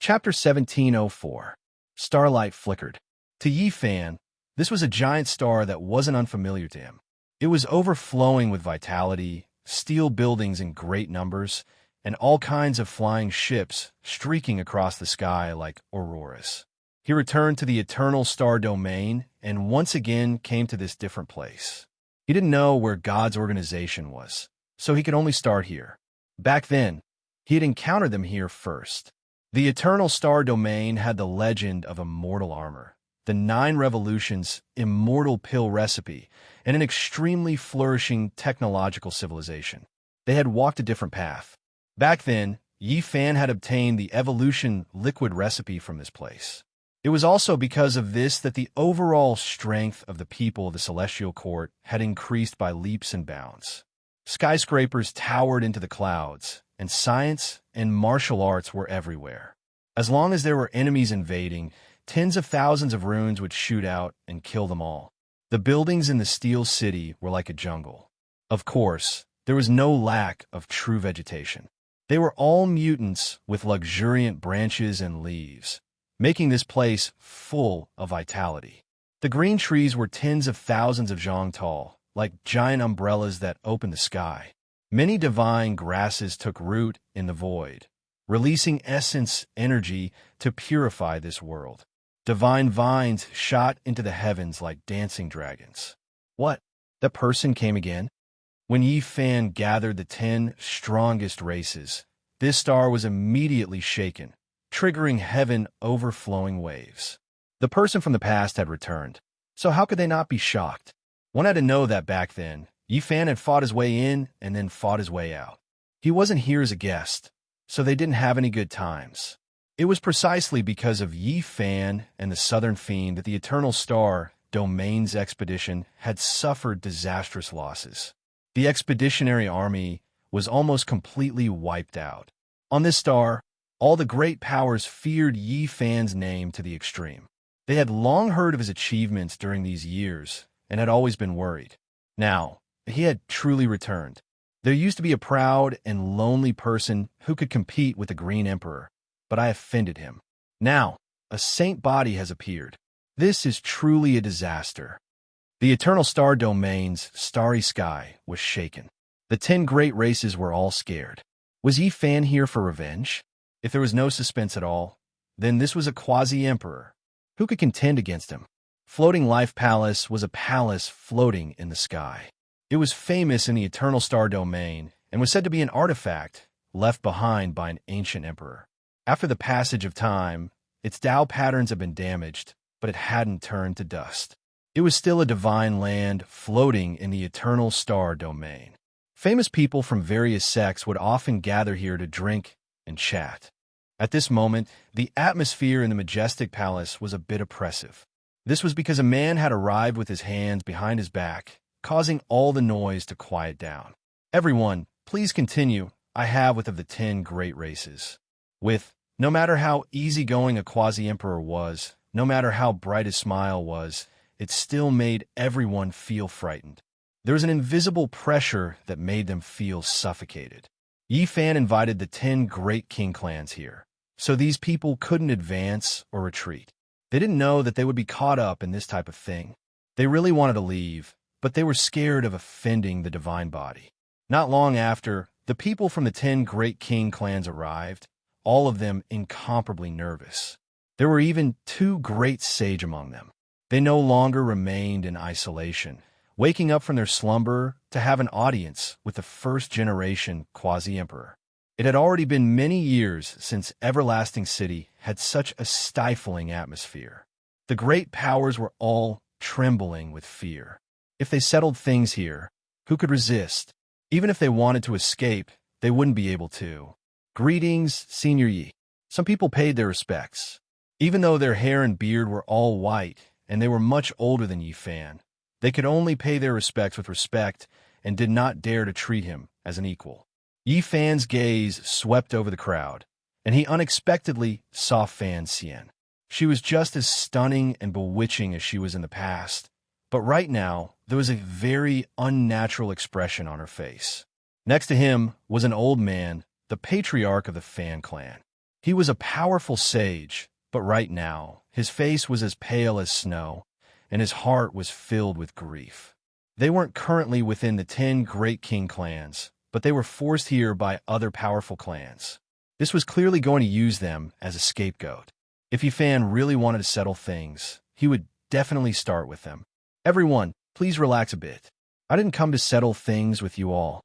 Chapter 1704. Starlight flickered. To Yi Fan, this was a giant star that wasn't unfamiliar to him. It was overflowing with vitality, steel buildings in great numbers, and all kinds of flying ships streaking across the sky like auroras. He returned to the eternal star domain and once again came to this different place. He didn't know where God's organization was, so he could only start here. Back then, he had encountered them here first. The eternal star domain had the legend of immortal armor, the 9 revolutions immortal pill recipe, and an extremely flourishing technological civilization. They had walked a different path. Back then, Yi Fan had obtained the evolution liquid recipe from this place. It was also because of this that the overall strength of the people of the Celestial Court had increased by leaps and bounds. Skyscrapers towered into the clouds, and science and martial arts were everywhere. As long as there were enemies invading, tens of thousands of runes would shoot out and kill them all. The buildings in the Steel City were like a jungle. Of course, there was no lack of true vegetation. They were all mutants with luxuriant branches and leaves, making this place full of vitality. The green trees were tens of thousands of zhang tall, like giant umbrellas that opened the sky. Many divine grasses took root in the void, releasing essence energy to purify this world. Divine vines shot into the heavens like dancing dragons. What? The person came again? When Yi Fan gathered the 10 strongest races, this star was immediately shaken, triggering heaven overflowing waves. The person from the past had returned, so how could they not be shocked? One had to know that back then, Yi Fan had fought his way in and then fought his way out. He wasn't here as a guest, so they didn't have any good times. It was precisely because of Yi Fan and the Southern Fiend that the Eternal Star Domain's expedition had suffered disastrous losses. The expeditionary army was almost completely wiped out. On this star, all the great powers feared Yi Fan's name to the extreme. They had long heard of his achievements during these years and had always been worried. Now, he had truly returned. There used to be a proud and lonely person who could compete with the Green Emperor, but I offended him. Now, a saint body has appeared. This is truly a disaster. The Eternal Star Domain's starry sky was shaken. The 10 great races were all scared. Was Yi Fan here for revenge? If there was no suspense at all, then this was a quasi-emperor. Who could contend against him? Floating Life Palace was a palace floating in the sky. It was famous in the Eternal Star Domain and was said to be an artifact left behind by an ancient emperor. After the passage of time, its Tao patterns had been damaged, but it hadn't turned to dust. It was still a divine land floating in the Eternal Star Domain. Famous people from various sects would often gather here to drink and chat. At this moment, the atmosphere in the majestic palace was a bit oppressive. This was because a man had arrived with his hands behind his back, causing all the noise to quiet down. Everyone, please continue. I have with of the 10 great races. No matter how easygoing a quasi-emperor was, no matter how bright his smile was, it still made everyone feel frightened. There was an invisible pressure that made them feel suffocated. Yi Fan invited the 10 great king clans here, so these people couldn't advance or retreat. They didn't know that they would be caught up in this type of thing. They really wanted to leave, but they were scared of offending the divine body. Not long after, the people from the 10 great king clans arrived, all of them incomparably nervous. There were even 2 great sage among them. They no longer remained in isolation, waking up from their slumber to have an audience with the first-generation quasi-emperor. It had already been many years since Everlasting City had such a stifling atmosphere. The great powers were all trembling with fear. If they settled things here, who could resist? Even if they wanted to escape, they wouldn't be able to. Greetings, Senior Yi. Some people paid their respects. Even though their hair and beard were all white, and they were much older than Yi Fan, they could only pay their respects with respect and did not dare to treat him as an equal. Yi Fan's gaze swept over the crowd, and he unexpectedly saw Fan Xian. She was just as stunning and bewitching as she was in the past, but right now there was a very unnatural expression on her face. Next to him was an old man, the patriarch of the Fan clan. He was a powerful sage, but right now, his face was as pale as snow, and his heart was filled with grief. They weren't currently within the 10 great king clans, but they were forced here by other powerful clans. This was clearly going to use them as a scapegoat. If Yifan really wanted to settle things, he would definitely start with them. Everyone, please relax a bit. I didn't come to settle things with you all,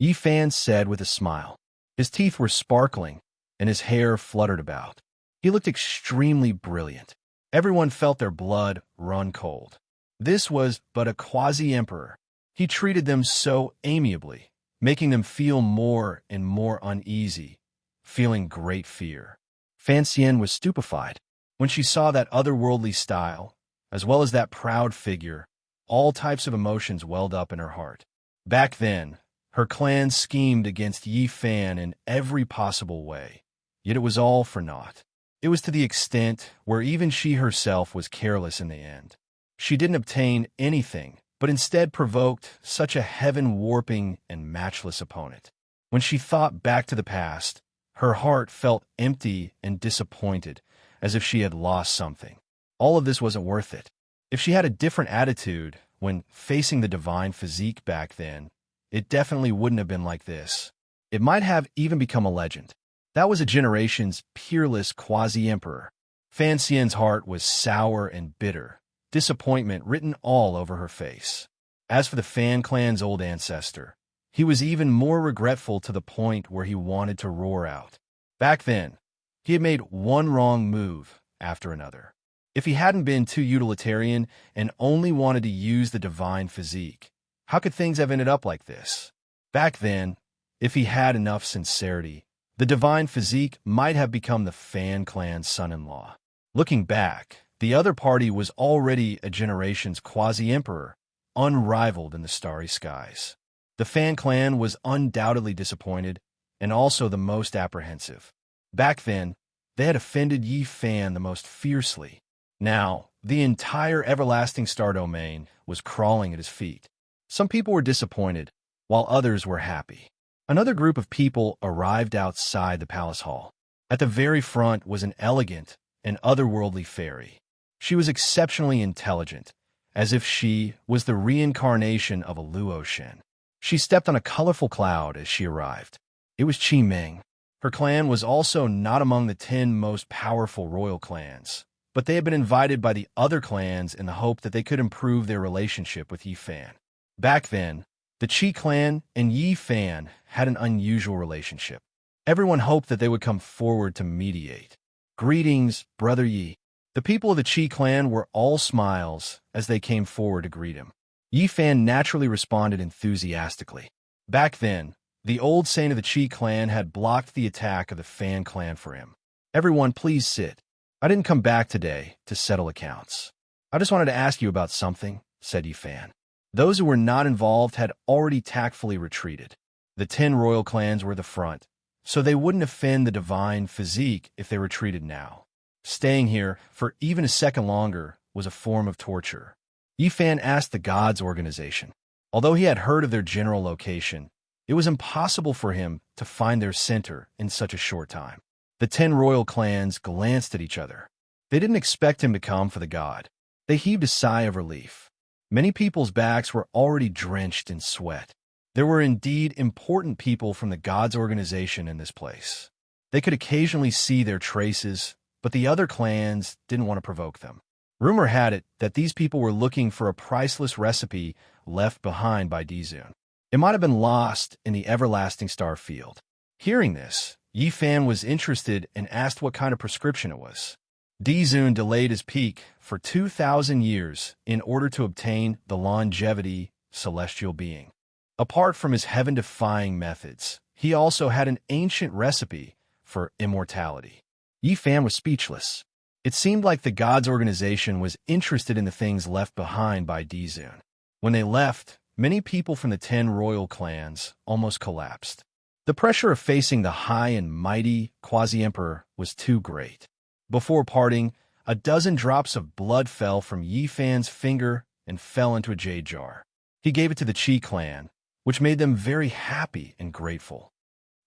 Yifan said with a smile. His teeth were sparkling, and his hair fluttered about. He looked extremely brilliant. Everyone felt their blood run cold. This was but a quasi-emperor. He treated them so amiably, making them feel more and more uneasy, feeling great fear. Fan Xian was stupefied. When she saw that otherworldly style, as well as that proud figure, all types of emotions welled up in her heart. Back then, her clan schemed against Yifan in every possible way, yet it was all for naught. It was to the extent where even she herself was careless in the end. She didn't obtain anything, but instead provoked such a heaven-warping and matchless opponent. When she thought back to the past, her heart felt empty and disappointed, as if she had lost something. All of this wasn't worth it. If she had a different attitude when facing the divine physique back then, it definitely wouldn't have been like this. It might have even become a legend. That was a generation's peerless quasi-emperor. Fan Xian's heart was sour and bitter, disappointment written all over her face. As for the Fan clan's old ancestor, he was even more regretful to the point where he wanted to roar out. Back then, he had made one wrong move after another. If he hadn't been too utilitarian and only wanted to use the divine physique, how could things have ended up like this? Back then, if he had enough sincerity, the divine physique might have become the Fan clan's son-in-law. Looking back, the other party was already a generation's quasi-emperor, unrivaled in the starry skies. The Fan clan was undoubtedly disappointed and also the most apprehensive. Back then, they had offended Yifan the most fiercely. Now, the entire everlasting star domain was crawling at his feet. Some people were disappointed, while others were happy. Another group of people arrived outside the palace hall. At the very front was an elegant and otherworldly fairy. She was exceptionally intelligent, as if she was the reincarnation of a Luo Shen. She stepped on a colorful cloud as she arrived. It was Qi Ming. Her clan was also not among the 10 most powerful royal clans, but they had been invited by the other clans in the hope that they could improve their relationship with Yifan. Back then, the Qi clan and Yifan had an unusual relationship. Everyone hoped that they would come forward to mediate. Greetings, Brother Yi. The people of the Qi clan were all smiles as they came forward to greet him. Yifan naturally responded enthusiastically. Back then, the old saint of the Qi clan had blocked the attack of the Fan clan for him. Everyone, please sit. I didn't come back today to settle accounts. I just wanted to ask you about something, said Yifan. Those who were not involved had already tactfully retreated. The 10 royal clans were the front, so they wouldn't offend the divine physique if they retreated now. Staying here for even a second longer was a form of torture. Yifan asked the gods' organization. Although he had heard of their general location, it was impossible for him to find their center in such a short time. The 10 royal clans glanced at each other. They didn't expect him to come for the god. They heaved a sigh of relief. Many people's backs were already drenched in sweat. There were indeed important people from the gods' organization in this place. They could occasionally see their traces, but the other clans didn't want to provoke them. Rumor had it that these people were looking for a priceless recipe left behind by Dizun. It might have been lost in the everlasting star field. Hearing this, Yifan was interested and asked what kind of prescription it was. Dizun delayed his peak for 2,000 years in order to obtain the longevity celestial being. Apart from his heaven-defying methods, he also had an ancient recipe for immortality. Yifan was speechless. It seemed like the gods' organization was interested in the things left behind by Dizun. When they left, many people from the 10 royal clans almost collapsed. The pressure of facing the high and mighty quasi-emperor was too great. Before parting, a dozen drops of blood fell from Yifan's finger and fell into a jade jar. He gave it to the Qi clan, which made them very happy and grateful.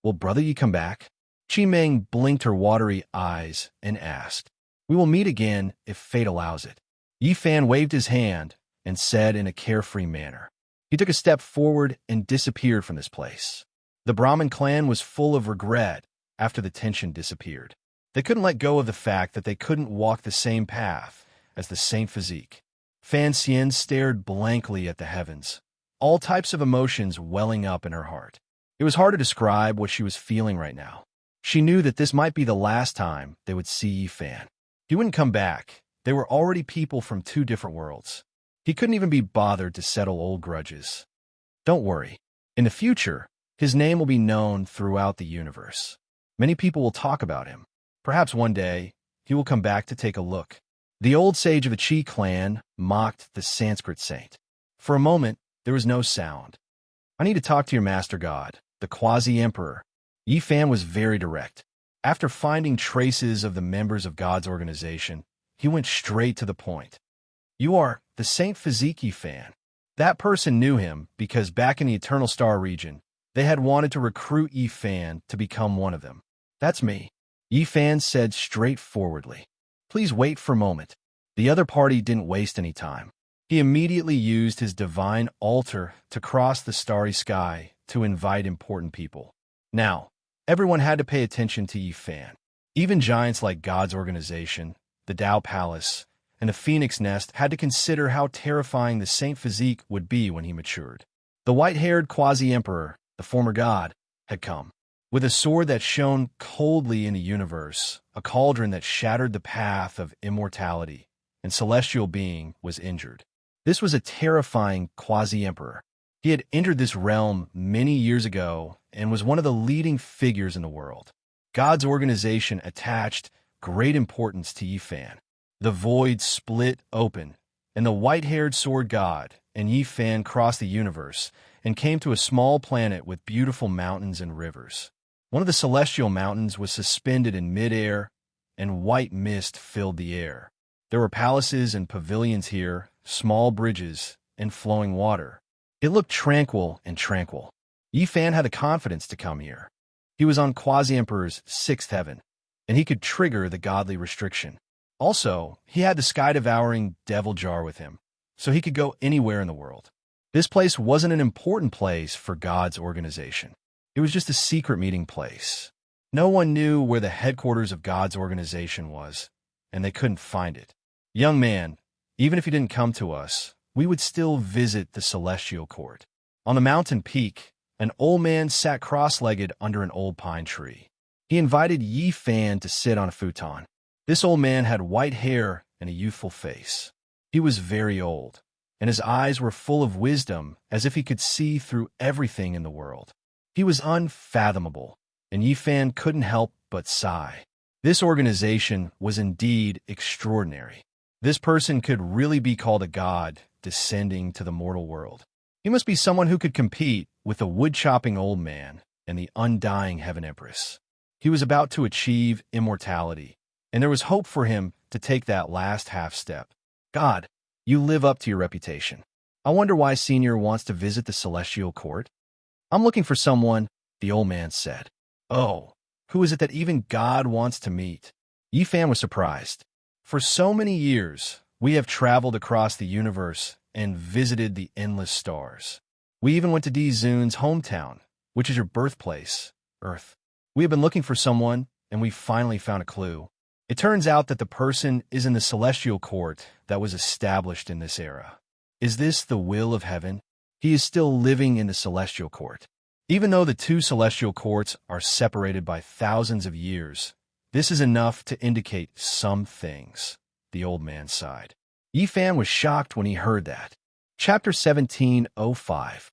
Will Brother Yi come back? Meng blinked her watery eyes and asked, "We will meet again if fate allows it." Fan waved his hand and said in a carefree manner. He took a step forward and disappeared from this place. The Brahmin clan was full of regret after the tension disappeared. They couldn't let go of the fact that they couldn't walk the same path as the Saint Physique. Fan Xian stared blankly at the heavens, all types of emotions welling up in her heart. It was hard to describe what she was feeling right now. She knew that this might be the last time they would see Fan. He wouldn't come back. They were already people from two different worlds. He couldn't even be bothered to settle old grudges. Don't worry. In the future, his name will be known throughout the universe. Many people will talk about him. Perhaps one day, he will come back to take a look. The old sage of the Qi clan mocked the Sanskrit saint. For a moment, there was no sound. "I need to talk to your master god, the quasi-emperor." Fan was very direct. After finding traces of the members of God's organization, he went straight to the point. "You are the Saint Physique Fan." That person knew him because back in the Eternal Star region, they had wanted to recruit Fan to become one of them. "That's me," Fan said straightforwardly. "Please wait for a moment." The other party didn't waste any time. He immediately used his divine altar to cross the starry sky to invite important people. Now, everyone had to pay attention to Fan. Even giants like God's organization, the Tao Palace, and the Phoenix Nest had to consider how terrifying the Saint Physique would be when he matured. The white-haired quasi-emperor, the former god, had come. With a sword that shone coldly in the universe, a cauldron that shattered the path of immortality, and celestial being was injured. This was a terrifying quasi-emperor. He had entered this realm many years ago and was one of the leading figures in the world. God's organization attached great importance to Fan. The void split open, and the white-haired sword god and Fan crossed the universe and came to a small planet with beautiful mountains and rivers. One of the celestial mountains was suspended in midair, and white mist filled the air. There were palaces and pavilions here, small bridges, and flowing water. It looked tranquil and tranquil. Fan had the confidence to come here. He was on Quasi-Emperor's sixth heaven, and he could trigger the godly restriction. Also, he had the sky-devouring devil jar with him, so he could go anywhere in the world. This place wasn't an important place for God's organization. It was just a secret meeting place. No one knew where the headquarters of God's organization was, and they couldn't find it. "Young man, even if you didn't come to us, we would still visit the celestial court." On the mountain peak, an old man sat cross-legged under an old pine tree. He invited Fan to sit on a futon. This old man had white hair and a youthful face. He was very old, and his eyes were full of wisdom as if he could see through everything in the world. He was unfathomable, and Fan couldn't help but sigh. This organization was indeed extraordinary. This person could really be called a god descending to the mortal world. He must be someone who could compete with the wood-chopping old man and the undying Heaven Empress. He was about to achieve immortality, and there was hope for him to take that last half-step. "God, you live up to your reputation. I wonder why Senior wants to visit the celestial court?" "I'm looking for someone," the old man said. "Oh, who is it that even God wants to meet?" Fan was surprised. "For so many years, we have traveled across the universe and visited the endless stars. We even went to D. Zun's hometown, which is your birthplace, Earth. We have been looking for someone, and we finally found a clue. It turns out that the person is in the celestial court that was established in this era. Is this the will of heaven? He is still living in the celestial court. Even though the two celestial courts are separated by thousands of years, this is enough to indicate some things," the old man sighed. Fan was shocked when he heard that. Chapter 17:05.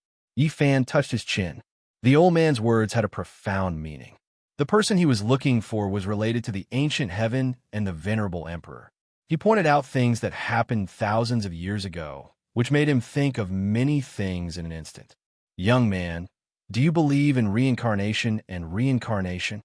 Fan touched his chin. The old man's words had a profound meaning. The person he was looking for was related to the ancient heaven and the venerable emperor. He pointed out things that happened thousands of years ago, which made him think of many things in an instant. "Young man, do you believe in reincarnation and reincarnation?"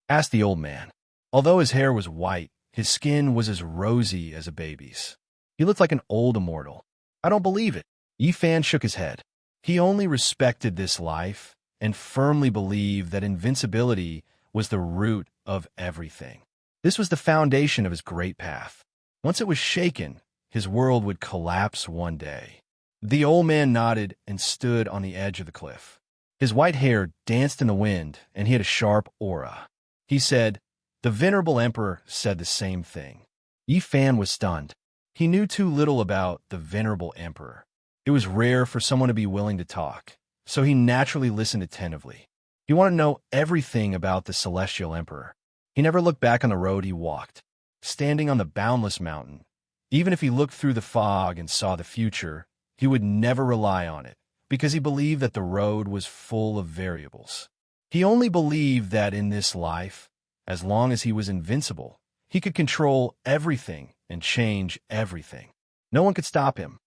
asked the old man. Although his hair was white, his skin was as rosy as a baby's. He looked like an old immortal. "I don't believe it." Fan shook his head. He only respected this life and firmly believed that invincibility was the root of everything. This was the foundation of his great path. Once it was shaken, his world would collapse one day. The old man nodded and stood on the edge of the cliff. His white hair danced in the wind, and he had a sharp aura. He said, "The venerable emperor said the same thing." Yi Fan was stunned. He knew too little about the venerable emperor. It was rare for someone to be willing to talk, so he naturally listened attentively. He wanted to know everything about the celestial emperor. He never looked back on the road he walked. Standing on the boundless mountain, even if he looked through the fog and saw the future, he would never rely on it, because he believed that the road was full of variables. He only believed that in this life, as long as he was invincible, he could control everything and change everything. No one could stop him.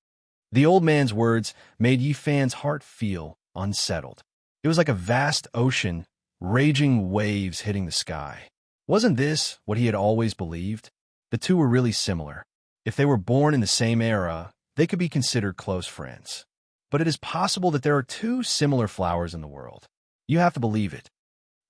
The old man's words made Yi Fan's heart feel unsettled. It was like a vast ocean, raging waves hitting the sky. Wasn't this what he had always believed? The two were really similar. If they were born in the same era, they could be considered close friends. But it is possible that there are two similar flowers in the world. You have to believe it.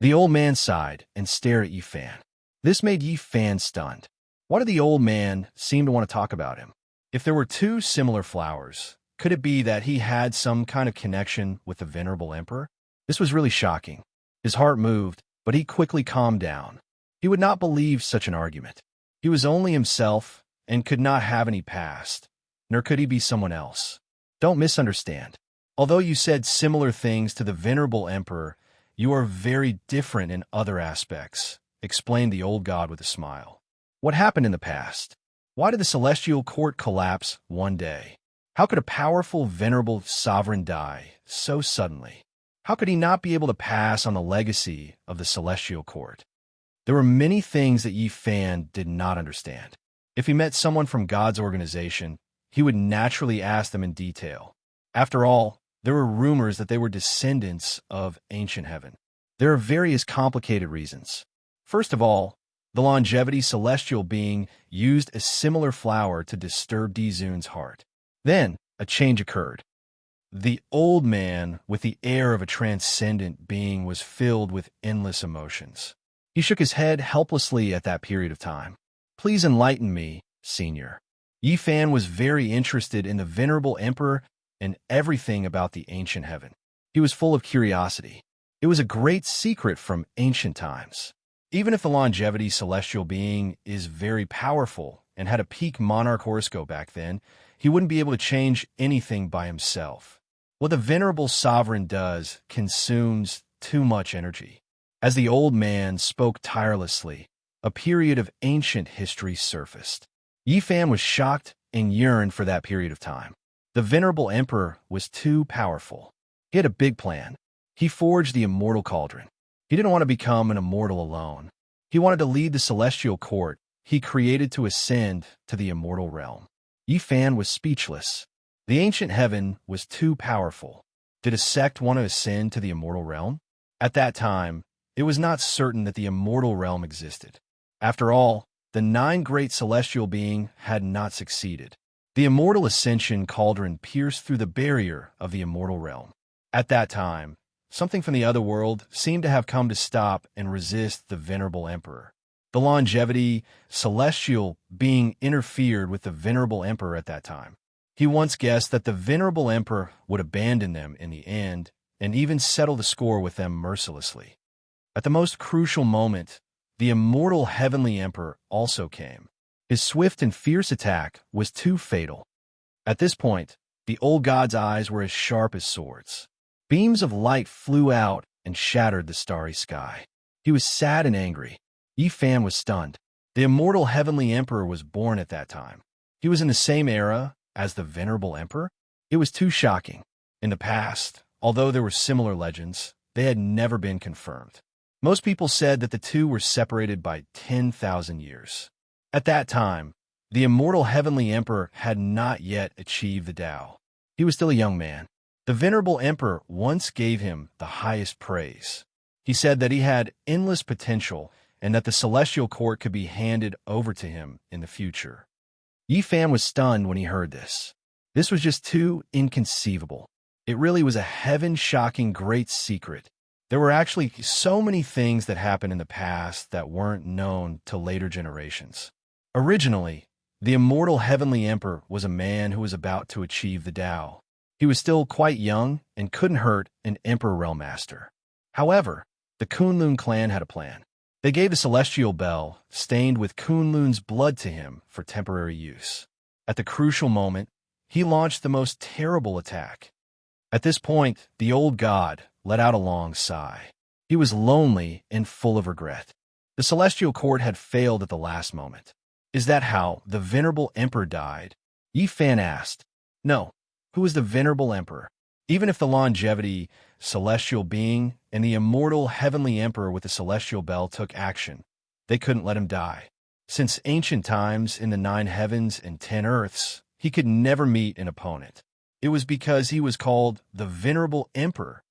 The old man sighed and stared at Yi Fan. This made Yi Fan stunned. Why did the old man seem to want to talk about him? If there were two similar flowers, could it be that he had some kind of connection with the venerable emperor? This was really shocking. His heart moved, but he quickly calmed down. He would not believe such an argument. He was only himself and could not have any past, nor could he be someone else. Don't misunderstand. Although you said similar things to the venerable emperor, you are very different in other aspects, explained the old god with a smile. What happened in the past? Why did the celestial court collapse one day? How could a powerful, venerable sovereign die so suddenly? How could he not be able to pass on the legacy of the celestial court? There were many things that Yi Fan did not understand. If he met someone from God's organization, he would naturally ask them in detail. After all, there were rumors that they were descendants of ancient heaven. There are various complicated reasons. First of all, the longevity celestial being used a similar flower to disturb Dizun's heart. Then, a change occurred. The old man, with the air of a transcendent being, was filled with endless emotions. He shook his head helplessly at that period of time. Please enlighten me, Senior. Yi Fan was very interested in the venerable emperor and everything about the ancient heaven. He was full of curiosity. It was a great secret from ancient times. Even if the longevity celestial being is very powerful and had a peak monarch horoscope back then, he wouldn't be able to change anything by himself. What the venerable sovereign does consumes too much energy. As the old man spoke tirelessly, a period of ancient history surfaced. Yi Fan was shocked and yearned for that period of time. The venerable emperor was too powerful. He had a big plan. He forged the immortal cauldron. He didn't want to become an immortal alone. He wanted to lead the celestial court he created to ascend to the immortal realm. Yi Fan was speechless. The ancient heaven was too powerful. Did a sect want to ascend to the immortal realm? At that time, it was not certain that the immortal realm existed. After all, the 9 great celestial beings had not succeeded. The immortal ascension cauldron pierced through the barrier of the immortal realm. At that time, something from the other world seemed to have come to stop and resist the venerable emperor. The longevity celestial being interfered with the venerable emperor at that time. He once guessed that the venerable emperor would abandon them in the end and even settle the score with them mercilessly. At the most crucial moment, the immortal heavenly emperor also came. His swift and fierce attack was too fatal. At this point, the old god's eyes were as sharp as swords. Beams of light flew out and shattered the starry sky. He was sad and angry. Yi Fan was stunned. The immortal heavenly emperor was born at that time. He was in the same era as the venerable emperor. It was too shocking. In the past, although there were similar legends, they had never been confirmed. Most people said that the two were separated by 10,000 years. At that time, the immortal heavenly emperor had not yet achieved the Tao. He was still a young man. The venerable emperor once gave him the highest praise. He said that he had endless potential and that the celestial court could be handed over to him in the future. Yi Fan was stunned when he heard this. This was just too inconceivable. It really was a heaven-shocking great secret. There were actually so many things that happened in the past that weren't known to later generations. Originally, the immortal Heavenly Emperor was a man who was about to achieve the Tao. He was still quite young and couldn't hurt an Emperor Realm Master. However, the Kunlun clan had a plan. They gave the celestial bell, stained with Kunlun's blood, to him for temporary use. At the crucial moment, he launched the most terrible attack. At this point, the old god let out a long sigh. He was lonely and full of regret. The celestial court had failed at the last moment. Is that how the venerable emperor died? Yi Fan asked. No. Who is the venerable emperor? Even if the longevity, celestial being, and the immortal heavenly emperor with the celestial bell took action, they couldn't let him die. Since ancient times, in the 9 heavens and 10 earths, he could never meet an opponent. It was because he was called the venerable emperor.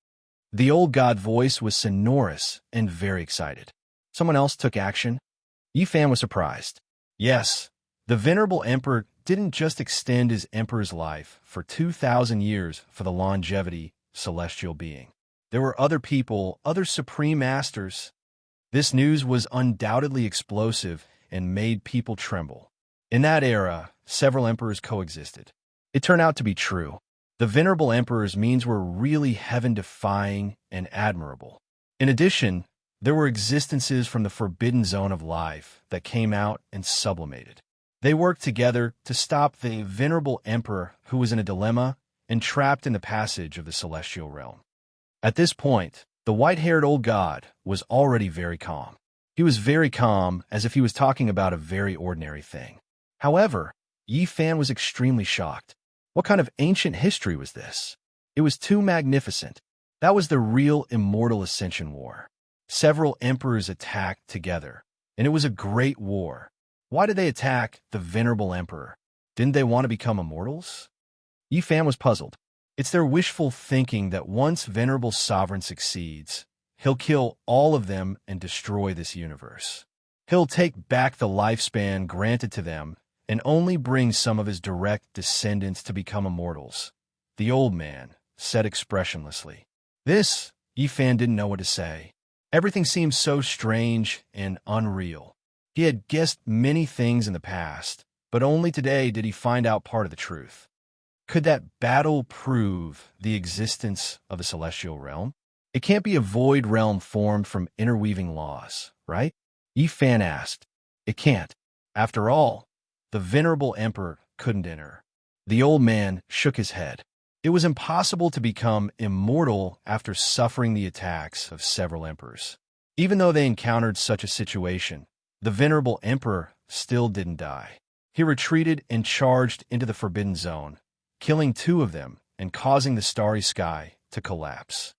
The old god voice was sonorous and very excited. Someone else took action? Yi Fan was surprised. Yes, the venerable emperor didn't just extend his emperor's life for 2,000 years for the longevity celestial being. There were other people, other supreme masters. This news was undoubtedly explosive and made people tremble. In that era, several emperors coexisted. It turned out to be true. The venerable emperor's means were really heaven-defying and admirable. In addition, there were existences from the forbidden zone of life that came out and sublimated. They worked together to stop the venerable emperor, who was in a dilemma and trapped in the passage of the celestial realm. At this point, the white-haired old god was already very calm. He was very calm, as if he was talking about a very ordinary thing. However, Yi Fan was extremely shocked. What kind of ancient history was this? It was too magnificent. That was the real Immortal Ascension War. Several emperors attacked together, and it was a great war. Why did they attack the venerable emperor? Didn't they want to become immortals? Yi Fan was puzzled. It's their wishful thinking that once venerable sovereign succeeds, he'll kill all of them and destroy this universe. He'll take back the lifespan granted to them and only bring some of his direct descendants to become immortals. The old man said expressionlessly. This, Yi Fan didn't know what to say. Everything seemed so strange and unreal. He had guessed many things in the past, but only today did he find out part of the truth. Could that battle prove the existence of a celestial realm? It can't be a void realm formed from interweaving laws, right? Yi Fan asked. It can't. After all, the venerable emperor couldn't enter. The old man shook his head. It was impossible to become immortal after suffering the attacks of several emperors. Even though they encountered such a situation, the venerable emperor still didn't die. He retreated and charged into the Forbidden Zone, killing 2 of them and causing the starry sky to collapse.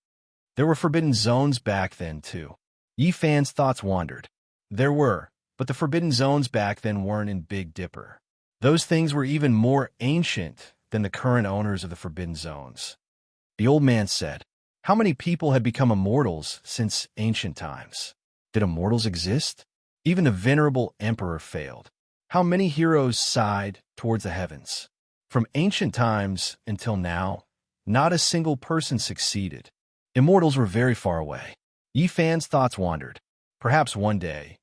There were Forbidden Zones back then, too. Yi Fan's thoughts wandered. There were, but the Forbidden Zones back then weren't in Big Dipper. Those things were even more ancient than the current owners of the Forbidden Zones. The old man said, how many people had become immortals since ancient times? Did immortals exist? Even the venerable emperor failed. How many heroes sighed towards the heavens? From ancient times until now, not a single person succeeded. Immortals were very far away. Yi Fan's thoughts wandered. Perhaps one day,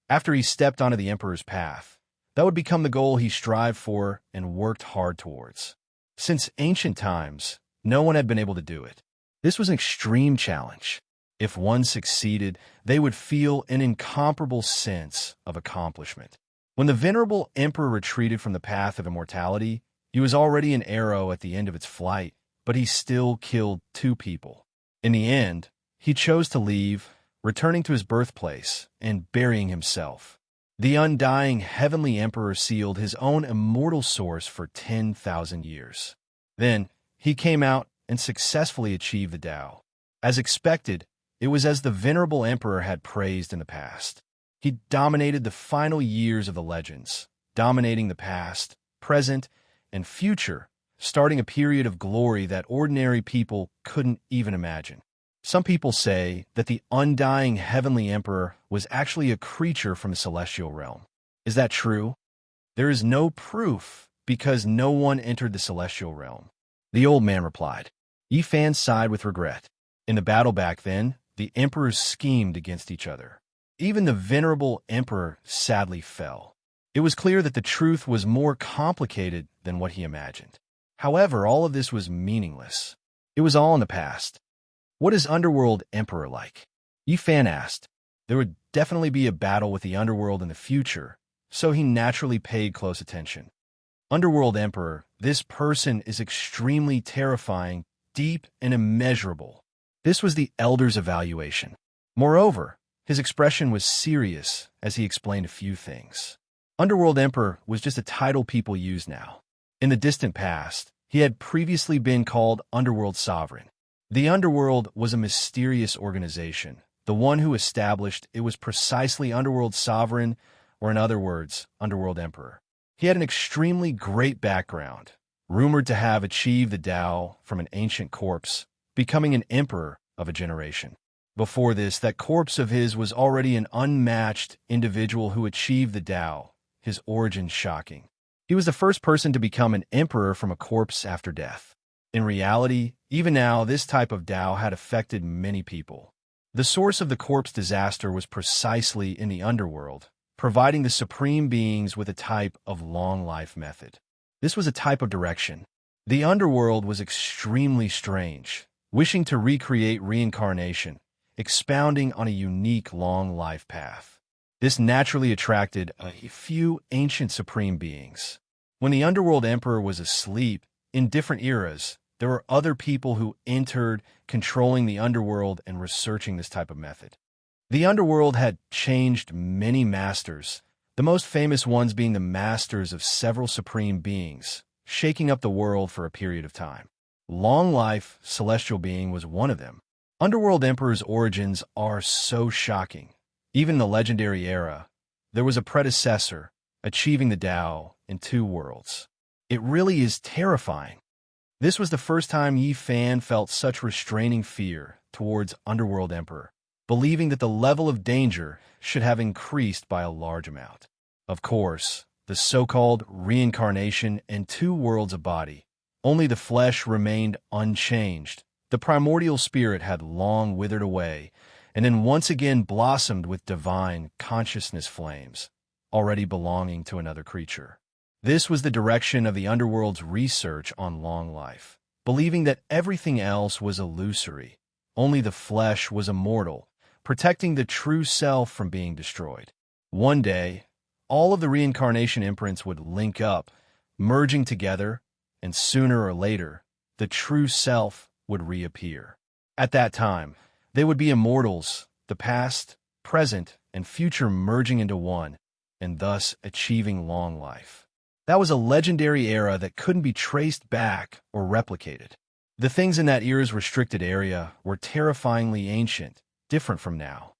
after he stepped onto the emperor's path, that would become the goal he strived for and worked hard towards. Since ancient times, no one had been able to do it. This was an extreme challenge. If one succeeded, they would feel an incomparable sense of accomplishment. When the venerable emperor retreated from the path of immortality, he was already an arrow at the end of its flight, but he still killed 2 people. In the end, he chose to leave, returning to his birthplace and burying himself. The undying heavenly emperor sealed his own immortal source for 10,000 years. Then, he came out and successfully achieved the Tao. As expected, it was as the venerable emperor had praised in the past. He dominated the final years of the legends, dominating the past, present, and future, starting a period of glory that ordinary people couldn't even imagine. Some people say that the undying heavenly emperor was actually a creature from the celestial realm. Is that true? There is no proof because no one entered the celestial realm. The old man replied. Yi Fan sighed with regret. In the battle back then, the emperors schemed against each other. Even the venerable emperor sadly fell. It was clear that the truth was more complicated than what he imagined. However, all of this was meaningless. It was all in the past. What is Underworld Emperor like? Yi Fan asked. There would definitely be a battle with the Underworld in the future, so he naturally paid close attention. Underworld Emperor, this person is extremely terrifying, deep, and immeasurable. This was the Elder's evaluation. Moreover, his expression was serious as he explained a few things. Underworld Emperor was just a title people use now. In the distant past, he had previously been called Underworld Sovereign. The Underworld was a mysterious organization. The one who established it was precisely Underworld Sovereign, or in other words, Underworld Emperor. He had an extremely great background, rumored to have achieved the Tao from an ancient corpse, becoming an emperor of a generation. Before this, that corpse of his was already an unmatched individual who achieved the Tao, his origin shocking. He was the first person to become an emperor from a corpse after death. In reality, even now, this type of Tao had affected many people. The source of the corpse disaster was precisely in the underworld, providing the supreme beings with a type of long life method. This was a type of direction. The underworld was extremely strange, wishing to recreate reincarnation, expounding on a unique long life path. This naturally attracted a few ancient supreme beings. When the Underworld Emperor was asleep, in different eras, there were other people who entered, controlling the underworld and researching this type of method. The underworld had changed many masters, the most famous ones being the masters of several supreme beings, shaking up the world for a period of time. Long Life, Celestial Being, was one of them. Underworld Emperor's origins are so shocking. Even in the legendary era, there was a predecessor, achieving the Tao in 2 worlds. It really is terrifying. This was the first time Yi Fan felt such restraining fear towards Underworld Emperor, believing that the level of danger should have increased by a large amount. Of course, the so-called reincarnation and 2 worlds of body, only the flesh remained unchanged. The primordial spirit had long withered away, and then once again blossomed with divine consciousness flames, already belonging to another creature. This was the direction of the underworld's research on long life, believing that everything else was illusory, only the flesh was immortal, protecting the true self from being destroyed. One day, all of the reincarnation imprints would link up, merging together, and sooner or later, the true self would reappear. At that time, they would be immortals, the past, present, and future merging into one, and thus achieving long life. That was a legendary era that couldn't be traced back or replicated. The things in that era's restricted area were terrifyingly ancient, different from now.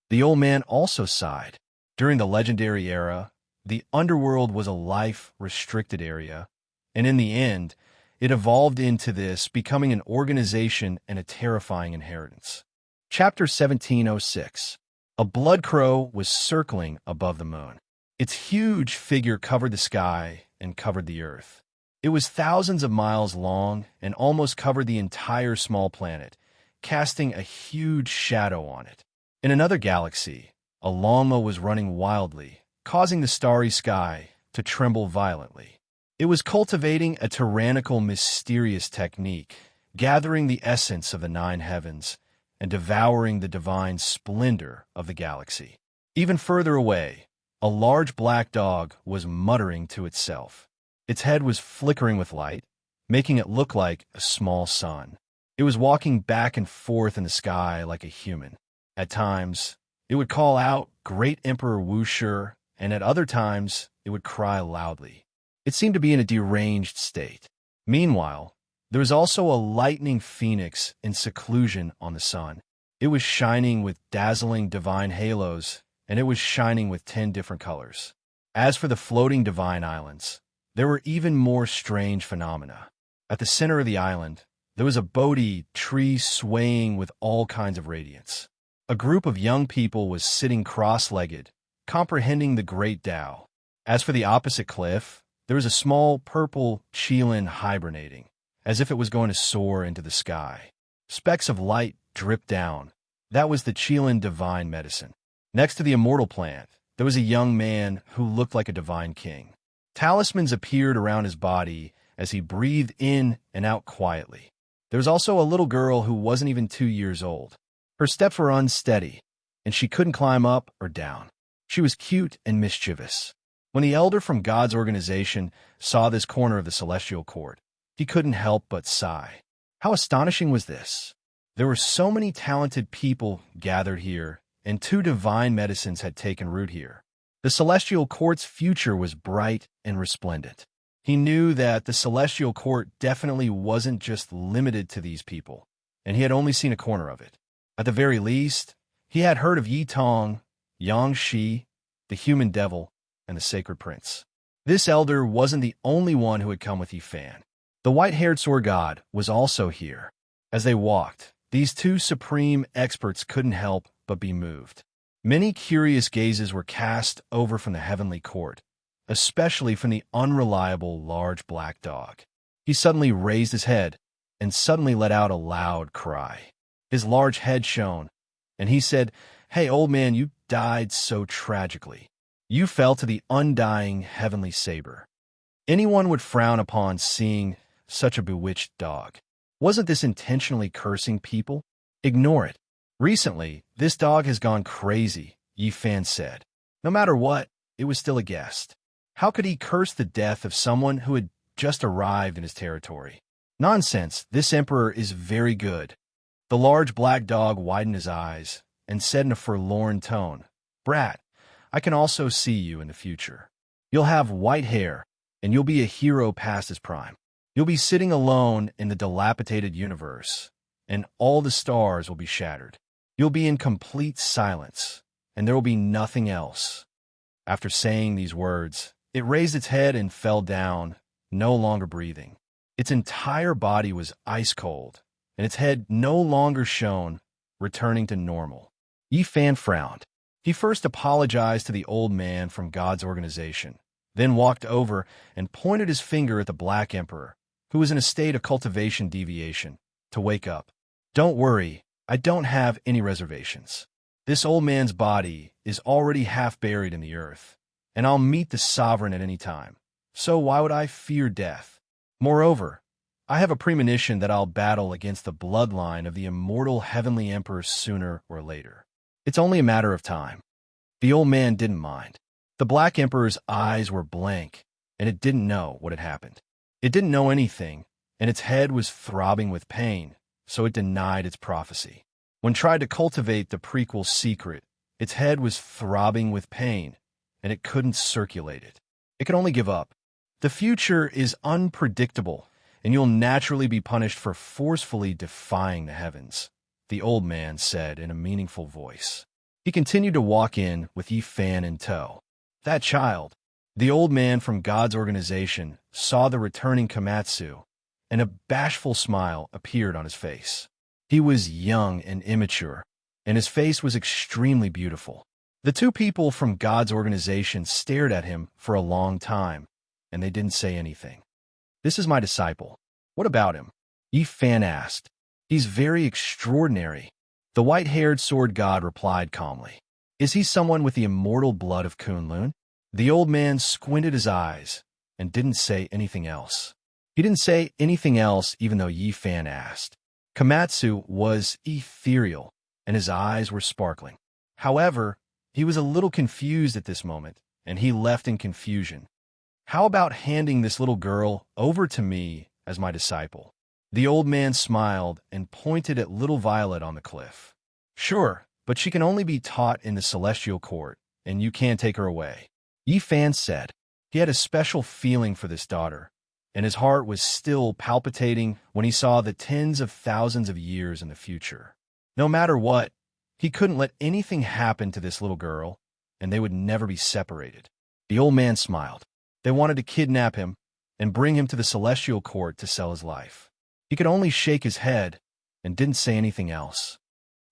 The old man also sighed. During the legendary era, the underworld was a life-restricted area, and in the end, it evolved into this, becoming an organization and a terrifying inheritance. Chapter 1706. A blood crow was circling above the moon. Its huge figure covered the sky and covered the earth. It was thousands of miles long and almost covered the entire small planet, casting a huge shadow on it. In another galaxy, a llama was running wildly, causing the starry sky to tremble violently. It was cultivating a tyrannical, mysterious technique, gathering the essence of the 9 heavens and devouring the divine splendor of the galaxy. Even further away, a large black dog was muttering to itself. Its head was flickering with light, making it look like a small sun. It was walking back and forth in the sky like a human. At times, it would call out, "Great Emperor Wuxi," and at other times, it would cry loudly. It seemed to be in a deranged state. Meanwhile, there was also a lightning phoenix in seclusion on the sun. It was shining with dazzling divine halos, and it was shining with 10 different colors. As for the floating divine islands, there were even more strange phenomena. At the center of the island, there was a Bodhi tree swaying with all kinds of radiance. A group of young people was sitting cross-legged, comprehending the great Tao. As for the opposite cliff, there was a small purple qilin hibernating, as if it was going to soar into the sky. Specks of light dripped down, That was the Qilin divine medicine. Next to the immortal plant, there was a young man who looked like a divine king. Talismans appeared around his body as he breathed in and out quietly. There was also a little girl who wasn't even 2 years old. Her steps were unsteady, and she couldn't climb up or down. She was cute and mischievous. When the elder from God's organization saw this corner of the celestial court, he couldn't help but sigh. How astonishing was this? There were so many talented people gathered here, and 2 divine medicines had taken root here. The celestial court's future was bright and resplendent. He knew that the celestial court definitely wasn't just limited to these people, and he had only seen a corner of it. At the very least, he had heard of Yi Tong, Yang Shi, the human devil, and the sacred prince. This elder wasn't the only one who had come with Yi Fan. The white-haired sword god was also here. As they walked, these 2 supreme experts couldn't help but be moved. Many curious gazes were cast over from the heavenly court, especially from the unreliable large black dog. He suddenly raised his head and suddenly let out a loud cry. His large head shone, and he said, "Hey, old man, you died so tragically. You fell to the undying heavenly saber." Anyone would frown upon seeing such a bewitched dog. Wasn't this intentionally cursing people? Ignore it. Recently, this dog has gone crazy, Yi Fan said. No matter what, it was still a guest. How could he curse the death of someone who had just arrived in his territory? Nonsense, this emperor is very good. The large black dog widened his eyes and said in a forlorn tone, "Brat, I can also see you in the future. You'll have white hair, and you'll be a hero past his prime. You'll be sitting alone in the dilapidated universe, and all the stars will be shattered. You'll be in complete silence, and there will be nothing else." After saying these words, it raised its head and fell down, no longer breathing. Its entire body was ice cold, and its head no longer shone, returning to normal. Yi Fan frowned. He first apologized to the old man from God's organization, then walked over and pointed his finger at the Black Emperor, who was in a state of cultivation deviation, to wake up. "Don't worry, I don't have any reservations. This old man's body is already half buried in the earth, and I'll meet the sovereign at any time. So why would I fear death? Moreover, I have a premonition that I'll battle against the bloodline of the immortal heavenly emperor sooner or later. It's only a matter of time." The old man didn't mind. The Black Emperor's eyes were blank, and it didn't know what had happened. It didn't know anything, and its head was throbbing with pain, so it denied its prophecy. When tried to cultivate the prequel secret, its head was throbbing with pain, and it couldn't circulate it. It could only give up. "The future is unpredictable, and you'll naturally be punished for forcefully defying the heavens," the old man said in a meaningful voice. He continued to walk in with Yi Fan in tow. That child, the old man from God's organization, saw the returning Komatsu, and a bashful smile appeared on his face. He was young and immature, and his face was extremely beautiful. The 2 people from God's organization stared at him for a long time, and they didn't say anything. "This is my disciple. What about him?" Yi Fan asked. "He's very extraordinary," the white-haired sword god replied calmly. "Is he someone with the immortal blood of Kunlun?" The old man squinted his eyes and didn't say anything else. He didn't say anything else even though Yi Fan asked. Komatsu was ethereal, and his eyes were sparkling. However, he was a little confused at this moment, and he left in confusion. "How about handing this little girl over to me as my disciple?" The old man smiled and pointed at little Violet on the cliff. "Sure, but she can only be taught in the celestial court, and you can't take her away," Yi Fan said. He had a special feeling for this daughter, and his heart was still palpitating when he saw the tens of thousands of years in the future. No matter what, he couldn't let anything happen to this little girl, and they would never be separated. The old man smiled. They wanted to kidnap him and bring him to the celestial court to sell his life. He could only shake his head and didn't say anything else.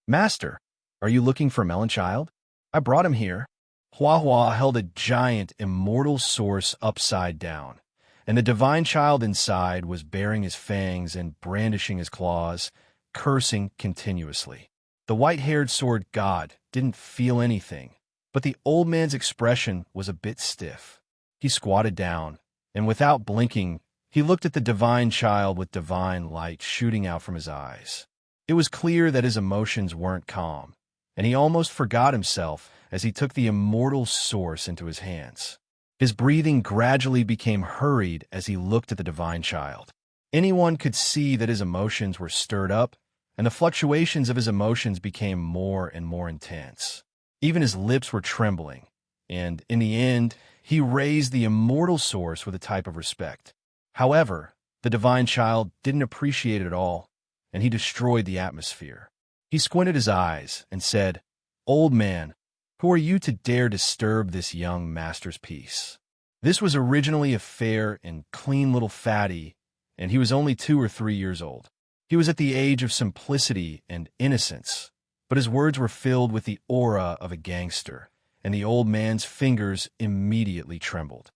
"Master, are you looking for Melon Child? I brought him here." Hua Hua held a giant immortal source upside down, and the divine child inside was baring his fangs and brandishing his claws, cursing continuously. The white-haired sword god didn't feel anything, but the old man's expression was a bit stiff. He squatted down, and without blinking, he looked at the divine child with divine light shooting out from his eyes. It was clear that his emotions weren't calm, and he almost forgot himself as he took the immortal source into his hands. His breathing gradually became hurried as he looked at the divine child. Anyone could see that his emotions were stirred up, and the fluctuations of his emotions became more and more intense. Even his lips were trembling, and in the end, he raised the immortal source with a type of respect. However, the divine child didn't appreciate it at all, and he destroyed the atmosphere. He squinted his eyes and said, "Old man, who are you to dare disturb this young master's peace?" This was originally a fair and clean little fatty, and he was only 2 or 3 years old. He was at the age of simplicity and innocence, but his words were filled with the aura of a gangster, and the old man's fingers immediately trembled.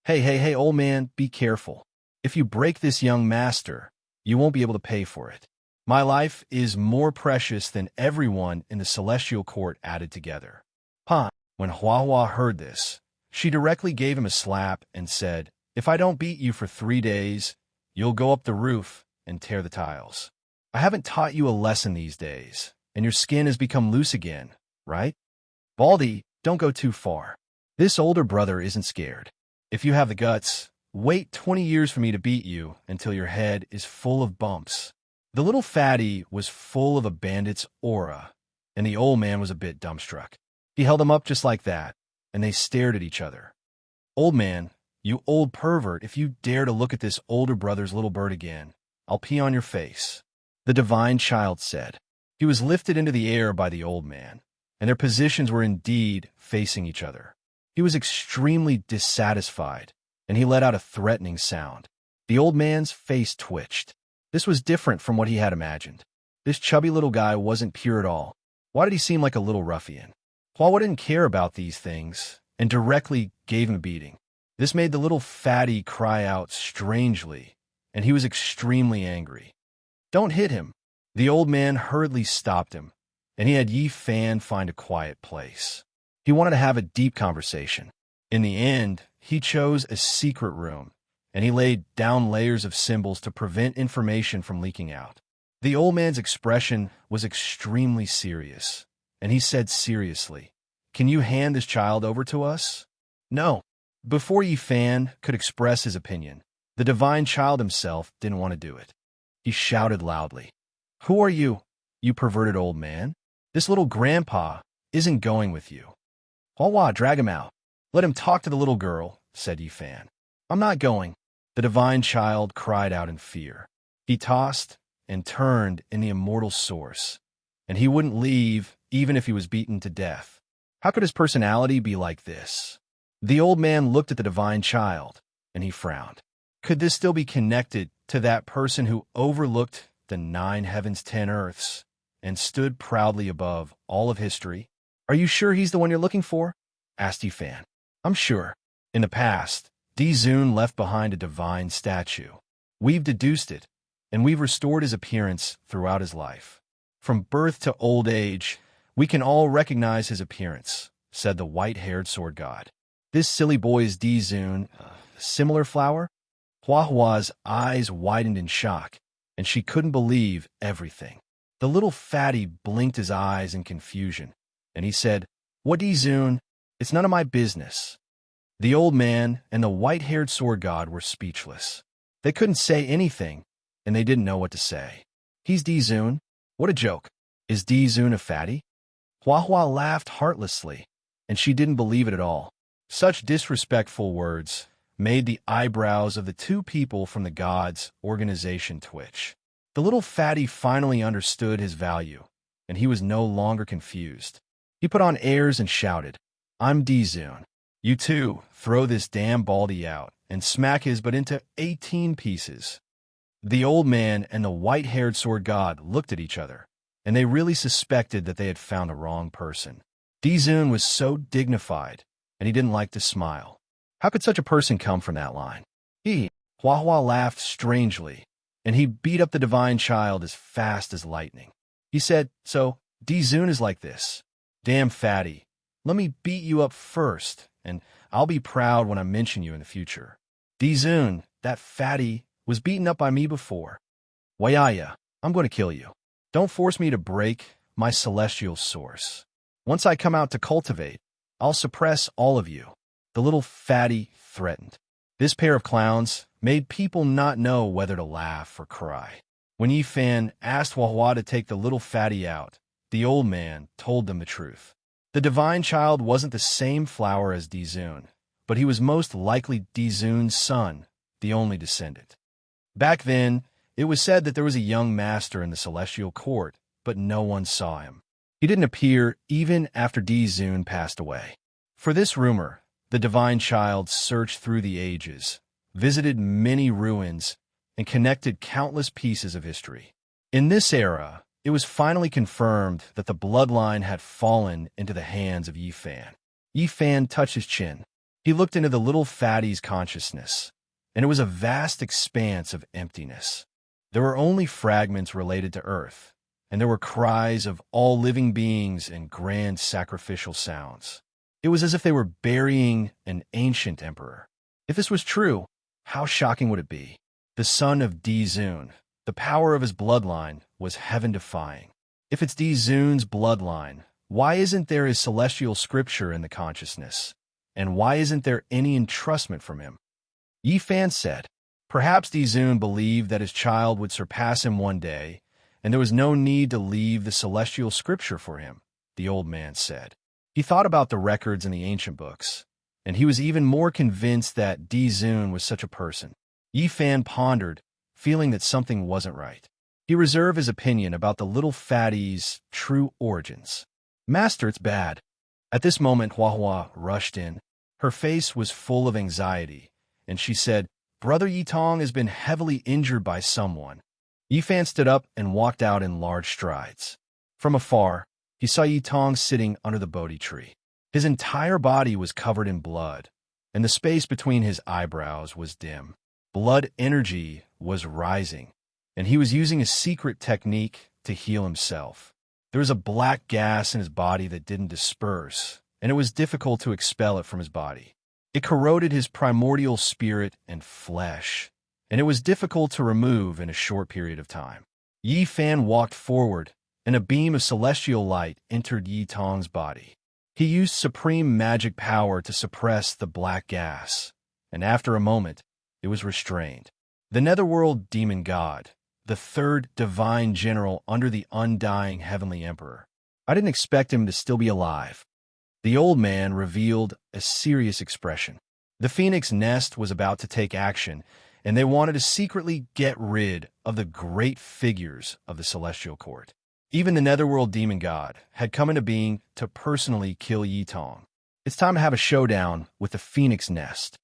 Hey, old man, be careful. If you break this young master, you won't be able to pay for it. My life is more precious than everyone in the celestial court added together." When Hua heard this, she directly gave him a slap and said, "If I don't beat you for 3 days, you'll go up the roof and tear the tiles. I haven't taught you a lesson these days, and your skin has become loose again, right? Baldy, don't go too far. This older brother isn't scared. If you have the guts, wait 20 years for me to beat you until your head is full of bumps." The little fatty was full of a bandit's aura, and the old man was a bit dumbstruck. He held him up just like that, and they stared at each other. "Old man, you old pervert, if you dare to look at this older brother's little bird again, I'll pee on your face," the divine child said. He was lifted into the air by the old man, and their positions were indeed facing each other. He was extremely dissatisfied, and he let out a threatening sound. The old man's face twitched. This was different from what he had imagined. This chubby little guy wasn't pure at all. Why did he seem like a little ruffian? Hua didn't care about these things, and directly gave him a beating. This made the little fatty cry out strangely, and he was extremely angry. "Don't hit him." The old man hurriedly stopped him, and he had Yi Fan find a quiet place. He wanted to have a deep conversation. In the end, he chose a secret room, and he laid down layers of symbols to prevent information from leaking out. The old man's expression was extremely serious, and he said seriously, "Can you hand this child over to us?" "No." Before Yi Fan could express his opinion, the divine child himself didn't want to do it. He shouted loudly, "Who are you, you perverted old man? This little grandpa isn't going with you." "Hua, drag him out. Let him talk to the little girl," said Yi Fan. "I'm not going." The divine child cried out in fear. He tossed and turned in the immortal source, and he wouldn't leave even if he was beaten to death. How could his personality be like this? The old man looked at the divine child, and he frowned. Could this still be connected to that person who overlooked the 9 heavens, 10 earths, and stood proudly above all of history? "Are you sure he's the one you're looking for?" asked Yi Fan. "I'm sure. In the past, Dizun left behind a divine statue. We've deduced it, and we've restored his appearance throughout his life. From birth to old age, we can all recognize his appearance," said the white-haired sword god. "This silly boy is Dizun, a similar flower?" Hua's eyes widened in shock, and she couldn't believe everything. The little fatty blinked his eyes in confusion, and he said, "What Dizun? It's none of my business." The old man and the white-haired sword god were speechless. They couldn't say anything, and they didn't know what to say. "He's Dizun? What a joke. Is Dizun a fatty?" Hua laughed heartlessly, and she didn't believe it at all. Such disrespectful words made the eyebrows of the 2 people from the gods' organization twitch. The little fatty finally understood his value, and he was no longer confused. He put on airs and shouted, "I'm Dizun. You two, throw this damn baldy out and smack his butt into 18 pieces." The old man and the white-haired sword god looked at each other, and they really suspected that they had found the wrong person. Dizun was so dignified, and he didn't like to smile. How could such a person come from that line? Hua laughed strangely, and he beat up the divine child as fast as lightning. He said, "So, Dizun is like this. Damn fatty. Let me beat you up first, and I'll be proud when I mention you in the future. Dizun, that fatty, was beaten up by me before. Wayaya, I'm going to kill you. Don't force me to break my celestial source. Once I come out to cultivate, I'll suppress all of you. The little fatty threatened. This pair of clowns made people not know whether to laugh or cry. When Yifan asked Huahua to take the little fatty out, the old man told them the truth. The divine child wasn't the same flower as Dizun, but he was most likely Dizun's son, the only descendant. Back then, it was said that there was a young master in the celestial court, but no one saw him. He didn't appear even after Dizun passed away. For this rumor, the divine child searched through the ages, visited many ruins, and connected countless pieces of history. In this era, it was finally confirmed that the bloodline had fallen into the hands of Yifan. Yifan touched his chin. He looked into the little fatty's consciousness, and it was a vast expanse of emptiness. There were only fragments related to Earth, and there were cries of all living beings and grand sacrificial sounds. It was as if they were burying an ancient emperor. If this was true, how shocking would it be? The son of Dizun, the power of his bloodline, was heaven-defying. If it's Dizun's bloodline, why isn't there his celestial scripture in the consciousness? And why isn't there any entrustment from him? Yifan said, perhaps Dizun believed that his child would surpass him one day, and there was no need to leave the celestial scripture for him, the old man said. He thought about the records in the ancient books, and he was even more convinced that Dizun was such a person. Yifan pondered, feeling that something wasn't right. He reserved his opinion about the little fatty's true origins. Master, it's bad. At this moment, Huahua rushed in. Her face was full of anxiety, and she said, Brother Yitong has been heavily injured by someone. Yifan stood up and walked out in large strides. From afar, he saw Yitong sitting under the Bodhi tree. His entire body was covered in blood, and the space between his eyebrows was dim. Blood energy was rising, and he was using a secret technique to heal himself. There was a black gas in his body that didn't disperse, and it was difficult to expel it from his body. It corroded his primordial spirit and flesh, and it was difficult to remove in a short period of time. Yifan walked forward, and a beam of celestial light entered Yitong's body. He used supreme magic power to suppress the black gas, and after a moment, it was restrained. The netherworld demon god, the third divine general under the undying heavenly emperor. I didn't expect him to still be alive. The old man revealed a serious expression. The phoenix nest was about to take action, and they wanted to secretly get rid of the great figures of the celestial court. Even the netherworld demon god had come into being to personally kill Yitong. It's time to have a showdown with the phoenix nest,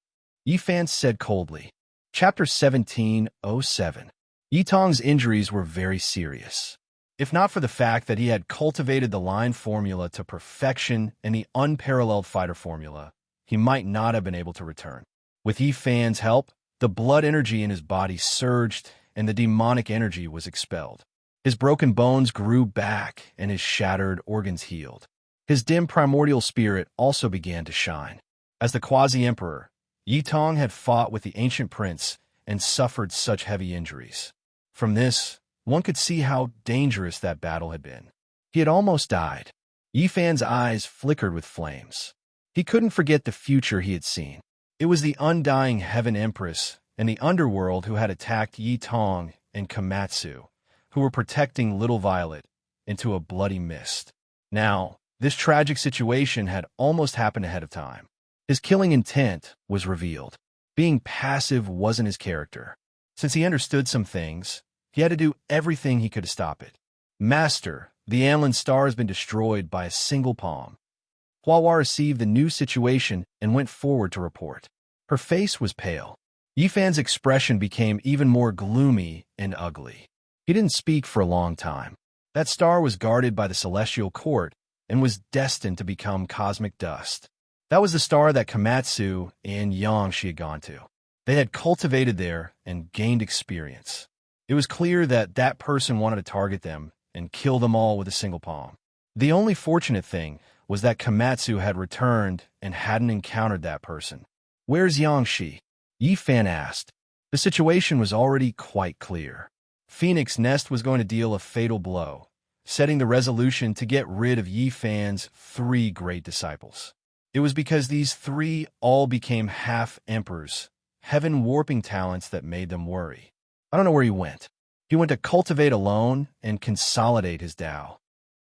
Yifan said coldly. Chapter 17:07. Yitong's injuries were very serious. If not for the fact that he had cultivated the line formula to perfection and the unparalleled fighter formula, he might not have been able to return. With Yifan's help, the blood energy in his body surged and the demonic energy was expelled. His broken bones grew back and his shattered organs healed. His dim primordial spirit also began to shine. As the quasi-emperor, Yitong had fought with the ancient prince and suffered such heavy injuries. From this, one could see how dangerous that battle had been. He had almost died. Yifan's eyes flickered with flames. He couldn't forget the future he had seen. It was the undying Heaven Empress and the underworld who had attacked Yitong and Komatsu, who were protecting Little Violet, into a bloody mist. Now, this tragic situation had almost happened ahead of time. His killing intent was revealed. Being passive wasn't his character. Since he understood some things, he had to do everything he could to stop it. Master, the Anlin star has been destroyed by a single palm. Huahua received the new situation and went forward to report. Her face was pale. Yifan's expression became even more gloomy and ugly. He didn't speak for a long time. That star was guarded by the celestial court and was destined to become cosmic dust. That was the star that Komatsu and Yangshi had gone to. They had cultivated there and gained experience. It was clear that that person wanted to target them and kill them all with a single palm. The only fortunate thing was that Komatsu had returned and hadn't encountered that person. "Where's Yangshi?" Yi Fan asked. The situation was already quite clear. Phoenix Nest was going to deal a fatal blow, setting the resolution to get rid of Yi Fan's 3 great disciples. It was because these 3 all became half-emperors, heaven-warping talents that made them worry. I don't know where he went. He went to cultivate alone and consolidate his Tao.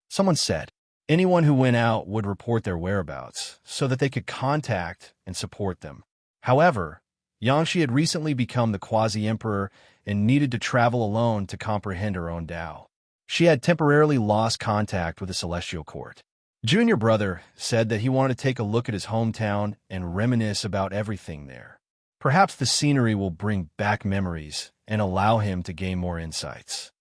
Someone said, anyone who went out would report their whereabouts so that they could contact and support them. However, Yangshi had recently become the quasi-emperor and needed to travel alone to comprehend her own Tao. She had temporarily lost contact with the celestial court. Junior brother said that he wanted to take a look at his hometown and reminisce about everything there. Perhaps the scenery will bring back memories and allow him to gain more insights.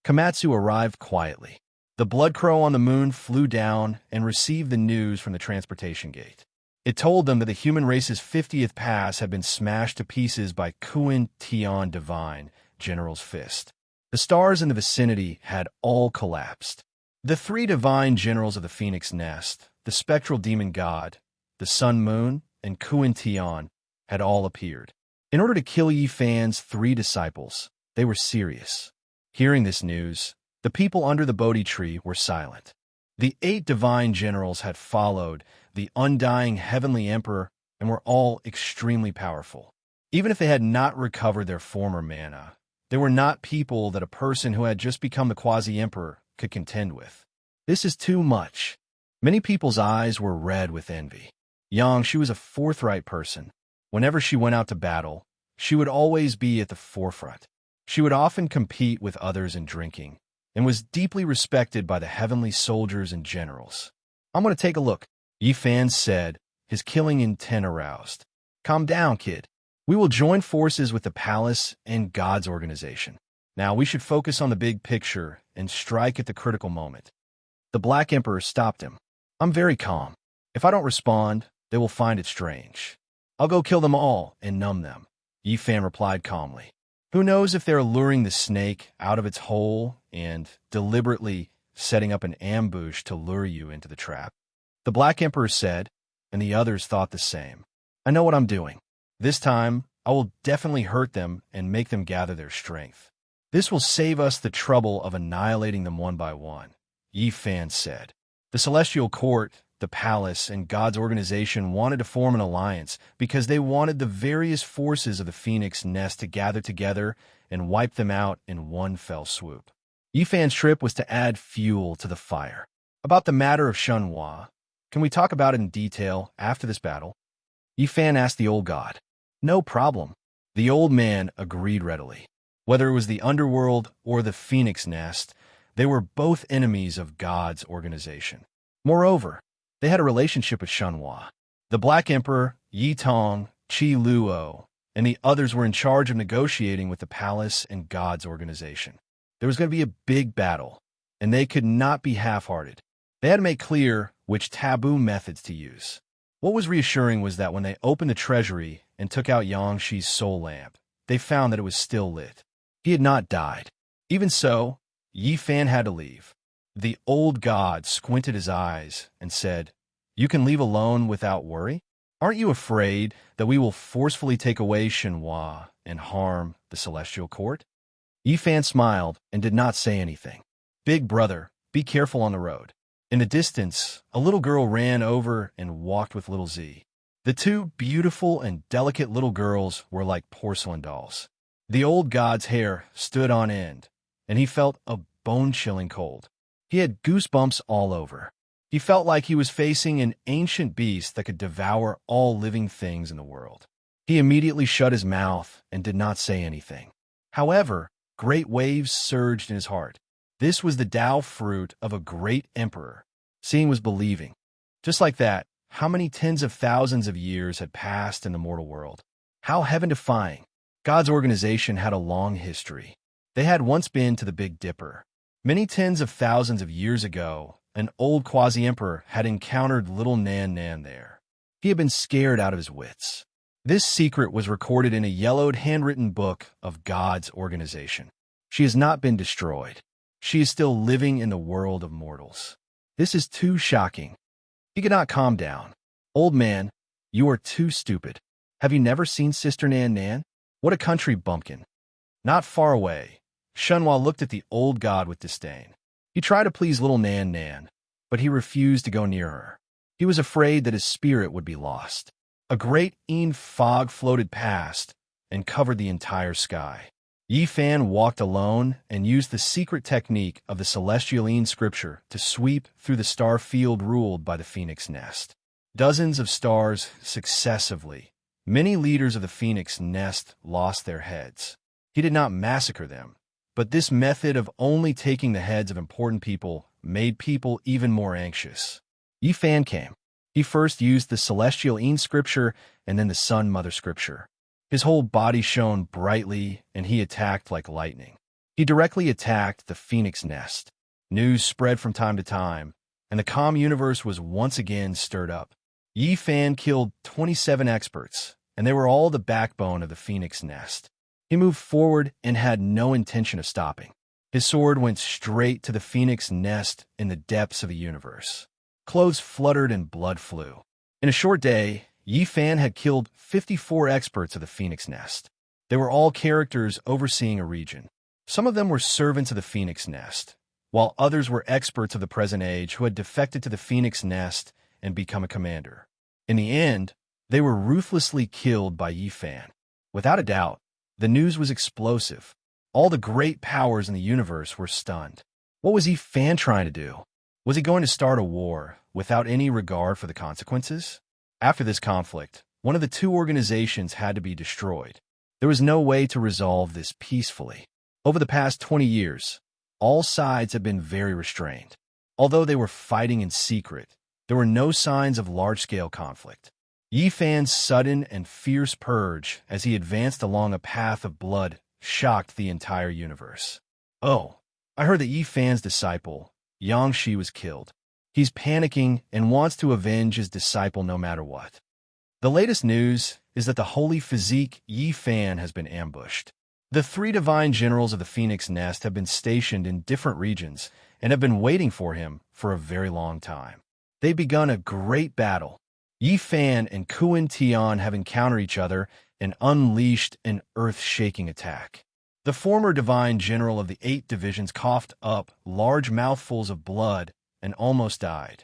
Komatsu arrived quietly. The blood crow on the moon flew down and received the news from the transportation gate. It told them that the human race's 50th pass had been smashed to pieces by Kuan Tian Divine, General's Fist. The stars in the vicinity had all collapsed. The 3 divine generals of the Phoenix Nest, the spectral demon god, the Sun Moon, and Kuan Tian, had all appeared. In order to kill Yi Fan's 3 disciples, they were serious. Hearing this news, the people under the Bodhi tree were silent. The 8 divine generals had followed the undying heavenly emperor and were all extremely powerful. Even if they had not recovered their former mana, they were not people that a person who had just become the quasi-emperor could contend with. This is too much. Many people's eyes were red with envy. She was a forthright person. Whenever she went out to battle, she would always be at the forefront. She would often compete with others in drinking, and was deeply respected by the heavenly soldiers and generals. "I'm going to take a look," Yi Fan said, his killing intent aroused. "Calm down, kid. We will join forces with the palace and God's organization. Now we should focus on the big picture and strike at the critical moment." The Black Emperor stopped him. "I'm very calm. If I don't respond, they will find it strange. I'll go kill them all and numb them," Yi Fan replied calmly. "Who knows if they're luring the snake out of its hole and deliberately setting up an ambush to lure you into the trap?" The Black Emperor said, and the others thought the same. "I know what I'm doing. This time, I will definitely hurt them and make them gather their strength. This will save us the trouble of annihilating them one by one," Yi Fan said. The Celestial Court, the palace, and God's organization wanted to form an alliance because they wanted the various forces of the Phoenix Nest to gather together and wipe them out in one fell swoop. Yi Fan's trip was to add fuel to the fire. "About the matter of Shenhua, can we talk about it in detail after this battle?" Yi Fan asked the old god. "No problem." The old man agreed readily. Whether it was the underworld or the Phoenix Nest, they were both enemies of God's organization. Moreover, they had a relationship with Shenhua. The Black Emperor, Yi Tong, Qi Luo, and the others were in charge of negotiating with the palace and God's organization. There was going to be a big battle, and they could not be half-hearted. They had to make clear which taboo methods to use. What was reassuring was that when they opened the treasury and took out Yangshi's soul lamp, they found that it was still lit. He had not died. Even so, Yi Fan had to leave. The old god squinted his eyes and said, "You can leave alone without worry? Aren't you afraid that we will forcefully take away Shenhua and harm the Celestial Court?" Yi Fan smiled and did not say anything. "Big brother, be careful on the road." In the distance, a little girl ran over and walked with little Z. The 2 beautiful and delicate little girls were like porcelain dolls. The old god's hair stood on end, and he felt a bone-chilling cold. He had goosebumps all over. He felt like he was facing an ancient beast that could devour all living things in the world. He immediately shut his mouth and did not say anything. However, great waves surged in his heart. This was the Tao fruit of a great emperor. Seeing was believing. Just like that, how many tens of thousands of years had passed in the mortal world? How heaven-defying. God's organization had a long history. They had once been to the Big Dipper. Many tens of thousands of years ago, an old quasi-emperor had encountered little Nan Nan there. He had been scared out of his wits. This secret was recorded in a yellowed handwritten book of God's organization. She has not been destroyed. She is still living in the world of mortals. This is too shocking. He could not calm down. Old man, you are too stupid. Have you never seen Sister Nan Nan? What a country bumpkin. Not far away, Shunhua looked at the old god with disdain. He tried to please little Nan Nan, but he refused to go near her. He was afraid that his spirit would be lost. A great fog floated past and covered the entire sky. Yi Fan walked alone and used the secret technique of the celestial scripture to sweep through the star field ruled by the phoenix nest. Dozens of stars successively. Many leaders of the phoenix nest lost their heads. He did not massacre them, but this method of only taking the heads of important people made people even more anxious. Yi Fan came. He first used the celestial scripture and then the sun mother scripture. His whole body shone brightly, and he attacked like lightning. He directly attacked the phoenix nest. News spread from time to time, and the calm universe was once again stirred up. Yi Fan killed 27 experts, and they were all the backbone of the phoenix nest. He moved forward and had no intention of stopping. His sword went straight to the phoenix nest in the depths of the universe. Clothes fluttered and blood flew. In a short day, Yi Fan had killed 54 experts of the phoenix nest. They were all characters overseeing a region. Some of them were servants of the phoenix nest, while others were experts of the present age who had defected to the phoenix nest and become a commander. In the end, they were ruthlessly killed by Yi Fan. Without a doubt, the news was explosive. All the great powers in the universe were stunned. What was Yi Fan trying to do? Was he going to start a war without any regard for the consequences? After this conflict, one of the two organizations had to be destroyed. There was no way to resolve this peacefully. Over the past 20 years, all sides have been very restrained. Although they were fighting in secret, there were no signs of large-scale conflict. Yi Fan's sudden and fierce purge as he advanced along a path of blood shocked the entire universe. Oh, I heard that Yi Fan's disciple, Yang Shi, was killed. He's panicking and wants to avenge his disciple no matter what. The latest news is that the holy physique Yi Fan has been ambushed. The 3 divine generals of the phoenix nest have been stationed in different regions and have been waiting for him for a very long time. They've begun a great battle. Yi Fan and Kuan Tian have encountered each other and unleashed an earth-shaking attack. The former divine general of the 8 divisions coughed up large mouthfuls of blood and almost died.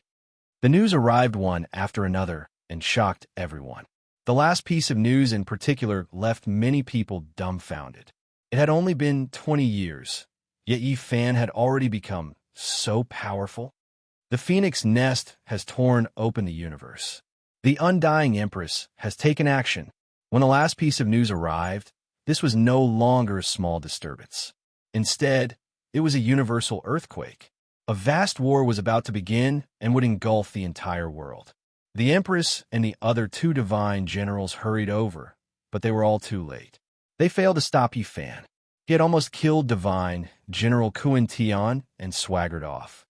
The news arrived one after another and shocked everyone. The last piece of news in particular left many people dumbfounded. It had only been 20 years, yet Yi Fan had already become so powerful. The phoenix nest has torn open the universe. The undying empress has taken action. When the last piece of news arrived, this was no longer a small disturbance. Instead, it was a universal earthquake. A vast war was about to begin and would engulf the entire world. The Empress and the other 2 divine generals hurried over, but they were all too late. They failed to stop Yi Fan. He had almost killed divine General Kuan Tian and swaggered off.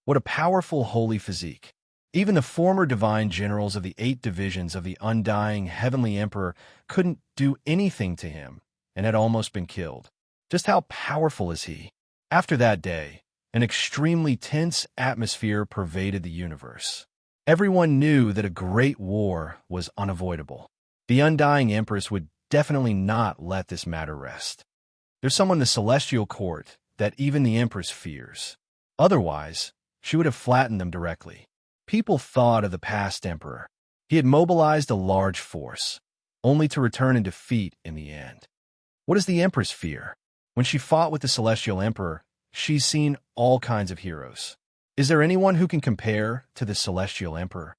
What a powerful holy physique. Even the former divine generals of the 8 divisions of the undying heavenly emperor couldn't do anything to him and had almost been killed. Just how powerful is he? After that day, an extremely tense atmosphere pervaded the universe. Everyone knew that a great war was unavoidable. The undying empress would definitely not let this matter rest. There's someone in the celestial court that even the empress fears. Otherwise, she would have flattened them directly. People thought of the past emperor. He had mobilized a large force, only to return in defeat in the end. What does the empress fear? When she fought with the celestial emperor, she's seen all kinds of heroes. Is there anyone who can compare to the celestial emperor?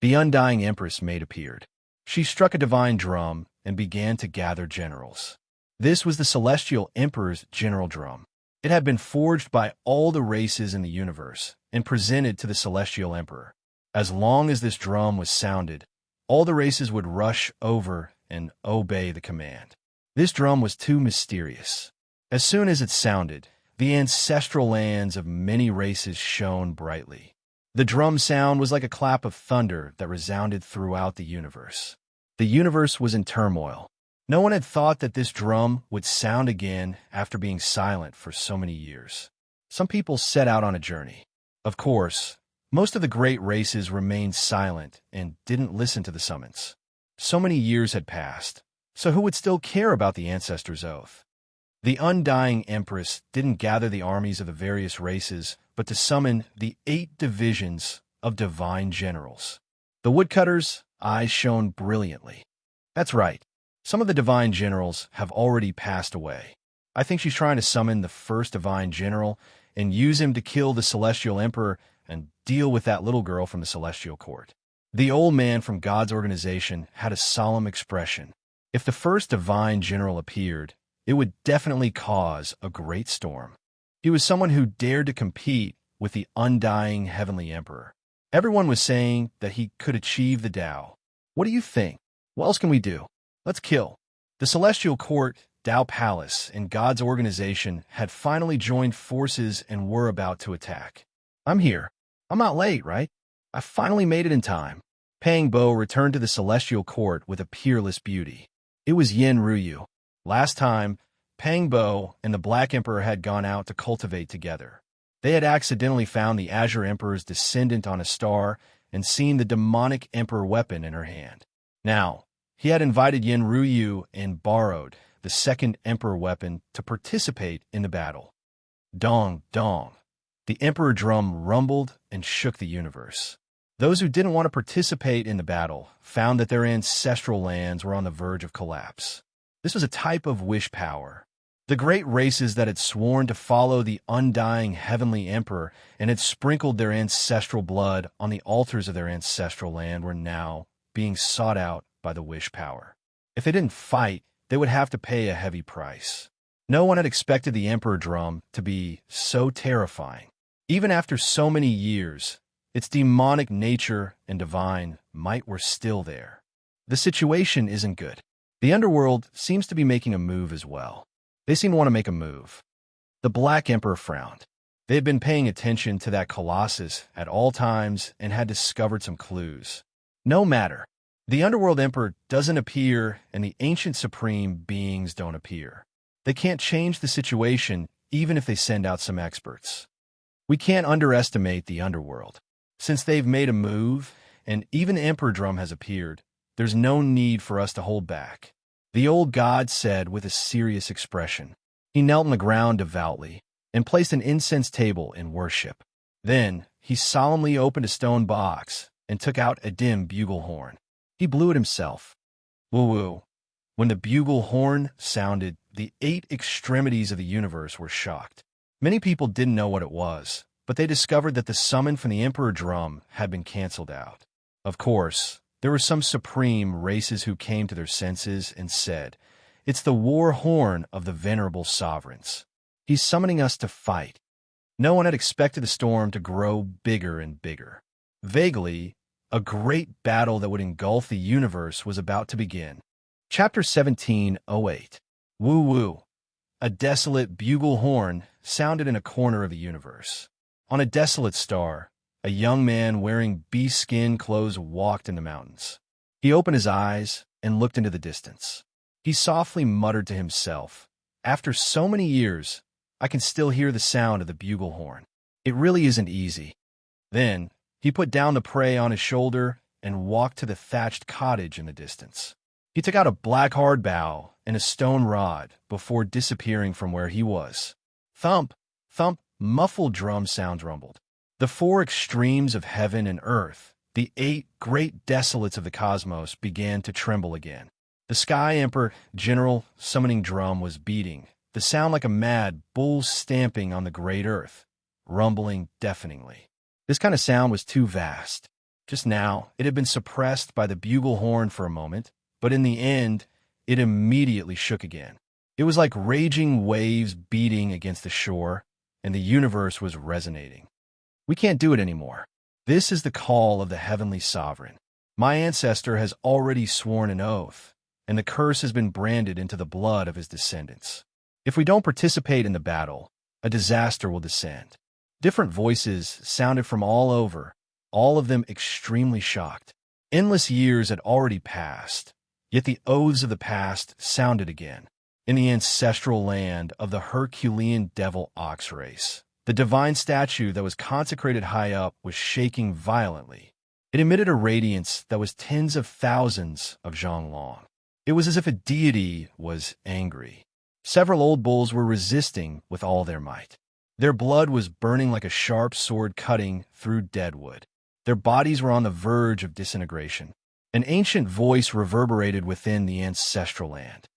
The undying empress maid appeared. She struck a divine drum and began to gather generals. This was the celestial emperor's general drum. It had been forged by all the races in the universe and presented to the celestial emperor. As long as this drum was sounded, all the races would rush over and obey the command. This drum was too mysterious. As soon as it sounded, the ancestral lands of many races shone brightly. The drum sound was like a clap of thunder that resounded throughout the universe. The universe was in turmoil. No one had thought that this drum would sound again after being silent for so many years. Some people set out on a journey. Of course, Most of the great races remained silent and didn't listen to the summons. So many years had passed, so who would still care about the ancestors' oath? The undying empress didn't gather the armies of the various races, but to summon the 8 divisions of divine generals. The woodcutters' eyes shone brilliantly. That's right. Some of the divine generals have already passed away. I think she's trying to summon the first divine general and use him to kill the celestial emperor and deal with that little girl from the celestial court. The old man from God's organization had a solemn expression. If the first divine general appeared, it would definitely cause a great storm. He was someone who dared to compete with the undying heavenly emperor. Everyone was saying that he could achieve the Tao. What do you think? What else can we do? Let's kill. The celestial court, Tao Palace, and God's organization had finally joined forces and were about to attack. I'm here. I'm not late, right? I finally made it in time. Pang Bo returned to the celestial court with a peerless beauty. It was Yin Ruyu. Last time, Pang Bo and the Black Emperor had gone out to cultivate together. They had accidentally found the Azure Emperor's descendant on a star and seen the demonic Emperor weapon in her hand. Now, he had invited Yin Ruyu and borrowed the second Emperor weapon to participate in the battle. Dong, dong. The Emperor drum rumbled and shook the universe. Those who didn't want to participate in the battle found that their ancestral lands were on the verge of collapse. This was a type of wish power. The great races that had sworn to follow the undying heavenly emperor and had sprinkled their ancestral blood on the altars of their ancestral land were now being sought out by the wish power. If they didn't fight, they would have to pay a heavy price. No one had expected the emperor drum to be so terrifying. Even after so many years, its demonic nature and divine might were still there. The situation isn't good. The underworld seems to be making a move as well. They seem to want to make a move. The Black Emperor frowned. They had been paying attention to that colossus at all times and had discovered some clues. No matter. The Underworld Emperor doesn't appear and the ancient supreme beings don't appear. They can't change the situation even if they send out some experts. We can't underestimate the Underworld. Since they've made a move and even the Emperor Drum has appeared, there's no need for us to hold back. The old god said with a serious expression. He knelt on the ground devoutly and placed an incense table in worship. Then he solemnly opened a stone box and took out a dim bugle horn. He blew it himself. Woo-woo. When the bugle horn sounded, the 8 extremities of the universe were shocked. Many people didn't know what it was, but they discovered that the summon from the Emperor Drum had been canceled out. Of course, there were some supreme races who came to their senses and said, "It's the war horn of the venerable sovereigns. He's summoning us to fight." No one had expected the storm to grow bigger and bigger. Vaguely, a great battle that would engulf the universe was about to begin. Chapter 17:08. Woo-woo. A desolate bugle horn sounded in a corner of the universe. On a desolate star, a young man wearing bee-skin clothes walked in the mountains. He opened his eyes and looked into the distance. He softly muttered to himself, "After so many years, I can still hear the sound of the bugle horn. It really isn't easy." Then, he put down the prey on his shoulder and walked to the thatched cottage in the distance. He took out a black hard bow and a stone rod before disappearing from where he was. Thump, thump, muffled drum sounds rumbled. The 4 extremes of heaven and earth, the 8 great desolates of the cosmos, began to tremble again. The Sky Emperor General summoning drum was beating, the sound like a mad bull stamping on the great earth, rumbling deafeningly. This kind of sound was too vast. Just now, it had been suppressed by the bugle horn for a moment, but in the end, it immediately shook again. It was like raging waves beating against the shore, and the universe was resonating. We can't do it anymore. This is the call of the heavenly sovereign. My ancestor has already sworn an oath, and the curse has been branded into the blood of his descendants. If we don't participate in the battle, a disaster will descend. Different voices sounded from all over, all of them extremely shocked. Endless years had already passed, yet the oaths of the past sounded again. In the ancestral land of the Herculean devil ox race, The divine statue that was consecrated high up was shaking violently. It emitted a radiance that was tens of thousands of zhang long. It was as if a deity was angry. Several old bulls were resisting with all their might. Their blood was burning like a sharp sword cutting through dead wood. Their bodies were on the verge of disintegration. An ancient voice reverberated within the ancestral land.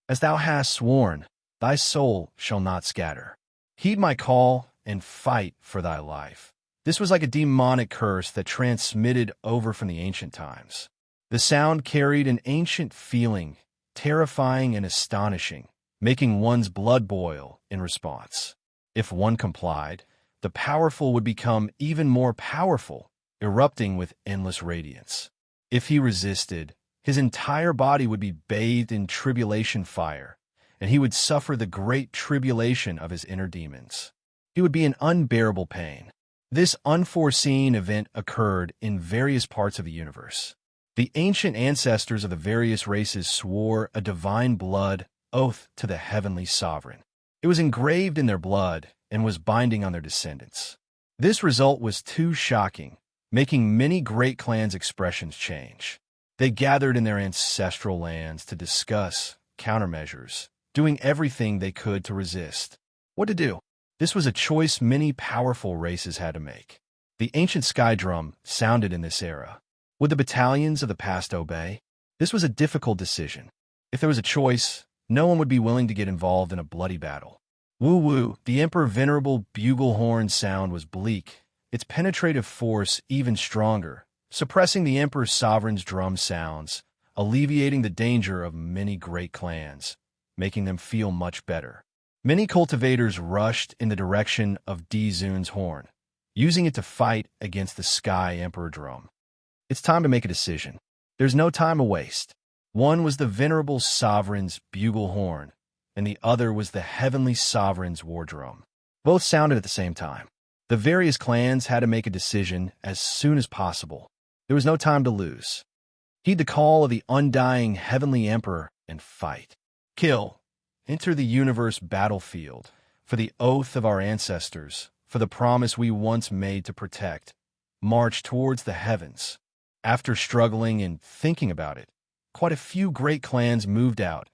As thou hast sworn, thy soul shall not scatter. Heed my call and fight for thy life. This was like a demonic curse that transmitted over from the ancient times. The sound carried an ancient feeling, terrifying and astonishing, making one's blood boil in response. If one complied, the powerful would become even more powerful, erupting with endless radiance. If he resisted, his entire body would be bathed in tribulation fire, and he would suffer the great tribulation of his inner demons. It would be an unbearable pain. This unforeseen event occurred in various parts of the universe. The ancient ancestors of the various races swore a divine blood oath to the heavenly sovereign. It was engraved in their blood and was binding on their descendants. This result was too shocking, making many great clans' expressions change. They gathered in their ancestral lands to discuss countermeasures, doing everything they could to resist. What to do? This was a choice many powerful races had to make. The ancient sky drum sounded in this era. Would the battalions of the past obey? This was a difficult decision. If there was a choice, no one would be willing to get involved in a bloody battle. Woo-woo, the Emperor Venerable bugle horn sound was bleak, its penetrative force even stronger, suppressing the Emperor's sovereign's drum sounds, alleviating the danger of many great clans, making them feel much better. Many cultivators rushed in the direction of Zun's horn, using it to fight against the Sky Emperor drum. It's time to make a decision. There's no time to waste. One was the venerable sovereign's bugle horn, and the other was the heavenly sovereign's war drum. Both sounded at the same time. The various clans had to make a decision as soon as possible. There was no time to lose. Heed the call of the undying heavenly emperor and fight. Kill. Enter the universe battlefield, for the oath of our ancestors, for the promise we once made to protect. March towards the heavens. After struggling and thinking about it, quite a few great clans moved out,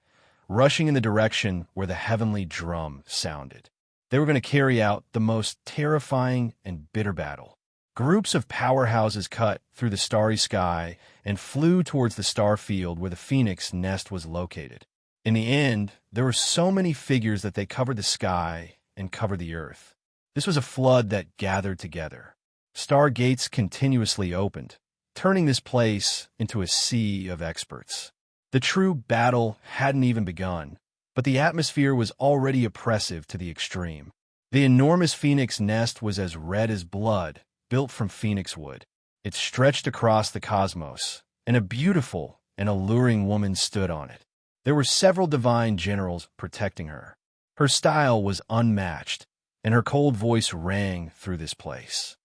rushing in the direction where the heavenly drum sounded. They were going to carry out the most terrifying and bitter battle. Groups of powerhouses cut through the starry sky and flew towards the star field where the phoenix nest was located. In the end, there were so many figures that they covered the sky and covered the earth. This was a flood that gathered together. Stargates continuously opened, turning this place into a sea of experts. The true battle hadn't even begun, but the atmosphere was already oppressive to the extreme. The enormous phoenix nest was as red as blood, built from phoenix wood. It stretched across the cosmos, and a beautiful and alluring woman stood on it. There were several divine generals protecting her. Her style was unmatched, and her cold voice rang through this place.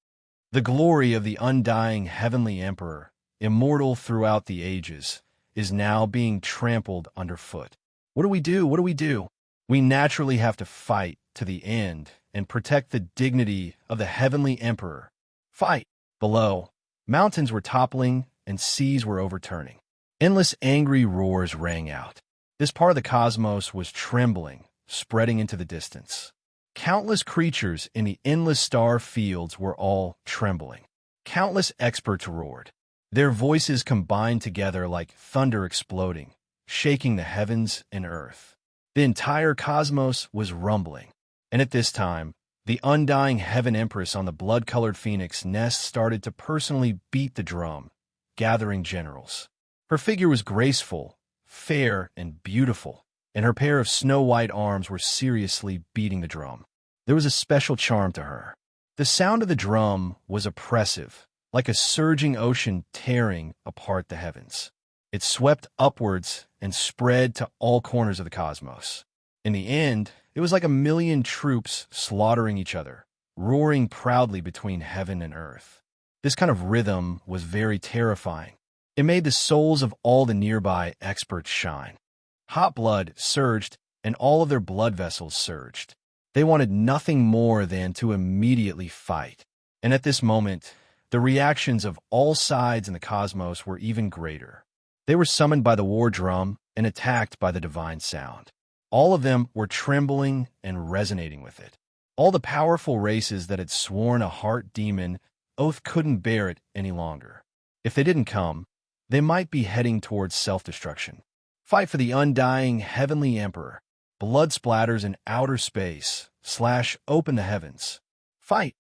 The glory of the undying heavenly emperor, immortal throughout the ages, is now being trampled underfoot. What do we do? What do we do? We naturally have to fight to the end and protect the dignity of the heavenly emperor. Fight! Below, mountains were toppling and seas were overturning. Endless angry roars rang out. This part of the cosmos was trembling, spreading into the distance. Countless creatures in the endless star fields were all trembling. Countless experts roared. Their voices combined together like thunder exploding, shaking the heavens and earth. The entire cosmos was rumbling. And at this time, the undying heaven empress on the blood-colored phoenix nest started to personally beat the drum, gathering generals. Her figure was graceful, fair, and beautiful, and her pair of snow-white arms were seriously beating the drum. There was a special charm to her. The sound of the drum was oppressive, like a surging ocean tearing apart the heavens. It swept upwards and spread to all corners of the cosmos. In the end, it was like a million troops slaughtering each other, roaring proudly between heaven and earth. This kind of rhythm was very terrifying. It made the souls of all the nearby experts shine. Hot blood surged, and all of their blood vessels surged. They wanted nothing more than to immediately fight. And at this moment, the reactions of all sides in the cosmos were even greater. They were summoned by the war drum and attacked by the divine sound. All of them were trembling and resonating with it. All the powerful races that had sworn a heart demon oath couldn't bear it any longer. If they didn't come, they might be heading towards self-destruction. Fight for the undying heavenly emperor. Blood splatters in outer space. Slash open the heavens. Fight.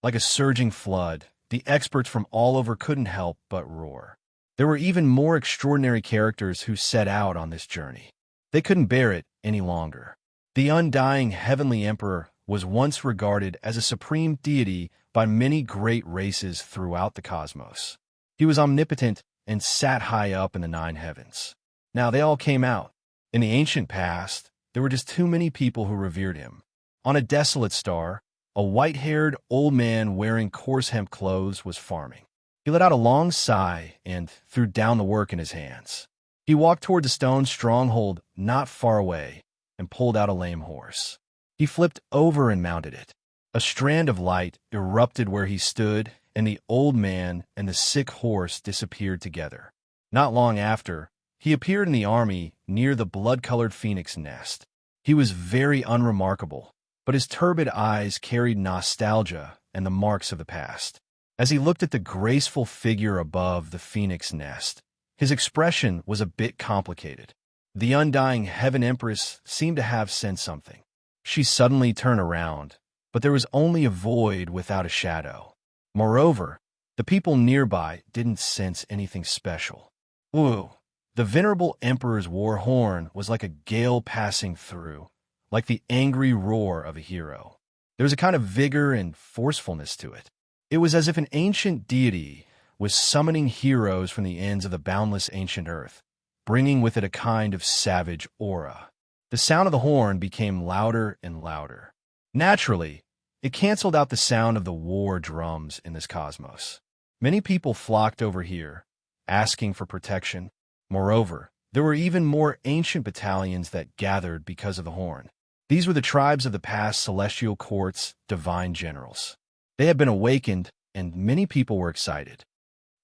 Like a surging flood, the experts from all over couldn't help but roar. There were even more extraordinary characters who set out on this journey. They couldn't bear it any longer. The undying heavenly emperor was once regarded as a supreme deity by many great races throughout the cosmos. He was omnipotent and sat high up in the nine heavens. Now they all came out. In the ancient past, there were just too many people who revered him. On a desolate star, a white-haired old man wearing coarse hemp clothes was farming. He let out a long sigh and threw down the work in his hands. He walked toward the stone stronghold not far away and pulled out a lame horse. He flipped over and mounted it. A strand of light erupted where he stood, and the old man and the sick horse disappeared together. Not long after, he appeared in the army near the blood-colored phoenix nest. He was very unremarkable, but his turbid eyes carried nostalgia and the marks of the past. As he looked at the graceful figure above the phoenix nest, his expression was a bit complicated. The undying heaven empress seemed to have sensed something. She suddenly turned around, but there was only a void without a shadow. Moreover, the people nearby didn't sense anything special. Ooh, the venerable emperor's war horn was like a gale passing through, like the angry roar of a hero. There was a kind of vigor and forcefulness to it. It was as if an ancient deity was summoning heroes from the ends of the boundless ancient earth, bringing with it a kind of savage aura. The sound of the horn became louder and louder. Naturally, it canceled out the sound of the war drums in this cosmos. Many people flocked over here, asking for protection. Moreover, there were even more ancient battalions that gathered because of the horn. These were the tribes of the past celestial court's divine generals. They had been awakened, and many people were excited.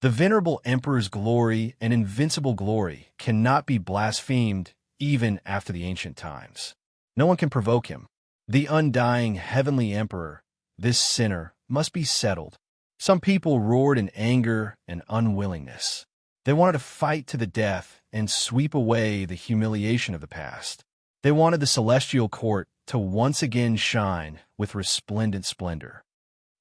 The venerable emperor's glory and invincible glory cannot be blasphemed even after the ancient times. No one can provoke him. The undying heavenly emperor, this sinner, must be settled. Some people roared in anger and unwillingness. They wanted to fight to the death and sweep away the humiliation of the past. They wanted the celestial court to once again shine with resplendent splendor.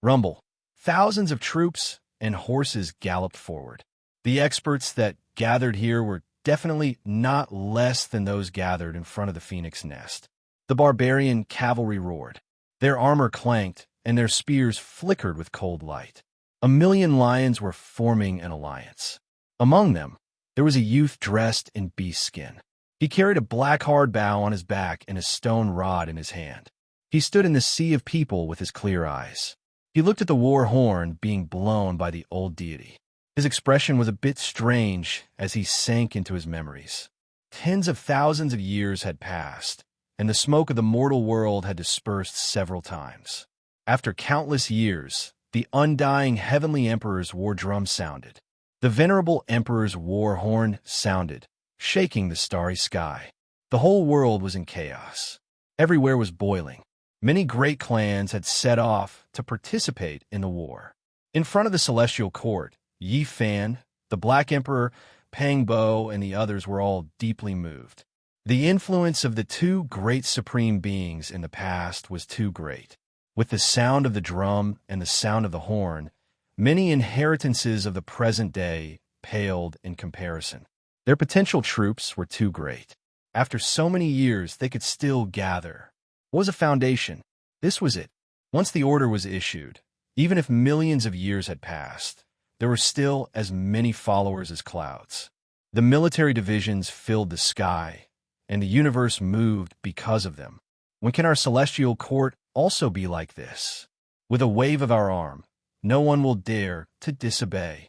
Rumble. Thousands of troops and horses galloped forward. The experts that gathered here were definitely not less than those gathered in front of the phoenix nest. The barbarian cavalry roared. Their armor clanked, and their spears flickered with cold light. 1,000,000 lions were forming an alliance. Among them, there was a youth dressed in beast skin. He carried a black hard bow on his back and a stone rod in his hand. He stood in the sea of people with his clear eyes. He looked at the war horn being blown by the old deity. His expression was a bit strange as he sank into his memories. Tens of thousands of years had passed, and the smoke of the mortal world had dispersed several times. After countless years, the undying heavenly emperor's war drum sounded. The venerable emperor's war horn sounded, shaking the starry sky. The whole world was in chaos. Everywhere was boiling. Many great clans had set off to participate in the war. In front of the celestial court, Yi Fan, the Black Emperor, Pang Bo, and the others were all deeply moved. The influence of the two great supreme beings in the past was too great. With the sound of the drum and the sound of the horn, many inheritances of the present day paled in comparison. Their potential troops were too great. After so many years, they could still gather. What was a foundation? This was it. Once the order was issued, even if millions of years had passed, there were still as many followers as clouds. The military divisions filled the sky, and the universe moved because of them. When can our celestial court also be like this? With a wave of our arm, no one will dare to disobey.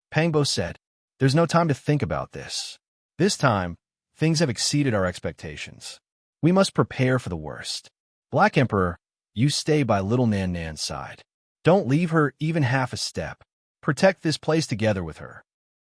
Pangbo said, "There's no time to think about this. This time, things have exceeded our expectations. We must prepare for the worst." Black Emperor, you stay by little Nan Nan's side. Don't leave her even half a step. Protect this place together with her.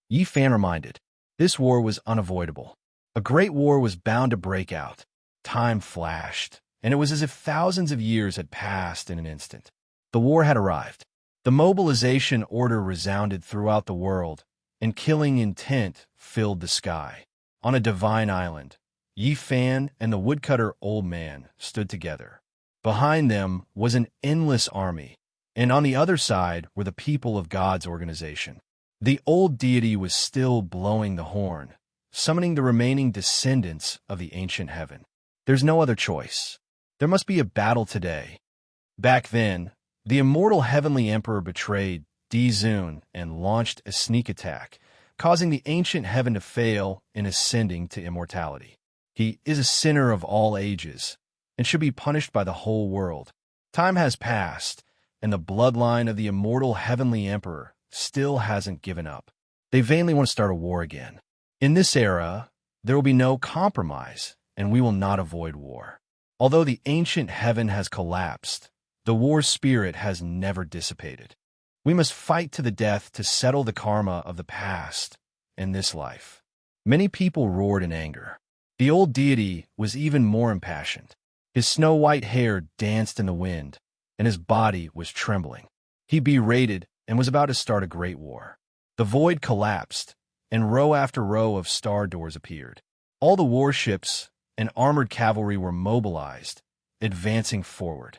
Yi Fan reminded. This war was unavoidable. A great war was bound to break out. Time flashed, and it was as if thousands of years had passed in an instant. The war had arrived. The mobilization order resounded throughout the world, and killing intent filled the sky. On a divine island, Yi Fan and the woodcutter old man stood together. Behind them was an endless army, and on the other side were the people of God's organization. The old deity was still blowing the horn, summoning the remaining descendants of the ancient heaven. There's no other choice. There must be a battle today. Back then, the immortal heavenly emperor betrayed Di-Zun and launched a sneak attack, causing the ancient heaven to fail in ascending to immortality. He is a sinner of all ages and should be punished by the whole world. Time has passed, and the bloodline of the immortal heavenly emperor still hasn't given up. They vainly want to start a war again. In this era, there will be no compromise, and we will not avoid war. Although the ancient heaven has collapsed, the war spirit has never dissipated. We must fight to the death to settle the karma of the past and this life. Many people roared in anger. The old deity was even more impassioned. His snow-white hair danced in the wind, and his body was trembling. He berated and was about to start a great war. The void collapsed, and row after row of star doors appeared. All the warships and armored cavalry were mobilized, advancing forward.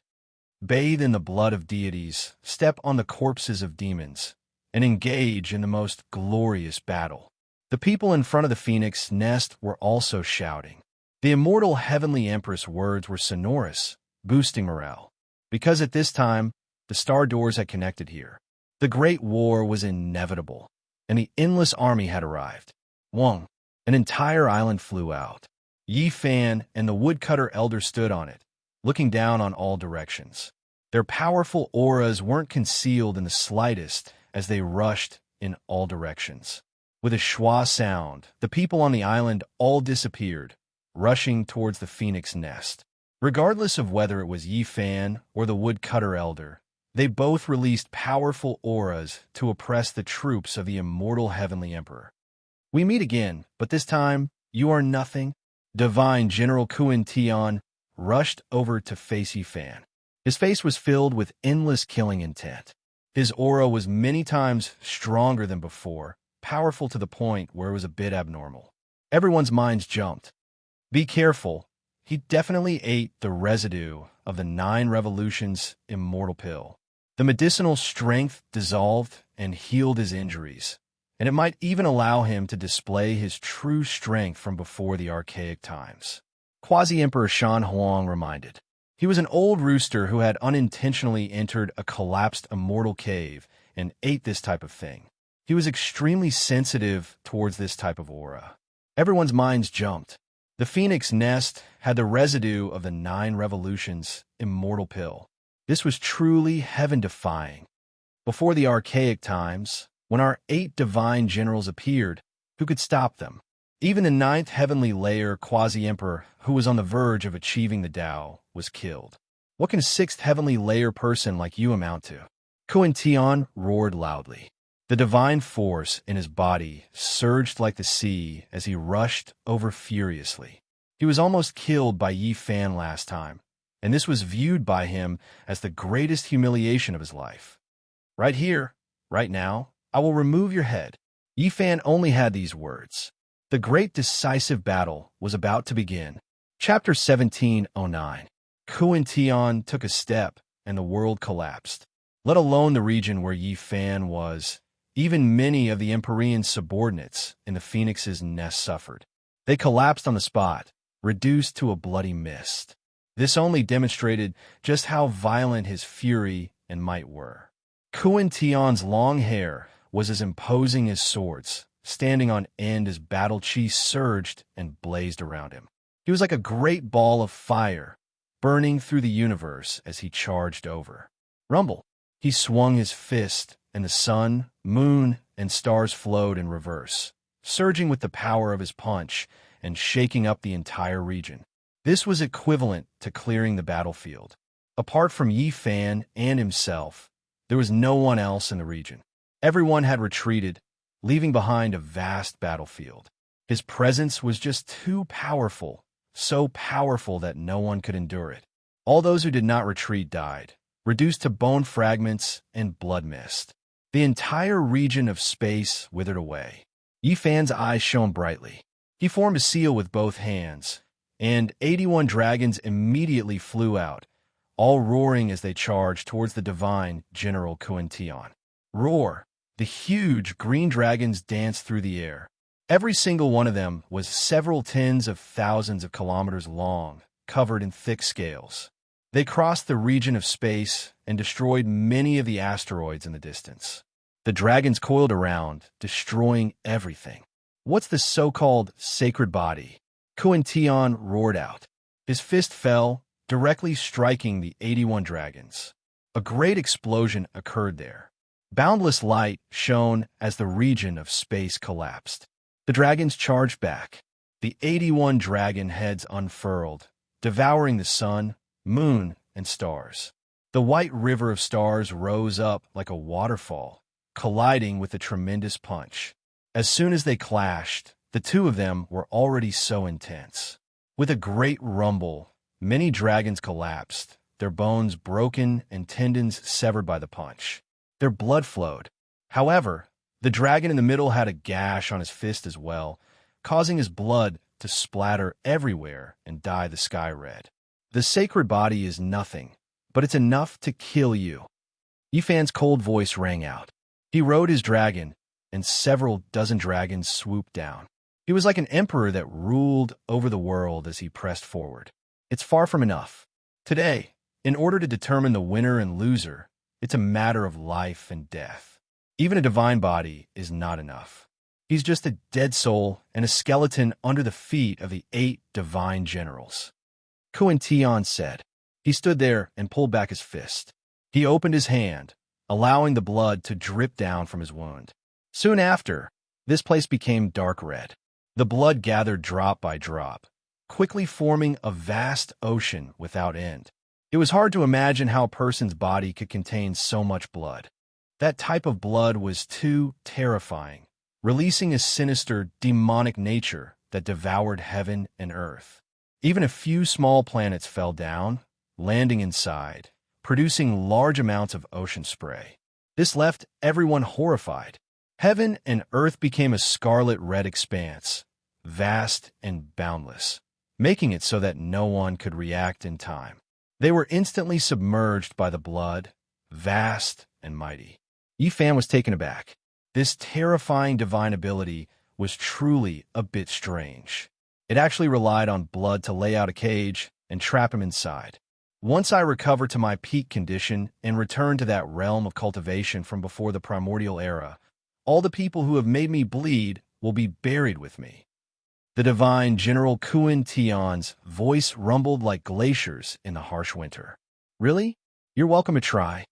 Bathe in the blood of deities, step on the corpses of demons, and engage in the most glorious battle. The people in front of the phoenix nest were also shouting. The immortal heavenly empress' words were sonorous, boosting morale. Because at this time, the star doors had connected here. The great war was inevitable, and the endless army had arrived. Wong, an entire island flew out. Yi Fan and the woodcutter elder stood on it, looking down on all directions. Their powerful auras weren't concealed in the slightest as they rushed in all directions. With a schwa sound, the people on the island all disappeared, rushing towards the phoenix nest. Regardless of whether it was Yi Fan or the woodcutter elder, they both released powerful auras to oppress the troops of the immortal heavenly emperor. We meet again, but this time, you are nothing. Divine General Kuan Tian rushed over to face Yi Fan. His face was filled with endless killing intent. His aura was many times stronger than before, powerful to the point where it was a bit abnormal. Everyone's minds jumped. Be careful. He definitely ate the residue of the 9 Revolutions immortal pill. The medicinal strength dissolved and healed his injuries, and it might even allow him to display his true strength from before the archaic times. Quasi-Emperor Shan Huang reminded. He was an old rooster who had unintentionally entered a collapsed immortal cave and ate this type of thing. He was extremely sensitive towards this type of aura. Everyone's minds jumped. The phoenix nest had the residue of the 9 Revolutions immortal pill. This was truly heaven-defying. Before the archaic times, when our 8 divine generals appeared, who could stop them? Even the 9th heavenly layer quasi-emperor, who was on the verge of achieving the Tao, was killed. What can a 6th heavenly layer person like you amount to? Kuan Tian roared loudly. The divine force in his body surged like the sea as he rushed over furiously. He was almost killed by Yi Fan last time, and this was viewed by him as the greatest humiliation of his life. Right here, right now, I will remove your head. Yi Fan only had these words. The great decisive battle was about to begin. Chapter 1709. Kuan Tian took a step, and the world collapsed. Let alone the region where Yi Fan was. Even many of the Empyrean subordinates in the Phoenix's nest suffered. They collapsed on the spot, reduced to a bloody mist. This only demonstrated just how violent his fury and might were. Kuan Tian's long hair was as imposing as swords, standing on end as battle chi surged and blazed around him. He was like a great ball of fire, burning through the universe as he charged over. Rumble! He swung his fist, and the sun, moon, and stars flowed in reverse, surging with the power of his punch and shaking up the entire region. This was equivalent to clearing the battlefield. Apart from Yi Fan and himself, there was no one else in the region. Everyone had retreated, leaving behind a vast battlefield. His presence was just too powerful, so powerful that no one could endure it. All those who did not retreat died, reduced to bone fragments and blood mist. The entire region of space withered away. Yi Fan's eyes shone brightly. He formed a seal with both hands, and 81 dragons immediately flew out, all roaring as they charged towards the divine General Kuan-Tian. Roar! The huge green dragons danced through the air. Every single one of them was several tens of thousands of kilometers long, covered in thick scales. They crossed the region of space and destroyed many of the asteroids in the distance. The dragons coiled around, destroying everything. What's this so-called sacred body? Kuan-Tian roared out. His fist fell, directly striking the 81 dragons. A great explosion occurred there. Boundless light shone as the region of space collapsed. The dragons charged back. The 81 dragon heads unfurled, devouring the sun, moon, and stars. The white river of stars rose up like a waterfall, colliding with a tremendous punch. As soon as they clashed, the two of them were already so intense. With a great rumble, many dragons collapsed, their bones broken and tendons severed by the punch. Their blood flowed. However, the dragon in the middle had a gash on his fist as well, causing his blood to splatter everywhere and dye the sky red. The sacred body is nothing, but it's enough to kill you. Yi Fan's cold voice rang out. He rode his dragon, and several dozen dragons swooped down. He was like an emperor that ruled over the world as he pressed forward. It's far from enough. Today, in order to determine the winner and loser, it's a matter of life and death. Even a divine body is not enough. He's just a dead soul and a skeleton under the feet of the 8 divine generals. Kuan-Tian said. He stood there and pulled back his fist. He opened his hand, allowing the blood to drip down from his wound. Soon after, this place became dark red. The blood gathered drop by drop, quickly forming a vast ocean without end. It was hard to imagine how a person's body could contain so much blood. That type of blood was too terrifying, releasing a sinister, demonic nature that devoured heaven and earth. Even a few small planets fell down, landing inside, producing large amounts of ocean spray. This left everyone horrified. Heaven and earth became a scarlet-red expanse, vast and boundless, making it so that no one could react in time. They were instantly submerged by the blood, vast and mighty. Yi Fan was taken aback. This terrifying divine ability was truly a bit strange. It actually relied on blood to lay out a cage and trap him inside. Once I recover to my peak condition and return to that realm of cultivation from before the primordial era, all the people who have made me bleed will be buried with me. The divine General Kuan-Tian's voice rumbled like glaciers in the harsh winter. Really? You're welcome to try,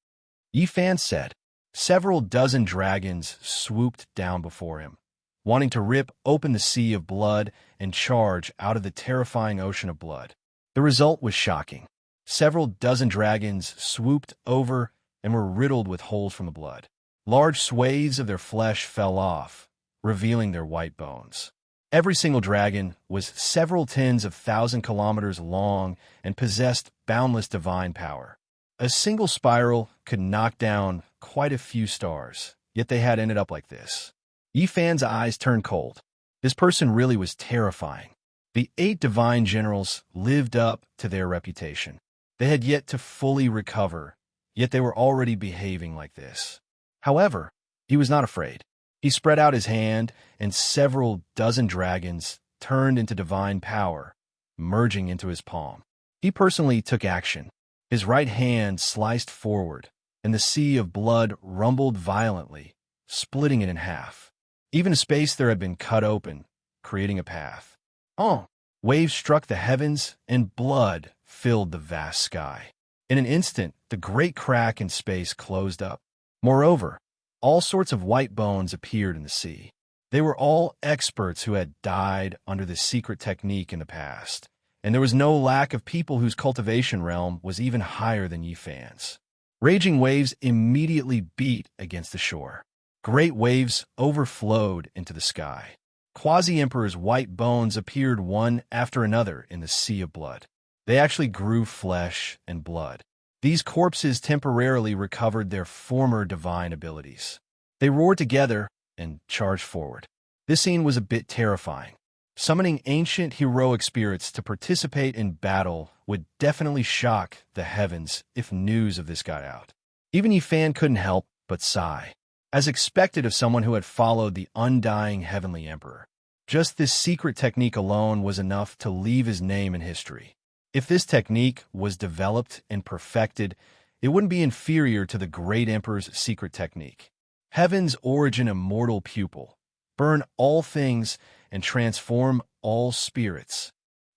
Yi Fan said. Several dozen dragons swooped down before him, wanting to rip open the sea of blood and charge out of the terrifying ocean of blood. The result was shocking. Several dozen dragons swooped over and were riddled with holes from the blood. Large swathes of their flesh fell off, revealing their white bones. Every single dragon was several tens of thousand kilometers long and possessed boundless divine power. A single spiral could knock down quite a few stars, yet they had ended up like this. Yi Fan's eyes turned cold. This person really was terrifying. The 8 divine generals lived up to their reputation. They had yet to fully recover, yet they were already behaving like this. However, he was not afraid. He spread out his hand, and several dozen dragons turned into divine power, merging into his palm. He personally took action. His right hand sliced forward, and the sea of blood rumbled violently, splitting it in half. Even space there had been cut open, creating a path. Waves struck the heavens, and blood filled the vast sky. In an instant, the great crack in space closed up. Moreover, all sorts of white bones appeared in the sea. They were all experts who had died under this secret technique in the past, and there was no lack of people whose cultivation realm was even higher than Yi Fan's. Raging waves immediately beat against the shore. Great waves overflowed into the sky. Quasi-Emperor's white bones appeared one after another in the sea of blood. They actually grew flesh and blood. These corpses temporarily recovered their former divine abilities. They roared together and charged forward. This scene was a bit terrifying. Summoning ancient heroic spirits to participate in battle would definitely shock the heavens if news of this got out. Even Yi Fan couldn't help but sigh, as expected of someone who had followed the undying Heavenly Emperor. Just this secret technique alone was enough to leave his name in history. If this technique was developed and perfected, it wouldn't be inferior to the great Emperor's secret technique. Heaven's origin immortal pupil. Burn all things and transform all spirits.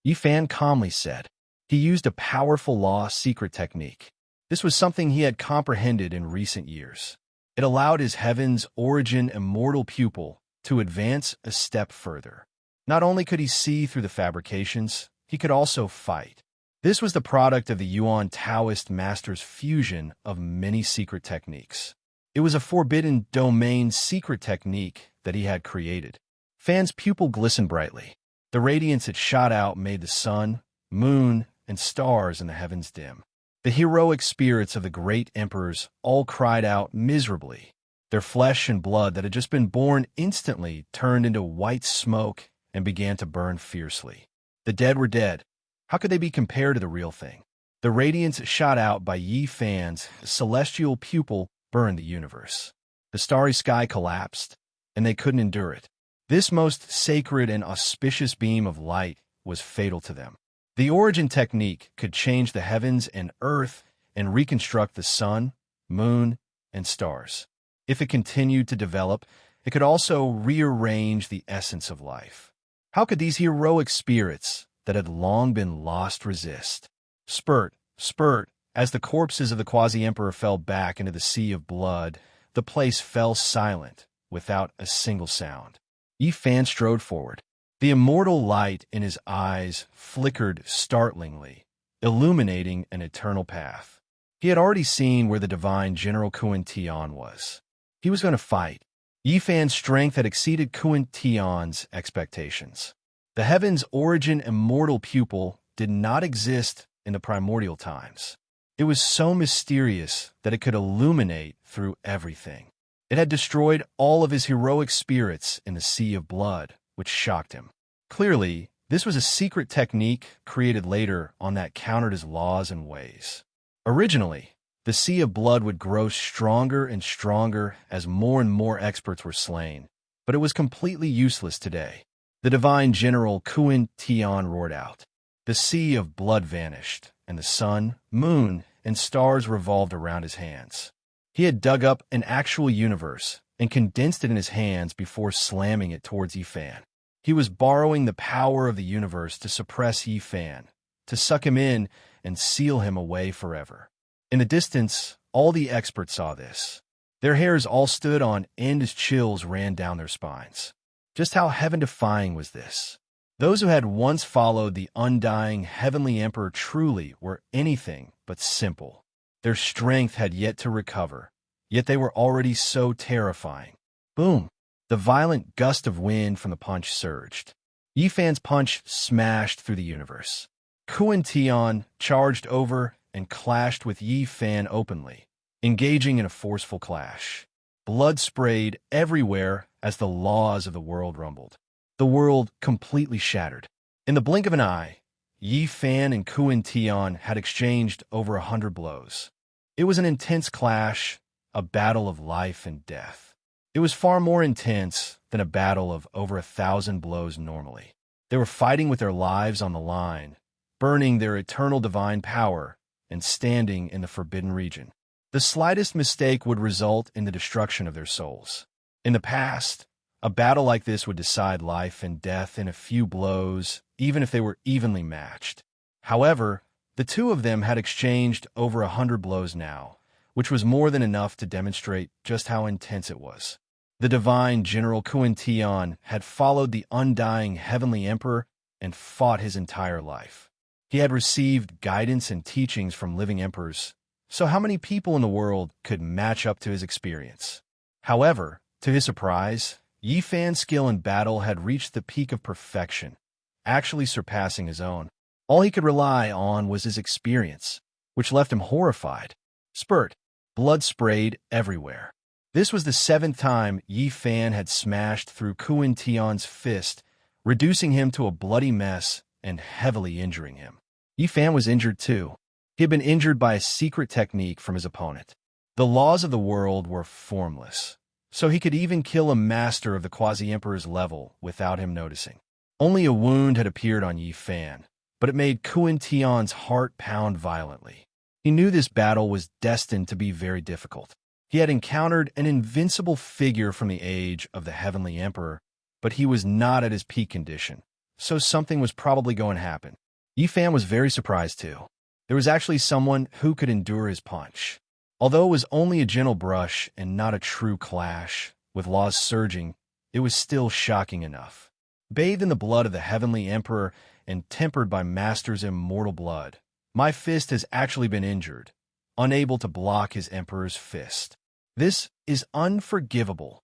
Yi Fan calmly said. He used a powerful law secret technique. This was something he had comprehended in recent years. It allowed his Heaven's origin immortal pupil to advance a step further. Not only could he see through the fabrications, he could also fight. This was the product of the Yuan Taoist master's fusion of many secret techniques. It was a forbidden domain secret technique that he had created. Fan's pupil glistened brightly. The radiance it shot out made the sun, moon, and stars in the heavens dim. The heroic spirits of the great emperors all cried out miserably. Their flesh and blood that had just been born instantly turned into white smoke and began to burn fiercely. The dead were dead. How could they be compared to the real thing? The radiance shot out by Yi Fan's celestial pupil burned the universe. The starry sky collapsed, and they couldn't endure it. This most sacred and auspicious beam of light was fatal to them. The origin technique could change the heavens and earth and reconstruct the sun, moon, and stars. If it continued to develop, it could also rearrange the essence of life. How could these heroic spirits that had long been lost resist? Spurt, spurt, as the corpses of the Quasi-Emperor fell back into the sea of blood, the place fell silent, without a single sound. Yi Fan strode forward. The immortal light in his eyes flickered startlingly, illuminating an eternal path. He had already seen where the divine General Kuan Tian was. He was going to fight. Yi Fan's strength had exceeded Kuan Tian's expectations. The heaven's origin immortal pupil did not exist in the primordial times. It was so mysterious that it could illuminate through everything. It had destroyed all of his heroic spirits in the sea of blood, which shocked him. Clearly, this was a secret technique created later on that countered his laws and ways. Originally, the sea of blood would grow stronger and stronger as more and more experts were slain, but it was completely useless today. The divine general Kuan Tian roared out. The sea of blood vanished, and the sun, moon, and stars revolved around his hands. He had dug up an actual universe and condensed it in his hands before slamming it towards Yi Fan. He was borrowing the power of the universe to suppress Yi Fan, to suck him in and seal him away forever. In the distance, all the experts saw this. Their hairs all stood on end as chills ran down their spines. Just how heaven-defying was this? Those who had once followed the undying Heavenly Emperor truly were anything but simple. Their strength had yet to recover, yet they were already so terrifying. Boom! The violent gust of wind from the punch surged. Yi Fan's punch smashed through the universe. Kuan Tian charged over and clashed with Yi Fan openly, engaging in a forceful clash. Blood sprayed everywhere as the laws of the world rumbled. The world completely shattered. In the blink of an eye, Yi Fan and Kuan Tian had exchanged over 100 blows. It was an intense clash, a battle of life and death. It was far more intense than a battle of over 1,000 blows normally. They were fighting with their lives on the line, burning their eternal divine power, and standing in the forbidden region. The slightest mistake would result in the destruction of their souls. In the past, a battle like this would decide life and death in a few blows, even if they were evenly matched. However, the two of them had exchanged over 100 blows now, which was more than enough to demonstrate just how intense it was. The divine General Kuan Tian had followed the undying Heavenly Emperor and fought his entire life. He had received guidance and teachings from living emperors, so how many people in the world could match up to his experience? However, to his surprise, Yi Fan's skill in battle had reached the peak of perfection, actually surpassing his own. All he could rely on was his experience, which left him horrified. Spurt. Blood sprayed everywhere. This was the 7th time Yi Fan had smashed through Kuan Tian's fist, reducing him to a bloody mess and heavily injuring him. Yi Fan was injured too. He had been injured by a secret technique from his opponent. The laws of the world were formless, so he could even kill a master of the Quasi-Emperor's level without him noticing. Only a wound had appeared on Yi Fan, but it made Kuan Tian's heart pound violently. He knew this battle was destined to be very difficult. He had encountered an invincible figure from the age of the Heavenly Emperor, but he was not at his peak condition, so something was probably going to happen. Yi Fan was very surprised too. There was actually someone who could endure his punch. Although it was only a gentle brush and not a true clash, with laws surging, it was still shocking enough. Bathed in the blood of the Heavenly Emperor and tempered by Master's immortal blood, my fist has actually been injured, unable to block his Emperor's fist. This is unforgivable.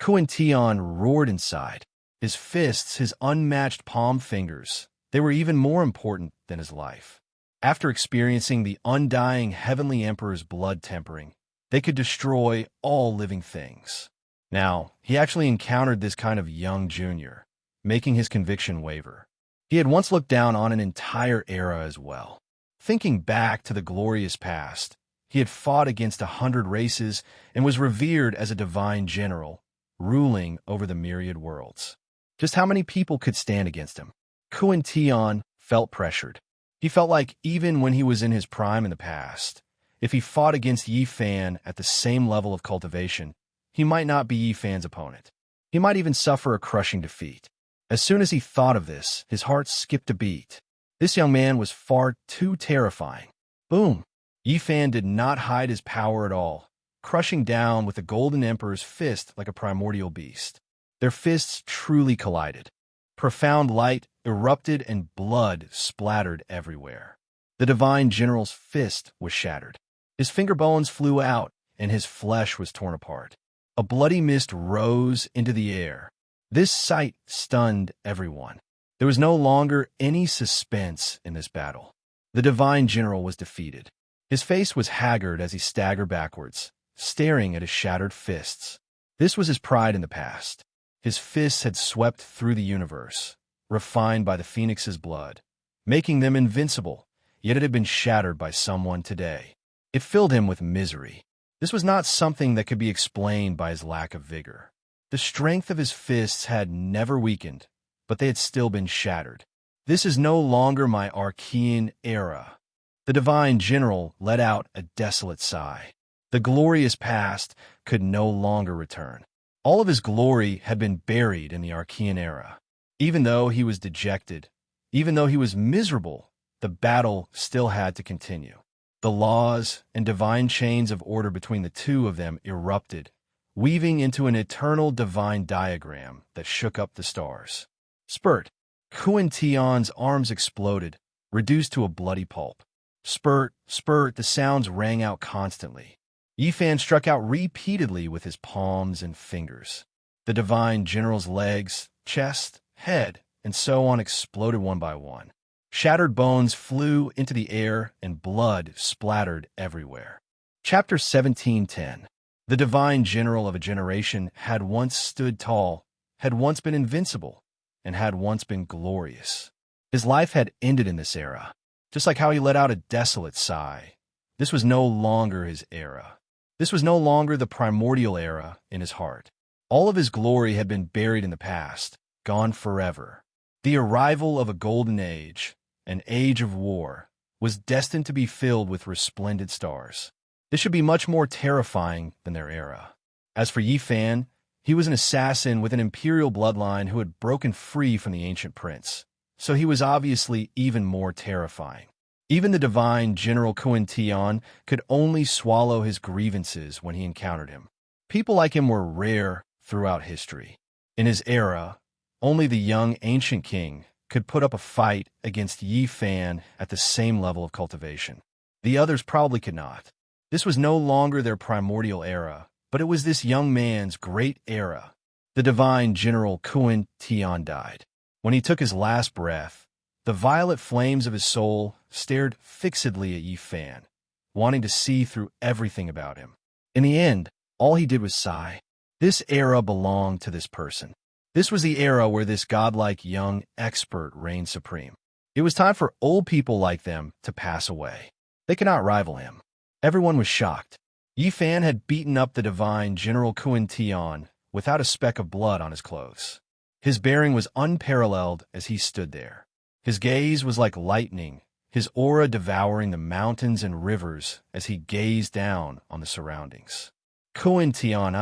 Kuan Tian roared inside. His fists, his unmatched palm fingers, they were even more important than his life. After experiencing the undying Heavenly Emperor's blood tempering, they could destroy all living things. Now, he actually encountered this kind of young junior, making his conviction waver. He had once looked down on an entire era as well. Thinking back to the glorious past, he had fought against 100 races and was revered as a divine general, ruling over the myriad worlds. Just how many people could stand against him? Kuan Tian felt pressured. He felt like even when he was in his prime in the past, if he fought against Yi Fan at the same level of cultivation, he might not be Yi Fan's opponent. He might even suffer a crushing defeat. As soon as he thought of this, his heart skipped a beat. This young man was far too terrifying. Boom! Yi Fan did not hide his power at all, crushing down with the Golden Emperor's fist like a primordial beast. Their fists truly collided. Profound light erupted and blood splattered everywhere. The Divine General's fist was shattered. His finger bones flew out, and his flesh was torn apart. A bloody mist rose into the air. This sight stunned everyone. There was no longer any suspense in this battle. The Divine General was defeated. His face was haggard as he staggered backwards, staring at his shattered fists. This was his pride in the past. His fists had swept through the universe, refined by the Phoenix's blood, making them invincible, yet it had been shattered by someone today. It filled him with misery. This was not something that could be explained by his lack of vigor. The strength of his fists had never weakened, but they had still been shattered. This is no longer my Archean era. The Divine General let out a desolate sigh. The glorious past could no longer return. All of his glory had been buried in the Archean era. Even though he was dejected, even though he was miserable, the battle still had to continue. The laws and divine chains of order between the two of them erupted, weaving into an eternal divine diagram that shook up the stars. Spurt. Kuan Tian's arms exploded, reduced to a bloody pulp. Spurt, spurt, the sounds rang out constantly. Yi Fan struck out repeatedly with his palms and fingers. The Divine General's legs, chest, head, and so on exploded one by one. Shattered bones flew into the air and blood splattered everywhere. Chapter 17:10. The Divine General of a generation had once stood tall, had once been invincible, and had once been glorious. His life had ended in this era, just like how he let out a desolate sigh. This was no longer his era. This was no longer the primordial era in his heart. All of his glory had been buried in the past, gone forever. The arrival of a golden age, an age of war, was destined to be filled with resplendent stars. This should be much more terrifying than their era. As for Yi Fan, he was an assassin with an imperial bloodline who had broken free from the ancient prince, so he was obviously even more terrifying. Even the Divine General Kuan Tian could only swallow his grievances when he encountered him. People like him were rare throughout history. In his era, only the young ancient king, could put up a fight against Yi Fan at the same level of cultivation. The others probably could not. This was no longer their primordial era, but it was this young man's great era. The divine General Kuan Tian died. When he took his last breath, the violet flames of his soul stared fixedly at Yi Fan, wanting to see through everything about him. In the end, all he did was sigh. This era belonged to this person. This was the era where this godlike young expert reigned supreme. It was time for old people like them to pass away. They could not rival him. Everyone was shocked. Yi Fan had beaten up the divine General Kuan Tian without a speck of blood on his clothes. His bearing was unparalleled as he stood there. His gaze was like lightning, his aura devouring the mountains and rivers as he gazed down on the surroundings. Kuan Tian,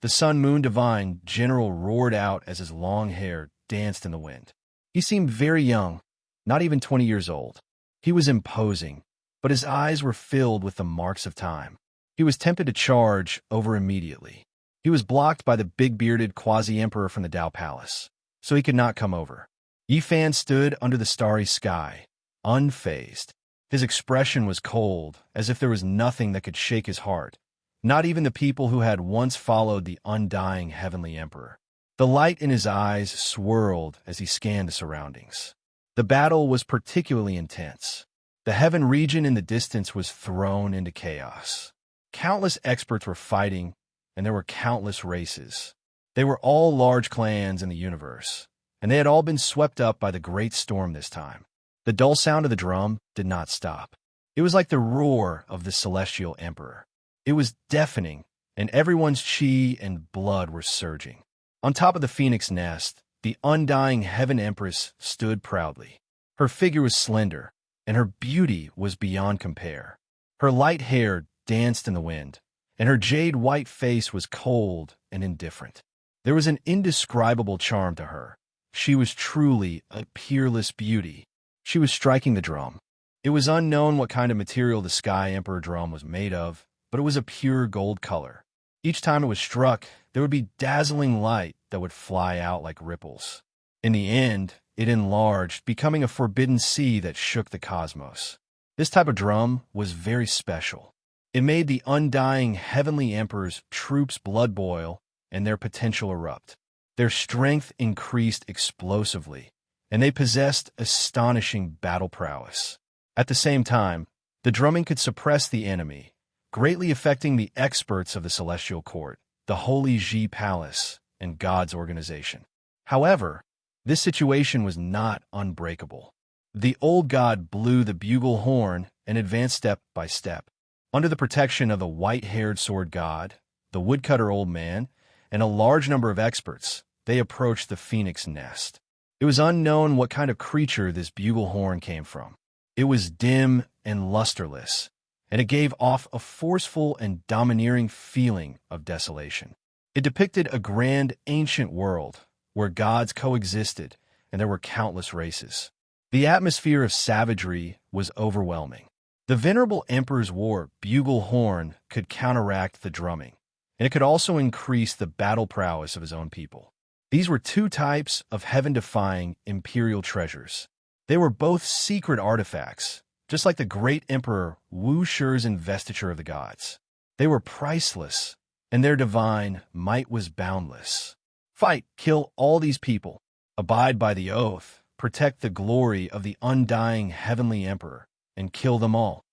the sun-moon divine general, roared out as his long hair danced in the wind. He seemed very young, not even 20 years old. He was imposing, but his eyes were filled with the marks of time. He was tempted to charge over immediately. He was blocked by the big-bearded quasi-emperor from the Dao Palace, so he could not come over. Yi Fan stood under the starry sky, unfazed. His expression was cold, as if there was nothing that could shake his heart, not even the people who had once followed the undying heavenly emperor. The light in his eyes swirled as he scanned the surroundings. The battle was particularly intense. The heaven region in the distance was thrown into chaos. Countless experts were fighting, and there were countless races. They were all large clans in the universe, and they had all been swept up by the great storm this time. The dull sound of the drum did not stop. It was like the roar of the celestial emperor. It was deafening, and everyone's chi and blood were surging. On top of the phoenix nest, the undying heaven empress stood proudly. Her figure was slender, and her beauty was beyond compare. Her light hair danced in the wind, and her jade-white face was cold and indifferent. There was an indescribable charm to her. She was truly a peerless beauty. She was striking the drum. It was unknown what kind of material the Sky Emperor drum was made of, but it was a pure gold color. Each time it was struck, there would be dazzling light that would fly out like ripples. In the end, it enlarged, becoming a forbidden sea that shook the cosmos. This type of drum was very special. It made the undying heavenly emperor's troops blood boil and their potential erupt. Their strength increased explosively, and they possessed astonishing battle prowess. At the same time, the drumming could suppress the enemy, greatly affecting the experts of the Celestial Court, the Holy Ji Palace, and God's organization. However, this situation was not unbreakable. The old god blew the bugle horn and advanced step by step. Under the protection of the white-haired sword god, the woodcutter old man, and a large number of experts, they approached the phoenix nest. It was unknown what kind of creature this bugle horn came from. It was dim and lusterless, and it gave off a forceful and domineering feeling of desolation. It depicted a grand ancient world where gods coexisted and there were countless races. The atmosphere of savagery was overwhelming. The venerable emperor's war bugle horn could counteract the drumming, and it could also increase the battle prowess of his own people. These were two types of heaven-defying imperial treasures. They were both secret artifacts, just like the great emperor Wu Shi's investiture of the gods. They were priceless, and their divine might was boundless. Fight, kill all these people. Abide by the oath, protect the glory of the undying heavenly emperor, and kill them all.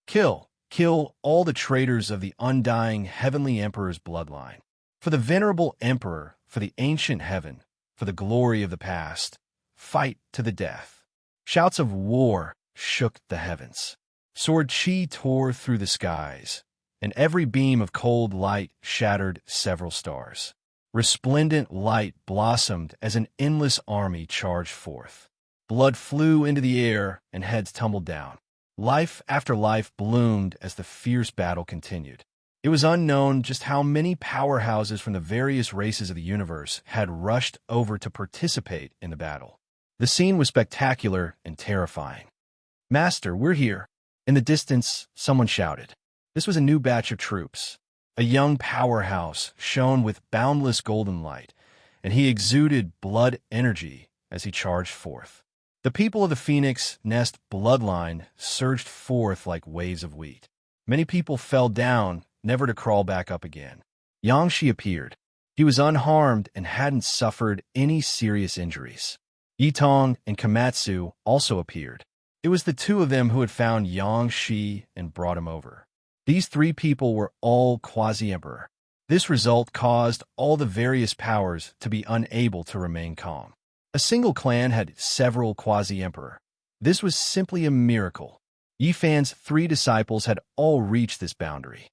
Kill all the traitors of the undying heavenly emperor's bloodline. For the venerable emperor, for the ancient heaven, for the glory of the past, fight to the death. Shouts of war shook the heavens. Sword chi tore through the skies, and every beam of cold light shattered several stars. Resplendent light blossomed as an endless army charged forth. Blood flew into the air and heads tumbled down. Life after life bloomed as the fierce battle continued. It was unknown just how many powerhouses from the various races of the universe had rushed over to participate in the battle. The scene was spectacular and terrifying. "Master, we're here." In the distance, someone shouted. This was a new batch of troops. A young powerhouse shone with boundless golden light, and he exuded blood energy as he charged forth. The people of the Phoenix Nest bloodline surged forth like waves of wheat. Many people fell down, never to crawl back up again. Yangshi appeared. He was unharmed and hadn't suffered any serious injuries. Yitong and Komatsu also appeared. It was the two of them who had found Yangshi and brought him over. These three people were all quasi-emperor. This result caused all the various powers to be unable to remain calm. A single clan had several quasi-emperor. This was simply a miracle. Yifan's three disciples had all reached this boundary.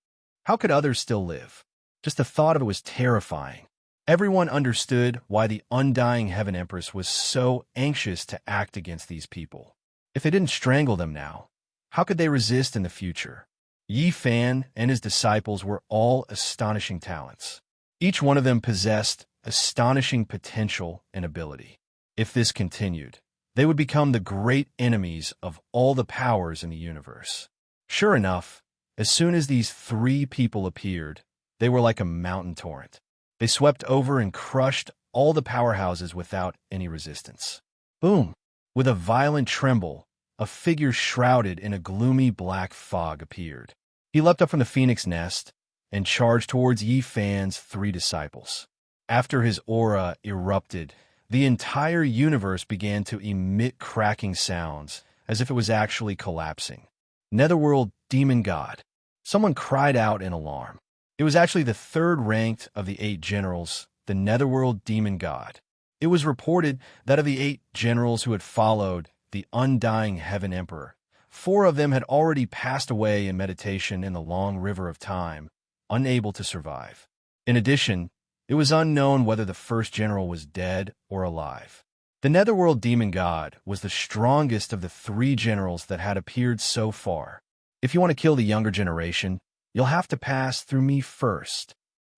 How could others still live? Just the thought of it was terrifying. Everyone understood why the Undying Heaven Empress was so anxious to act against these people. If they didn't strangle them now, how could they resist in the future? Yifan and his disciples were all astonishing talents. Each one of them possessed astonishing potential and ability. If this continued, they would become the great enemies of all the powers in the universe. Sure enough, as soon as these three people appeared, they were like a mountain torrent. They swept over and crushed all the powerhouses without any resistance. Boom! With a violent tremble, a figure shrouded in a gloomy black fog appeared. He leapt up from the phoenix nest and charged towards Yifan's three disciples. After his aura erupted, the entire universe began to emit cracking sounds as if it was actually collapsing. Netherworld Demon God. Someone cried out in alarm. It was actually the third ranked of the 8 generals, the Netherworld Demon God. It was reported that of the 8 generals who had followed the Undying Heaven Emperor, 4 of them had already passed away in meditation in the long river of time, unable to survive. In addition, it was unknown whether the first general was dead or alive. The Netherworld Demon God was the strongest of the 3 generals that had appeared so far. If you want to kill the younger generation, you'll have to pass through me first.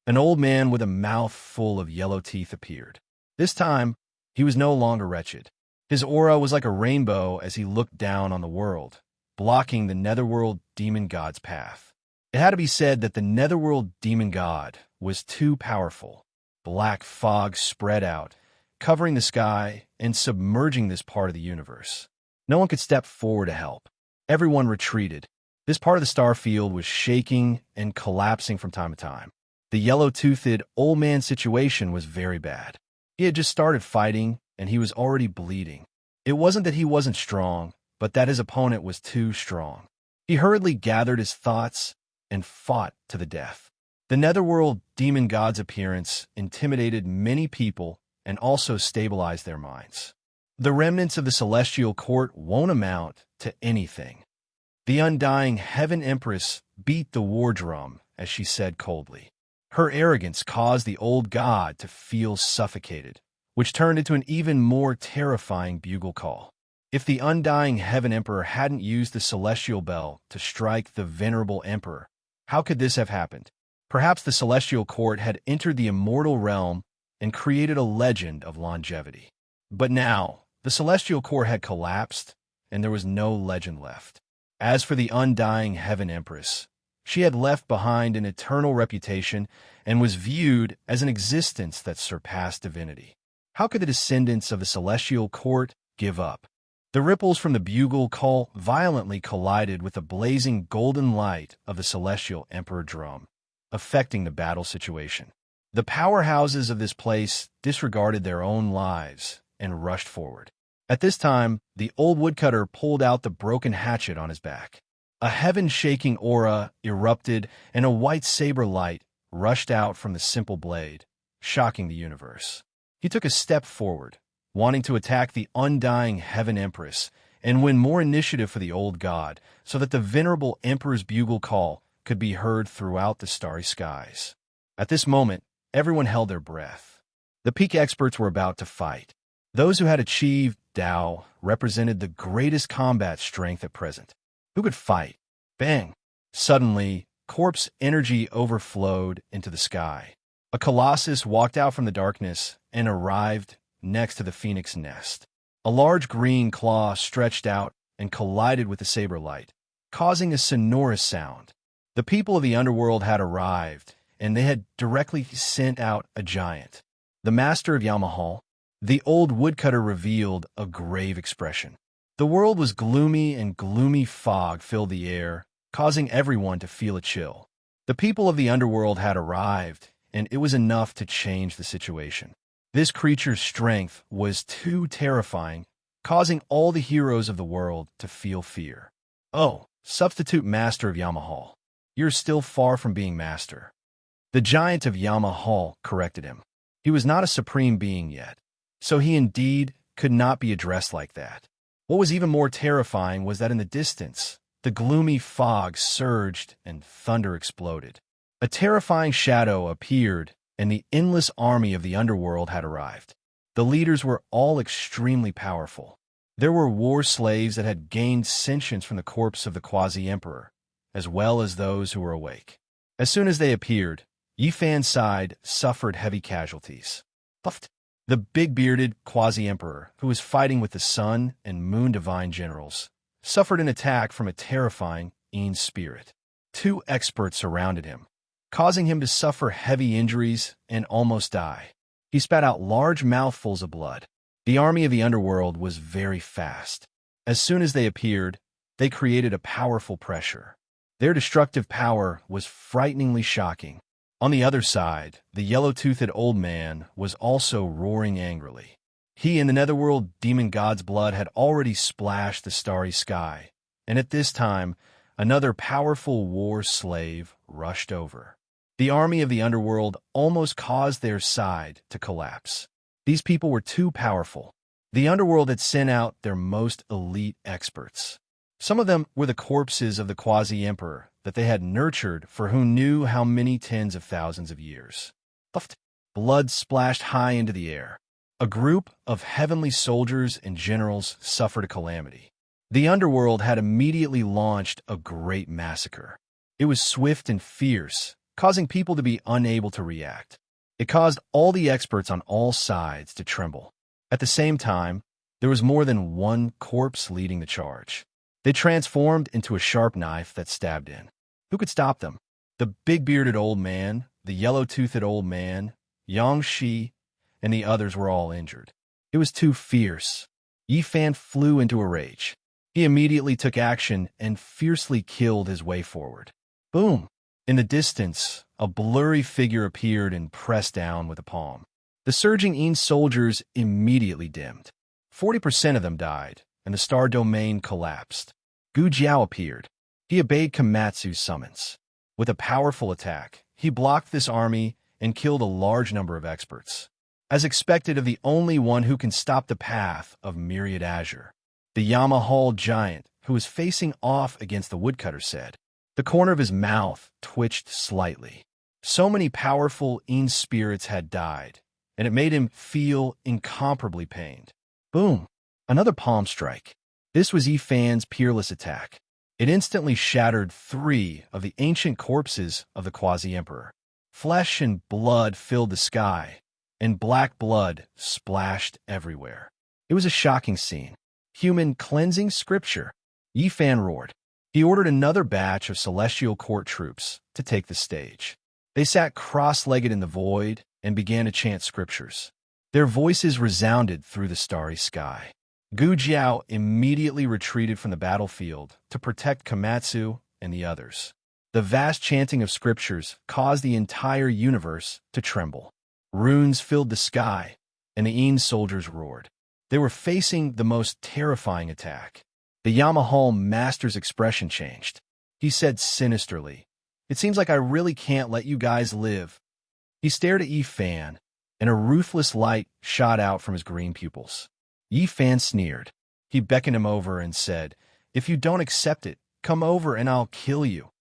An old man with a mouth full of yellow teeth appeared. This time, he was no longer wretched. His aura was like a rainbow as he looked down on the world, blocking the Netherworld Demon God's path. It had to be said that the Netherworld Demon God was too powerful. Black fog spread out, covering the sky and submerging this part of the universe. No one could step forward to help. Everyone retreated. This part of the star field was shaking and collapsing from time to time. The yellow-toothed old man's situation was very bad. He had just started fighting, and he was already bleeding. It wasn't that he wasn't strong, but that his opponent was too strong. He hurriedly gathered his thoughts and fought to the death. The Netherworld Demon God's appearance intimidated many people and also stabilized their minds. The remnants of the Celestial Court won't amount to anything. The Undying Heaven Empress beat the war drum, as she said coldly. Her arrogance caused the old god to feel suffocated, which turned into an even more terrifying bugle call. If the Undying Heaven Emperor hadn't used the Celestial Bell to strike the Venerable Emperor, how could this have happened? Perhaps the Celestial Court had entered the immortal realm and created a legend of longevity. But now, the Celestial Court had collapsed, and there was no legend left. As for the Undying Heaven Empress, she had left behind an eternal reputation and was viewed as an existence that surpassed divinity. How could the descendants of the Celestial Court give up? The ripples from the bugle call violently collided with the blazing golden light of the Celestial Emperor drum, affecting the battle situation. The powerhouses of this place disregarded their own lives and rushed forward. At this time, the old woodcutter pulled out the broken hatchet on his back. A heaven-shaking aura erupted, and a white saber light rushed out from the simple blade, shocking the universe. He took a step forward, wanting to attack the Undying Heaven Empress and win more initiative for the old god so that the Venerable Emperor's bugle call could be heard throughout the starry skies. At this moment, everyone held their breath. The peak experts were about to fight. Those who had achieved Tao represented the greatest combat strength at present. Who could fight? Bang! Suddenly, corpse energy overflowed into the sky. A colossus walked out from the darkness and arrived next to the phoenix nest. A large green claw stretched out and collided with the saber light, causing a sonorous sound. The people of the underworld had arrived, and they had directly sent out a giant. The master of Yamahal, The old woodcutter revealed a grave expression. The world was gloomy, and gloomy fog filled the air, causing everyone to feel a chill. The people of the underworld had arrived, and it was enough to change the situation. This creature's strength was too terrifying, causing all the heroes of the world to feel fear. "Oh, substitute master of Yamahal. You're still far from being master." The giant of Yamahal corrected him. He was not a supreme being yet, so he indeed could not be addressed like that. What was even more terrifying was that in the distance, the gloomy fog surged and thunder exploded. A terrifying shadow appeared, and the endless army of the underworld had arrived. The leaders were all extremely powerful. There were war slaves that had gained sentience from the corpse of the quasi-emperor, as well as those who were awake. As soon as they appeared, Yifan's side suffered heavy casualties. Puffed. The big-bearded quasi-emperor, who was fighting with the Sun and Moon Divine generals, suffered an attack from a terrifying Een spirit. 2 experts surrounded him, causing him to suffer heavy injuries and almost die. He spat out large mouthfuls of blood. The army of the underworld was very fast. As soon as they appeared, they created a powerful pressure. Their destructive power was frighteningly shocking. On the other side, the yellow-toothed old man was also roaring angrily. He and the netherworld demon god's blood had already splashed the starry sky, and at this time, another powerful war slave rushed over. The army of the underworld almost caused their side to collapse. These people were too powerful. The underworld had sent out their most elite experts. Some of them were the corpses of the quasi-emperor that they had nurtured for who knew how many tens of thousands of years. Puffed. Blood splashed high into the air. A group of heavenly soldiers and generals suffered a calamity. The underworld had immediately launched a great massacre. It was swift and fierce, causing people to be unable to react. It caused all the experts on all sides to tremble. At the same time, there was more than one corpse leading the charge. They transformed into a sharp knife that stabbed in. Who could stop them? The big-bearded old man, the yellow-toothed old man, Yang Shi, and the others were all injured. It was too fierce. Yifan flew into a rage. He immediately took action and fiercely killed his way forward. Boom! In the distance, a blurry figure appeared and pressed down with a palm. The surging Een soldiers immediately dimmed. 40% of them died, and the star domain collapsed. Gu Jiao appeared. He obeyed Komatsu's summons. With a powerful attack, he blocked this army and killed a large number of experts. As expected of the only one who can stop the path of Myriad Azure, the Yamahal giant, who was facing off against the woodcutter, said. The corner of his mouth twitched slightly. So many powerful Een spirits had died, and it made him feel incomparably pained. Boom! Another palm strike. This was Yifan's peerless attack. It instantly shattered 3 of the ancient corpses of the quasi-emperor. Flesh and blood filled the sky, and black blood splashed everywhere. It was a shocking scene. Human cleansing scripture. Yifan roared. He ordered another batch of celestial court troops to take the stage. They sat cross-legged in the void and began to chant scriptures. Their voices resounded through the starry sky. Gu Jiao immediately retreated from the battlefield to protect Komatsu and the others. The vast chanting of scriptures caused the entire universe to tremble. Runes filled the sky, and the Een soldiers roared. They were facing the most terrifying attack. The Yamahal master's expression changed. He said sinisterly, "It seems like I really can't let you guys live." He stared at Yifan, and a ruthless light shot out from his green pupils. Yifan sneered. He beckoned him over and said, "If you don't accept it, come over and I'll kill you."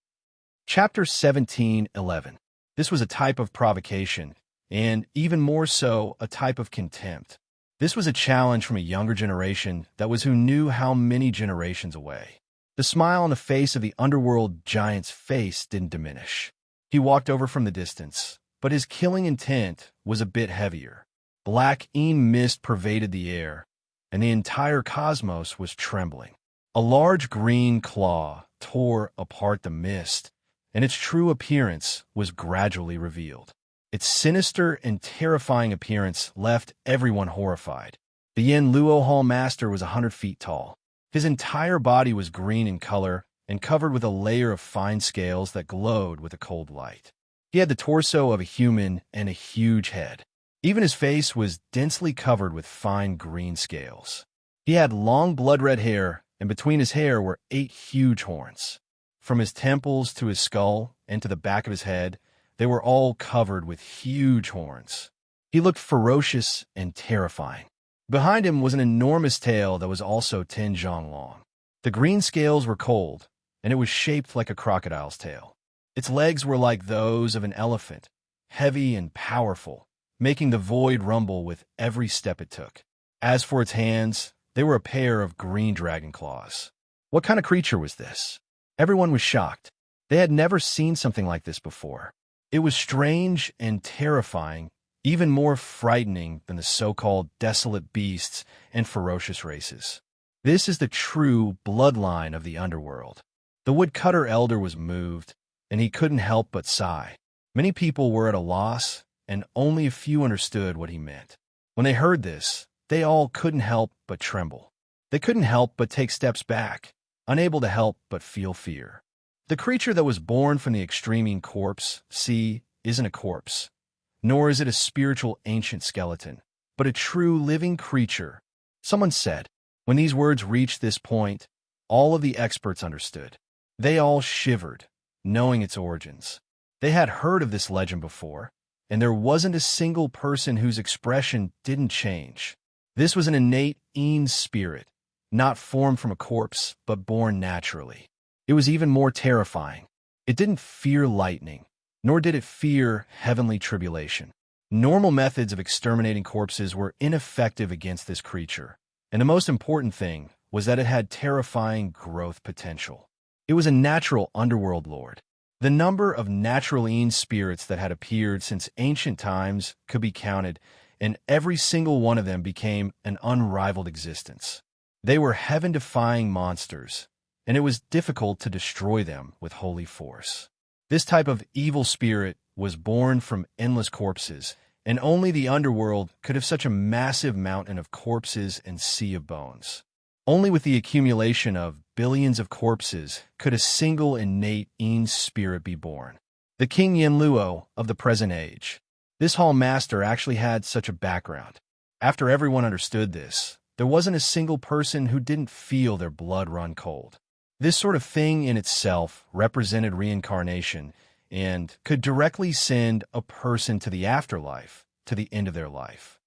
Chapter 17:11. This was a type of provocation, and even more so, a type of contempt. This was a challenge from a younger generation that was who knew how many generations away. The smile on the face of the underworld giant's face didn't diminish. He walked over from the distance, but his killing intent was a bit heavier. Black Een mist pervaded the air, and the entire cosmos was trembling. A large green claw tore apart the mist, and its true appearance was gradually revealed. Its sinister and terrifying appearance left everyone horrified. The Yen Luo Hall Master was 100 feet tall. His entire body was green in color and covered with a layer of fine scales that glowed with a cold light. He had the torso of a human and a huge head. Even his face was densely covered with fine green scales. He had long blood-red hair, and between his hair were 8 huge horns. From his temples to his skull and to the back of his head, they were all covered with huge horns. He looked ferocious and terrifying. Behind him was an enormous tail that was also 10 zhang long. The green scales were cold, and it was shaped like a crocodile's tail. Its legs were like those of an elephant, heavy and powerful, making the void rumble with every step it took. As for its hands, they were a pair of green dragon claws. What kind of creature was this? Everyone was shocked. They had never seen something like this before. It was strange and terrifying, even more frightening than the so-called desolate beasts and ferocious races. This is the true bloodline of the underworld. The woodcutter elder was moved, and he couldn't help but sigh. Many people were at a loss, and only a few understood what he meant. When they heard this, they all couldn't help but tremble. They couldn't help but take steps back, unable to help but feel fear. The creature that was born from the extreme corpse, isn't a corpse, nor is it a spiritual ancient skeleton, but a true living creature. Someone said. When these words reached this point, all of the experts understood. They all shivered, knowing its origins. They had heard of this legend before, and there wasn't a single person whose expression didn't change. This was an innate Een spirit, not formed from a corpse, but born naturally. It was even more terrifying. It didn't fear lightning, nor did it fear heavenly tribulation. Normal methods of exterminating corpses were ineffective against this creature, and the most important thing was that it had terrifying growth potential. It was a natural underworld lord. The number of natural Een spirits that had appeared since ancient times could be counted, and every single one of them became an unrivaled existence. They were heaven-defying monsters, and it was difficult to destroy them with holy force. This type of evil spirit was born from endless corpses, and only the underworld could have such a massive mountain of corpses and sea of bones. Only with the accumulation of billions of corpses could a single innate Een spirit be born. The King Yenluo of the present age. This hall master actually had such a background. After everyone understood this, there wasn't a single person who didn't feel their blood run cold. This sort of thing in itself represented reincarnation and could directly send a person to the afterlife, to the end of their life.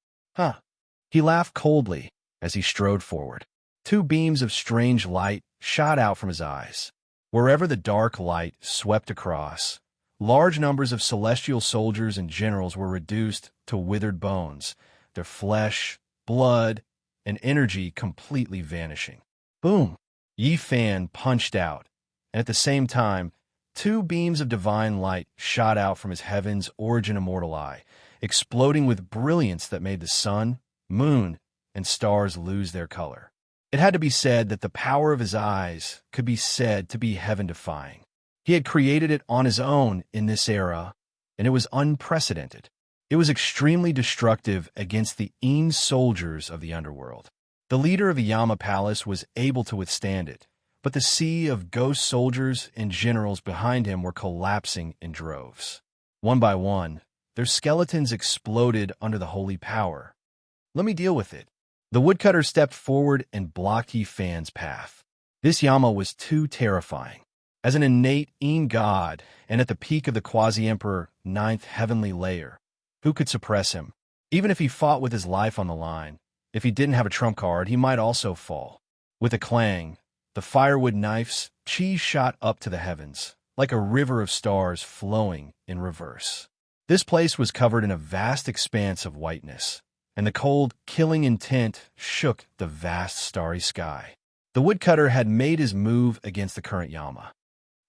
He laughed coldly as he strode forward. 2 beams of strange light shot out from his eyes. Wherever the dark light swept across, large numbers of celestial soldiers and generals were reduced to withered bones, their flesh, blood, and energy completely vanishing. Boom! Yi Fan punched out, and at the same time, 2 beams of divine light shot out from his heaven's origin immortal eye, exploding with brilliance that made the sun, moon, and stars lose their color. It had to be said that the power of his eyes could be said to be heaven-defying. He had created it on his own in this era, and it was unprecedented. It was extremely destructive against the Een soldiers of the underworld. The leader of the Yama Palace was able to withstand it, but the sea of ghost soldiers and generals behind him were collapsing in droves. One by one, their skeletons exploded under the holy power. Let me deal with it. The woodcutter stepped forward and blocked Yi Fan's path. This Yama was too terrifying. As an innate Een god, and at the peak of the Quasi-Emperor 9th heavenly layer, who could suppress him? Even if he fought with his life on the line, if he didn't have a trump card, he might also fall. With a clang, the firewood knives, chi shot up to the heavens, like a river of stars flowing in reverse. This place was covered in a vast expanse of whiteness, and the cold, killing intent shook the vast starry sky. The woodcutter had made his move against the current Yama.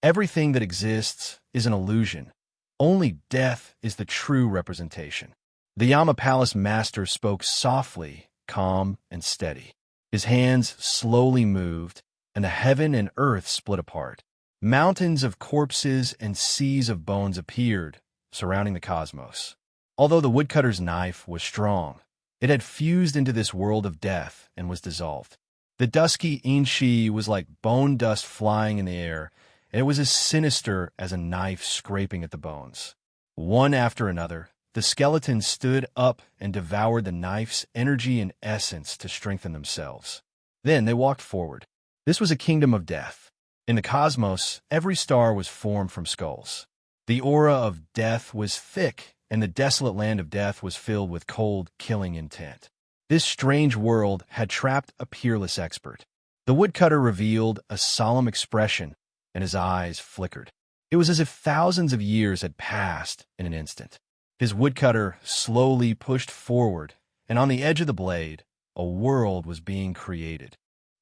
Everything that exists is an illusion. Only death is the true representation. The Yama Palace master spoke softly, calm, and steady. His hands slowly moved, and the heaven and earth split apart. Mountains of corpses and seas of bones appeared, surrounding the cosmos. Although the woodcutter's knife was strong, it had fused into this world of death and was dissolved. The dusky inchi was like bone dust flying in the air, and it was as sinister as a knife scraping at the bones. One after another, the skeletons stood up and devoured the knife's energy and essence to strengthen themselves. Then they walked forward. This was a kingdom of death. In the cosmos, every star was formed from skulls. The aura of death was thick, and the desolate land of death was filled with cold, killing intent. This strange world had trapped a peerless expert. The woodcutter revealed a solemn expression, and his eyes flickered. It was as if thousands of years had passed in an instant. His woodcutter slowly pushed forward, and on the edge of the blade, a world was being created.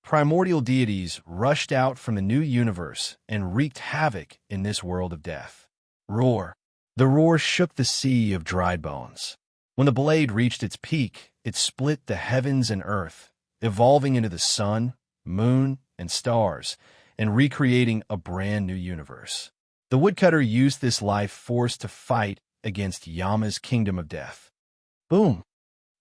Primordial deities rushed out from the new universe and wreaked havoc in this world of death. Roar. The roar shook the sea of dried bones. When the blade reached its peak, it split the heavens and earth, evolving into the sun, moon, and stars, and recreating a brand new universe. The woodcutter used this life force to fight against Yama's kingdom of death. Boom!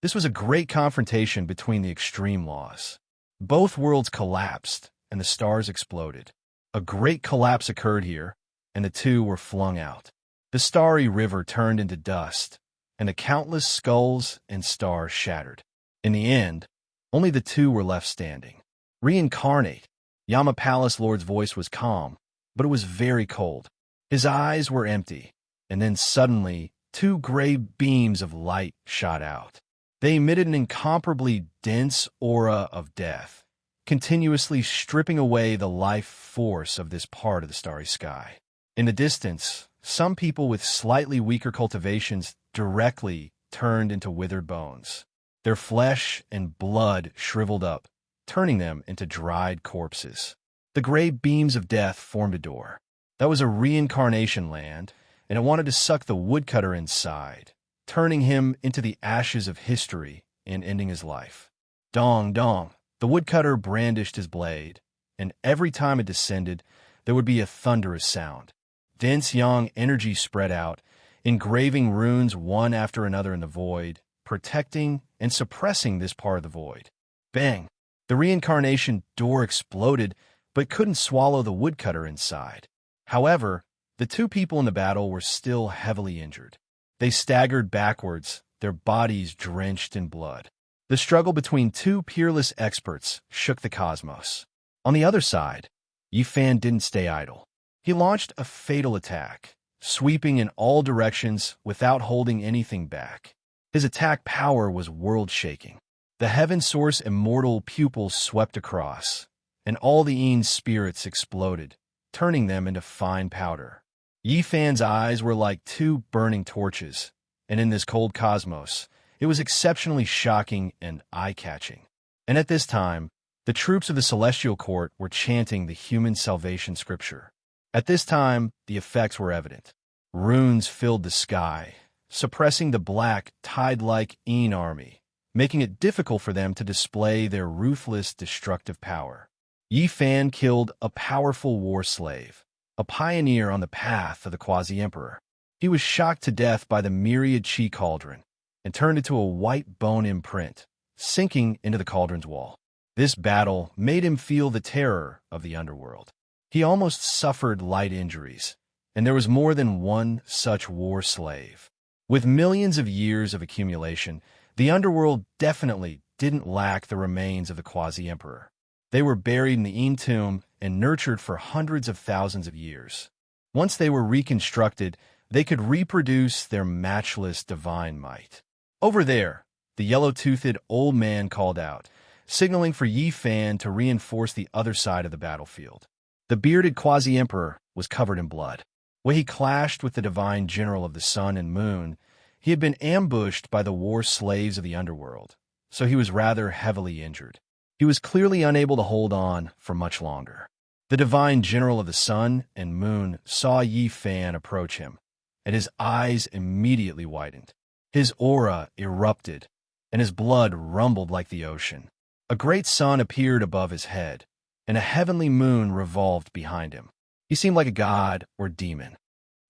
This was a great confrontation between the extreme laws. Both worlds collapsed, and the stars exploded. A great collapse occurred here, and the two were flung out. The starry river turned into dust, and the countless skulls and stars shattered. In the end, only the two were left standing. Reincarnate. Yama Palace Lord's voice was calm, but it was very cold. His eyes were empty, and then suddenly, two gray beams of light shot out. They emitted an incomparably dense aura of death, continuously stripping away the life force of this part of the starry sky. In the distance, some people with slightly weaker cultivations directly turned into withered bones. Their flesh and blood shriveled up, turning them into dried corpses. The gray beams of death formed a door. That was a reincarnation land, and it wanted to suck the woodcutter inside, turning him into the ashes of history and ending his life. Dong, dong. The woodcutter brandished his blade, and every time it descended, there would be a thunderous sound. Dense yang energy spread out, engraving runes one after another in the void, protecting and suppressing this part of the void. Bang! The reincarnation door exploded, but couldn't swallow the woodcutter inside. However, the two people in the battle were still heavily injured. They staggered backwards, their bodies drenched in blood. The struggle between two peerless experts shook the cosmos. On the other side, Yifan didn't stay idle. He launched a fatal attack, sweeping in all directions without holding anything back. His attack power was world-shaking. The Heaven Source immortal pupils swept across, and all the Ean's spirits exploded, turning them into fine powder. Yifan's eyes were like two burning torches, and in this cold cosmos, it was exceptionally shocking and eye-catching. And at this time, the troops of the Celestial Court were chanting the human salvation scripture. At this time, the effects were evident. Runes filled the sky, suppressing the black, tide-like Ean army, making it difficult for them to display their ruthless, destructive power. Yifan killed a powerful war slave, a pioneer on the path of the Quasi-Emperor. He was shocked to death by the myriad chi cauldron and turned into a white bone imprint, sinking into the cauldron's wall. This battle made him feel the terror of the underworld. He almost suffered light injuries, and there was more than one such war slave. With millions of years of accumulation, the underworld definitely didn't lack the remains of the Quasi-Emperor. They were buried in the Ean tomb and nurtured for hundreds of thousands of years. Once they were reconstructed, they could reproduce their matchless divine might. Over there, the yellow-toothed old man called out, signaling for Yifan to reinforce the other side of the battlefield. The bearded Quasi-Emperor was covered in blood. When he clashed with the divine general of the sun and moon, he had been ambushed by the war slaves of the underworld, so he was rather heavily injured. He was clearly unable to hold on for much longer. The divine general of the sun and moon saw Yifan approach him, and his eyes immediately widened. His aura erupted, and his blood rumbled like the ocean. A great sun appeared above his head, and a heavenly moon revolved behind him. He seemed like a god or demon.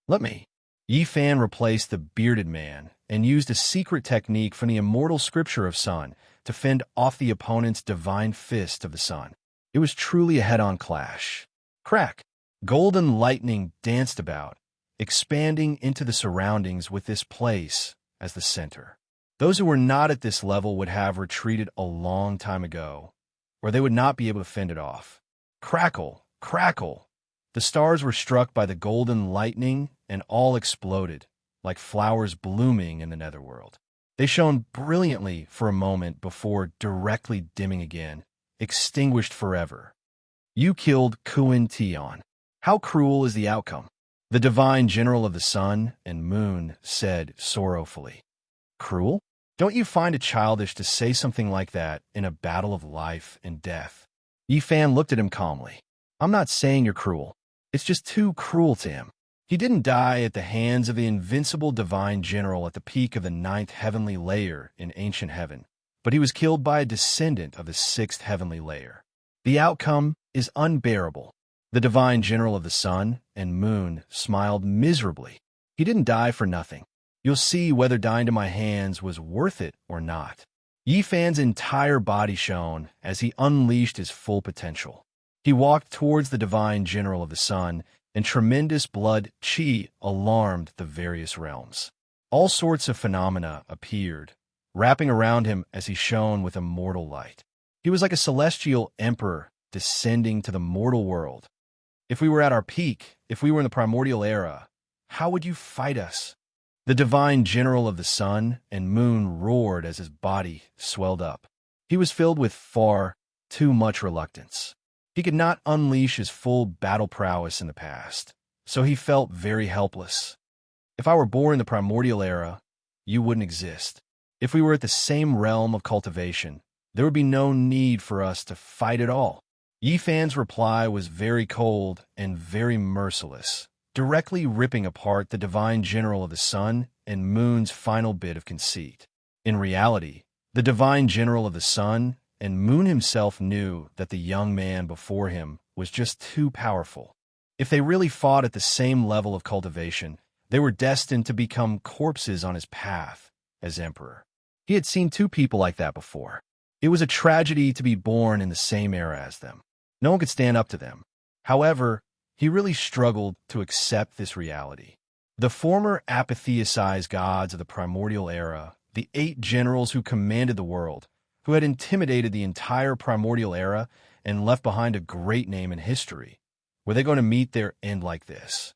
Let me. Yifan replaced the bearded man and used a secret technique from the immortal scripture of sun to fend off the opponent's divine fist of the sun. It was truly a head-on clash. Crack! Golden lightning danced about, expanding into the surroundings with this place as the center. Those who were not at this level would have retreated a long time ago, or they would not be able to fend it off. Crackle! Crackle! The stars were struck by the golden lightning and all exploded, like flowers blooming in the netherworld. They shone brilliantly for a moment before directly dimming again, extinguished forever. You killed Kuin Tion. How cruel is the outcome? The divine general of the sun and moon said sorrowfully. Cruel? Don't you find it childish to say something like that in a battle of life and death? Yi Fan looked at him calmly. I'm not saying you're cruel. It's just too cruel to him. He didn't die at the hands of the invincible divine general at the peak of the 9th heavenly layer in ancient heaven, but he was killed by a descendant of the 6th heavenly layer. The outcome is unbearable. The divine general of the sun and moon smiled miserably. He didn't die for nothing. You'll see whether dying to my hands was worth it or not. Yi Fan's entire body shone as he unleashed his full potential. He walked towards the divine general of the sun, and tremendous blood qi alarmed the various realms. All sorts of phenomena appeared, wrapping around him as he shone with immortal light. He was like a celestial emperor descending to the mortal world. If we were at our peak, if we were in the primordial era, how would you fight us? The divine general of the sun and moon roared as his body swelled up. He was filled with far too much reluctance. He could not unleash his full battle prowess in the past, so he felt very helpless. If I were born in the primordial era, you wouldn't exist. If we were at the same realm of cultivation, there would be no need for us to fight at all. Yi Fan's reply was very cold and very merciless, directly ripping apart the divine general of the sun and moon's final bit of conceit. In reality, the divine general of the sun and moon himself knew that the young man before him was just too powerful. If they really fought at the same level of cultivation, they were destined to become corpses on his path as emperor. He had seen two people like that before. It was a tragedy to be born in the same era as them. No one could stand up to them. However, he really struggled to accept this reality. The former apatheicized gods of the primordial era, the 8 generals who commanded the world, who had intimidated the entire primordial era and left behind a great name in history, were they going to meet their end like this?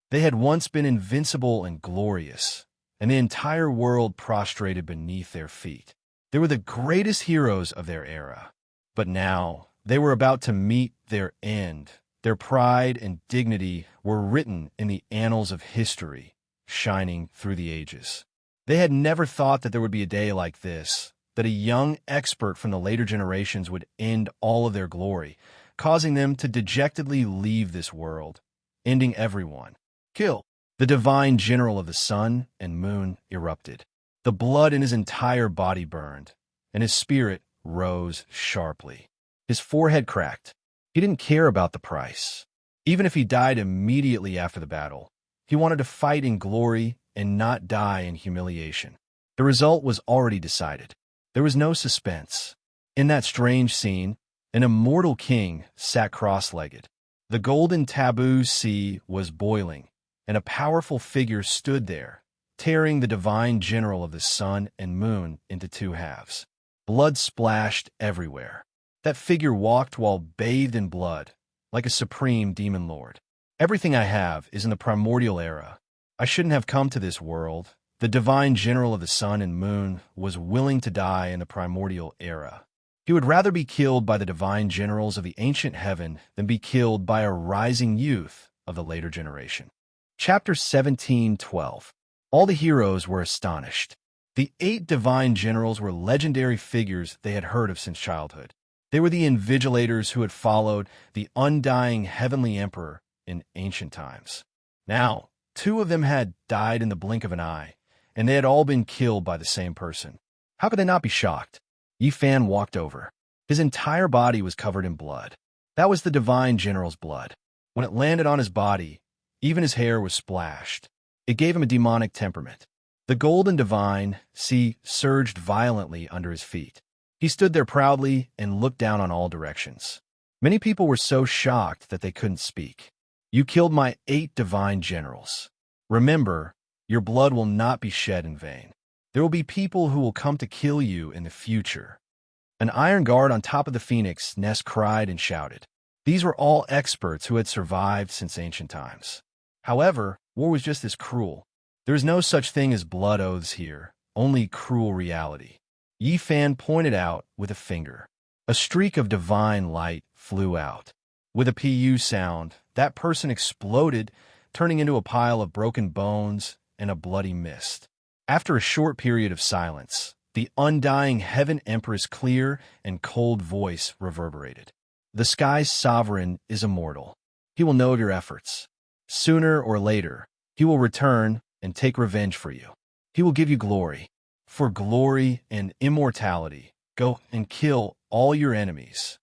They had once been invincible and glorious, and the entire world prostrated beneath their feet. They were the greatest heroes of their era. But now, they were about to meet their end. Their pride and dignity were written in the annals of history, shining through the ages. They had never thought that there would be a day like this, that a young expert from the later generations would end all of their glory, causing them to dejectedly leave this world, ending everyone. Kill! The divine general of the sun and moon erupted. The blood in his entire body burned, and his spirit rose sharply. His forehead cracked. He didn't care about the price. Even if he died immediately after the battle, he wanted to fight in glory and not die in humiliation. The result was already decided. There was no suspense. In that strange scene, an immortal king sat cross-legged. The golden taboo sea was boiling, and a powerful figure stood there, tearing the divine general of the sun and moon into 2 halves. Blood splashed everywhere. That figure walked while bathed in blood, like a supreme demon lord. Everything I have is in the primordial era. I shouldn't have come to this world. The divine general of the sun and moon was willing to die in the primordial era. He would rather be killed by the divine generals of the ancient heaven than be killed by a rising youth of the later generation. Chapter 17:12. All the heroes were astonished. The 8 divine generals were legendary figures they had heard of since childhood. They were the invigilators who had followed the undying heavenly emperor in ancient times. Now, 2 of them had died in the blink of an eye, and they had all been killed by the same person. How could they not be shocked? Yi Fan walked over. His entire body was covered in blood. That was the divine general's blood. When it landed on his body, even his hair was splashed. It gave him a demonic temperament. The golden divine sea surged violently under his feet. He stood there proudly and looked down on all directions. Many people were so shocked that they couldn't speak. You killed my 8 divine generals. Remember, your blood will not be shed in vain. There will be people who will come to kill you in the future. An iron guard on top of the phoenix nest cried and shouted. These were all experts who had survived since ancient times. However, war was just as cruel. There is no such thing as blood oaths here, only cruel reality. Yi Fan pointed out with a finger. A streak of divine light flew out. With a pu sound, that person exploded, turning into a pile of broken bones and a bloody mist. After a short period of silence, the undying Heaven Empress' clear and cold voice reverberated. The sky's sovereign is immortal. He will know of your efforts. Sooner or later, he will return and take revenge for you. He will give you glory. For glory and immortality, go and kill all your enemies.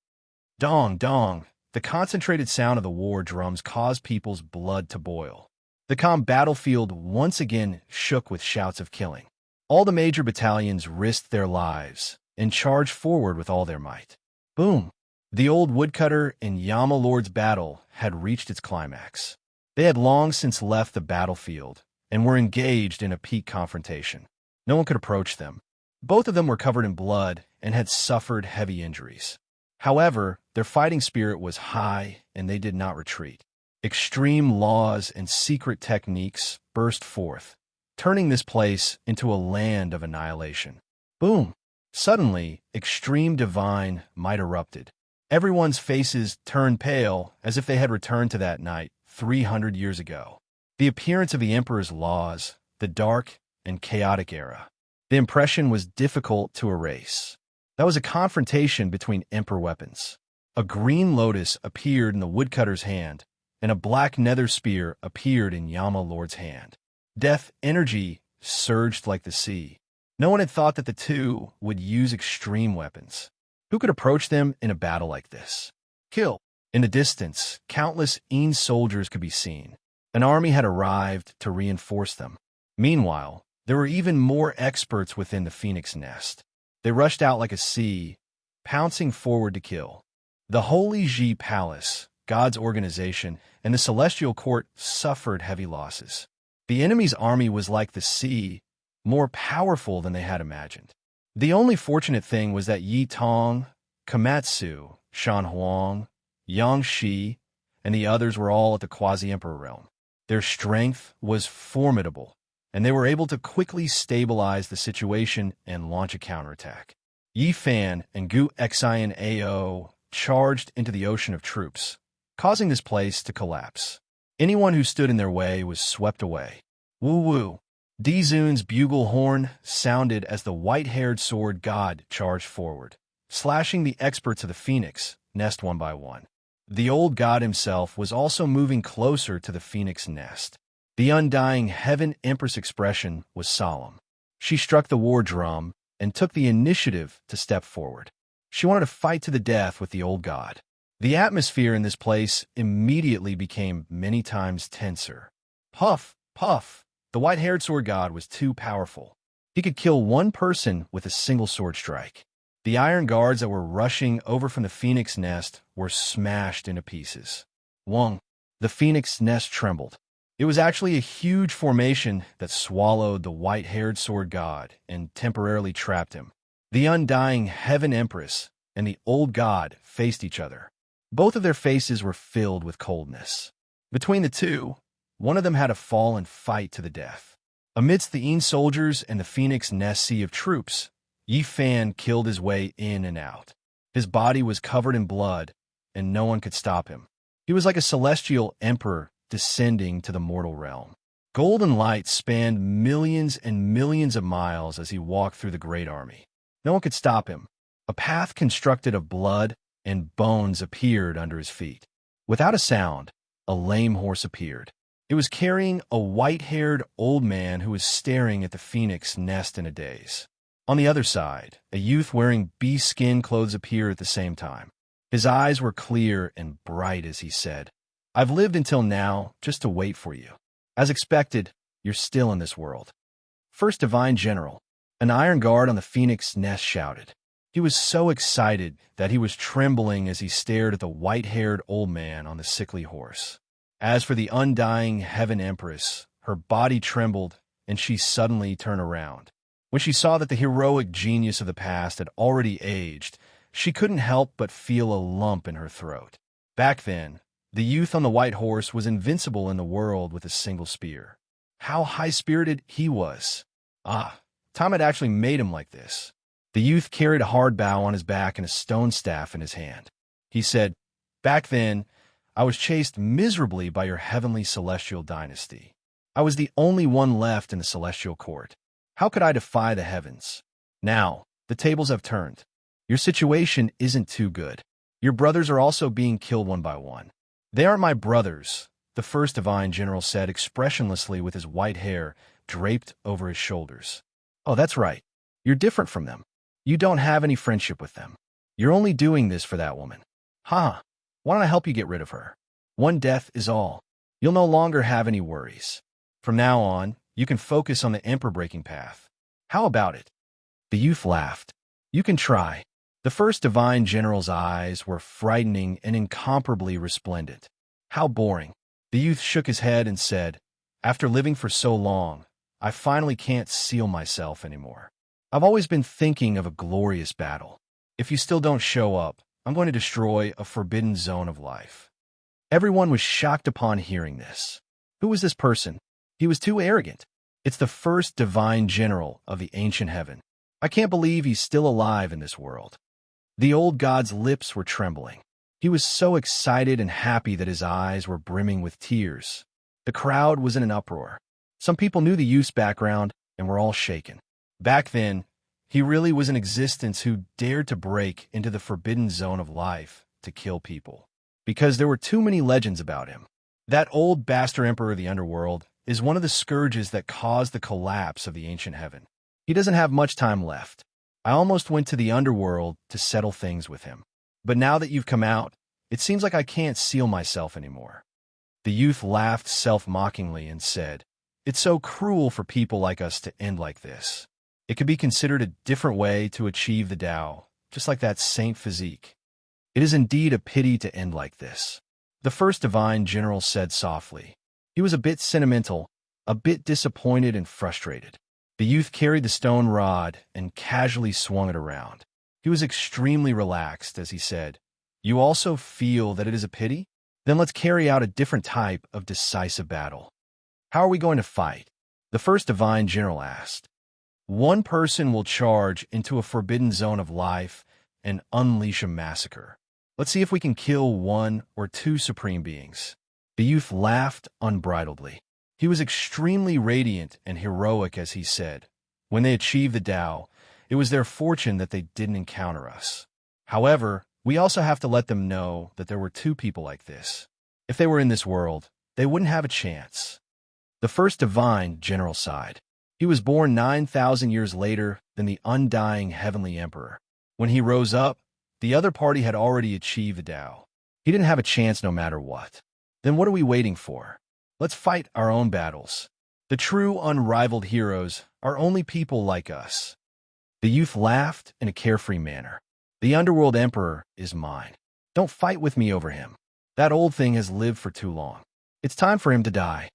Dong, dong, the concentrated sound of the war drums caused people's blood to boil. The calm battlefield once again shook with shouts of killing. All the major battalions risked their lives and charged forward with all their might. Boom! The old woodcutter and Yama Lord's battle had reached its climax. They had long since left the battlefield and were engaged in a peak confrontation. No one could approach them. Both of them were covered in blood and had suffered heavy injuries. However, their fighting spirit was high and they did not retreat. Extreme laws and secret techniques burst forth, turning this place into a land of annihilation. Boom! Suddenly, extreme divine might erupted. Everyone's faces turned pale as if they had returned to that night 300 years ago. The appearance of the Emperor's laws, the dark and chaotic era. The impression was difficult to erase. That was a confrontation between Emperor weapons. A green lotus appeared in the woodcutter's hand, and a black nether spear appeared in Yama Lord's hand. Death energy surged like the sea. No one had thought that the two would use extreme weapons. Who could approach them in a battle like this? Kill! In the distance, countless Een soldiers could be seen. An army had arrived to reinforce them. Meanwhile, there were even more experts within the phoenix nest. They rushed out like a sea, pouncing forward to kill. The Holy Ji Palace, God's organization, and the Celestial Court suffered heavy losses. The enemy's army was like the sea, more powerful than they had imagined. The only fortunate thing was that Yi Tong, Komatsu, Shan Huang, Yang Shi, and the others were all at the Quasi-Emperor realm. Their strength was formidable, and they were able to quickly stabilize the situation and launch a counterattack. Yi Fan and Gu Xian Ao charged into the ocean of troops, causing this place to collapse. Anyone who stood in their way was swept away. Woo-woo! Dizun's bugle horn sounded as the white-haired sword god charged forward, slashing the experts of the phoenix nest one by one. The old god himself was also moving closer to the phoenix nest. The undying Heaven Empress expression was solemn. She struck the war drum and took the initiative to step forward. She wanted to fight to the death with the old god. The atmosphere in this place immediately became many times tenser. Puff, puff. The white-haired sword god was too powerful. He could kill one person with a single sword strike. The iron guards that were rushing over from the phoenix nest were smashed into pieces. Wong. The phoenix nest trembled. It was actually a huge formation that swallowed the white-haired sword god and temporarily trapped him. The undying Heaven Empress and the old god faced each other. Both of their faces were filled with coldness. Between the two, one of them had to fall and fight to the death. Amidst the Een soldiers and the phoenix nest sea of troops, Yi Fan killed his way in and out. His body was covered in blood, and no one could stop him. He was like a celestial emperor descending to the mortal realm. Golden light spanned millions and millions of miles as he walked through the great army. No one could stop him. A path constructed of blood and bones appeared under his feet. Without a sound, a lame horse appeared. It was carrying a white-haired old man who was staring at the phoenix nest in a daze. On the other side, a youth wearing bee-skin clothes appeared at the same time. His eyes were clear and bright as he said, "I've lived until now just to wait for you. As expected, you're still in this world." First Divine General, an iron guard on the Phoenix Nest, shouted. He was so excited that he was trembling as he stared at the white-haired old man on the sickly horse. As for the undying Heaven Empress, her body trembled, and she suddenly turned around. When she saw that the heroic genius of the past had already aged, she couldn't help but feel a lump in her throat. Back then, the youth on the white horse was invincible in the world with a single spear. How high-spirited he was! Time had actually made him like this. The youth carried a hard bow on his back and a stone staff in his hand. He said, "Back then, I was chased miserably by your heavenly celestial dynasty. I was the only one left in the celestial court. How could I defy the heavens? Now, the tables have turned. Your situation isn't too good. Your brothers are also being killed one by one." "They aren't my brothers," the First Divine General said expressionlessly with his white hair draped over his shoulders. "Oh, that's right. You're different from them. You don't have any friendship with them. You're only doing this for that woman. Why don't I help you get rid of her? One death is all. You'll no longer have any worries. From now on, you can focus on the emperor-breaking path. How about it?" The youth laughed. "You can try." The First Divine General's eyes were frightening and incomparably resplendent. "How boring." The youth shook his head and said, "After living for so long, I finally can't seal myself anymore. I've always been thinking of a glorious battle. If you still don't show up, I'm going to destroy a forbidden zone of life." Everyone was shocked upon hearing this. Who was this person? He was too arrogant. It's the First Divine General of the ancient heaven. I can't believe he's still alive in this world. The old god's lips were trembling. He was so excited and happy that his eyes were brimming with tears. The crowd was in an uproar. Some people knew the youth's background and were all shaken. Back then, he really was in existence who dared to break into the forbidden zone of life to kill people. Because there were too many legends about him. That old bastard emperor of the underworld is one of the scourges that caused the collapse of the ancient heaven. He doesn't have much time left. I almost went to the underworld to settle things with him. But now that you've come out, it seems like I can't seal myself anymore." The youth laughed self-mockingly and said, "It's so cruel for people like us to end like this. It could be considered a different way to achieve the Tao, just like that saint physique. It is indeed a pity to end like this." The First Divine General said softly. He was a bit sentimental, a bit disappointed and frustrated. The youth carried the stone rod and casually swung it around. He was extremely relaxed as he said, "You also feel that it is a pity? Then let's carry out a different type of decisive battle." "How are we going to fight?" the First Divine General asked. "One person will charge into a forbidden zone of life and unleash a massacre. Let's see if we can kill one or two supreme beings." The youth laughed unbridledly. He was extremely radiant and heroic as he said, "When they achieve the Tao, it was their fortune that they didn't encounter us. However, we also have to let them know that there were two people like this. If they were in this world, they wouldn't have a chance." The First Divine General sighed. He was born 9,000 years later than the undying Heavenly Emperor. When he rose up, the other party had already achieved the Tao. He didn't have a chance no matter what. Then what are we waiting for? Let's fight our own battles. The true unrivaled heroes are only people like us. The youth laughed in a carefree manner. "The Underworld Emperor is mine. Don't fight with me over him. That old thing has lived for too long. It's time for him to die."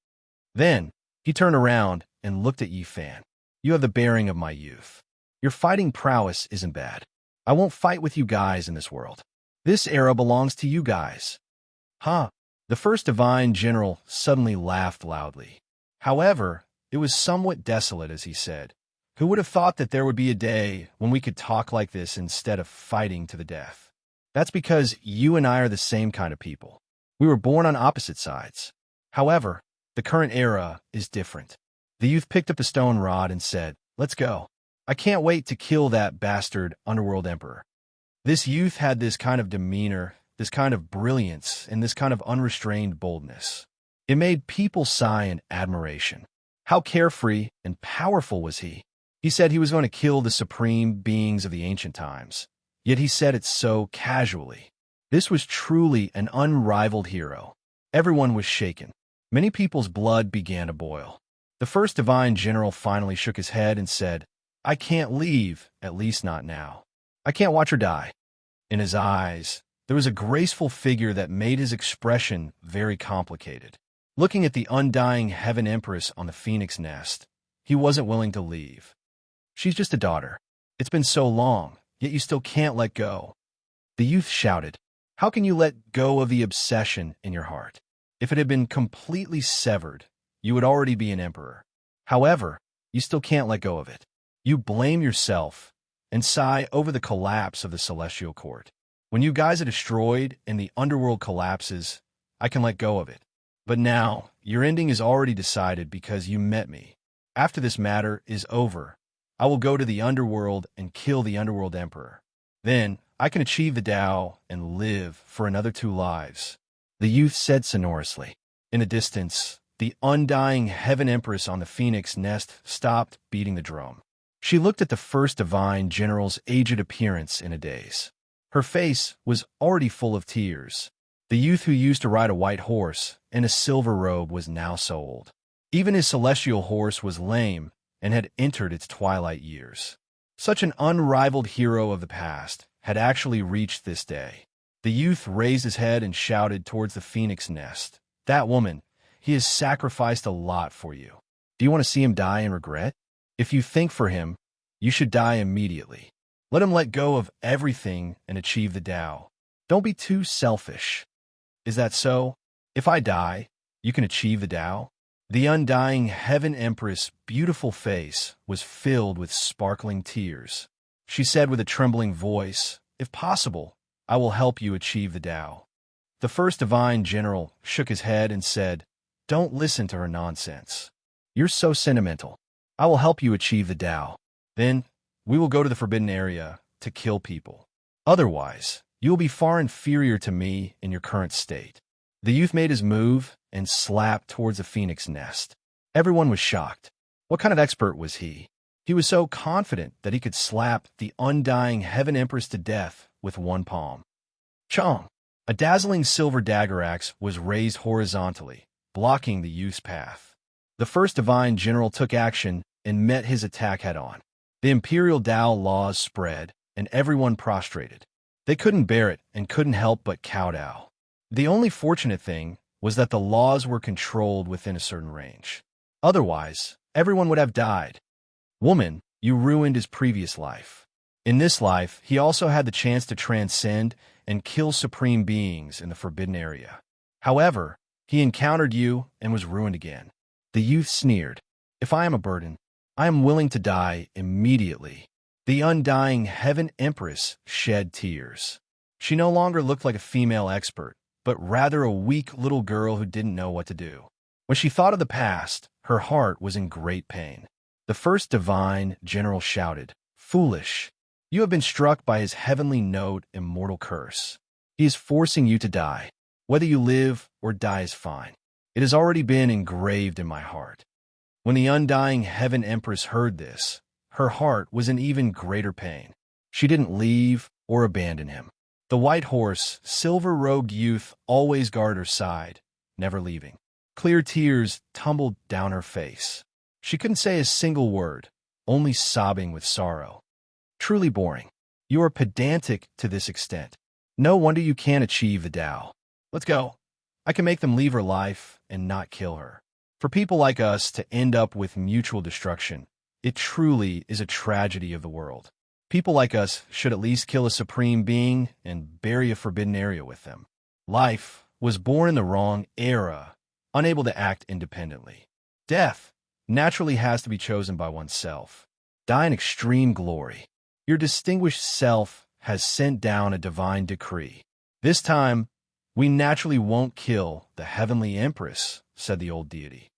Then, he turned around and looked at Yi Fan. "You have the bearing of my youth. Your fighting prowess isn't bad. I won't fight with you guys in this world. This era belongs to you guys." The First Divine General suddenly laughed loudly. However, it was somewhat desolate as he said, "Who would have thought that there would be a day when we could talk like this instead of fighting to the death? That's because you and I are the same kind of people. We were born on opposite sides. However, the current era is different." The youth picked up the stone rod and said, "Let's go. I can't wait to kill that bastard Underworld Emperor." This youth had this kind of demeanor, this kind of brilliance, and this kind of unrestrained boldness. It made people sigh in admiration. How carefree and powerful was he? He said he was going to kill the supreme beings of the ancient times, yet he said it so casually. This was truly an unrivaled hero. Everyone was shaken. Many people's blood began to boil. The first divine general finally shook his head and said, I can't leave, at least not now. I can't watch her die. In his eyes, there was a graceful figure that made his expression very complicated. Looking at the undying Heaven Empress on the phoenix nest, he wasn't willing to leave. She's just a daughter. It's been so long, yet you still can't let go. The youth shouted, How can you let go of the obsession in your heart? If it had been completely severed, you would already be an emperor. However, you still can't let go of it. You blame yourself and sigh over the collapse of the celestial court. When you guys are destroyed and the underworld collapses, I can let go of it. But now, your ending is already decided because you met me. After this matter is over, I will go to the underworld and kill the underworld emperor. Then, I can achieve the Tao and live for another 2 lives. The youth said sonorously. In the distance, the undying Heaven Empress on the phoenix nest stopped beating the drum. She looked at the first divine general's aged appearance in a daze. Her face was already full of tears. The youth who used to ride a white horse in a silver robe was now so old. Even his celestial horse was lame and had entered its twilight years. Such an unrivaled hero of the past had actually reached this day. The youth raised his head and shouted towards the phoenix nest, That woman, he has sacrificed a lot for you. Do you want to see him die in regret? If you think for him, you should die immediately. Let him let go of everything and achieve the Tao. Don't be too selfish. Is that so? If I die, you can achieve the Tao? The undying Heaven Empress' beautiful face was filled with sparkling tears. She said with a trembling voice, If possible, I will help you achieve the Tao. The first divine general shook his head and said, Don't listen to her nonsense. You're so sentimental. I will help you achieve the Tao. Then, we will go to the forbidden area to kill people. Otherwise, you will be far inferior to me in your current state. The youth made his move and slapped towards the phoenix nest. Everyone was shocked. What kind of expert was he? He was so confident that he could slap the undying Heaven Empress to death with one palm. Chong! A dazzling silver dagger axe was raised horizontally, blocking the youth's path. The first divine general took action and met his attack head-on. The imperial Tao laws spread, and everyone prostrated. They couldn't bear it and couldn't help but kowtow. The only fortunate thing was that the laws were controlled within a certain range. Otherwise, everyone would have died. Woman, you ruined his previous life. In this life, he also had the chance to transcend and kill supreme beings in the forbidden area. However, he encountered you and was ruined again. The youth sneered. If I am a burden, I am willing to die immediately. The undying Heaven Empress shed tears. She no longer looked like a female expert, but rather a weak little girl who didn't know what to do. When she thought of the past, her heart was in great pain. The first divine general shouted, Foolish! You have been struck by his heavenly note immortal curse. He is forcing you to die. Whether you live or die is fine. It has already been engraved in my heart. When the undying Heaven Empress heard this, her heart was in even greater pain. She didn't leave or abandon him. The white horse, silver-robed youth always guarded her side, never leaving. Clear tears tumbled down her face. She couldn't say a single word, only sobbing with sorrow. Truly boring. You are pedantic to this extent. No wonder you can't achieve the Tao. Let's go. I can make them leave her life and not kill her. For people like us to end up with mutual destruction, it truly is a tragedy of the world. People like us should at least kill a supreme being and bury a forbidden area with them. Life was born in the wrong era, unable to act independently. Death naturally has to be chosen by oneself. Die in extreme glory. Your distinguished self has sent down a divine decree. This time, we naturally won't kill the heavenly empress, said the old deity.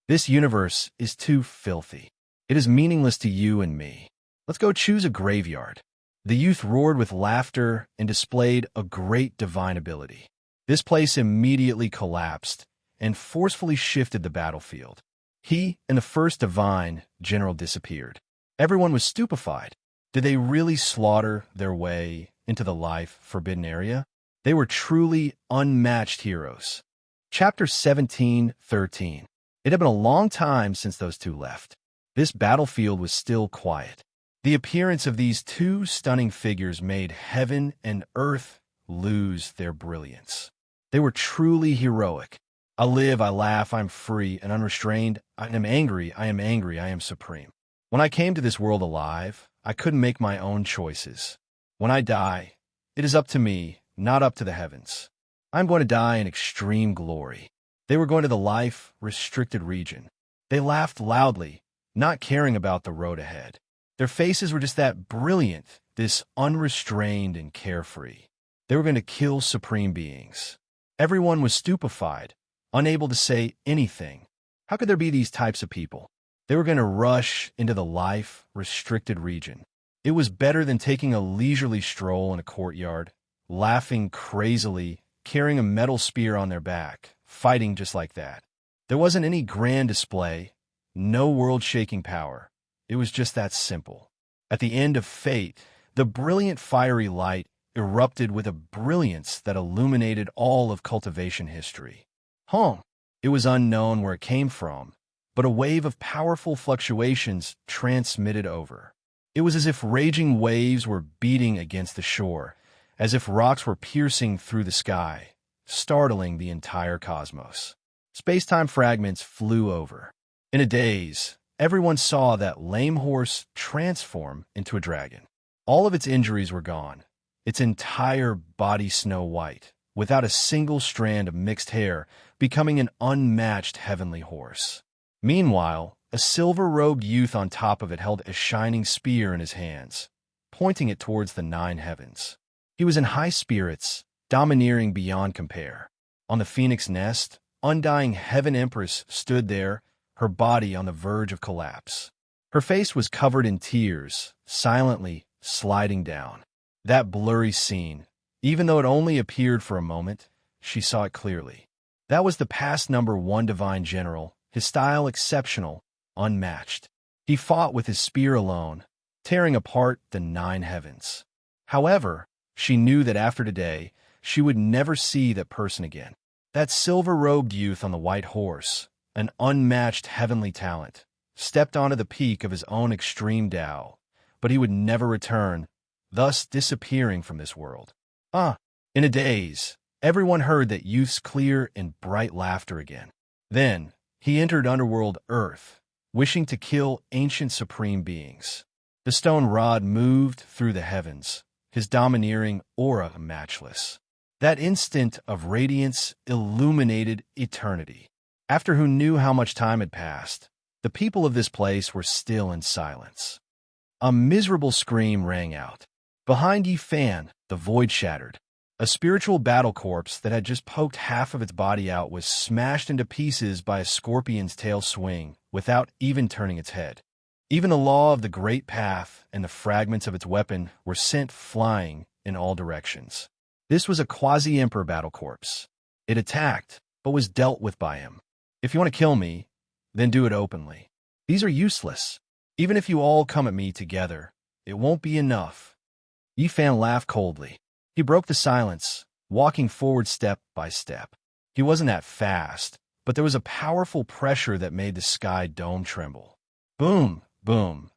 This universe is too filthy. It is meaningless to you and me. Let's go choose a graveyard. The youth roared with laughter and displayed a great divine ability. This place immediately collapsed and forcefully shifted the battlefield. He and the first divine general disappeared. Everyone was stupefied. Did they really slaughter their way into the life-forbidden area? They were truly unmatched heroes. Chapter 17:13. It had been a long time since those two left. This battlefield was still quiet. The appearance of these two stunning figures made heaven and earth lose their brilliance. They were truly heroic. I live, I laugh, I'm free and unrestrained. I am angry, I am supreme. When I came to this world alive, I couldn't make my own choices. When I die, it is up to me, not up to the heavens. I'm going to die in extreme glory. They were going to the life-restricted region. They laughed loudly, not caring about the road ahead. Their faces were just that brilliant, this unrestrained and carefree. They were going to kill supreme beings. Everyone was stupefied, unable to say anything. How could there be these types of people? They were going to rush into the life-restricted region. It was better than taking a leisurely stroll in a courtyard, laughing crazily, carrying a metal spear on their back, fighting just like that. There wasn't any grand display, no world-shaking power. It was just that simple. At the end of fate, the brilliant fiery light erupted with a brilliance that illuminated all of cultivation history. It was unknown where it came from, but a wave of powerful fluctuations transmitted over. It was as if raging waves were beating against the shore, as if rocks were piercing through the sky, startling the entire cosmos. Space-time fragments flew over. In a daze, everyone saw that lame horse transform into a dragon. All of its injuries were gone, its entire body snow white, without a single strand of mixed hair, becoming an unmatched heavenly horse. Meanwhile, a silver-robed youth on top of it held a shining spear in his hands, pointing it towards the 9 heavens. He was in high spirits, domineering beyond compare. On the phoenix nest, undying Heaven Empress stood there, her body on the verge of collapse. Her face was covered in tears, silently sliding down. That blurry scene, even though it only appeared for a moment, she saw it clearly. That was the past number 1 divine general, his style exceptional, unmatched. He fought with his spear alone, tearing apart the 9 heavens. However, she knew that after today, she would never see that person again. That silver-robed youth on the white horse, an unmatched heavenly talent, stepped onto the peak of his own extreme Tao, but he would never return, thus disappearing from this world. In a daze, everyone heard that youth's clear and bright laughter again. Then, he entered underworld Earth, wishing to kill ancient supreme beings. The stone rod moved through the heavens, his domineering aura matchless. That instant of radiance illuminated eternity. After who knew how much time had passed, the people of this place were still in silence. A miserable scream rang out. Behind Yi Fan, the void shattered. A spiritual battle corpse that had just poked half of its body out was smashed into pieces by a scorpion's tail swing without even turning its head. Even the law of the Great Path and the fragments of its weapon were sent flying in all directions. This was a quasi-emperor battle corpse. It attacked, but was dealt with by him. If you want to kill me, then do it openly. These are useless. Even if you all come at me together, it won't be enough. Yi Fan laughed coldly. He broke the silence, walking forward step by step. He wasn't that fast, but there was a powerful pressure that made the sky dome tremble. Boom, boom.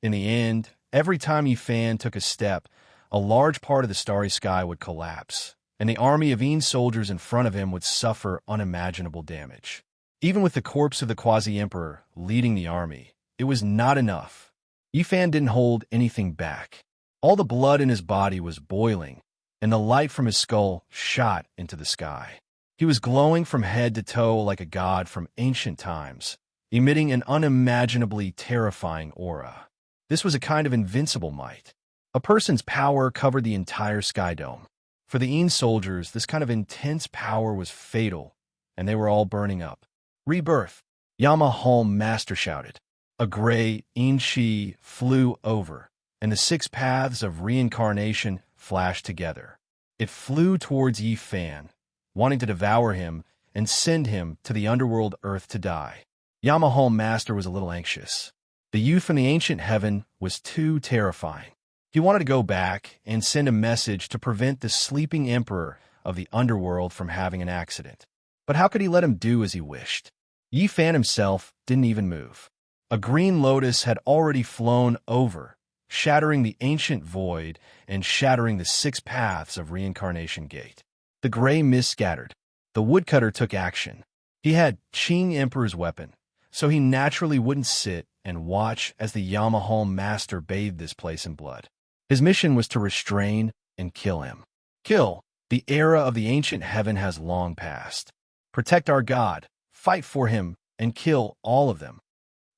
In the end, every time Yi Fan took a step, a large part of the starry sky would collapse, and the army of Yin soldiers in front of him would suffer unimaginable damage. Even with the corpse of the quasi-emperor leading the army, it was not enough. Yi Fan didn't hold anything back. All the blood in his body was boiling, and the light from his skull shot into the sky. He was glowing from head to toe like a god from ancient times, emitting an unimaginably terrifying aura. This was a kind of invincible might. A person's power covered the entire sky dome. For the Yin soldiers, this kind of intense power was fatal, and they were all burning up. Rebirth, Yama Master shouted. A gray Yin Shi flew over, and the 6 paths of reincarnation flashed together. It flew towards Yi Fan, wanting to devour him and send him to the underworld Earth to die. Yama Master was a little anxious. The youth from the ancient heaven was too terrifying. He wanted to go back and send a message to prevent the sleeping emperor of the underworld from having an accident. But how could he let him do as he wished? Yi Fan himself didn't even move. A green lotus had already flown over, shattering the ancient void and shattering the 6 paths of reincarnation gate. The gray mist scattered. The woodcutter took action. He had Qing Emperor's weapon, so he naturally wouldn't sit and watch as the Yamahal master bathed this place in blood. His mission was to restrain and kill him. Kill. The era of the ancient heaven has long passed. Protect our God, fight for him, and kill all of them.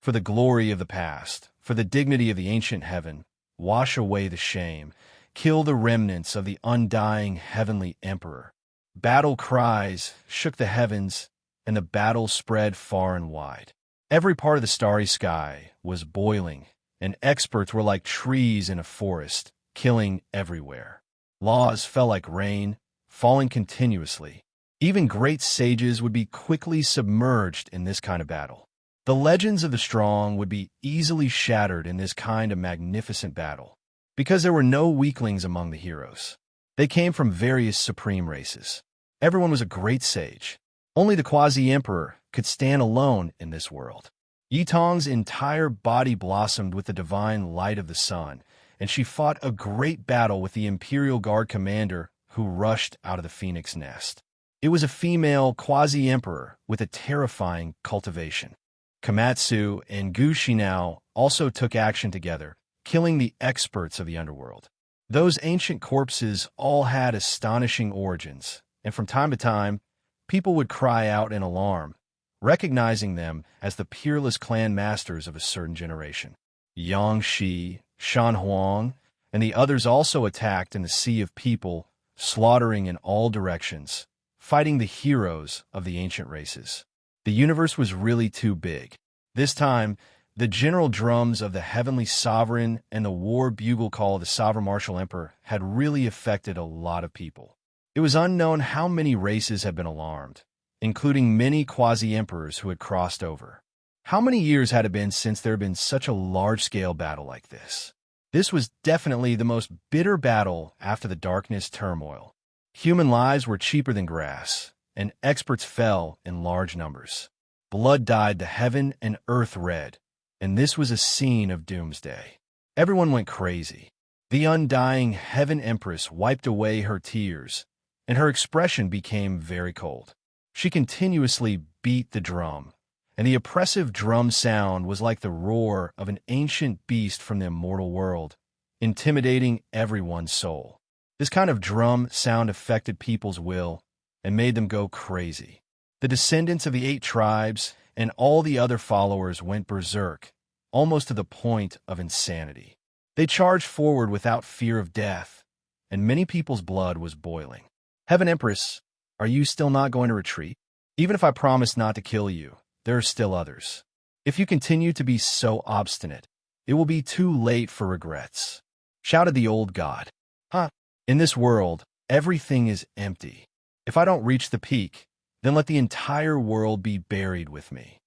For the glory of the past, for the dignity of the ancient heaven, wash away the shame, kill the remnants of the undying heavenly emperor. Battle cries shook the heavens, and the battle spread far and wide. Every part of the starry sky was boiling, and experts were like trees in a forest, killing everywhere. Laws fell like rain, falling continuously. Even great sages would be quickly submerged in this kind of battle. The legends of the strong would be easily shattered in this kind of magnificent battle, because there were no weaklings among the heroes. They came from various supreme races. Everyone was a great sage. Only the quasi-emperor could stand alone in this world. Yi Tong's entire body blossomed with the divine light of the sun, and she fought a great battle with the Imperial Guard commander who rushed out of the phoenix nest. It was a female quasi-emperor with a terrifying cultivation. Komatsu and Gu Shinao also took action together, killing the experts of the underworld. Those ancient corpses all had astonishing origins, and from time to time, people would cry out in alarm, recognizing them as the peerless clan masters of a certain generation. Yang Shi, Shan Huang, and the others also attacked in the sea of people, slaughtering in all directions, fighting the heroes of the ancient races. The universe was really too big. This time, the general drums of the heavenly sovereign and the war bugle call of the sovereign martial emperor had really affected a lot of people. It was unknown how many races had been alarmed, including many quasi-emperors who had crossed over. How many years had it been since there had been such a large-scale battle like this? This was definitely the most bitter battle after the darkness turmoil. Human lives were cheaper than grass, and experts fell in large numbers. Blood dyed the heaven and earth red, and this was a scene of doomsday. Everyone went crazy. The undying Heaven Empress wiped away her tears, and her expression became very cold. She continuously beat the drum, and the oppressive drum sound was like the roar of an ancient beast from the immortal world, intimidating everyone's soul. This kind of drum sound affected people's will and made them go crazy. The descendants of the 8 tribes and all the other followers went berserk, almost to the point of insanity. They charged forward without fear of death, and many people's blood was boiling. Heaven Empress, are you still not going to retreat? Even if I promise not to kill you, there are still others. If you continue to be so obstinate, it will be too late for regrets, shouted the old god. Huh? In this world, everything is empty. If I don't reach the peak, then let the entire world be buried with me.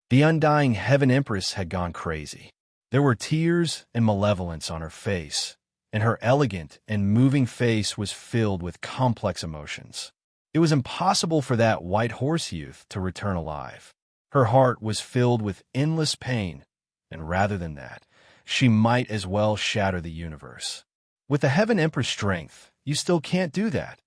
The undying Heaven Empress had gone crazy. There were tears and malevolence on her face, and her elegant and moving face was filled with complex emotions. It was impossible for that white horse youth to return alive. Her heart was filled with endless pain, and rather than that, she might as well shatter the universe. With the Heaven Emperor's strength, you still can't do that,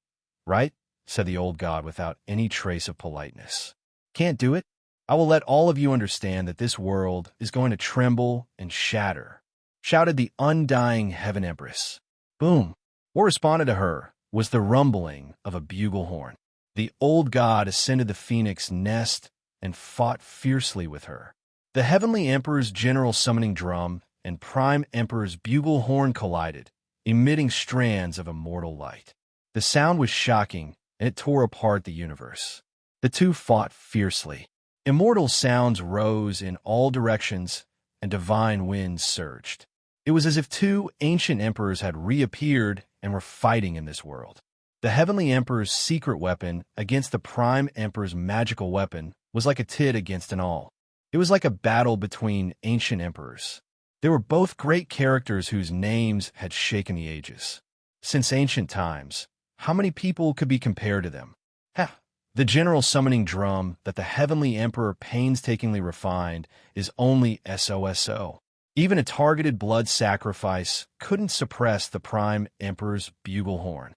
right? Said the old god without any trace of politeness. Can't do it? I will let all of you understand that this world is going to tremble and shatter, shouted the undying Heaven Empress. Boom! What responded to her was the rumbling of a bugle horn. The old god ascended the phoenix nest and fought fiercely with her. The Heavenly Emperor's general summoning drum and Prime Emperor's bugle horn collided, emitting strands of immortal light. The sound was shocking, and it tore apart the universe. The two fought fiercely. Immortal sounds rose in all directions, and divine winds surged. It was as if 2 ancient emperors had reappeared and were fighting in this world. The Heavenly Emperor's secret weapon against the Prime Emperor's magical weapon was like a tit against an awl. It was like a battle between ancient emperors. They were both great characters whose names had shaken the ages. Since ancient times, how many people could be compared to them? Ha! The general summoning drum that the Heavenly Emperor painstakingly refined is only SOSO. Even a targeted blood sacrifice couldn't suppress the Prime Emperor's bugle horn.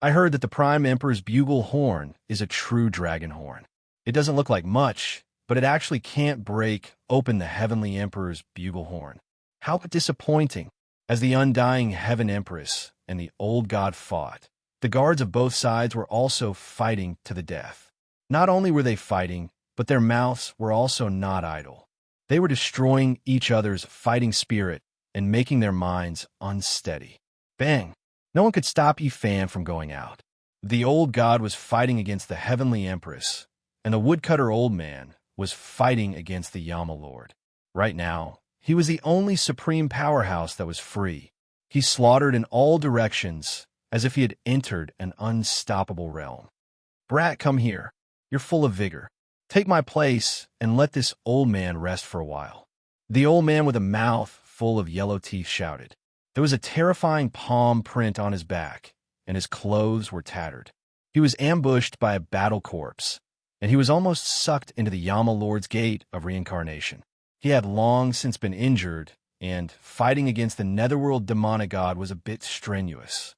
I heard that the Prime Emperor's bugle horn is a true dragon horn. It doesn't look like much, but it actually can't break open the Heavenly Emperor's bugle horn. How disappointing! As the undying Heaven Empress and the old god fought, the guards of both sides were also fighting to the death. Not only were they fighting, but their mouths were also not idle. They were destroying each other's fighting spirit and making their minds unsteady. Bang! No one could stop Yifan from going out. The old god was fighting against the Heavenly Empress, and the woodcutter old man was fighting against the Yama Lord. Right now, he was the only supreme powerhouse that was free. He slaughtered in all directions as if he had entered an unstoppable realm. Brat, come here. You're full of vigor. Take my place and let this old man rest for a while. The old man with a mouth full of yellow teeth shouted. There was a terrifying palm print on his back, and his clothes were tattered. He was ambushed by a battle corpse, and he was almost sucked into the Yama Lord's gate of reincarnation. He had long since been injured, and fighting against the netherworld demonic god was a bit strenuous.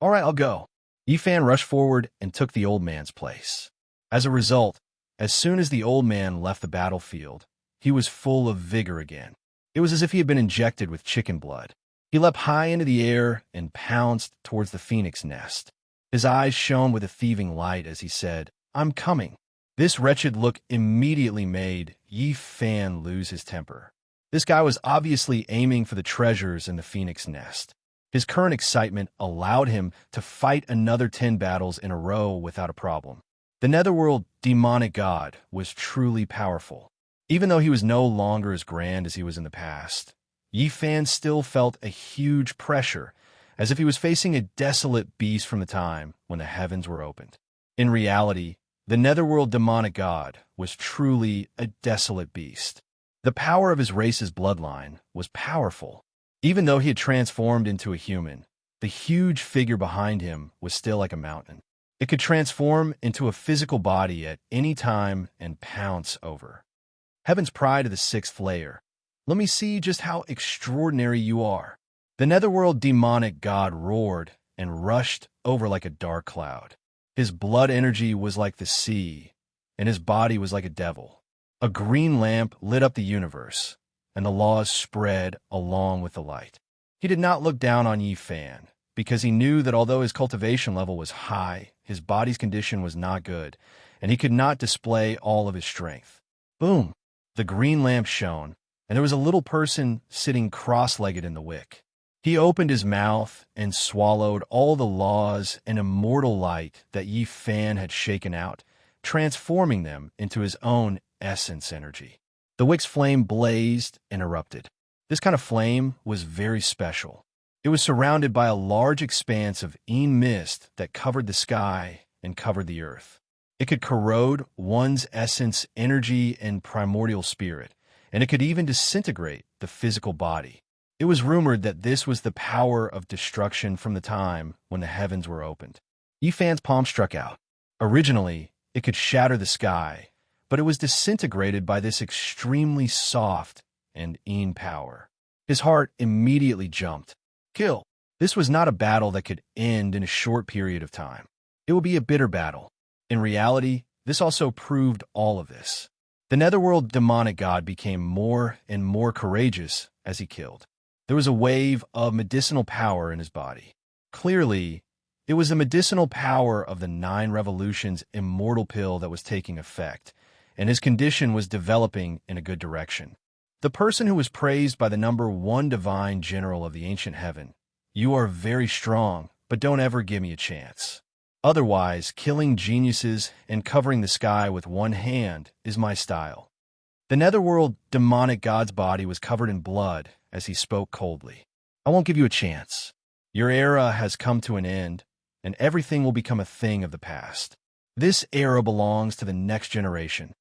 All right, I'll go. Yifan rushed forward and took the old man's place. As a result, as soon as the old man left the battlefield, he was full of vigor again. It was as if he had been injected with chicken blood. He leapt high into the air and pounced towards the phoenix nest. His eyes shone with a thieving light as he said, I'm coming. This wretched look immediately made Yifan lose his temper. This guy was obviously aiming for the treasures in the phoenix nest. His current excitement allowed him to fight another 10 battles in a row without a problem. The netherworld demonic god was truly powerful. Even though he was no longer as grand as he was in the past, Yifan still felt a huge pressure, as if he was facing a desolate beast from the time when the heavens were opened. In reality, the netherworld demonic god was truly a desolate beast. The power of his race's bloodline was powerful. Even though he had transformed into a human, the huge figure behind him was still like a mountain. It could transform into a physical body at any time and pounce over. Heaven's pride of the 6th layer. Let me see just how extraordinary you are. The netherworld demonic god roared and rushed over like a dark cloud. His blood energy was like the sea, and his body was like a devil. A green lamp lit up the universe, and the laws spread along with the light. He did not look down on Yifan, because he knew that although his cultivation level was high, his body's condition was not good, and he could not display all of his strength. Boom! The green lamp shone, and there was a little person sitting cross-legged in the wick. He opened his mouth and swallowed all the laws and immortal light that Yifan had shaken out, transforming them into his own essence energy. The wick's flame blazed and erupted. This kind of flame was very special. It was surrounded by a large expanse of mist that covered the sky and covered the earth. It could corrode one's essence, energy, and primordial spirit, and it could even disintegrate the physical body. It was rumored that this was the power of destruction from the time when the heavens were opened. Yifan's palm struck out. Originally, it could shatter the sky, but it was disintegrated by this extremely soft and power. His heart immediately jumped. Kill. This was not a battle that could end in a short period of time. It would be a bitter battle. In reality, this also proved all of this. The netherworld demonic god became more and more courageous as he killed. There was a wave of medicinal power in his body. Clearly, it was the medicinal power of the 9 Revolutions immortal pill that was taking effect, and his condition was developing in a good direction. The person who was praised by the number 1 divine general of the ancient heaven, you are very strong, but don't ever give me a chance. Otherwise, killing geniuses and covering the sky with one hand is my style. The netherworld demonic god's body was covered in blood as he spoke coldly. I won't give you a chance. Your era has come to an end, and everything will become a thing of the past. This era belongs to the next generation.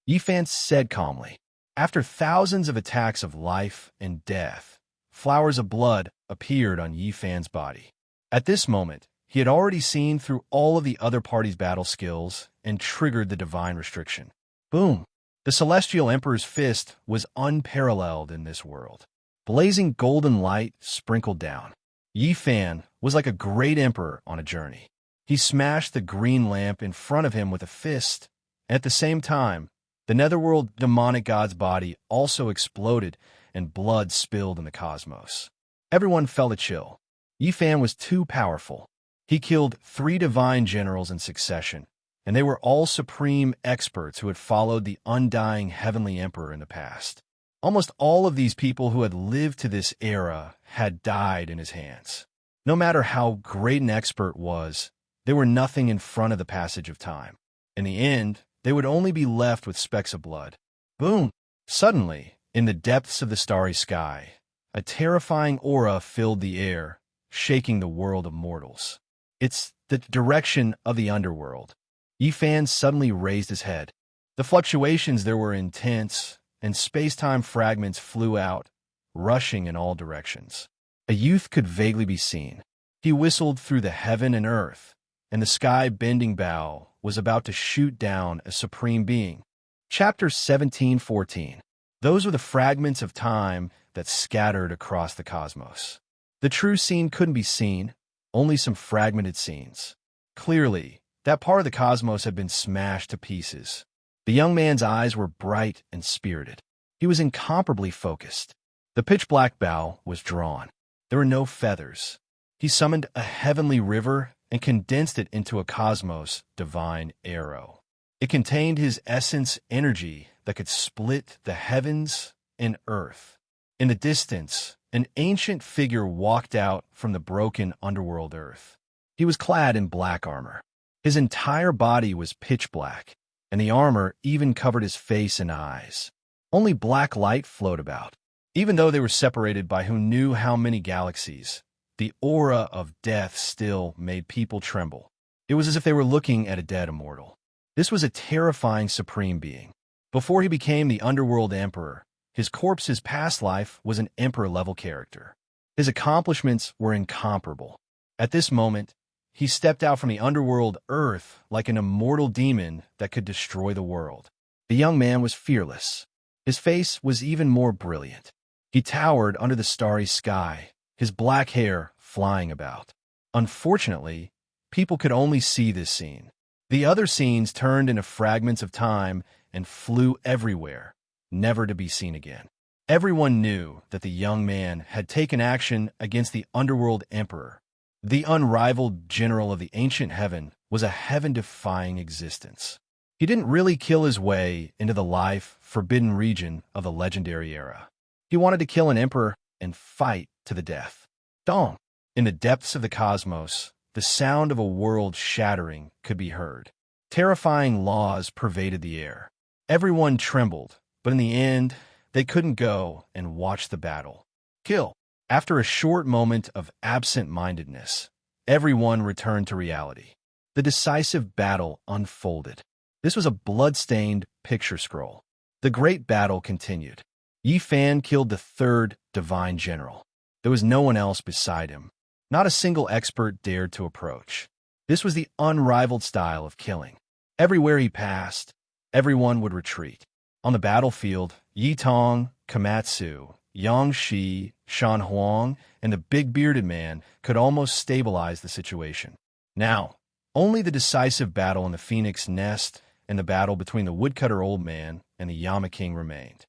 Yifan said calmly. After thousands of attacks of life and death, flowers of blood appeared on Yifan's body. At this moment, he had already seen through all of the other party's battle skills and triggered the divine restriction. Boom! The Celestial Emperor's fist was unparalleled in this world. Blazing golden light sprinkled down. Yi Fan was like a great emperor on a journey. He smashed the green lamp in front of him with a fist, and at the same time, the netherworld demonic god's body also exploded and blood spilled in the cosmos. Everyone felt a chill. Yi Fan was too powerful. He killed 3 divine generals in succession, and they were all supreme experts who had followed the undying heavenly emperor in the past. Almost all of these people who had lived to this era had died in his hands. No matter how great an expert was, they were nothing in front of the passage of time. In the end, they would only be left with specks of blood. Boom! Suddenly, in the depths of the starry sky, a terrifying aura filled the air, shaking the world of mortals. It's the direction of the underworld. Yi Fan suddenly raised his head. The fluctuations there were intense, and space-time fragments flew out, rushing in all directions. A youth could vaguely be seen. He whistled through the heaven and earth, and the sky-bending bow was about to shoot down a supreme being. Chapter 17:14. Those were the fragments of time that scattered across the cosmos. The true scene couldn't be seen, only some fragmented scenes. Clearly, that part of the cosmos had been smashed to pieces. The young man's eyes were bright and spirited. He was incomparably focused. The pitch-black bow was drawn. There were no feathers. He summoned a heavenly river and condensed it into a cosmos divine arrow. It contained his essence energy that could split the heavens and earth. In the distance, an ancient figure walked out from the broken underworld earth. He was clad in black armor. His entire body was pitch black, and the armor even covered his face and eyes. Only black light flowed about. Even though they were separated by who knew how many galaxies, the aura of death still made people tremble. It was as if they were looking at a dead immortal. This was a terrifying supreme being. Before he became the underworld emperor, his corpse's past life was an emperor-level character. His accomplishments were incomparable. At this moment, he stepped out from the underworld earth like an immortal demon that could destroy the world. The young man was fearless. His face was even more brilliant. He towered under the starry sky, his black hair flying about. Unfortunately, people could only see this scene. The other scenes turned into fragments of time and flew everywhere, never to be seen again. Everyone knew that the young man had taken action against the underworld emperor. The unrivaled general of the ancient heaven was a heaven-defying existence. He didn't really kill his way into the life-forbidden region of the legendary era. He wanted to kill an emperor and fight to the death. Dong! In the depths of the cosmos, the sound of a world shattering could be heard. Terrifying laws pervaded the air. Everyone trembled, but in the end, they couldn't go and watch the battle. Kill! After a short moment of absent-mindedness, everyone returned to reality. The decisive battle unfolded. This was a blood-stained picture scroll. The great battle continued. Yi Fan killed the 3rd divine general. There was no one else beside him. Not a single expert dared to approach. This was the unrivaled style of killing. Everywhere he passed, everyone would retreat. On the battlefield, Yi Tong, Komatsu, Yang Shi, Shan Huang, and the big-bearded man could almost stabilize the situation. Now, only the decisive battle in the Phoenix Nest and the battle between the woodcutter old man and the Yama King remained.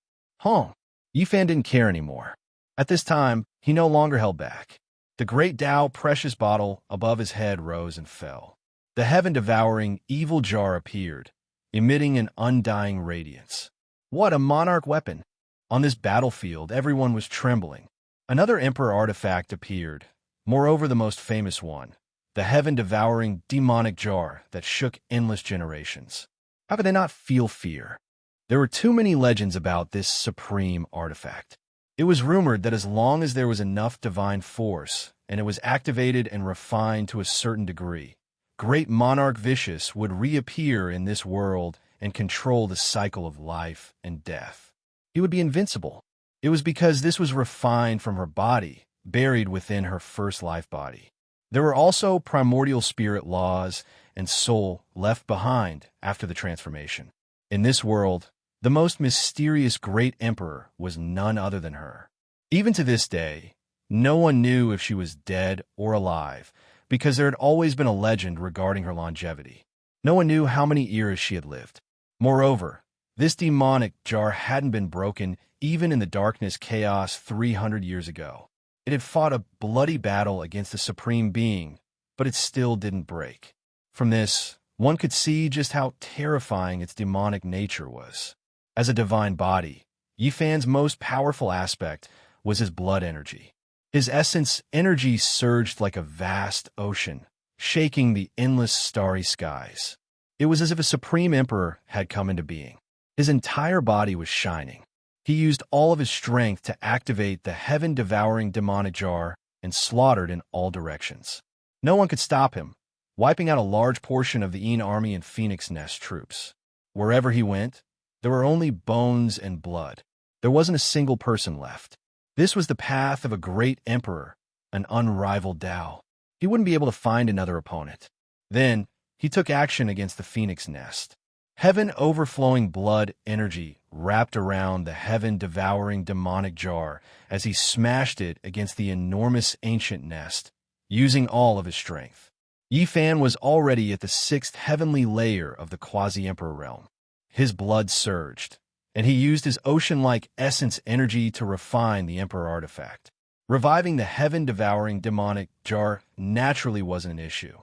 Yi Fan didn't care anymore. At this time, he no longer held back. The great Tao precious bottle above his head rose and fell. The heaven-devouring evil jar appeared, emitting an undying radiance. What a monarch weapon! On this battlefield, everyone was trembling. Another emperor artifact appeared, moreover the most famous one, the heaven-devouring demonic jar that shook endless generations. How could they not feel fear? There were too many legends about this supreme artifact. It was rumored that as long as there was enough divine force, and it was activated and refined to a certain degree, great monarch Vicious would reappear in this world and control the cycle of life and death. He would be invincible. It was because this was refined from her body, buried within her first life body. There were also primordial spirit laws and soul left behind after the transformation. In this world, the most mysterious great emperor was none other than her. Even to this day, no one knew if she was dead or alive, because there had always been a legend regarding her longevity. No one knew how many years she had lived. Moreover, this demonic jar hadn't been broken even in the darkness chaos 300 years ago. It had fought a bloody battle against the Supreme Being, but it still didn't break. From this, one could see just how terrifying its demonic nature was. As a divine body, Yifan's most powerful aspect was his blood energy. His essence energy surged like a vast ocean, shaking the endless starry skies. It was as if a supreme emperor had come into being. His entire body was shining. He used all of his strength to activate the heaven-devouring demonic jar and slaughtered in all directions. No one could stop him, wiping out a large portion of the Een army and Phoenix Nest troops. Wherever he went, there were only bones and blood. There wasn't a single person left. This was the path of a great emperor, an unrivaled Tao. He wouldn't be able to find another opponent. Then, he took action against the Phoenix Nest. Heaven-overflowing blood energy wrapped around the heaven-devouring demonic jar as he smashed it against the enormous ancient nest, using all of his strength. Yifan was already at the 6th heavenly layer of the quasi-emperor realm. His blood surged, and he used his ocean-like essence energy to refine the emperor artifact. Reviving the heaven-devouring demonic jar naturally wasn't an issue.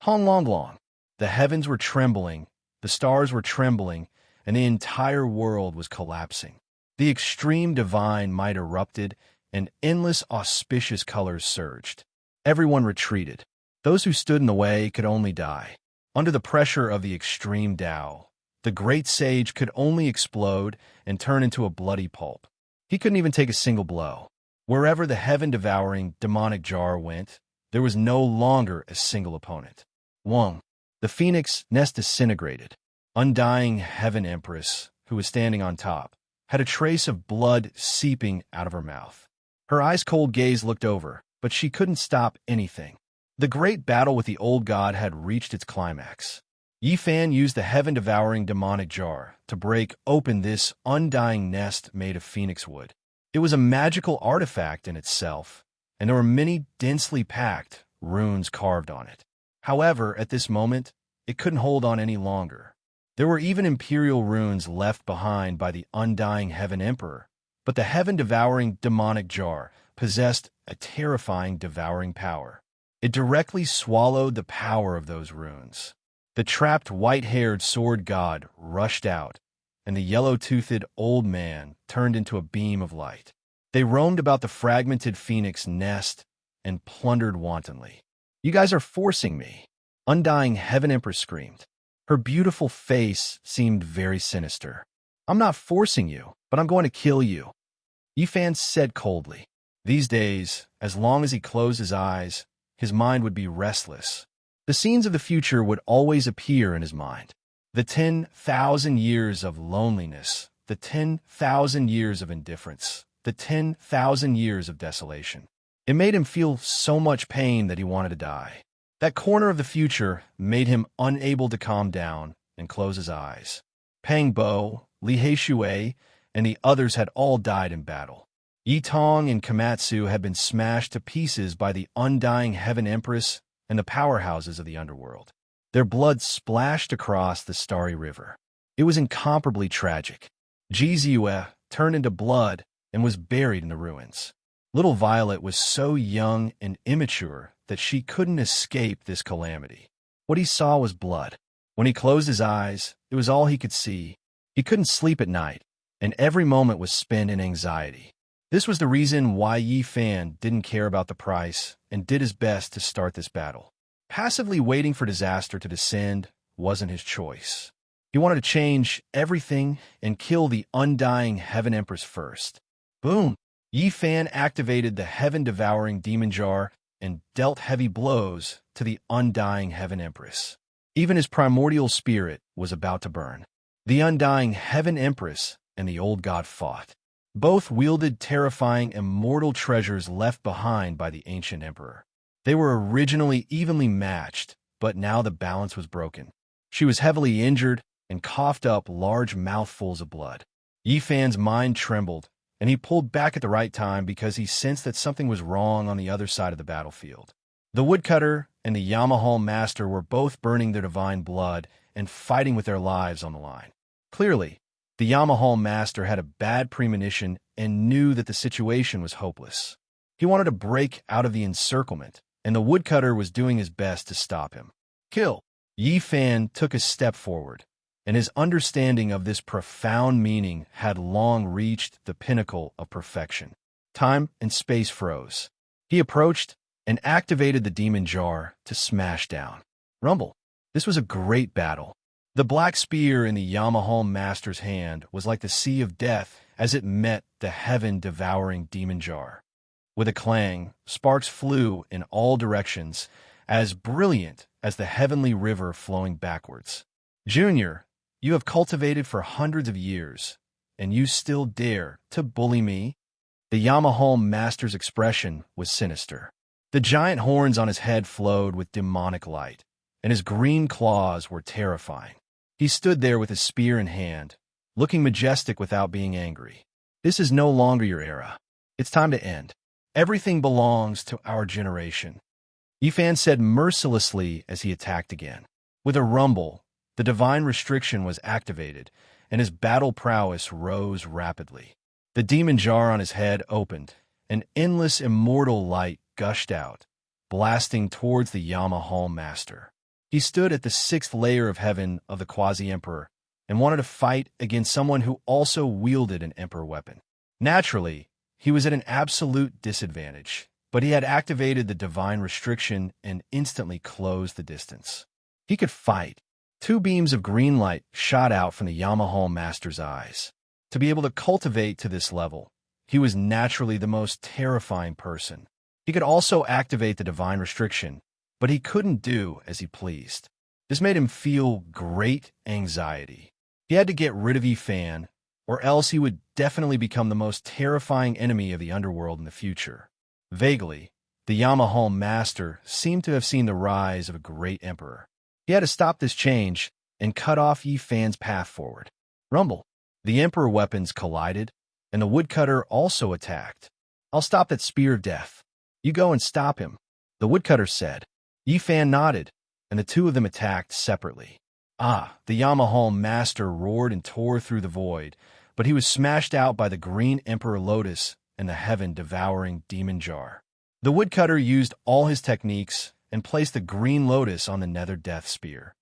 Hong Long Long. The heavens were trembling, the stars were trembling, and the entire world was collapsing. The extreme divine might erupted, and endless auspicious colors surged. Everyone retreated. Those who stood in the way could only die. Under the pressure of the extreme Tao, the great sage could only explode and turn into a bloody pulp. He couldn't even take a single blow. Wherever the heaven-devouring demonic jar went, there was no longer a single opponent. Wong. The Phoenix Nest disintegrated. Undying Heaven Empress, who was standing on top, had a trace of blood seeping out of her mouth. Her ice-cold gaze looked over, but she couldn't stop anything. The great battle with the old god had reached its climax. Yifan used the heaven-devouring demonic jar to break open this undying nest made of phoenix wood. It was a magical artifact in itself, and there were many densely packed runes carved on it. However, at this moment, it couldn't hold on any longer. There were even imperial runes left behind by the undying Heaven Emperor, but the heaven-devouring demonic jar possessed a terrifying devouring power. It directly swallowed the power of those runes. The trapped white-haired sword god rushed out, and the yellow-toothed old man turned into a beam of light. They roamed about the fragmented phoenix nest and plundered wantonly. "You guys are forcing me," Undying Heaven Empress screamed. Her beautiful face seemed very sinister. "I'm not forcing you, but I'm going to kill you," Yifan said coldly. These days, as long as he closed his eyes, his mind would be restless. The scenes of the future would always appear in his mind. The 10,000 years of loneliness, the 10,000 years of indifference, the 10,000 years of desolation. It made him feel so much pain that he wanted to die. That corner of the future made him unable to calm down and close his eyes. Pang Bo, Li Heishui, and the others had all died in battle. Yi Tong and Komatsu had been smashed to pieces by the undying Heaven Empress and the powerhouses of the underworld. Their blood splashed across the starry river. It was incomparably tragic. Ji Ziyue turned into blood and was buried in the ruins. Little Violet was so young and immature that she couldn't escape this calamity. What he saw was blood. When he closed his eyes, it was all he could see. He couldn't sleep at night, and every moment was spent in anxiety. This was the reason why Yifan didn't care about the price and did his best to start this battle. Passively waiting for disaster to descend wasn't his choice. He wanted to change everything and kill the undying Heaven Empress first. Boom! Yifan activated the heaven-devouring demon jar and dealt heavy blows to the undying Heaven Empress. Even his primordial spirit was about to burn. The undying Heaven Empress and the old god fought. Both wielded terrifying immortal treasures left behind by the ancient emperor. They were originally evenly matched, but now the balance was broken. She was heavily injured and coughed up large mouthfuls of blood. Yi Fan's mind trembled, and he pulled back at the right time because he sensed that something was wrong on the other side of the battlefield. The woodcutter and the Yamahal master were both burning their divine blood and fighting with their lives on the line. Clearly, the Yamahal master had a bad premonition and knew that the situation was hopeless. He wanted to break out of the encirclement, and the woodcutter was doing his best to stop him. Kill! Yi Fan took a step forward, and his understanding of this profound meaning had long reached the pinnacle of perfection. Time and space froze. He approached and activated the demon jar to smash down. Rumble. This was a great battle. The black spear in the Yamahal master's hand was like the sea of death as it met the heaven-devouring demon jar. With a clang, sparks flew in all directions, as brilliant as the heavenly river flowing backwards. Junior, you have cultivated for hundreds of years, and you still dare to bully me? The Yamahal master's expression was sinister. The giant horns on his head flowed with demonic light, and his green claws were terrifying. He stood there with his spear in hand, looking majestic without being angry. This is no longer your era. It's time to end. Everything belongs to our generation. Yi Fan said mercilessly as he attacked again. With a rumble, the divine restriction was activated, and his battle prowess rose rapidly. The demon jar on his head opened, and endless immortal light gushed out, blasting towards the Yamahal master. He stood at the sixth layer of heaven of the Quasi-Emperor and wanted to fight against someone who also wielded an Emperor weapon. Naturally, he was at an absolute disadvantage, but he had activated the divine restriction and instantly closed the distance. He could fight. Two beams of green light shot out from the Yamahal master's eyes. To be able to cultivate to this level, he was naturally the most terrifying person. He could also activate the divine restriction, but he couldn't do as he pleased. This made him feel great anxiety. He had to get rid of Yi Fan, or else he would definitely become the most terrifying enemy of the underworld in the future. Vaguely, the Yamahal master seemed to have seen the rise of a great emperor. He had to stop this change and cut off Yi Fan's path forward. Rumble. The emperor weapons collided, and the woodcutter also attacked. I'll stop that spear of death. You go and stop him, the woodcutter said. Yi Fan nodded, and the two of them attacked separately. The Yamahal master roared and tore through the void, but he was smashed out by the green Emperor Lotus and the heaven-devouring demon jar. The woodcutter used all his techniques and placed the green lotus on the nether death spear,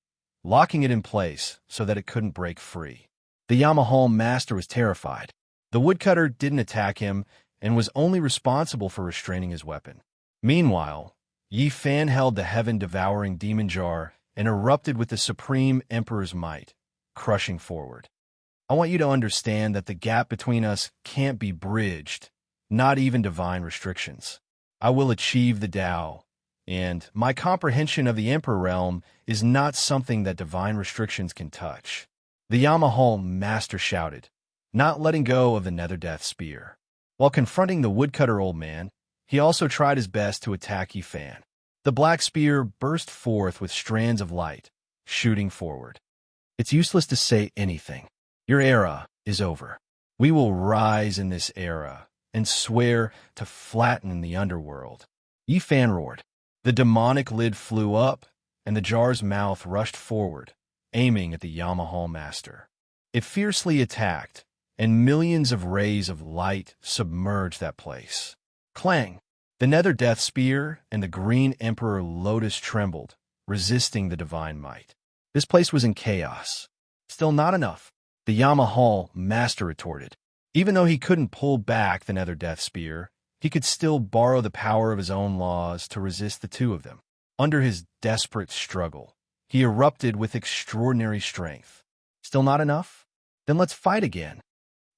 locking it in place so that it couldn't break free. The Yamahal master was terrified. The woodcutter didn't attack him and was only responsible for restraining his weapon. Meanwhile, Yi Fan held the heaven-devouring demon jar and erupted with the Supreme Emperor's might, crushing forward. I want you to understand that the gap between us can't be bridged, not even divine restrictions. I will achieve the Tao, and my comprehension of the Emperor realm is not something that divine restrictions can touch. The Yamahal master shouted, not letting go of the nether death spear. While confronting the woodcutter old man, he also tried his best to attack Yi Fan. The black spear burst forth with strands of light, shooting forward. It's useless to say anything. Your era is over. We will rise in this era and swear to flatten the underworld. Yi Fan roared. The demonic lid flew up, and the jar's mouth rushed forward, aiming at the Yamahal master. It fiercely attacked, and millions of rays of light submerged that place. Clang! The nether death spear and the green Emperor Lotus trembled, resisting the divine might. This place was in chaos. Still not enough, the Yamahal master retorted. Even though he couldn't pull back the nether death spear, he could still borrow the power of his own laws to resist the two of them. Under his desperate struggle, he erupted with extraordinary strength. Still not enough? Then let's fight again.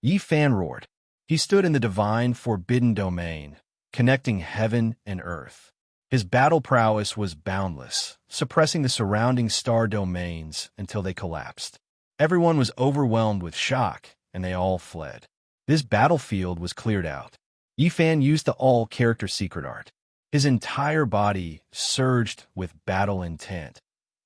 Yi Fan roared. He stood in the divine forbidden domain, connecting heaven and earth. His battle prowess was boundless, suppressing the surrounding star domains until they collapsed. Everyone was overwhelmed with shock, and they all fled. This battlefield was cleared out. Yi Fan used the all-character secret art. His entire body surged with battle intent,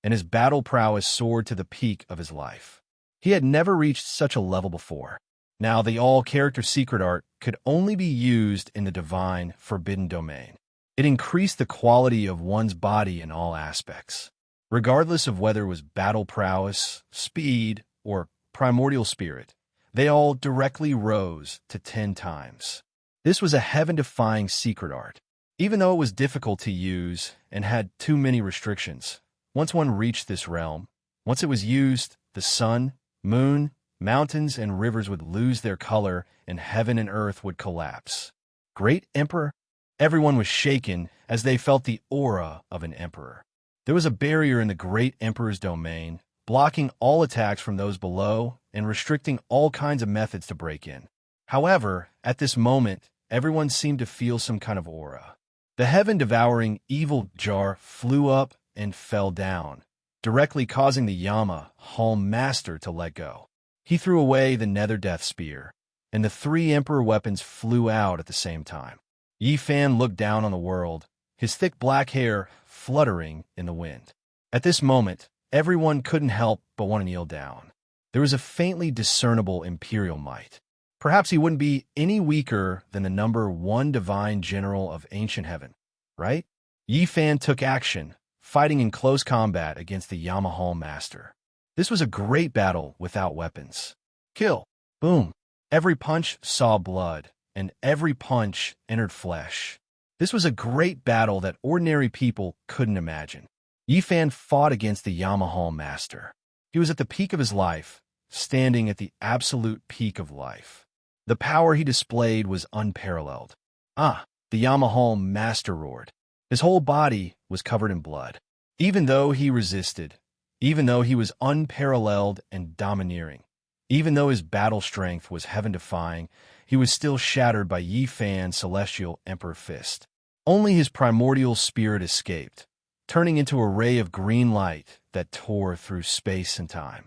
and his battle prowess soared to the peak of his life. He had never reached such a level before. Now, the all-character secret art could only be used in the divine, forbidden domain. It increased the quality of one's body in all aspects. Regardless of whether it was battle prowess, speed, or primordial spirit, they all directly rose to 10 times. This was a heaven-defying secret art. Even though it was difficult to use and had too many restrictions, once one reached this realm, once it was used, the sun, moon, mountains, and rivers would lose their color and heaven and earth would collapse. Great Emperor? Everyone was shaken as they felt the aura of an emperor. There was a barrier in the Great Emperor's domain, blocking all attacks from those below and restricting all kinds of methods to break in. However, at this moment, everyone seemed to feel some kind of aura. The heaven-devouring evil jar flew up and fell down, directly causing the Yama Hall Master to let go. He threw away the Nether Death Spear, and the 3 Emperor weapons flew out at the same time. Yi Fan looked down on the world, his thick black hair fluttering in the wind. At this moment, everyone couldn't help but want to kneel down. There was a faintly discernible imperial might. Perhaps he wouldn't be any weaker than the number 1 divine general of ancient heaven, right? Yi Fan took action, fighting in close combat against the Yamahal Master. This was a great battle without weapons. Kill. Boom. Every punch saw blood, and every punch entered flesh. This was a great battle that ordinary people couldn't imagine. Yi Fan fought against the Yamahal Master. He was at the peak of his life, standing at the absolute peak of life. The power he displayed was unparalleled. The Yamahal Master roared. His whole body was covered in blood. Even though he resisted, even though he was unparalleled and domineering, even though his battle strength was heaven-defying, he was still shattered by Yi Fan's celestial Emperor Fist. Only his primordial spirit escaped, turning into a ray of green light that tore through space and time.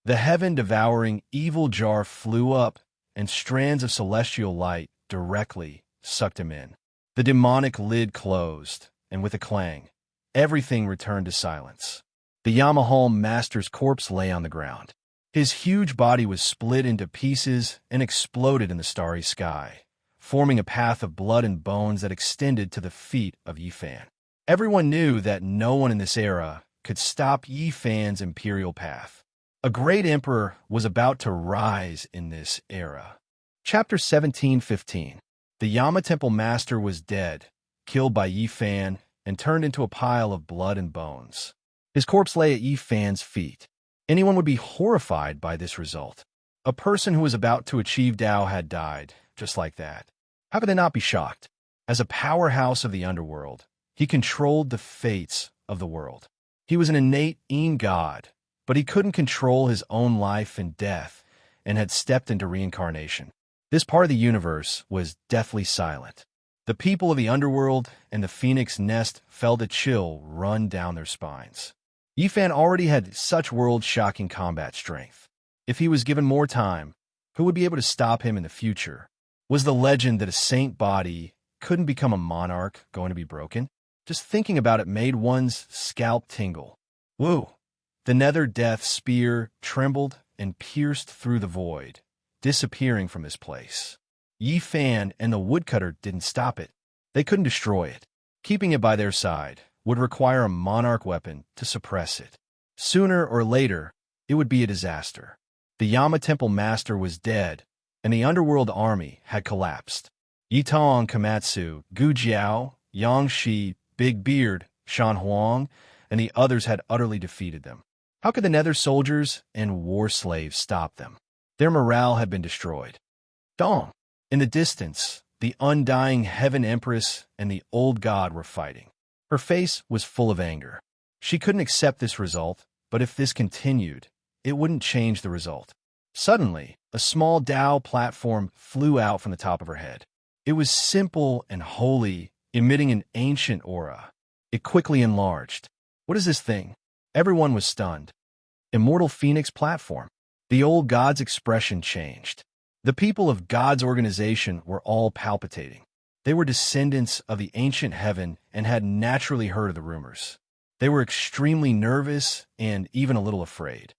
The heaven-devouring evil jar flew up, and strands of celestial light directly sucked him in. The demonic lid closed, and with a clang, everything returned to silence. The Yamahal Master's corpse lay on the ground. His huge body was split into pieces and exploded in the starry sky, forming a path of blood and bones that extended to the feet of Yi Fan. Everyone knew that no one in this era could stop Yi Fan's imperial path. A great emperor was about to rise in this era. Chapter 17:15. The Yama Temple Master was dead, killed by Yi Fan, and turned into a pile of blood and bones. His corpse lay at Yi Fan's feet. Anyone would be horrified by this result. A person who was about to achieve Tao had died, just like that. How could they not be shocked? As a powerhouse of the underworld, he controlled the fates of the world. He was an innate god, but he couldn't control his own life and death, and had stepped into reincarnation. This part of the universe was deathly silent. The people of the underworld and the Phoenix Nest felt a chill run down their spines. Yi Fan already had such world-shocking combat strength. If he was given more time, who would be able to stop him in the future? Was the legend that a saint body couldn't become a monarch going to be broken? Just thinking about it made one's scalp tingle. Woo! The Nether Death Spear trembled and pierced through the void, disappearing from his place. Yi Fan and the woodcutter didn't stop it. They couldn't destroy it. Keeping it by their side would require a monarch weapon to suppress it. Sooner or later, it would be a disaster. The Yama Temple Master was dead, and the underworld army had collapsed. Yitong Komatsu, Gu Jiao, Yang Shi, Big Beard, Shan Huang, and the others had utterly defeated them. How could the Nether soldiers and war slaves stop them? Their morale had been destroyed. Dong! In the distance, the undying Heaven Empress and the old god were fighting. Her face was full of anger. She couldn't accept this result, but if this continued, it wouldn't change the result. Suddenly, a small Tao platform flew out from the top of her head. It was simple and holy, emitting an ancient aura. It quickly enlarged. What is this thing? Everyone was stunned. Immortal Phoenix platform. The old god's expression changed. The people of God's organization were all palpitating. They were descendants of the ancient heaven and had naturally heard of the rumors. They were extremely nervous and even a little afraid.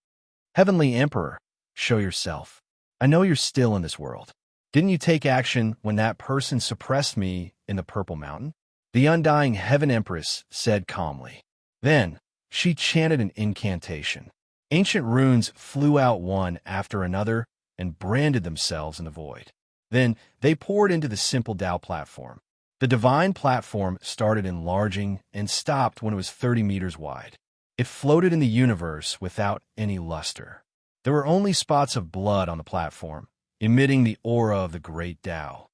Heavenly Emperor, show yourself. I know you're still in this world. Didn't you take action when that person suppressed me in the Purple Mountain? The undying Heaven Empress said calmly. Then, she chanted an incantation. Ancient runes flew out one after another and branded themselves in the void. Then, they poured into the simple Tao platform. The divine platform started enlarging and stopped when it was 30 meters wide. It floated in the universe without any luster. There were only spots of blood on the platform, emitting the aura of the great Tao.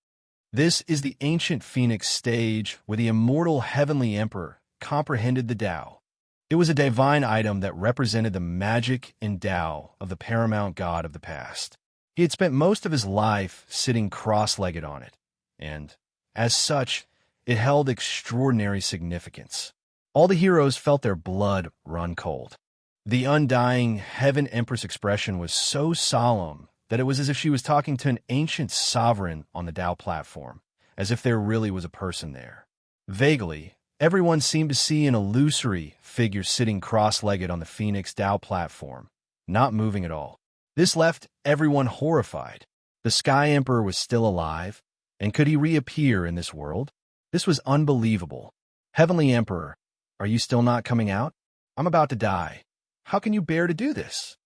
This is the ancient Phoenix stage where the immortal Heavenly Emperor comprehended the Tao. It was a divine item that represented the magic and Tao of the paramount god of the past. He had spent most of his life sitting cross-legged on it, and, as such, it held extraordinary significance. All the heroes felt their blood run cold. The undying Heaven Empress expression was so solemn that it was as if she was talking to an ancient sovereign on the Tao platform, as if there really was a person there. Vaguely, everyone seemed to see an illusory figure sitting cross-legged on the Phoenix Tao platform, not moving at all. This left everyone horrified. The Sky Emperor was still alive, and could he reappear in this world? This was unbelievable. Heavenly Emperor, are you still not coming out? I'm about to die. How can you bear to do this?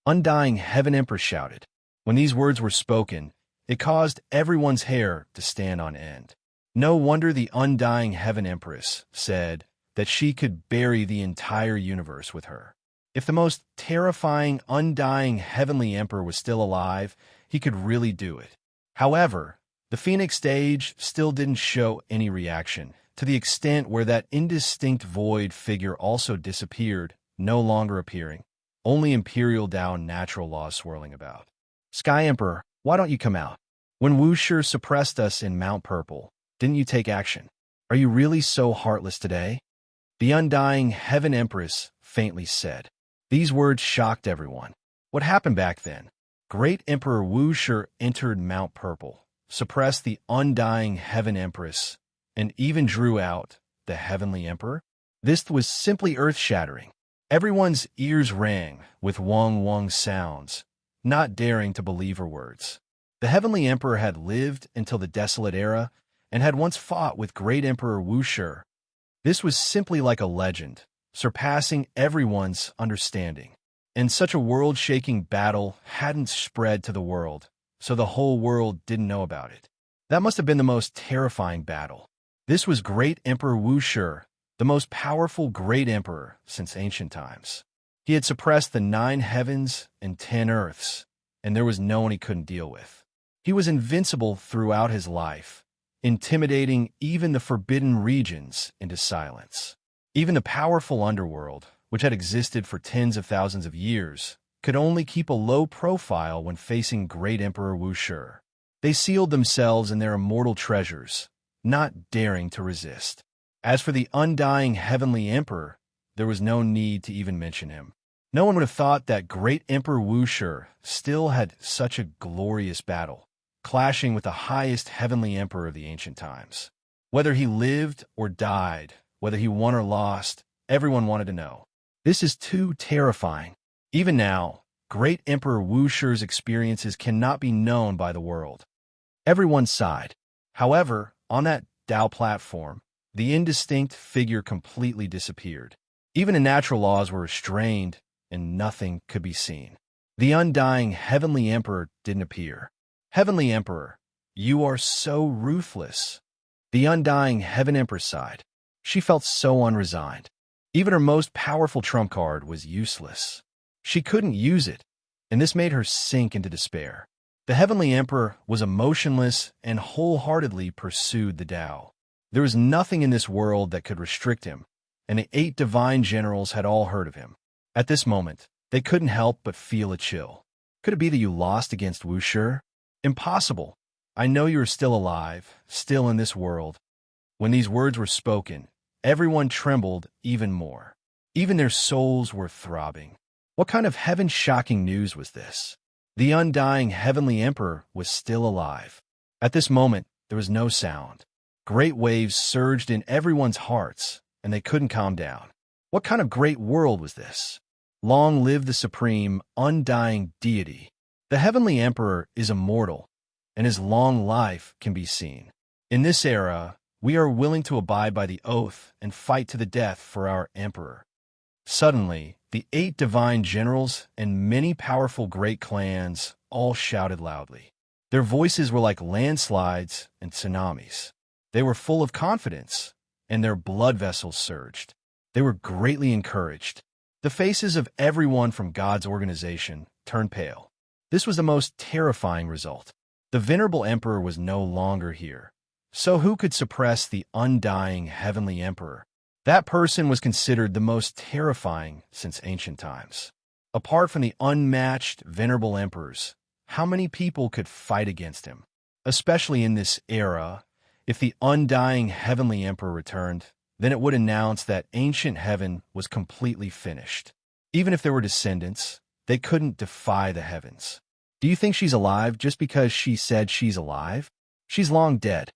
Undying Heaven Empress shouted. When these words were spoken, it caused everyone's hair to stand on end. No wonder the undying Heaven Empress said that she could bury the entire universe with her. If the most terrifying, undying Heavenly Emperor was still alive, he could really do it. However, the Phoenix stage still didn't show any reaction, to the extent where that indistinct void figure also disappeared, no longer appearing, only Imperial Tao natural laws swirling about. Sky Emperor, why don't you come out? When Wuxia suppressed us in Mount Purple, didn't you take action? Are you really so heartless today? The undying Heaven Empress faintly said. These words shocked everyone. What happened back then? Great Emperor Wuxia entered Mount Purple, suppressed the undying Heaven Empress, and even drew out the Heavenly Emperor? This was simply earth-shattering. Everyone's ears rang with wong-wong sounds, not daring to believe her words. The Heavenly Emperor had lived until the Desolate Era and had once fought with Great Emperor Wuxia. This was simply like a legend, surpassing everyone's understanding. And such a world-shaking battle hadn't spread to the world, so the whole world didn't know about it. That must have been the most terrifying battle. This was Great Emperor Wuxia, the most powerful Great Emperor since ancient times. He had suppressed the 9 heavens and 10 earths, and there was no one he couldn't deal with. He was invincible throughout his life, intimidating even the forbidden regions into silence. Even the powerful underworld, which had existed for tens of thousands of years, could only keep a low profile when facing Great Emperor Wuxia. They sealed themselves in their immortal treasures, not daring to resist. As for the undying Heavenly Emperor, there was no need to even mention him. No one would have thought that Great Emperor Wuxia still had such a glorious battle, clashing with the highest Heavenly Emperor of the ancient times. Whether he lived or died, whether he won or lost, everyone wanted to know. This is too terrifying. Even now, Great Emperor Wuxia's experiences cannot be known by the world. Everyone sighed. However, on that Tao platform, the indistinct figure completely disappeared. Even the natural laws were restrained, and nothing could be seen. The undying Heavenly Emperor didn't appear. Heavenly Emperor, you are so ruthless. The undying Heaven Empress sighed. She felt so unresigned. Even her most powerful trump card was useless. She couldn't use it, and this made her sink into despair. The Heavenly Emperor was emotionless and wholeheartedly pursued the Tao. There was nothing in this world that could restrict him, and the 8 divine generals had all heard of him. At this moment, they couldn't help but feel a chill. Could it be that you lost against Wuxia? Impossible. I know you are still alive, still in this world. When these words were spoken, everyone trembled even more. Even their souls were throbbing. What kind of heaven-shocking news was this? The undying Heavenly Emperor was still alive. At this moment, there was no sound. Great waves surged in everyone's hearts, and they couldn't calm down. What kind of great world was this? Long live the supreme, undying deity. The heavenly emperor is immortal, and his long life can be seen. In this era, we are willing to abide by the oath and fight to the death for our emperor. Suddenly, the 8 divine generals and many powerful great clans all shouted loudly. Their voices were like landslides and tsunamis. They were full of confidence, and their blood vessels surged. They were greatly encouraged. The faces of everyone from God's organization turned pale. This was the most terrifying result. The venerable emperor was no longer here. So who could suppress the undying heavenly emperor? That person was considered the most terrifying since ancient times. Apart from the unmatched venerable emperors, how many people could fight against him? Especially in this era, if the undying heavenly emperor returned, then it would announce that ancient heaven was completely finished. Even if there were descendants, they couldn't defy the heavens. Do you think she's alive just because she said she's alive? She's long dead.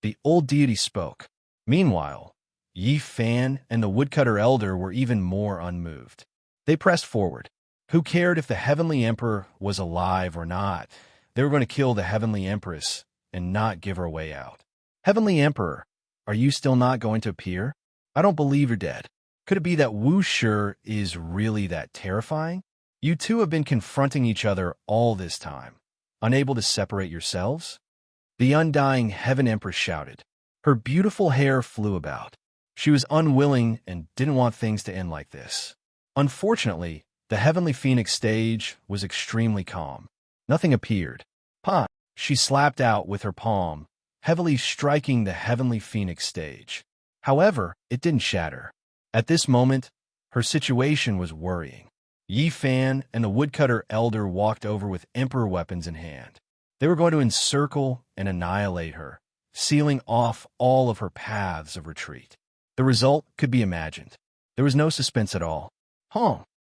The old deity spoke. Meanwhile, Yi Fan and the woodcutter elder were even more unmoved. They pressed forward. Who cared if the heavenly emperor was alive or not? They were going to kill the heavenly empress and not give her way out. Heavenly emperor, are you still not going to appear? I don't believe you're dead. Could it be that Wu Shi is really that terrifying? You two have been confronting each other all this time, unable to separate yourselves? The undying heaven empress shouted. Her beautiful hair flew about. She was unwilling and didn't want things to end like this. Unfortunately, the heavenly phoenix stage was extremely calm. Nothing appeared. Pa! She slapped out with her palm, heavily striking the heavenly phoenix stage. However, it didn't shatter. At this moment, her situation was worrying. Yi Fan and the woodcutter elder walked over with emperor weapons in hand. They were going to encircle and annihilate her, sealing off all of her paths of retreat. The result could be imagined. There was no suspense at all.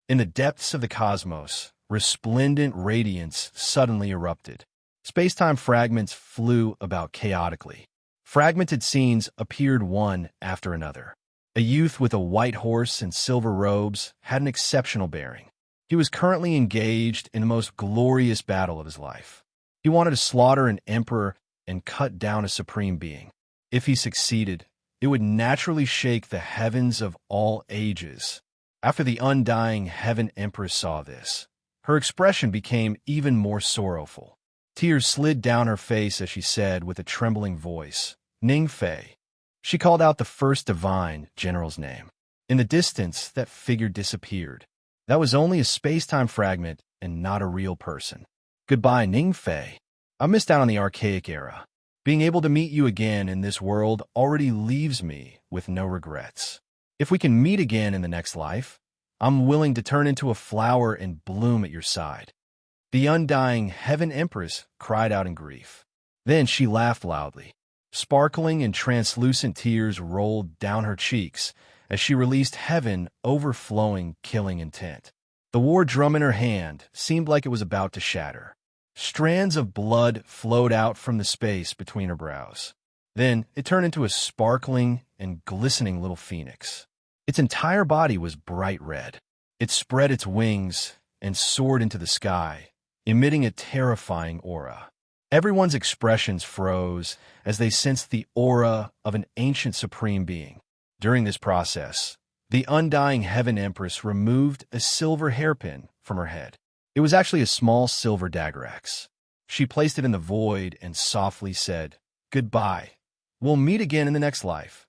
In the depths of the cosmos, resplendent radiance suddenly erupted. Space-time fragments flew about chaotically. Fragmented scenes appeared one after another. A youth with a white horse and silver robes had an exceptional bearing. He was currently engaged in the most glorious battle of his life. He wanted to slaughter an emperor and cut down a supreme being. If he succeeded, it would naturally shake the heavens of all ages. After the undying heaven empress saw this, her expression became even more sorrowful. Tears slid down her face as she said with a trembling voice, Ning Fei. She called out the first divine general's name. In the distance, that figure disappeared. That was only a space-time fragment and not a real person. Goodbye, Ning Fei. I missed out on the archaic era. Being able to meet you again in this world already leaves me with no regrets. If we can meet again in the next life, I'm willing to turn into a flower and bloom at your side. The undying heaven empress cried out in grief. Then she laughed loudly. Sparkling and translucent tears rolled down her cheeks as she released heaven overflowing killing intent. The war drum in her hand seemed like it was about to shatter. Strands of blood flowed out from the space between her brows. Then it turned into a sparkling and glistening little phoenix. Its entire body was bright red. It spread its wings and soared into the sky, emitting a terrifying aura. Everyone's expressions froze as they sensed the aura of an ancient supreme being. During this process, the undying heaven empress removed a silver hairpin from her head. It was actually a small silver dagger axe. She placed it in the void and softly said, Goodbye. We'll meet again in the next life.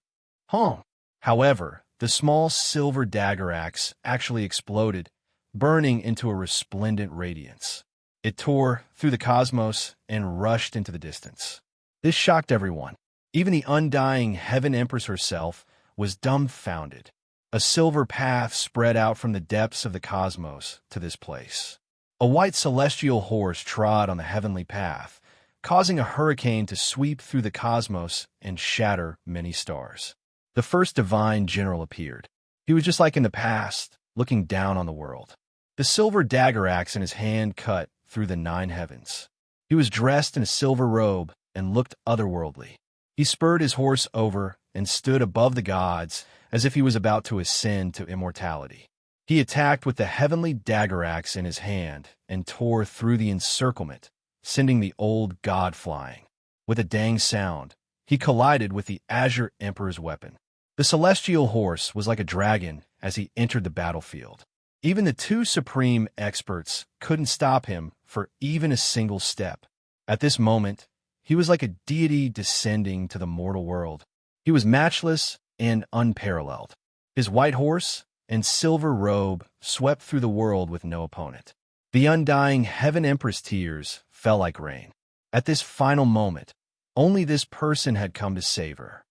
However, the small silver dagger axe actually exploded, burning into a resplendent radiance. It tore through the cosmos and rushed into the distance. This shocked everyone. Even the undying heaven empress herself was dumbfounded. A silver path spread out from the depths of the cosmos to this place. A white celestial horse trod on the heavenly path, causing a hurricane to sweep through the cosmos and shatter many stars. The first divine general appeared. He was just like in the past, looking down on the world. The silver dagger axe in his hand cut through the 9 heavens. He was dressed in a silver robe and looked otherworldly. He spurred his horse over and stood above the gods as if he was about to ascend to immortality. He attacked with the heavenly dagger axe in his hand and tore through the encirclement, sending the old god flying. With a dang sound, he collided with the Azure Emperor's weapon. The celestial horse was like a dragon as he entered the battlefield. Even the two supreme experts couldn't stop him for even a single step. At this moment, he was like a deity descending to the mortal world. He was matchless and unparalleled. His white horse and silver robe swept through the world with no opponent. The undying Heaven Empress tears fell like rain. At this final moment, only this person had come to save her.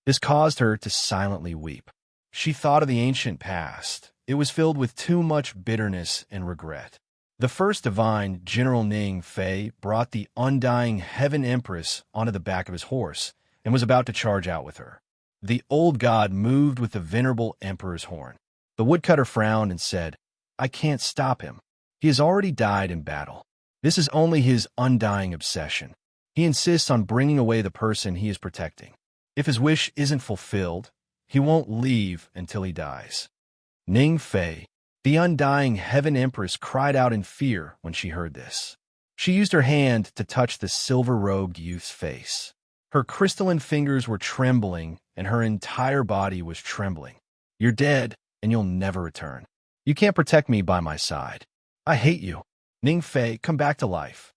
This caused her to silently weep. She thought of the ancient past. It was filled with too much bitterness and regret. The first divine, General Ning Fei, brought the undying Heaven Empress onto the back of his horse and was about to charge out with her. The old god moved with the venerable emperor's horn. The woodcutter frowned and said, "I can't stop him. He has already died in battle. This is only his undying obsession. He insists on bringing away the person he is protecting. If his wish isn't fulfilled, he won't leave until he dies." Ning Fei, the undying Heaven Empress, cried out in fear when she heard this. She used her hand to touch the silver-robed youth's face. Her crystalline fingers were trembling, and her entire body was trembling. "You're dead, and you'll never return. You can't protect me by my side. I hate you. Ning Fei, come back to life."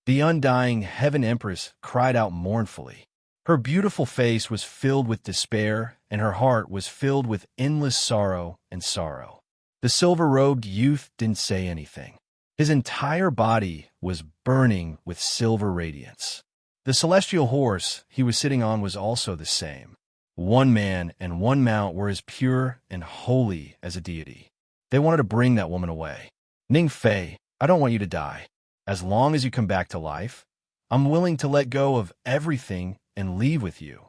The undying Heaven Empress cried out mournfully. Her beautiful face was filled with despair, and her heart was filled with endless sorrow and sorrow. The silver-robed youth didn't say anything. His entire body was burning with silver radiance. The celestial horse he was sitting on was also the same. One man and one mount were as pure and holy as a deity. They wanted to bring that woman away. "Ning Fei, I don't want you to die. As long as you come back to life, I'm willing to let go of everything and leave with you."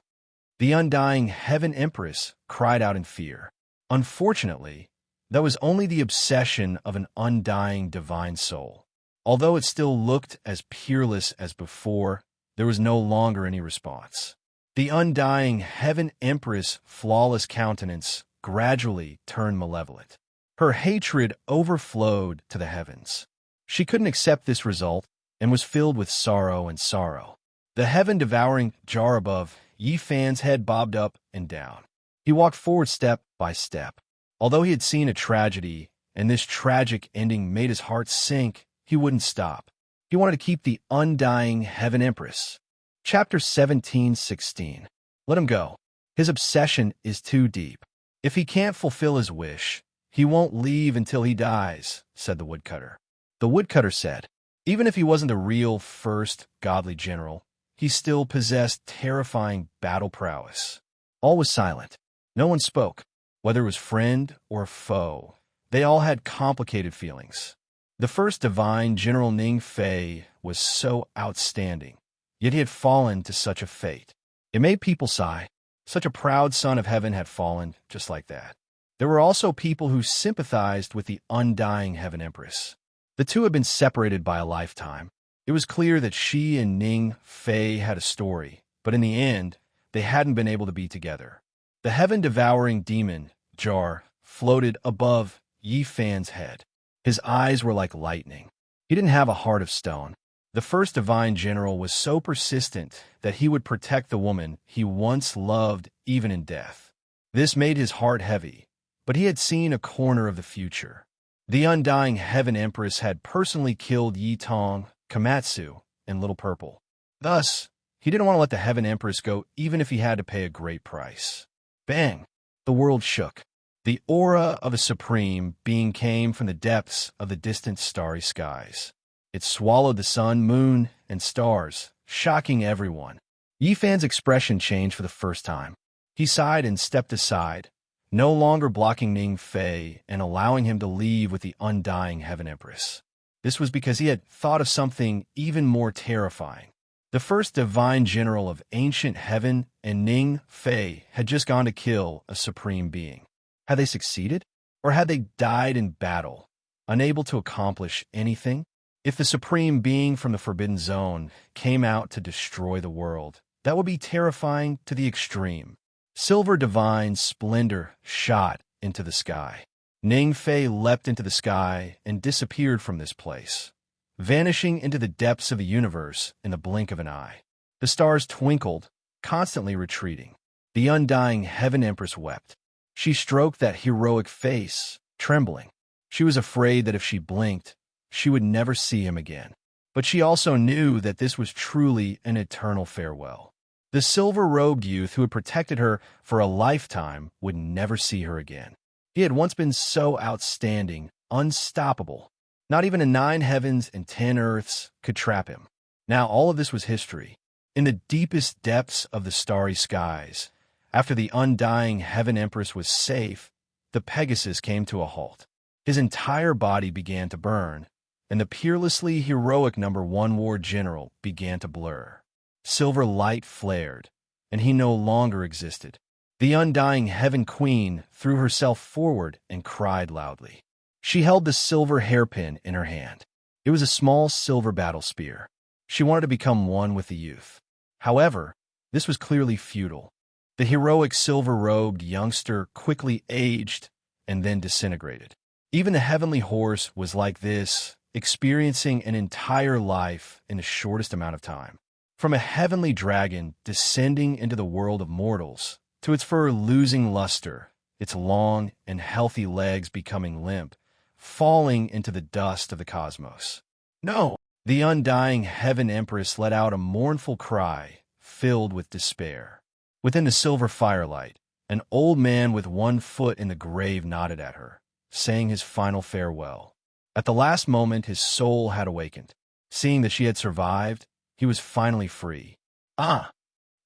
The undying Heaven Empress cried out in fear. Unfortunately, that was only the obsession of an undying divine soul. Although it still looked as peerless as before, there was no longer any response. The undying Heaven Empress' flawless countenance gradually turned malevolent. Her hatred overflowed to the heavens. She couldn't accept this result and was filled with sorrow and sorrow. The heaven-devouring jar above Yi Fan's head bobbed up and down. He walked forward step by step. Although he had seen a tragedy, and this tragic ending made his heart sink, he wouldn't stop. He wanted to keep the undying Heaven Empress. Chapter 17:16. Let him go. His obsession is too deep. If he can't fulfill his wish, he won't leave until he dies, said the woodcutter. The woodcutter said, even if he wasn't the real first godly general, he still possessed terrifying battle prowess. All was silent. No one spoke. Whether it was friend or foe, they all had complicated feelings. The first divine General Ning Fei was so outstanding, yet he had fallen to such a fate. It made people sigh. Such a proud son of heaven had fallen just like that. There were also people who sympathized with the undying Heaven Empress. The two had been separated by a lifetime. It was clear that she and Ning Fei had a story, but in the end, they hadn't been able to be together. The heaven-devouring demon, Jar, floated above Yi Fan's head. His eyes were like lightning. He didn't have a heart of stone. The first divine general was so persistent that he would protect the woman he once loved even in death. This made his heart heavy, but he had seen a corner of the future. The undying Heaven Empress had personally killed Yi Tong, Komatsu, and Little Purple. Thus, he didn't want to let the Heaven Empress go even if he had to pay a great price. Bang! The world shook. The aura of a supreme being came from the depths of the distant starry skies. It swallowed the sun, moon, and stars, shocking everyone. Yi Fan's expression changed for the first time. He sighed and stepped aside, no longer blocking Ning Fei and allowing him to leave with the undying Heaven Empress. This was because he had thought of something even more terrifying. The first divine general of ancient heaven and Ning Fei had just gone to kill a supreme being. Had they succeeded? Or had they died in battle, unable to accomplish anything? If the supreme being from the Forbidden Zone came out to destroy the world, That would be terrifying to the extreme. Silver divine splendor shot into the sky. Ningfei leapt into the sky and disappeared from this place, vanishing into the depths of the universe in the blink of an eye. The stars twinkled, constantly retreating. The undying Heaven Empress wept. She stroked that heroic face, trembling. She was afraid that if she blinked, she would never see him again. But she also knew that this was truly an eternal farewell. The silver-robed youth who had protected her for a lifetime would never see her again. He had once been so outstanding, unstoppable. Not even a 9 heavens and 10 earths could trap him. Now all of this was history. In the deepest depths of the starry skies, after the undying Heaven Empress was safe, the Pegasus came to a halt. His entire body began to burn, and the peerlessly heroic #1 war general began to blur. Silver light flared, and he no longer existed. The undying Heaven Queen threw herself forward and cried loudly. She held the silver hairpin in her hand. It was a small silver battle spear. She wanted to become one with the youth. However, this was clearly futile. The heroic silver-robed youngster quickly aged and then disintegrated. Even the heavenly horse was like this, experiencing an entire life in the shortest amount of time. From a heavenly dragon descending into the world of mortals, to its fur losing luster, its long and healthy legs becoming limp, falling into the dust of the cosmos. No! The undying Heaven Empress let out a mournful cry, filled with despair. Within the silver firelight, an old man with one foot in the grave nodded at her, saying his final farewell. At the last moment, his soul had awakened. Seeing that she had survived, he was finally free. Ah!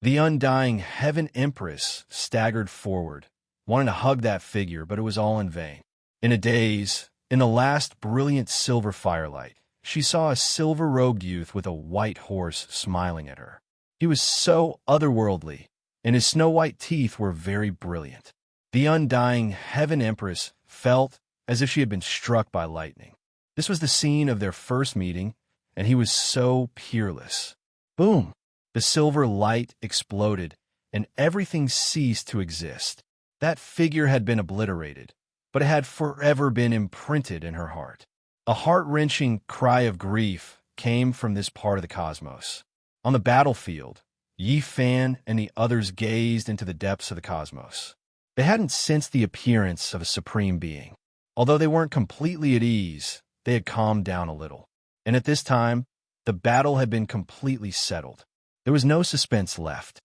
The undying Heaven Empress staggered forward, wanting to hug that figure, but it was all in vain. In a daze, in the last brilliant silver firelight, she saw a silver-robed youth with a white horse smiling at her. He was so otherworldly, and his snow-white teeth were very brilliant. The undying Heaven Empress felt as if she had been struck by lightning. This was the scene of their first meeting, and he was so peerless. Boom! The silver light exploded, and everything ceased to exist. That figure had been obliterated, but it had forever been imprinted in her heart. A heart-wrenching cry of grief came from this part of the cosmos. On the battlefield, Yi Fan and the others gazed into the depths of the cosmos. They hadn't sensed the appearance of a supreme being. Although they weren't completely at ease, they had calmed down a little. And at this time, the battle had been completely settled. There was no suspense left.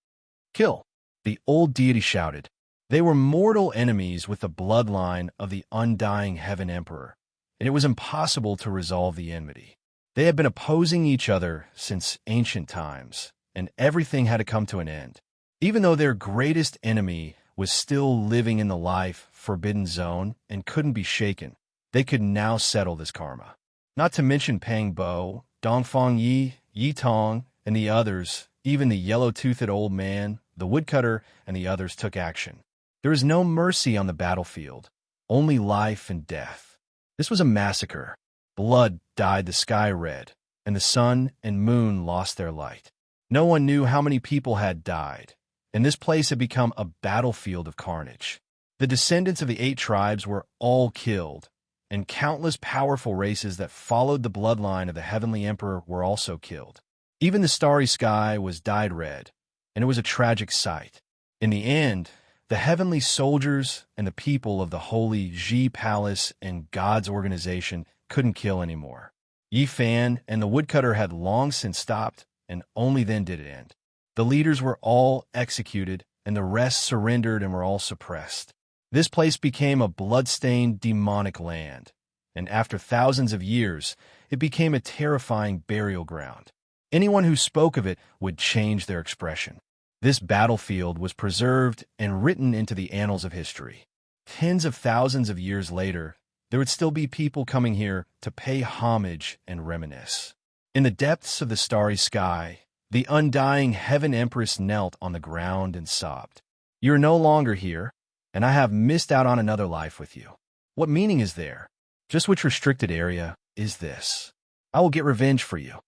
Kill! The old deity shouted. They were mortal enemies with the bloodline of the undying Heaven Emperor, and it was impossible to resolve the enmity. They had been opposing each other since ancient times, and everything had to come to an end. Even though their greatest enemy was still living in the life forbidden zone and couldn't be shaken, they could now settle this karma. Not to mention Pang Bo, Dongfang Yi, Yi Tong, and the others, even the yellow-toothed old man, the woodcutter, and the others took action. There was no mercy on the battlefield, only life and death. This was a massacre. Blood dyed the sky red, and the sun and moon lost their light. No one knew how many people had died, and this place had become a battlefield of carnage. The descendants of the 8 tribes were all killed, and countless powerful races that followed the bloodline of the Heavenly Emperor were also killed. Even the starry sky was dyed red, and it was a tragic sight. In the end, the heavenly soldiers and the people of the holy Ji Palace and God's organization couldn't kill anymore. Yi Fan and the woodcutter had long since stopped, and only then did it end. The leaders were all executed, and the rest surrendered and were all suppressed. This place became a blood-stained, demonic land, and after thousands of years, it became a terrifying burial ground. Anyone who spoke of it would change their expression. This battlefield was preserved and written into the annals of history. Tens of thousands of years later, there would still be people coming here to pay homage and reminisce. In the depths of the starry sky, the undying Heaven Empress knelt on the ground and sobbed. "You're no longer here, and I have missed out on another life with you. What meaning is there? Just which restricted area is this? I will get revenge for you."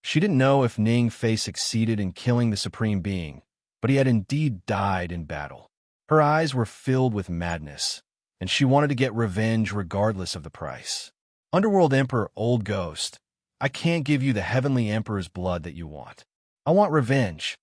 She didn't know if Ning Fei succeeded in killing the Supreme Being, but he had indeed died in battle. Her eyes were filled with madness, and she wanted to get revenge regardless of the price. Underworld Emperor Old Ghost, I can't give you the Heavenly Emperor's blood that you want. I want revenge.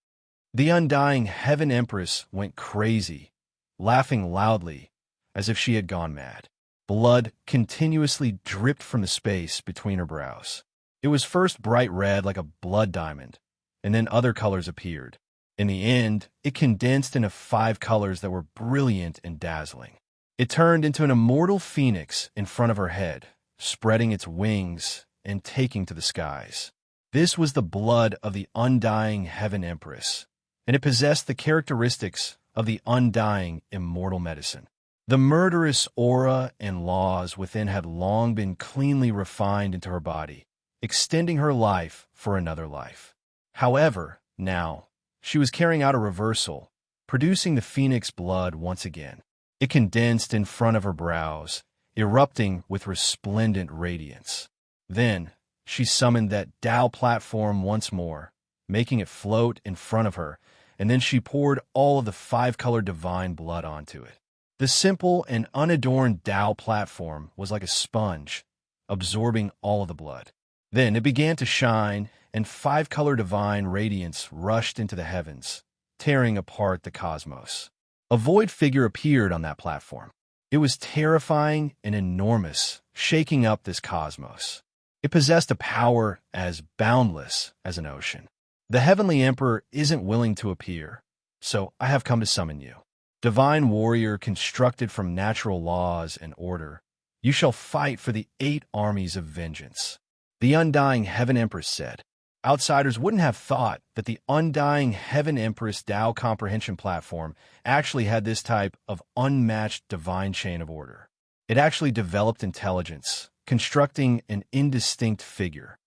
The undying Heaven Empress went crazy, laughing loudly, as if she had gone mad. Blood continuously dripped from the space between her brows. It was first bright red like a blood diamond, and then other colors appeared. In the end, it condensed into 5 colors that were brilliant and dazzling. It turned into an immortal phoenix in front of her head, spreading its wings and taking to the skies. This was the blood of the undying Heaven Empress, and it possessed the characteristics of the undying immortal medicine. The murderous aura and laws within had long been cleanly refined into her body, extending her life for another life. However, now, she was carrying out a reversal, producing the phoenix blood once again. It condensed in front of her brows, erupting with resplendent radiance. Then, she summoned that Tao platform once more, making it float in front of her, and then she poured all of the 5-colored divine blood onto it. The simple and unadorned Tao platform was like a sponge, absorbing all of the blood. Then it began to shine, and 5-color divine radiance rushed into the heavens, tearing apart the cosmos. A void figure appeared on that platform. It was terrifying and enormous, shaking up this cosmos. It possessed a power as boundless as an ocean. The Heavenly Emperor isn't willing to appear, so I have come to summon you. Divine warrior constructed from natural laws and order, you shall fight for the 8 armies of vengeance. The undying Heaven Empress said. Outsiders wouldn't have thought that the undying Heaven Empress Tao comprehension platform actually had this type of unmatched divine chain of order. It actually developed intelligence, constructing an indistinct figure.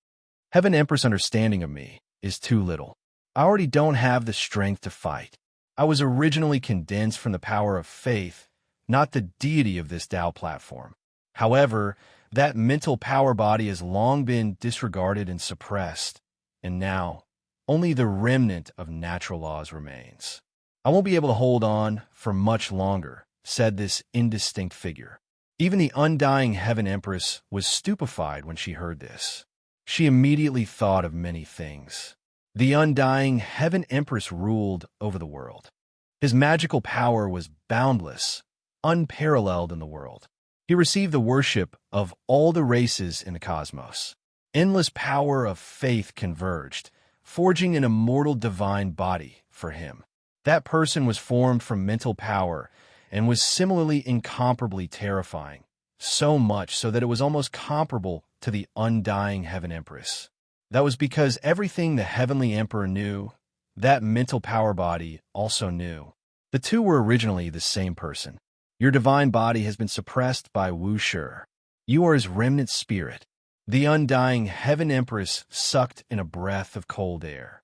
Heaven Empress' understanding of me is too little. I already don't have the strength to fight. I was originally condensed from the power of faith, not the deity of this Tao platform. However, that mental power body has long been disregarded and suppressed, and now only the remnant of natural laws remains. I won't be able to hold on for much longer, said this indistinct figure. Even the undying Heaven Empress was stupefied when she heard this. She immediately thought of many things. The undying Heaven Empress ruled over the world. His magical power was boundless, unparalleled in the world. He received the worship of all the races in the cosmos. Endless power of faith converged, forging an immortal divine body for him. That person was formed from mental power and was similarly incomparably terrifying, so much so that it was almost comparable to the undying Heaven Empress. That was because everything the Heavenly Emperor knew, that mental power body also knew. The two were originally the same person. Your divine body has been suppressed by Wu Shi. You are his remnant spirit. The undying Heaven Empress sucked in a breath of cold air.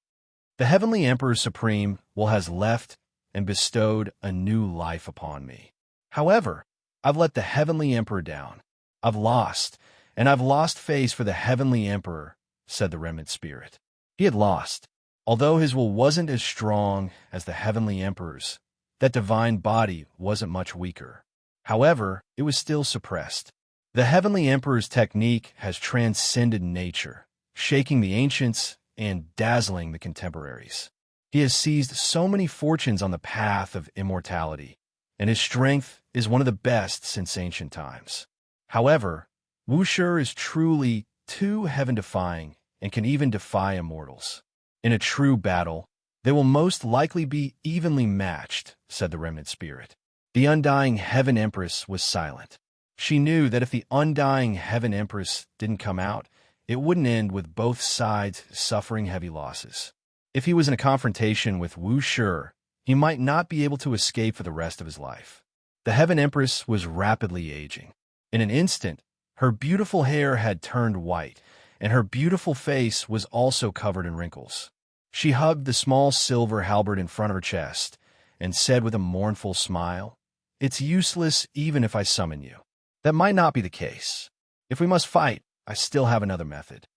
The Heavenly Emperor Supreme has left and bestowed a new life upon me. However, I've let the Heavenly Emperor down. I've lost, and I've lost face for the Heavenly Emperor, said the remnant spirit. He had lost. Although his will wasn't as strong as the Heavenly Emperor's, that divine body wasn't much weaker. However, it was still suppressed. The Heavenly Emperor's technique has transcended nature, shaking the ancients and dazzling the contemporaries. He has seized so many fortunes on the path of immortality, and his strength is one of the best since ancient times. However, Wu Shi is truly too heaven-defying and can even defy immortals. In a true battle, they will most likely be evenly matched, said the remnant spirit. The undying Heaven Empress was silent. She knew that if the undying Heaven Empress didn't come out, it wouldn't end with both sides suffering heavy losses. If he was in a confrontation with Wu Shi, he might not be able to escape for the rest of his life. The Heaven Empress was rapidly aging. In an instant, her beautiful hair had turned white, and her beautiful face was also covered in wrinkles. She hugged the small silver halberd in front of her chest and said with a mournful smile, "It's useless even if I summon you. That might not be the case. If we must fight, I still have another method."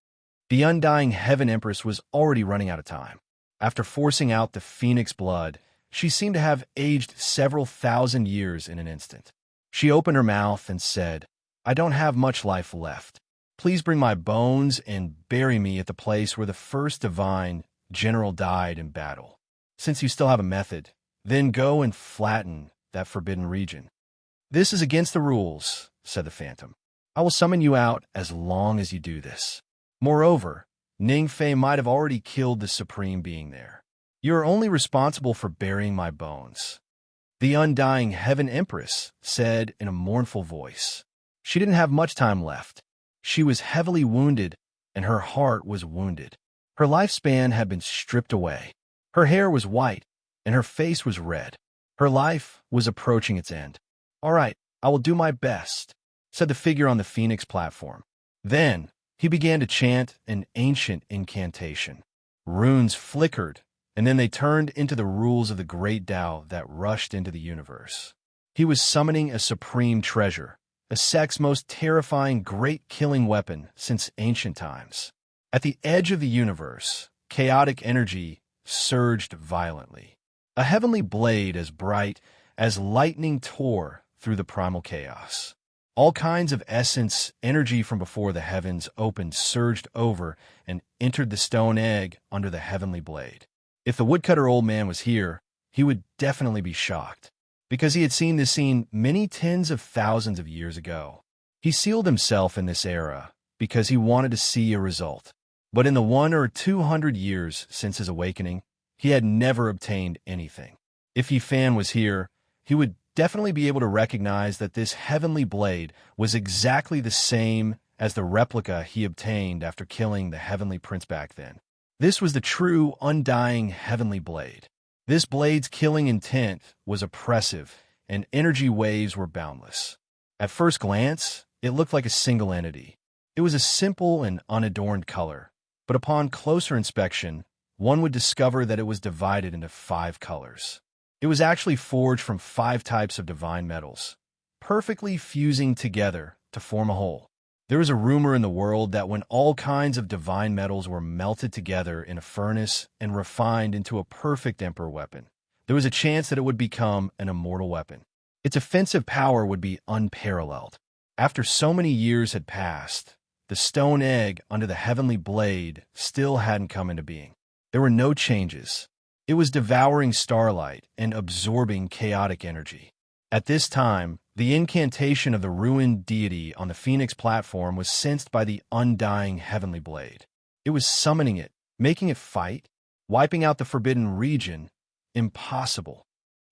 The undying Heaven Empress was already running out of time. After forcing out the phoenix blood, she seemed to have aged several thousand years in an instant. She opened her mouth and said, "I don't have much life left. Please bring my bones and bury me at the place where the first divine general died in battle. Since you still have a method, then go and flatten that forbidden region." "This is against the rules," said the phantom. "I will summon you out as long as you do this. Moreover, Ningfei might have already killed the supreme being there. You are only responsible for burying my bones." The undying Heaven Empress said in a mournful voice. She didn't have much time left. She was heavily wounded, and her heart was wounded. Her lifespan had been stripped away. Her hair was white, and her face was red. Her life was approaching its end. "All right, I will do my best," said the figure on the Phoenix platform. Then he began to chant an ancient incantation. Runes flickered, and then they turned into the rules of the great Tao that rushed into the universe. He was summoning a supreme treasure, a sect's most terrifying great killing weapon since ancient times. At the edge of the universe, chaotic energy surged violently. A heavenly blade as bright as lightning tore through the primal chaos. All kinds of essence, energy from before the heavens opened, surged over, and entered the stone egg under the heavenly blade. If the woodcutter old man was here, he would definitely be shocked, because he had seen this scene many tens of thousands of years ago. He sealed himself in this era because he wanted to see a result. But in the 100 or 200 years since his awakening, he had never obtained anything. If Yifan was here, he would definitely be able to recognize that this heavenly blade was exactly the same as the replica he obtained after killing the heavenly prince back then. This was the true, undying heavenly blade. This blade's killing intent was oppressive, and energy waves were boundless. At first glance, it looked like a single entity. It was a simple and unadorned color, but upon closer inspection, one would discover that it was divided into 5 colors. It was actually forged from 5 types of divine metals, perfectly fusing together to form a whole. There was a rumor in the world that when all kinds of divine metals were melted together in a furnace and refined into a perfect emperor weapon, there was a chance that it would become an immortal weapon. Its offensive power would be unparalleled. After so many years had passed, the stone egg under the heavenly blade still hadn't come into being. There were no changes. It was devouring starlight and absorbing chaotic energy. At this time, the incantation of the ruined deity on the Phoenix platform was sensed by the undying heavenly blade. It was summoning it, making it fight, wiping out the forbidden region. Impossible.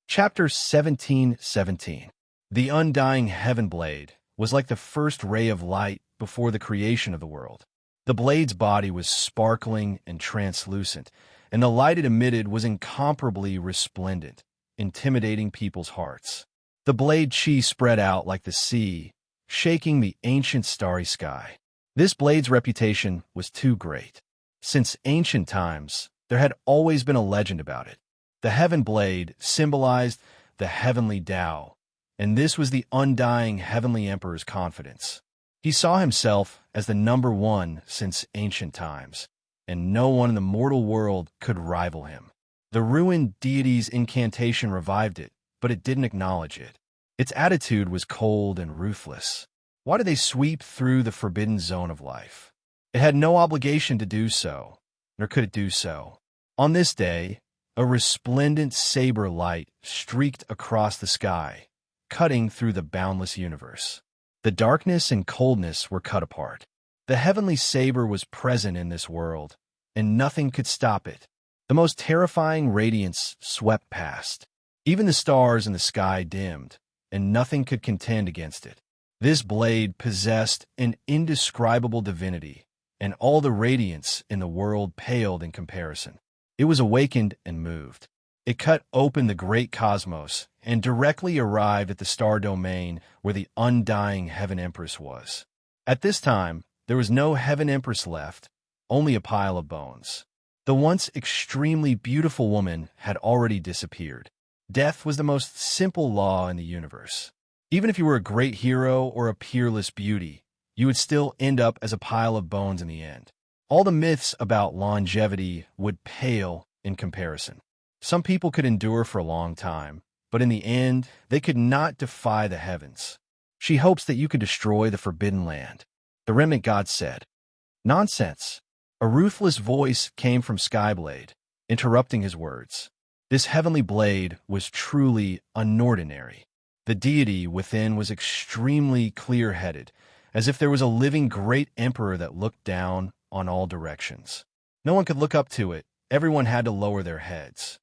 Chapter 17:17. The undying heaven blade was like the first ray of light before the creation of the world. The blade's body was sparkling and translucent, and the light it emitted was incomparably resplendent, intimidating people's hearts. The blade chi spread out like the sea, shaking the ancient starry sky. This blade's reputation was too great. Since ancient times, there had always been a legend about it. The heaven blade symbolized the heavenly Tao, and this was the undying heavenly emperor's confidence. He saw himself as the #1 since ancient times, and no one in the mortal world could rival him. The ruined deity's incantation revived it, but it didn't acknowledge it. Its attitude was cold and ruthless. Why did they sweep through the forbidden zone of life? It had no obligation to do so, nor could it do so. On this day, a resplendent saber light streaked across the sky, cutting through the boundless universe. The darkness and coldness were cut apart. The heavenly saber was present in this world, and nothing could stop it. The most terrifying radiance swept past. Even the stars in the sky dimmed, and nothing could contend against it. This blade possessed an indescribable divinity, and all the radiance in the world paled in comparison. It was awakened and moved. It cut open the great cosmos and directly arrived at the star domain where the undying Heaven Empress was. At this time, there was no Heaven Empress left, only a pile of bones. The once extremely beautiful woman had already disappeared. Death was the most simple law in the universe. Even if you were a great hero or a peerless beauty, you would still end up as a pile of bones in the end. All the myths about longevity would pale in comparison. Some people could endure for a long time, but in the end, they could not defy the heavens. She hopes that you can destroy the forbidden land. The remnant god said. Nonsense. A ruthless voice came from Skyblade, interrupting his words. This heavenly blade was truly unordinary. The deity within was extremely clear-headed, as if there was a living great emperor that looked down on all directions. No one could look up to it. Everyone had to lower their heads.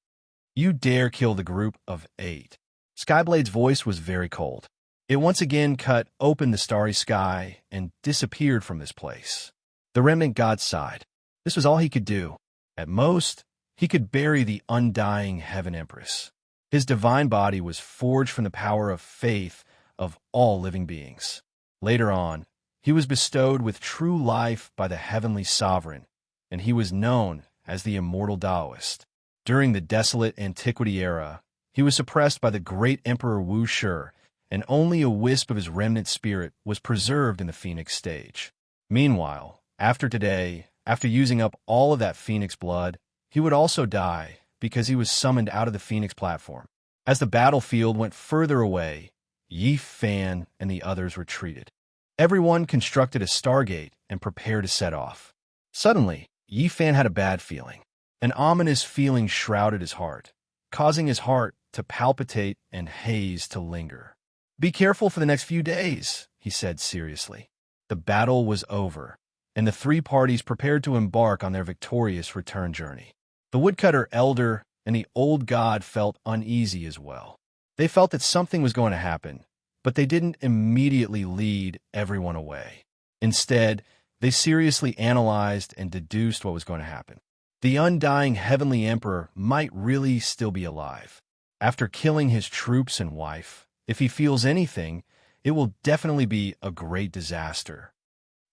You dare kill the group of 8. Skyblade's voice was very cold. It once again cut open the starry sky and disappeared from this place. The remnant god sighed. This was all he could do. At most, he could bury the undying Heaven Empress. His divine body was forged from the power of faith of all living beings. Later on, he was bestowed with true life by the Heavenly Sovereign, and he was known as the Immortal Taoist. During the desolate Antiquity era, he was suppressed by the great Emperor Wu Shi, and only a wisp of his remnant spirit was preserved in the Phoenix stage. Meanwhile, after today, after using up all of that Phoenix blood, he would also die because he was summoned out of the Phoenix platform. As the battlefield went further away, Yi Fan and the others retreated. Everyone constructed a stargate and prepared to set off. Suddenly, Yi Fan had a bad feeling. An ominous feeling shrouded his heart, causing his heart to palpitate and haze to linger. Be careful for the next few days, he said seriously. The battle was over, and the 3 parties prepared to embark on their victorious return journey. The woodcutter elder and the old god felt uneasy as well. They felt that something was going to happen, but they didn't immediately lead everyone away. Instead, they seriously analyzed and deduced what was going to happen. The undying heavenly emperor might really still be alive. After killing his troops and wife, if he feels anything, it will definitely be a great disaster.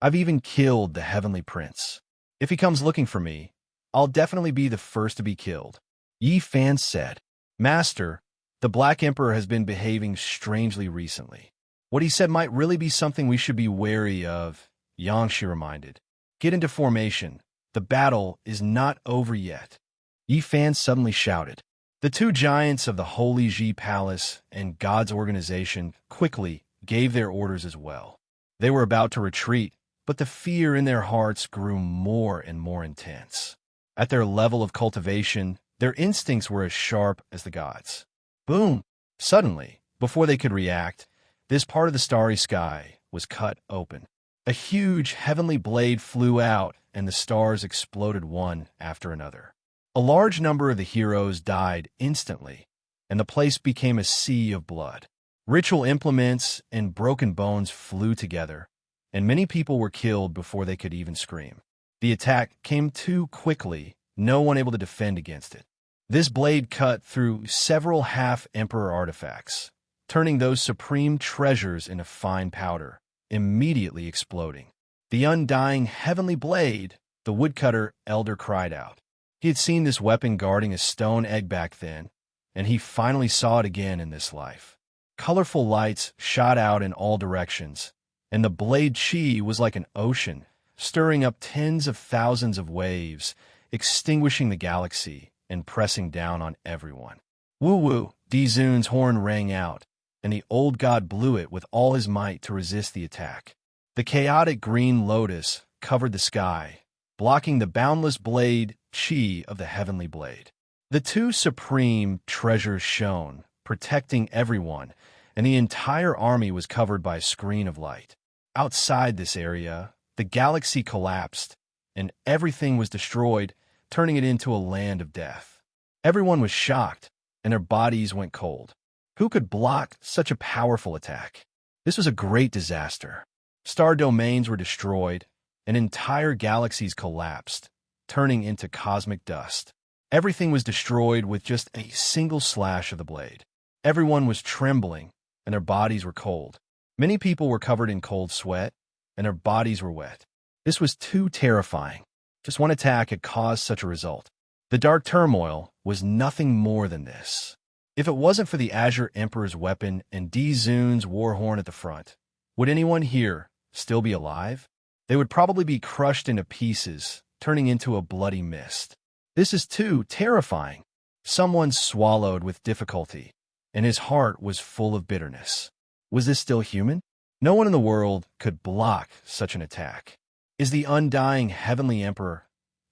I've even killed the heavenly prince. If he comes looking for me, I'll definitely be the first to be killed. Yi Fan said, Master, the Black Emperor has been behaving strangely recently. What he said might really be something we should be wary of, Yangshi reminded. Get into formation. The battle is not over yet. Yi Fan suddenly shouted. The 2 giants of the Holy Ji Palace and God's organization quickly gave their orders as well. They were about to retreat, but the fear in their hearts grew more and more intense. At their level of cultivation, their instincts were as sharp as the gods. Boom! Suddenly, before they could react, this part of the starry sky was cut open. A huge heavenly blade flew out, and the stars exploded one after another. A large number of the heroes died instantly, and the place became a sea of blood. Ritual implements and broken bones flew together, and many people were killed before they could even scream. The attack came too quickly, no one able to defend against it. This blade cut through several half-emperor artifacts, turning those supreme treasures into fine powder, immediately exploding. The undying heavenly blade, the woodcutter elder cried out. He had seen this weapon guarding a stone egg back then, and he finally saw it again in this life. Colorful lights shot out in all directions, and the blade chi was like an ocean, stirring up tens of thousands of waves, extinguishing the galaxy and pressing down on everyone. Woo-woo, Dizun's horn rang out, and the old god blew it with all his might to resist the attack. The chaotic green lotus covered the sky, blocking the boundless blade chi of the heavenly blade. The 2 supreme treasures shone, protecting everyone, and the entire army was covered by a screen of light. Outside this area, the galaxy collapsed, and everything was destroyed, turning it into a land of death. Everyone was shocked, and their bodies went cold. Who could block such a powerful attack? This was a great disaster. Star domains were destroyed, and entire galaxies collapsed, turning into cosmic dust. Everything was destroyed with just a single slash of the blade. Everyone was trembling, and their bodies were cold. Many people were covered in cold sweat, and their bodies were wet. This was too terrifying. Just one attack had caused such a result. The dark turmoil was nothing more than this. If it wasn't for the Azure Emperor's weapon and Dizun's war horn at the front, would anyone here still be alive? They would probably be crushed into pieces, turning into a bloody mist. This is too terrifying. Someone swallowed with difficulty, and his heart was full of bitterness. Was this still human? No one in the world could block such an attack. Is the undying Heavenly Emperor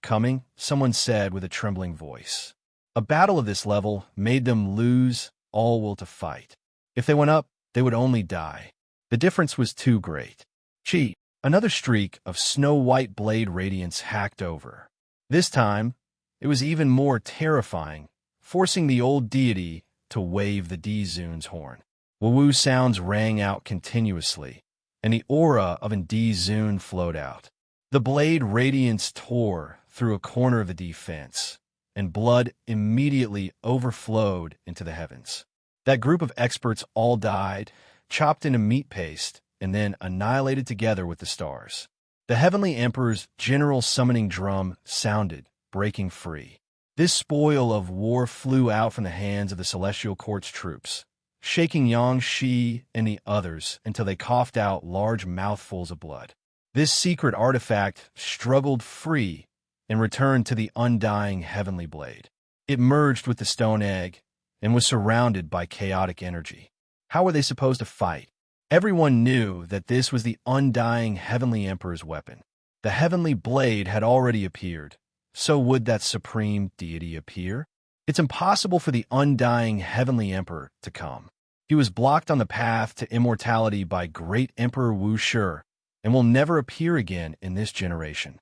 coming? Someone said with a trembling voice. A battle of this level made them lose all will to fight. If they went up, they would only die. The difference was too great. Chi, another streak of snow-white blade radiance hacked over. This time, it was even more terrifying, forcing the old deity to wave the D-Zune's horn. Woo-woo sounds rang out continuously, and the aura of an D-Zune flowed out. The blade radiance tore through a corner of the defense, and blood immediately overflowed into the heavens. That group of experts all died, chopped into meat paste, and then annihilated together with the stars. The Heavenly Emperor's general summoning drum sounded, breaking free. This spoil of war flew out from the hands of the Celestial Court's troops, shaking Yang Shi and the others until they coughed out large mouthfuls of blood. This secret artifact struggled free and returned to the undying Heavenly Blade. It merged with the stone egg and was surrounded by chaotic energy. How were they supposed to fight? Everyone knew that this was the undying Heavenly Emperor's weapon. The Heavenly Blade had already appeared. So would that supreme deity appear? It's impossible for the undying Heavenly Emperor to come. He was blocked on the path to immortality by Great Emperor Wu Shi, and will never appear again in this generation.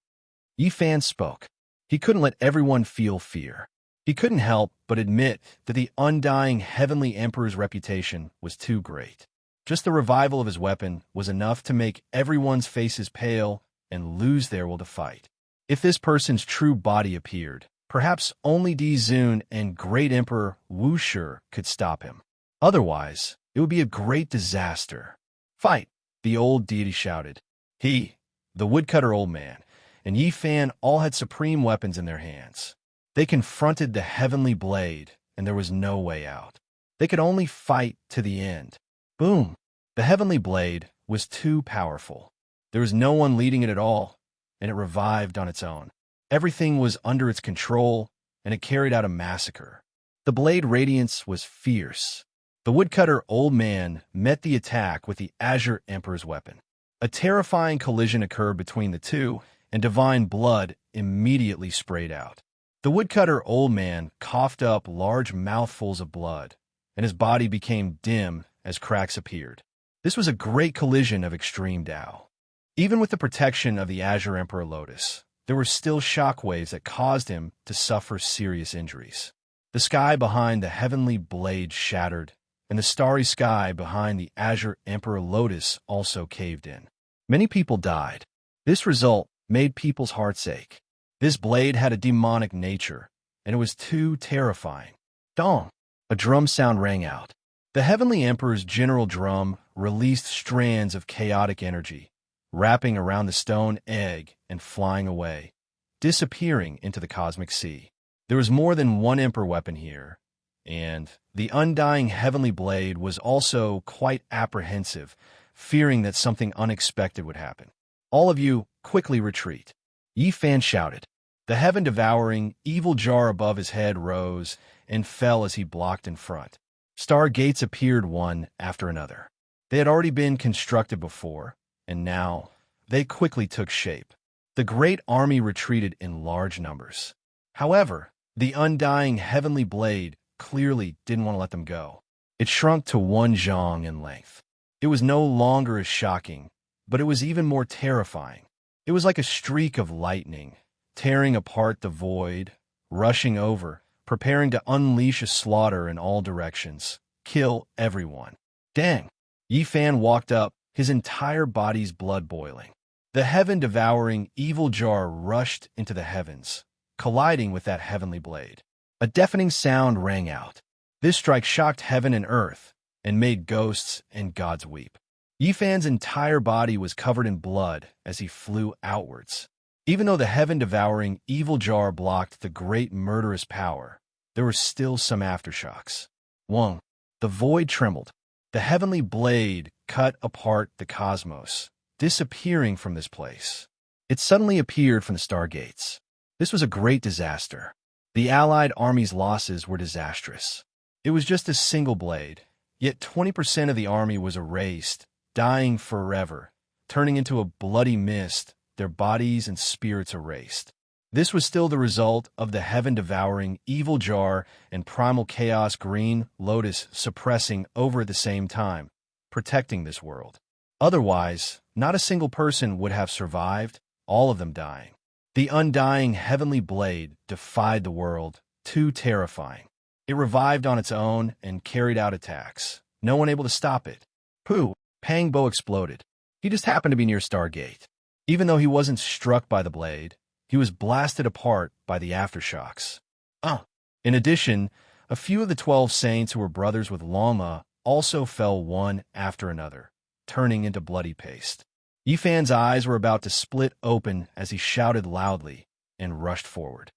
Yi Fan spoke. He couldn't let everyone feel fear. He couldn't help but admit that the undying Heavenly Emperor's reputation was too great. Just the revival of his weapon was enough to make everyone's faces pale and lose their will to fight. If this person's true body appeared, perhaps only D-Zune and Great Emperor Wu Shi could stop him. Otherwise, it would be a great disaster. Fight! The old deity shouted. He, the woodcutter old man, and Yi Fan all had supreme weapons in their hands. They confronted the Heavenly Blade, and there was no way out. They could only fight to the end. Boom! The Heavenly Blade was too powerful. There was no one leading it at all, and it revived on its own. Everything was under its control, and it carried out a massacre. The blade radiance was fierce. The woodcutter old man met the attack with the Azure Emperor's weapon. A terrifying collision occurred between the two, and divine blood immediately sprayed out. The woodcutter old man coughed up large mouthfuls of blood, and his body became dim as cracks appeared. This was a great collision of extreme Tao. Even with the protection of the Azure Emperor Lotus, there were still shockwaves that caused him to suffer serious injuries. The sky behind the Heavenly Blade shattered, and the starry sky behind the Azure Emperor Lotus also caved in. Many people died. This result made people's hearts ache. This blade had a demonic nature, and it was too terrifying. Dong! A drum sound rang out. The Heavenly Emperor's general drum released strands of chaotic energy, wrapping around the stone egg and flying away, disappearing into the cosmic sea. There was more than one Emperor weapon here, and the undying Heavenly Blade was also quite apprehensive, fearing that something unexpected would happen. All of you, quickly retreat. Yi Fan shouted. The heaven-devouring, evil jar above his head rose and fell as he blocked in front. Star gates appeared one after another. They had already been constructed before, and now they quickly took shape. The great army retreated in large numbers. However, the undying Heavenly Blade clearly didn't want to let them go. It shrunk to 1 zhang in length. It was no longer as shocking, but it was even more terrifying. It was like a streak of lightning, tearing apart the void, rushing over, preparing to unleash a slaughter in all directions, kill everyone. Dang! Yi Fan walked up, his entire body's blood boiling. The heaven-devouring evil jar rushed into the heavens, colliding with that Heavenly Blade. A deafening sound rang out. This strike shocked heaven and earth, and made ghosts and gods weep. Yi Fan's entire body was covered in blood as he flew outwards. Even though the heaven-devouring evil jar blocked the great murderous power, there were still some aftershocks. Wong, the void trembled. The Heavenly Blade cut apart the cosmos, disappearing from this place. It suddenly appeared from the stargates. This was a great disaster. The Allied army's losses were disastrous. It was just a single blade, yet 20% of the army was erased, dying forever, turning into a bloody mist, their bodies and spirits erased. This was still the result of the heaven-devouring evil jar and primal chaos green lotus suppressing over at the same time, protecting this world. Otherwise, not a single person would have survived, all of them dying. The undying heavenly blade defied the world, too terrifying. It revived on its own and carried out attacks, no one able to stop it. Pooh! Pangbo exploded. He just happened to be near Stargate. Even though he wasn't struck by the blade, he was blasted apart by the aftershocks. In addition, a few of the 12 saints who were brothers with Lama also fell one after another, turning into bloody paste. Yifan's eyes were about to split open as he shouted loudly and rushed forward.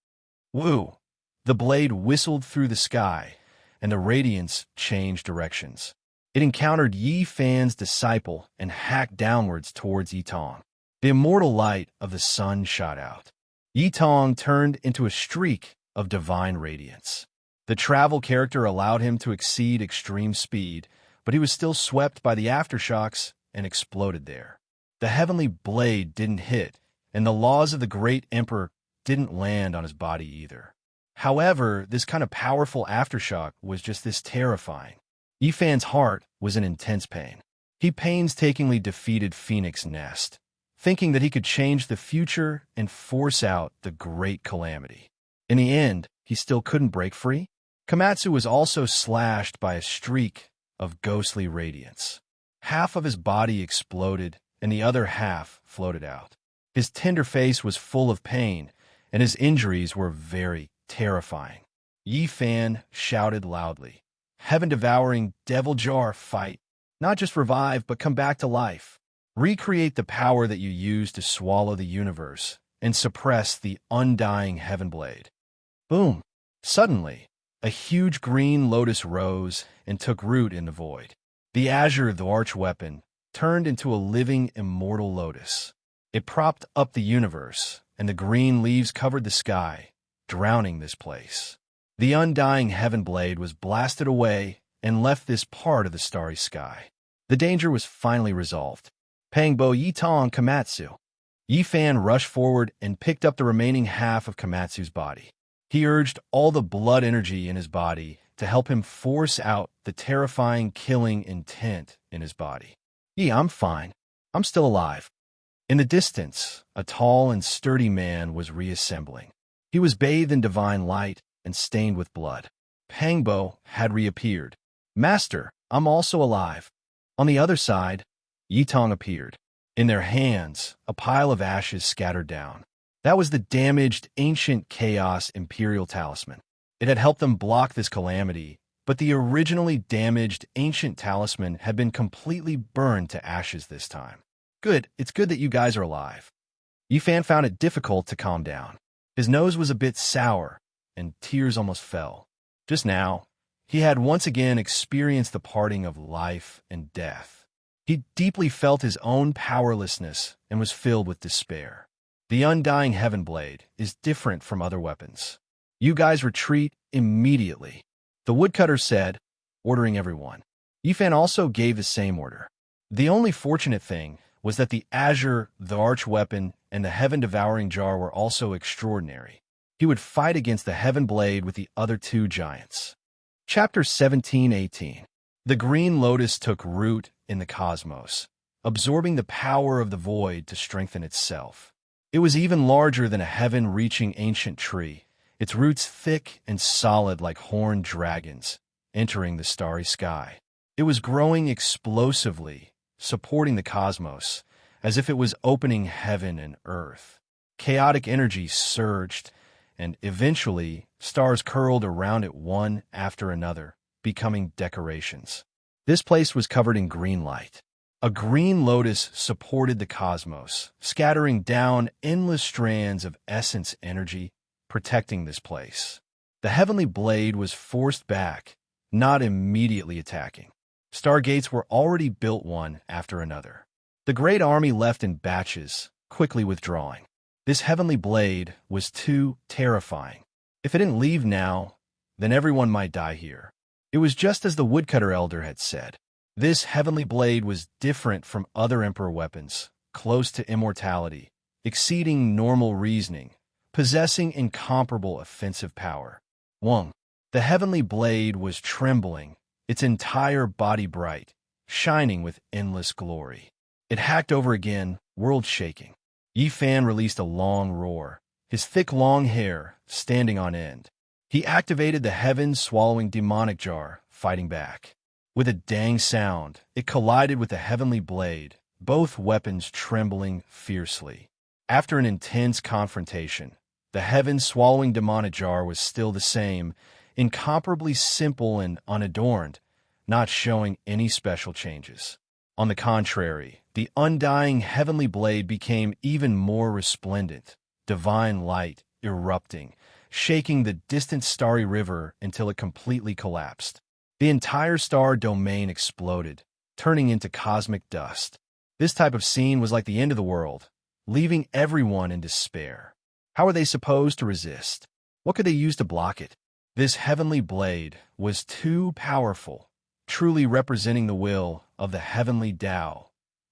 Woo! The blade whistled through the sky, and the radiance changed directions. It encountered Yifan's disciple and hacked downwards towards Yitong. The immortal light of the sun shot out. Yitong turned into a streak of divine radiance. The travel character allowed him to exceed extreme speed, but he was still swept by the aftershocks and exploded there. The heavenly blade didn't hit, and the laws of the great emperor didn't land on his body either. However, this kind of powerful aftershock was just this terrifying. Yifan's heart was in intense pain. He painstakingly defeated Phoenix Nest, thinking that he could change the future and force out the great calamity. In the end, he still couldn't break free. Komatsu was also slashed by a streak of ghostly radiance. Half of his body exploded, and the other half floated out. His tender face was full of pain, and his injuries were very terrifying. Yifan shouted loudly, "Heaven-devouring devil jar, fight! Not just revive, but come back to life. Recreate the power that you used to swallow the universe and suppress the undying heaven blade." Boom! Suddenly, a huge green lotus rose and took root in the void. The azure of the archweapon turned into a living immortal lotus. It propped up the universe, and the green leaves covered the sky, drowning this place. The undying heaven blade was blasted away and left this part of the starry sky. The danger was finally resolved. Pangbo Yitong Komatsu. Yifan rushed forward and picked up the remaining half of Komatsu's body. He urged all the blood energy in his body to help him force out the terrifying killing intent in his body. I'm fine. I'm still alive." In the distance, a tall and sturdy man was reassembling. He was bathed in divine light and stained with blood. Pangbo had reappeared. "Master, I'm also alive." On the other side, Yitong appeared. In their hands, a pile of ashes scattered down. That was the damaged ancient chaos imperial talisman. It had helped them block this calamity, but the originally damaged ancient talisman had been completely burned to ashes this time. Good, it's good that you guys are alive. Yifan found it difficult to calm down. His nose was a bit sour, and tears almost fell. Just now, he had once again experienced the parting of life and death. He deeply felt his own powerlessness and was filled with despair. The undying heaven blade is different from other weapons. "You guys retreat immediately," the woodcutter said, ordering everyone. Yifan also gave the same order. The only fortunate thing was that the azure, the archweapon, and the heaven-devouring jar were also extraordinary. He would fight against the heaven blade with the other two giants. Chapter 17-18. The green lotus took root in the cosmos, absorbing the power of the void to strengthen itself. It was even larger than a heaven-reaching ancient tree, its roots thick and solid like horned dragons, entering the starry sky. It was growing explosively, supporting the cosmos, as if it was opening heaven and earth. Chaotic energy surged, and eventually stars curled around it one after another, becoming decorations. This place was covered in green light. A green lotus supported the cosmos, scattering down endless strands of essence energy, protecting this place. The heavenly blade was forced back, not immediately attacking. Stargates were already built one after another. The great army left in batches, quickly withdrawing. This heavenly blade was too terrifying. If it didn't leave now, then everyone might die here. It was just as the woodcutter elder had said. This heavenly blade was different from other emperor weapons, close to immortality, exceeding normal reasoning, possessing incomparable offensive power. 1. The heavenly blade was trembling, its entire body bright, shining with endless glory. It hacked over again, world-shaking. Yi Fan released a long roar, his thick long hair standing on end. He activated the heaven-swallowing demonic jar, fighting back. With a dang sound, it collided with the heavenly blade, both weapons trembling fiercely. After an intense confrontation, the heaven-swallowing demonic jar was still the same, incomparably simple and unadorned, not showing any special changes. On the contrary, the undying heavenly blade became even more resplendent, divine light erupting, shaking the distant starry river until it completely collapsed. The entire star domain exploded, turning into cosmic dust. This type of scene was like the end of the world, leaving everyone in despair. How were they supposed to resist? What could they use to block it? This heavenly blade was too powerful, truly representing the will of the heavenly Tao,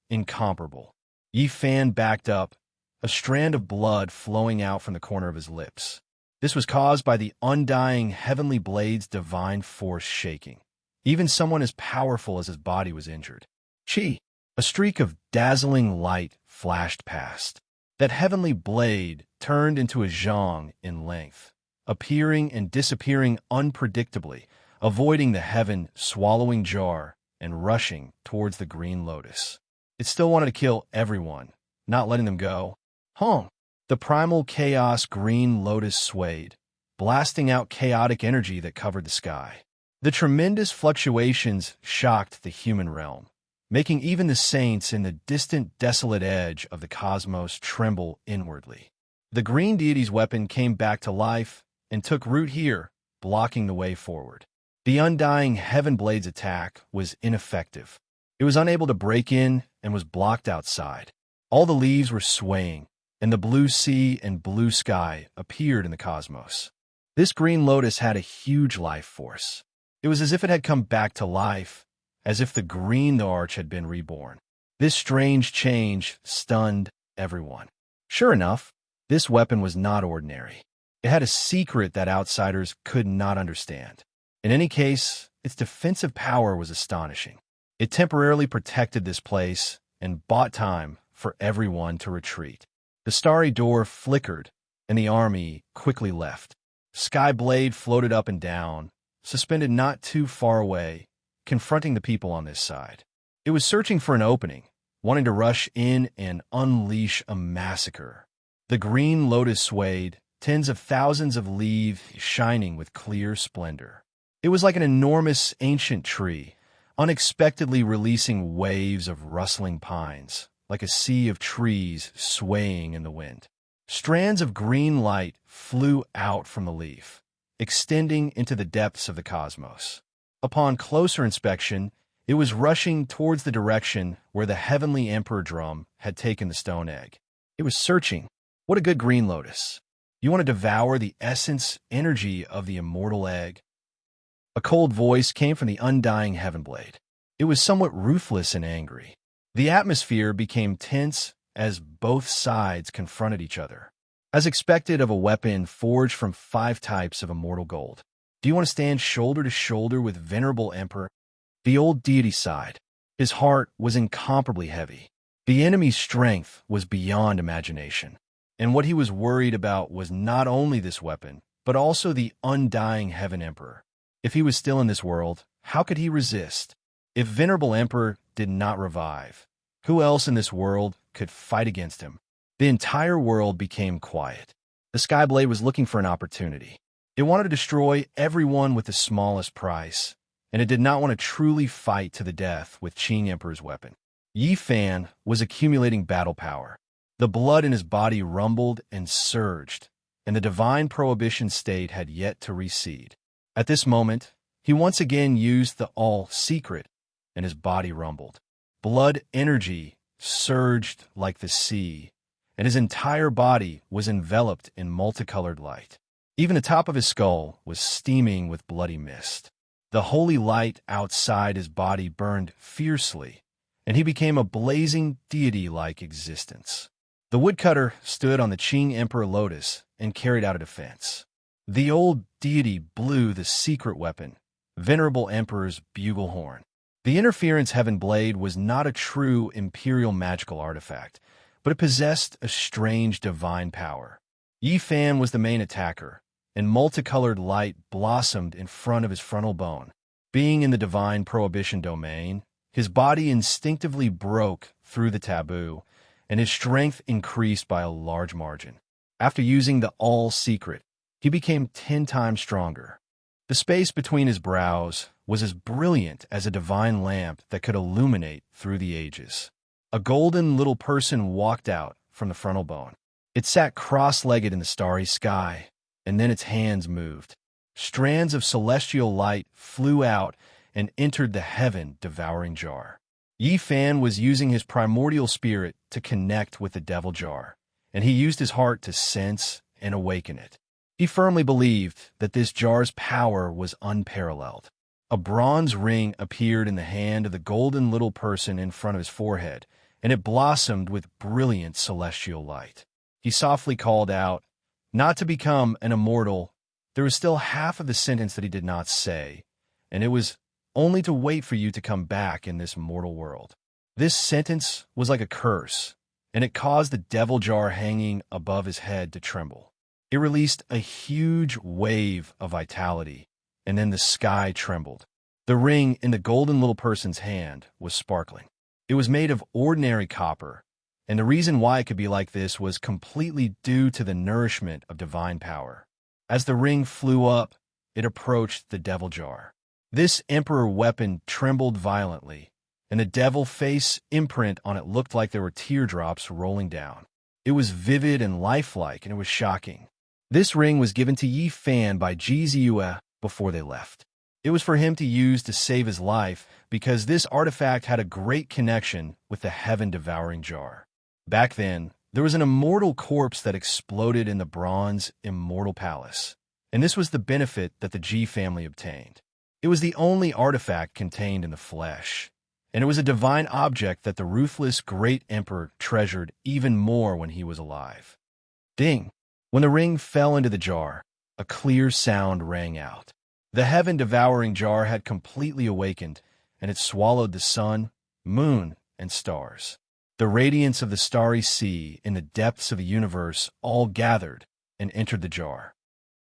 incomparable. Yi Fan backed up, a strand of blood flowing out from the corner of his lips. This was caused by the undying heavenly blade's divine force shaking. Even someone as powerful as his body was injured. Chi! A streak of dazzling light flashed past. That heavenly blade turned into a zhang in length, appearing and disappearing unpredictably, avoiding the heaven-swallowing jar and rushing towards the green lotus. It still wanted to kill everyone, not letting them go. Hong! The primal chaos green lotus swayed, blasting out chaotic energy that covered the sky. The tremendous fluctuations shocked the human realm, making even the saints in the distant desolate edge of the cosmos tremble inwardly. The green deity's weapon came back to life and took root here, blocking the way forward. The undying heaven blade's attack was ineffective. It was unable to break in and was blocked outside. All the leaves were swaying, and the blue sea and blue sky appeared in the cosmos. This green lotus had a huge life force. It was as if it had come back to life, as if the green arch had been reborn. This strange change stunned everyone. Sure enough, this weapon was not ordinary. It had a secret that outsiders could not understand. In any case, its defensive power was astonishing. It temporarily protected this place and bought time for everyone to retreat. The starry door flickered, and the army quickly left. Sky Blade floated up and down, suspended not too far away, confronting the people on this side. It was searching for an opening, wanting to rush in and unleash a massacre. The green lotus swayed, tens of thousands of leaves shining with clear splendor. It was like an enormous ancient tree, unexpectedly releasing waves of rustling pines, like a sea of trees swaying in the wind. Strands of green light flew out from the leaf, extending into the depths of the cosmos. Upon closer inspection, it was rushing towards the direction where the heavenly emperor drum had taken the stone egg. It was searching. What a good green lotus. You want to devour the essence, energy of the immortal egg? A cold voice came from the undying heaven blade. It was somewhat ruthless and angry. The atmosphere became tense as both sides confronted each other. As expected of a weapon forged from 5 types of immortal gold. Do you want to stand shoulder to shoulder with venerable emperor? The old deity sighed. His heart was incomparably heavy. The enemy's strength was beyond imagination. And what he was worried about was not only this weapon, but also the undying heaven emperor. If he was still in this world, how could he resist? If venerable emperor did not revive, who else in this world could fight against him? The entire world became quiet. The Skyblade was looking for an opportunity. It wanted to destroy everyone with the smallest price, and it did not want to truly fight to the death with Qing Emperor's weapon. Yi Fan was accumulating battle power. The blood in his body rumbled and surged, and the divine prohibition state had yet to recede. At this moment, he once again used the all-secret, and his body rumbled. Blood energy surged like the sea, and his entire body was enveloped in multicolored light. Even the top of his skull was steaming with bloody mist. The holy light outside his body burned fiercely, and he became a blazing deity-like existence. The woodcutter stood on the Qing Emperor Lotus and carried out a defense. The old deity blew the secret weapon, Venerable Emperor's bugle horn. The interference heaven blade was not a true imperial magical artifact, but it possessed a strange divine power. Yi Fan was the main attacker, and multicolored light blossomed in front of his frontal bone. Being in the divine prohibition domain, his body instinctively broke through the taboo, and his strength increased by a large margin. After using the all-secret, he became 10 times stronger. The space between his brows was as brilliant as a divine lamp that could illuminate through the ages. A golden little person walked out from the frontal bone. It sat cross-legged in the starry sky, and then its hands moved. Strands of celestial light flew out and entered the heaven-devouring jar. Yi Fan was using his primordial spirit to connect with the devil jar, and he used his heart to sense and awaken it. He firmly believed that this jar's power was unparalleled. A bronze ring appeared in the hand of the golden little person in front of his forehead, and it blossomed with brilliant celestial light. He softly called out, "Not to become an immortal." There was still half of the sentence that he did not say, and it was only to wait for you to come back in this mortal world. This sentence was like a curse, and it caused the devil jar hanging above his head to tremble. It released a huge wave of vitality, and then the sky trembled. The ring in the golden little person's hand was sparkling. It was made of ordinary copper, and the reason why it could be like this was completely due to the nourishment of divine power. As the ring flew up, it approached the devil jar. This emperor weapon trembled violently, and the devil face imprint on it looked like there were teardrops rolling down. It was vivid and lifelike, and it was shocking. This ring was given to Yi Fan by Ji Ziyue before they left. It was for him to use to save his life because this artifact had a great connection with the heaven-devouring jar. Back then, there was an immortal corpse that exploded in the bronze immortal palace, and this was the benefit that the Ji family obtained. It was the only artifact contained in the flesh, and it was a divine object that the ruthless great emperor treasured even more when he was alive. Ding! When the ring fell into the jar, a clear sound rang out. The heaven-devouring jar had completely awakened, and it swallowed the sun, moon, and stars. The radiance of the starry sea in the depths of the universe all gathered and entered the jar.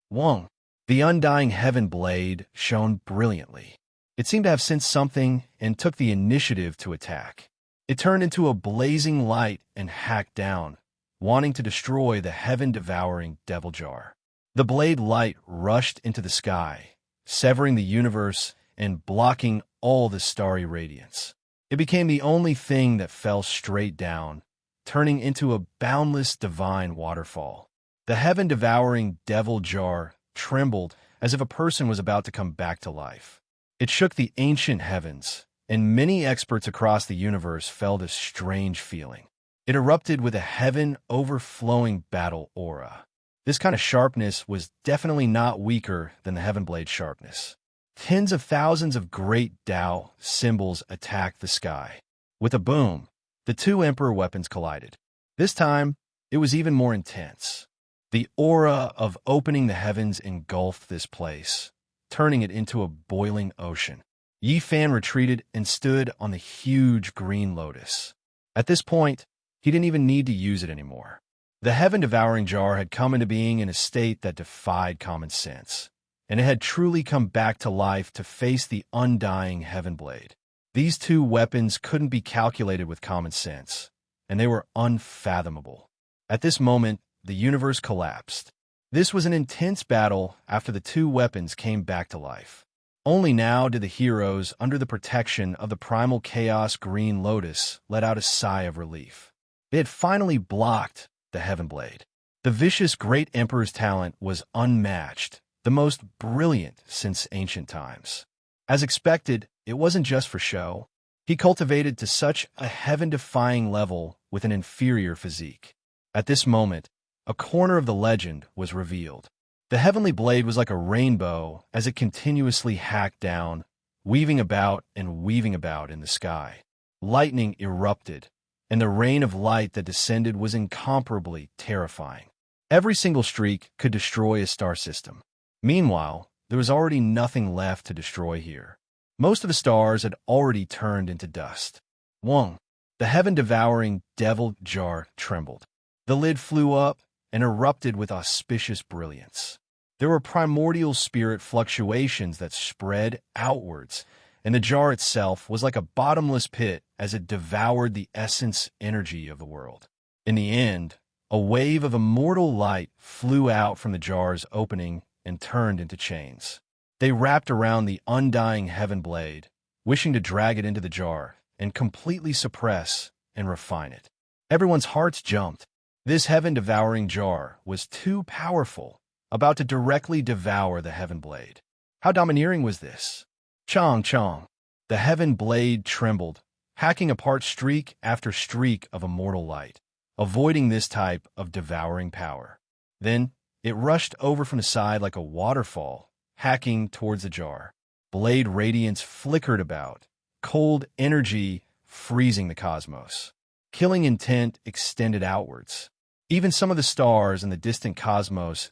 Wong, the undying heaven blade, shone brilliantly. It seemed to have sensed something and took the initiative to attack. It turned into a blazing light and hacked down, wanting to destroy the heaven-devouring devil jar. The blade light rushed into the sky, severing the universe and blocking all the starry radiance. It became the only thing that fell straight down, turning into a boundless divine waterfall. The heaven-devouring devil jar trembled as if a person was about to come back to life. It shook the ancient heavens, and many experts across the universe felt a strange feeling. It erupted with a heaven-overflowing battle aura. This kind of sharpness was definitely not weaker than the Heaven Blade's sharpness. Tens of thousands of great Tao symbols attacked the sky. With a boom, the two Emperor weapons collided. This time, it was even more intense. The aura of opening the heavens engulfed this place, turning it into a boiling ocean. Yi Fan retreated and stood on the huge green lotus. At this point, he didn't even need to use it anymore. The heaven-devouring jar had come into being in a state that defied common sense, and it had truly come back to life to face the undying Heaven Blade. These two weapons couldn't be calculated with common sense, and they were unfathomable. At this moment, the universe collapsed. This was an intense battle after the two weapons came back to life. Only now did the heroes, under the protection of the primal chaos green lotus, let out a sigh of relief. They had finally blocked the Heaven Blade. The vicious great emperor's talent was unmatched, the most brilliant since ancient times. As expected, it wasn't just for show. He cultivated to such a heaven-defying level with an inferior physique. At this moment, a corner of the legend was revealed. The heavenly blade was like a rainbow as it continuously hacked down, weaving about and weaving about in the sky. Lightning erupted, and the rain of light that descended was incomparably terrifying. Every single streak could destroy a star system. Meanwhile, there was already nothing left to destroy here. Most of the stars had already turned into dust. Wong, the heaven-devouring devil jar, trembled. The lid flew up and erupted with auspicious brilliance. There were primordial spirit fluctuations that spread outwards, and the jar itself was like a bottomless pit as it devoured the essence energy of the world. In the end, a wave of immortal light flew out from the jar's opening and turned into chains. They wrapped around the undying heaven blade, wishing to drag it into the jar and completely suppress and refine it. Everyone's hearts jumped. This heaven-devouring jar was too powerful, about to directly devour the heaven blade. How domineering was this? Chong chong. The heaven blade trembled, hacking apart streak after streak of immortal light, avoiding this type of devouring power. Then, it rushed over from the side like a waterfall, hacking towards the jar. Blade radiance flickered about, cold energy freezing the cosmos. Killing intent extended outwards. Even some of the stars in the distant cosmos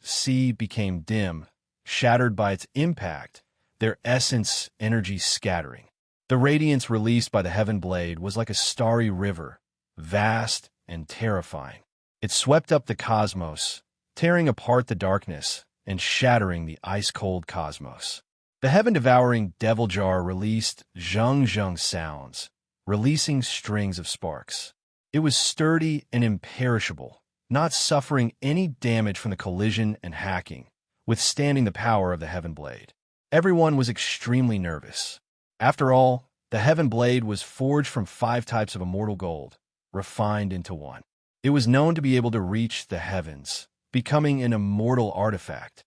became dim, shattered by its impact, their essence energy scattering. The radiance released by the heaven blade was like a starry river, vast and terrifying. It swept up the cosmos, tearing apart the darkness and shattering the ice-cold cosmos. The heaven-devouring devil jar released zhung-zhung sounds, releasing strings of sparks. It was sturdy and imperishable, not suffering any damage from the collision and hacking, withstanding the power of the heaven blade. Everyone was extremely nervous. After all, the heaven blade was forged from 5 types of immortal gold, refined into one. It was known to be able to reach the heavens, becoming an immortal artifact.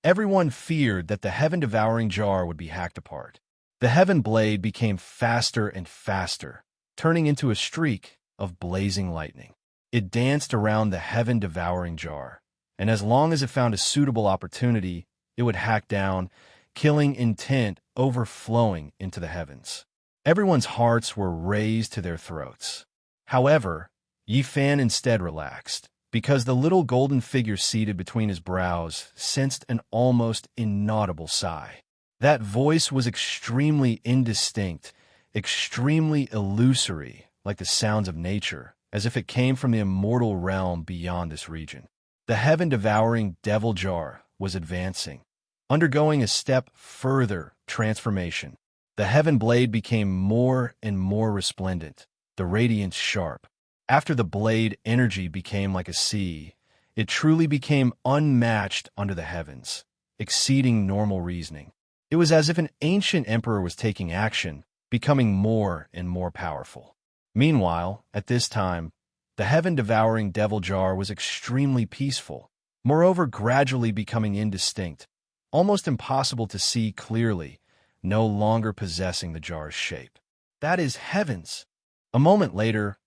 Everyone feared that the heaven-devouring jar would be hacked apart. The heaven blade became faster and faster, turning into a streak of blazing lightning. It danced around the heaven-devouring jar, and as long as it found a suitable opportunity, it would hack down, killing intent overflowing into the heavens. Everyone's hearts were raised to their throats. However, Yi Fan instead relaxed, because the little golden figure seated between his brows sensed an almost inaudible sigh. That voice was extremely indistinct, extremely illusory, like the sounds of nature, as if it came from the immortal realm beyond this region. The heaven-devouring devil jar was advancing, undergoing a step further transformation. The heaven blade became more and more resplendent, the radiance sharp. After the blade energy became like a sea, it truly became unmatched under the heavens, exceeding normal reasoning. It was as if an ancient emperor was taking action, becoming more and more powerful. Meanwhile, at this time, the heaven-devouring devil jar was extremely peaceful, moreover gradually becoming indistinct, almost impossible to see clearly, no longer possessing the jar's shape. That is heavens! A moment later,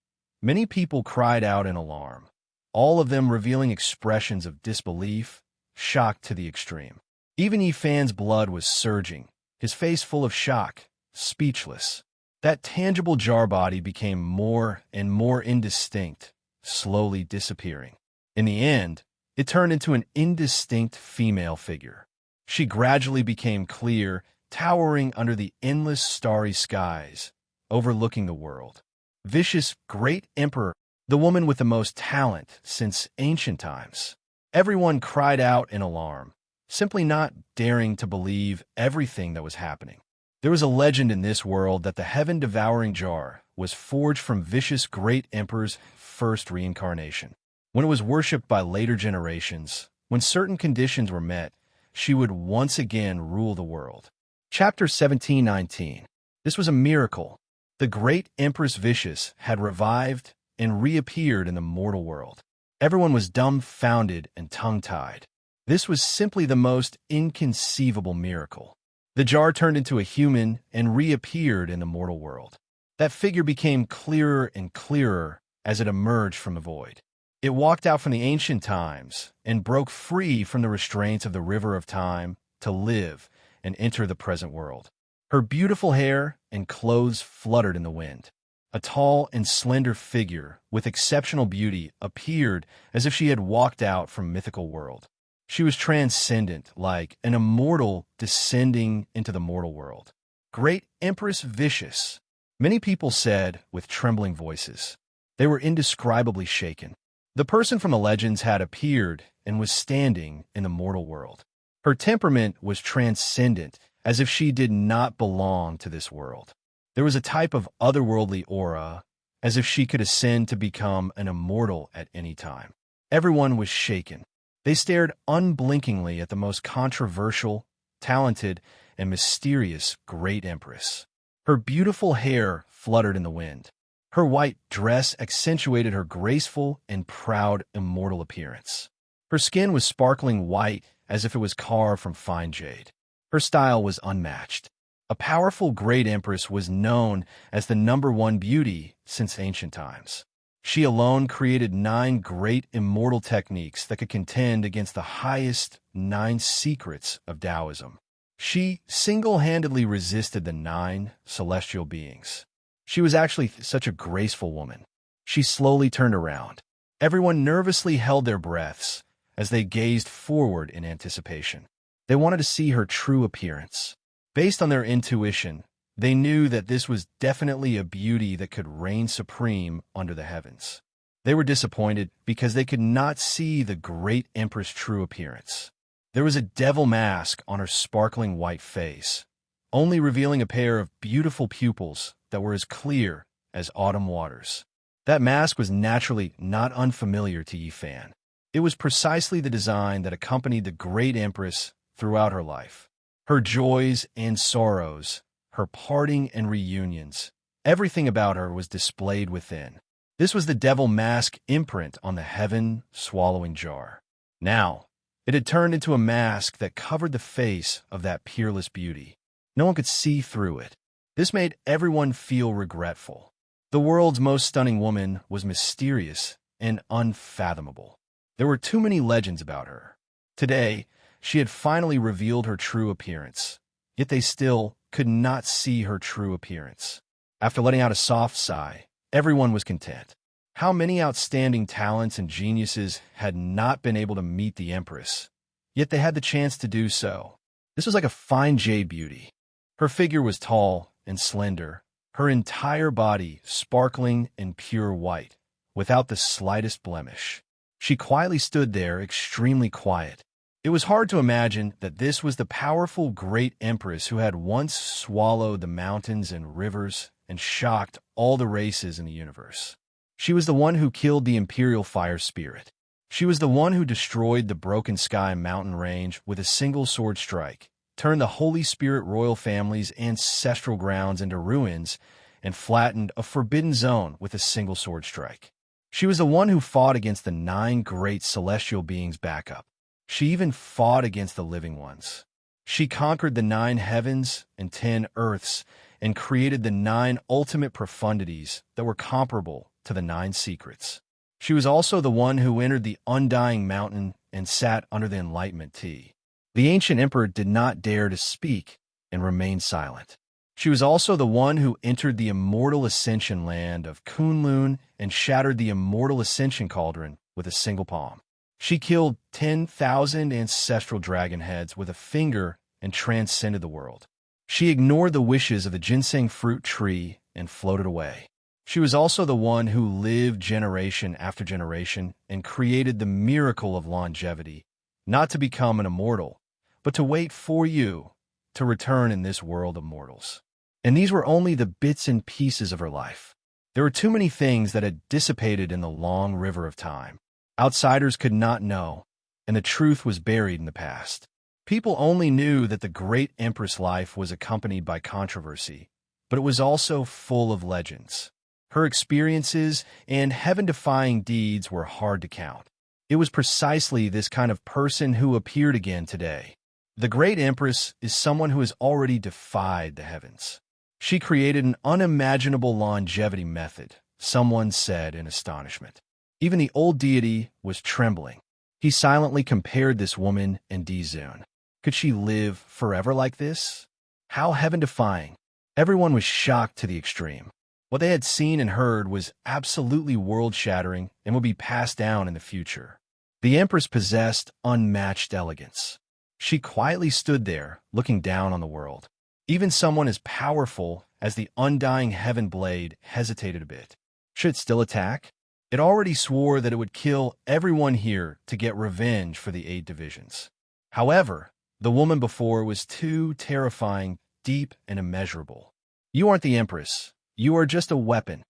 many people cried out in alarm, all of them revealing expressions of disbelief, shock to the extreme. Even Yi Fan's blood was surging, his face full of shock, speechless. That tangible jar body became more and more indistinct, slowly disappearing. In the end, it turned into an indistinct female figure. She gradually became clear, towering under the endless starry skies, overlooking the world. Vicious great emperor, the woman with the most talent since ancient times. Everyone cried out in alarm, simply not daring to believe everything that was happening. There was a legend in this world that the heaven-devouring jar was forged from vicious great emperor's first reincarnation. When it was worshipped by later generations, when certain conditions were met, she would once again rule the world. Chapter 1719. This was a miracle. The great Empress Vicious had revived and reappeared in the mortal world. Everyone was dumbfounded and tongue-tied. This was simply the most inconceivable miracle. The jar turned into a human and reappeared in the mortal world. That figure became clearer and clearer as it emerged from the void. It walked out from the ancient times and broke free from the restraints of the river of time to live and enter the present world. Her beautiful hair and clothes fluttered in the wind. A tall and slender figure with exceptional beauty appeared as if she had walked out from a mythical world. She was transcendent, like an immortal descending into the mortal world. Great Empress Vicious, many people said with trembling voices. They were indescribably shaken. The person from the legends had appeared and was standing in the mortal world. Her temperament was transcendent, as if she did not belong to this world. There was a type of otherworldly aura, as if she could ascend to become an immortal at any time. Everyone was shaken. They stared unblinkingly at the most controversial, talented, and mysterious Great Empress. Her beautiful hair fluttered in the wind. Her white dress accentuated her graceful and proud immortal appearance. Her skin was sparkling white as if it was carved from fine jade. Her style was unmatched. A powerful Great Empress was known as the #1 beauty since ancient times. She alone created 9 great immortal techniques that could contend against the highest 9 secrets of Taoism. She single-handedly resisted the 9 celestial beings. She was actually such a graceful woman. She slowly turned around. Everyone nervously held their breaths as they gazed forward in anticipation. They wanted to see her true appearance. Based on their intuition, they knew that this was definitely a beauty that could reign supreme under the heavens. They were disappointed because they could not see the Great Empress' true appearance. There was a devil mask on her sparkling white face, only revealing a pair of beautiful pupils that were as clear as autumn waters. That mask was naturally not unfamiliar to Yi Fan. It was precisely the design that accompanied the Great Empress throughout her life. Her joys and sorrows, her parting and reunions, everything about her was displayed within. This was the devil mask imprint on the heaven-swallowing jar. Now, it had turned into a mask that covered the face of that peerless beauty. No one could see through it. This made everyone feel regretful. The world's most stunning woman was mysterious and unfathomable. There were too many legends about her. Today, she had finally revealed her true appearance, yet they still could not see her true appearance. After letting out a soft sigh, everyone was content. How many outstanding talents and geniuses had not been able to meet the Empress, yet they had the chance to do so. This was like a fine jade beauty. Her figure was tall and slender, her entire body sparkling in pure white, without the slightest blemish. She quietly stood there, extremely quiet. It was hard to imagine that this was the powerful Great Empress who had once swallowed the mountains and rivers and shocked all the races in the universe. She was the one who killed the Imperial Fire Spirit. She was the one who destroyed the Broken Sky mountain range with a single sword strike, turned the Holy Spirit royal family's ancestral grounds into ruins, and flattened a forbidden zone with a single sword strike. She was the one who fought against the 9 great celestial beings' backup. She even fought against the living ones. She conquered the 9 heavens and 10 earths and created the 9 ultimate profundities that were comparable to the 9 secrets. She was also the one who entered the Undying Mountain and sat under the Enlightenment Tea. The ancient emperor did not dare to speak and remained silent. She was also the one who entered the immortal ascension land of Kunlun and shattered the immortal ascension cauldron with a single palm. She killed 10,000 ancestral dragon heads with a finger and transcended the world. She ignored the wishes of the ginseng fruit tree and floated away. She was also the one who lived generation after generation and created the miracle of longevity, not to become an immortal, but to wait for you to return in this world of mortals. And these were only the bits and pieces of her life. There were too many things that had dissipated in the long river of time. Outsiders could not know, and the truth was buried in the past. People only knew that the Great Empress' life was accompanied by controversy, but it was also full of legends. Her experiences and heaven-defying deeds were hard to count. It was precisely this kind of person who appeared again today. The Great Empress is someone who has already defied the heavens. She created an unimaginable longevity method, someone said in astonishment. Even the old deity was trembling. He silently compared this woman and Dizun. Could she live forever like this? How heaven-defying. Everyone was shocked to the extreme. What they had seen and heard was absolutely world-shattering and would be passed down in the future. The Empress possessed unmatched elegance. She quietly stood there, looking down on the world. Even someone as powerful as the undying Heaven Blade hesitated a bit. Should it still attack? It already swore that it would kill everyone here to get revenge for the 8 divisions. However, the woman before was too terrifying, deep, and immeasurable. You aren't the Empress. You are just a weapon,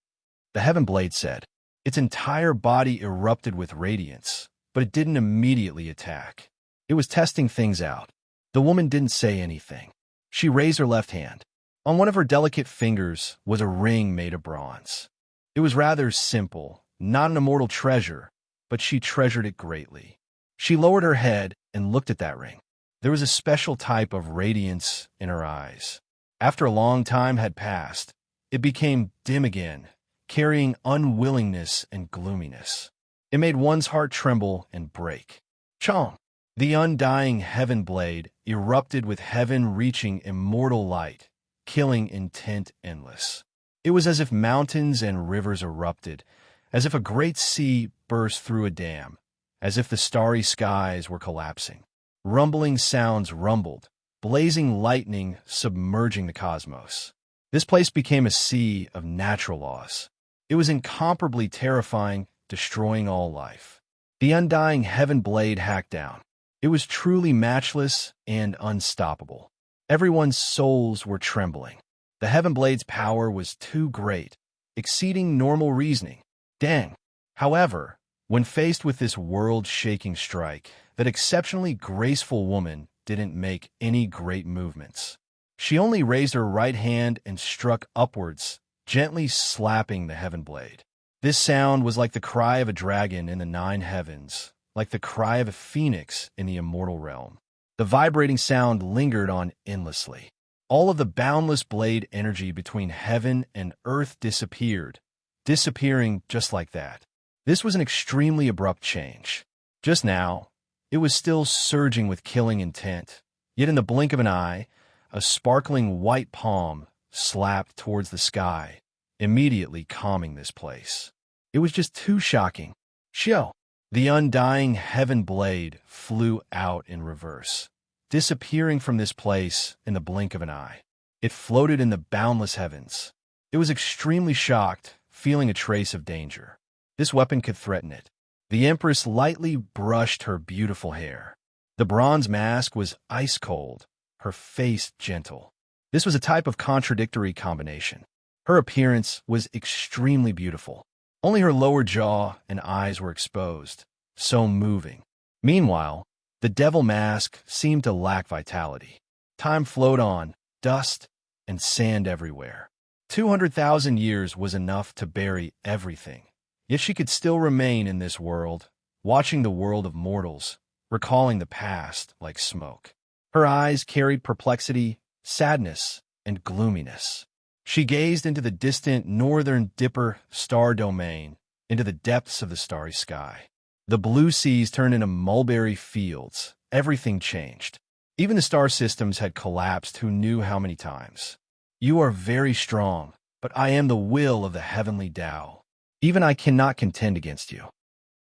the Heaven Blade said. Its entire body erupted with radiance, but it didn't immediately attack. It was testing things out. The woman didn't say anything. She raised her left hand. On one of her delicate fingers was a ring made of bronze. It was rather simple, not an immortal treasure, but she treasured it greatly. She lowered her head and looked at that ring. There was a special type of radiance in her eyes. After a long time had passed, it became dim again, carrying unwillingness and gloominess. It made one's heart tremble and break. Chong! The undying Heaven Blade erupted with heaven-reaching immortal light, killing intent endless. It was as if mountains and rivers erupted, as if a great sea burst through a dam, as if the starry skies were collapsing. Rumbling sounds rumbled, blazing lightning submerging the cosmos. This place became a sea of natural laws. It was incomparably terrifying, destroying all life. The undying Heaven Blade hacked down. It was truly matchless and unstoppable. Everyone's souls were trembling. The Heaven Blade's power was too great, exceeding normal reasoning. Dang! However, when faced with this world-shaking strike, that exceptionally graceful woman didn't make any great movements. She only raised her right hand and struck upwards, gently slapping the Heaven Blade. This sound was like the cry of a dragon in the 9 heavens, like the cry of a phoenix in the immortal realm. The vibrating sound lingered on endlessly. All of the boundless blade energy between heaven and earth disappeared, disappearing just like that. This was an extremely abrupt change. Just now, it was still surging with killing intent, yet in the blink of an eye, a sparkling white palm slapped towards the sky, immediately calming this place. It was just too shocking. Shio! The undying Heaven Blade flew out in reverse, disappearing from this place in the blink of an eye. It floated in the boundless heavens. It was extremely shocked, feeling a trace of danger. This weapon could threaten it. The Empress lightly brushed her beautiful hair. The bronze mask was ice cold, her face gentle. This was a type of contradictory combination. Her appearance was extremely beautiful. Only her lower jaw and eyes were exposed, so moving. Meanwhile, the devil mask seemed to lack vitality. Time flowed on, dust and sand everywhere. 200,000 years was enough to bury everything. Yet she could still remain in this world, watching the world of mortals, recalling the past like smoke. Her eyes carried perplexity, sadness, and gloominess. She gazed into the distant northern Dipper star domain, into the depths of the starry sky. The blue seas turned into mulberry fields. Everything changed. Even the star systems had collapsed who knew how many times. You are very strong, but I am the will of the heavenly Tao. Even I cannot contend against you.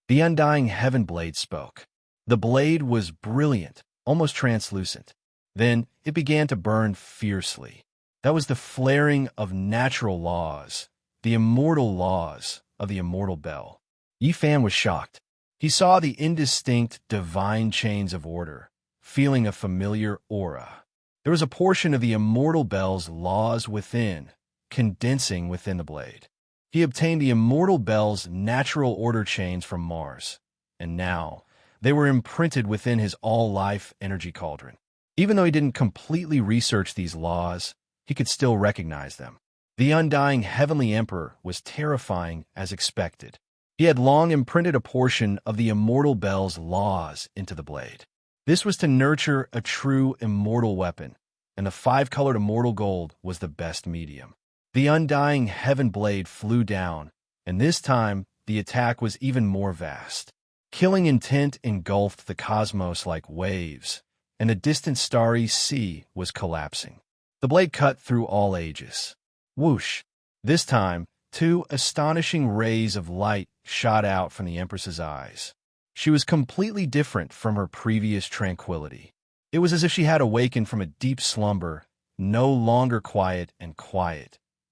The undying Heaven Blade spoke. The blade was brilliant, almost translucent. Then it began to burn fiercely. That was the flaring of natural laws, the immortal laws of the immortal bell. Yifan was shocked. He saw the indistinct divine chains of order, feeling a familiar aura. There was a portion of the immortal bell's laws within, condensing within the blade. He obtained the immortal bell's natural order chains from Mars, and now they were imprinted within his all-life energy cauldron. Even though he didn't completely research these laws, he could still recognize them. The undying Heavenly Emperor was terrifying as expected. He had long imprinted a portion of the immortal bell's laws into the blade. This was to nurture a true immortal weapon, and the five-colored immortal gold was the best medium. The undying heaven blade flew down, and this time the attack was even more vast. Killing intent engulfed the cosmos like waves, and the distant starry sea was collapsing. The blade cut through all ages. Whoosh! This time, two astonishing rays of light shot out from the Empress's eyes. She was completely different from her previous tranquility. It was as if she had awakened from a deep slumber, no longer quiet,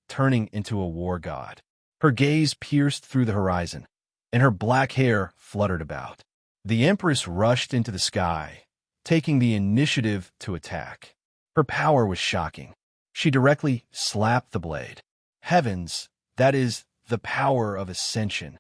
turning into a war god. Her gaze pierced through the horizon, and her black hair fluttered about. The Empress rushed into the sky, taking the initiative to attack. Her power was shocking. She directly slapped the blade. Heavens, that is the power of ascension.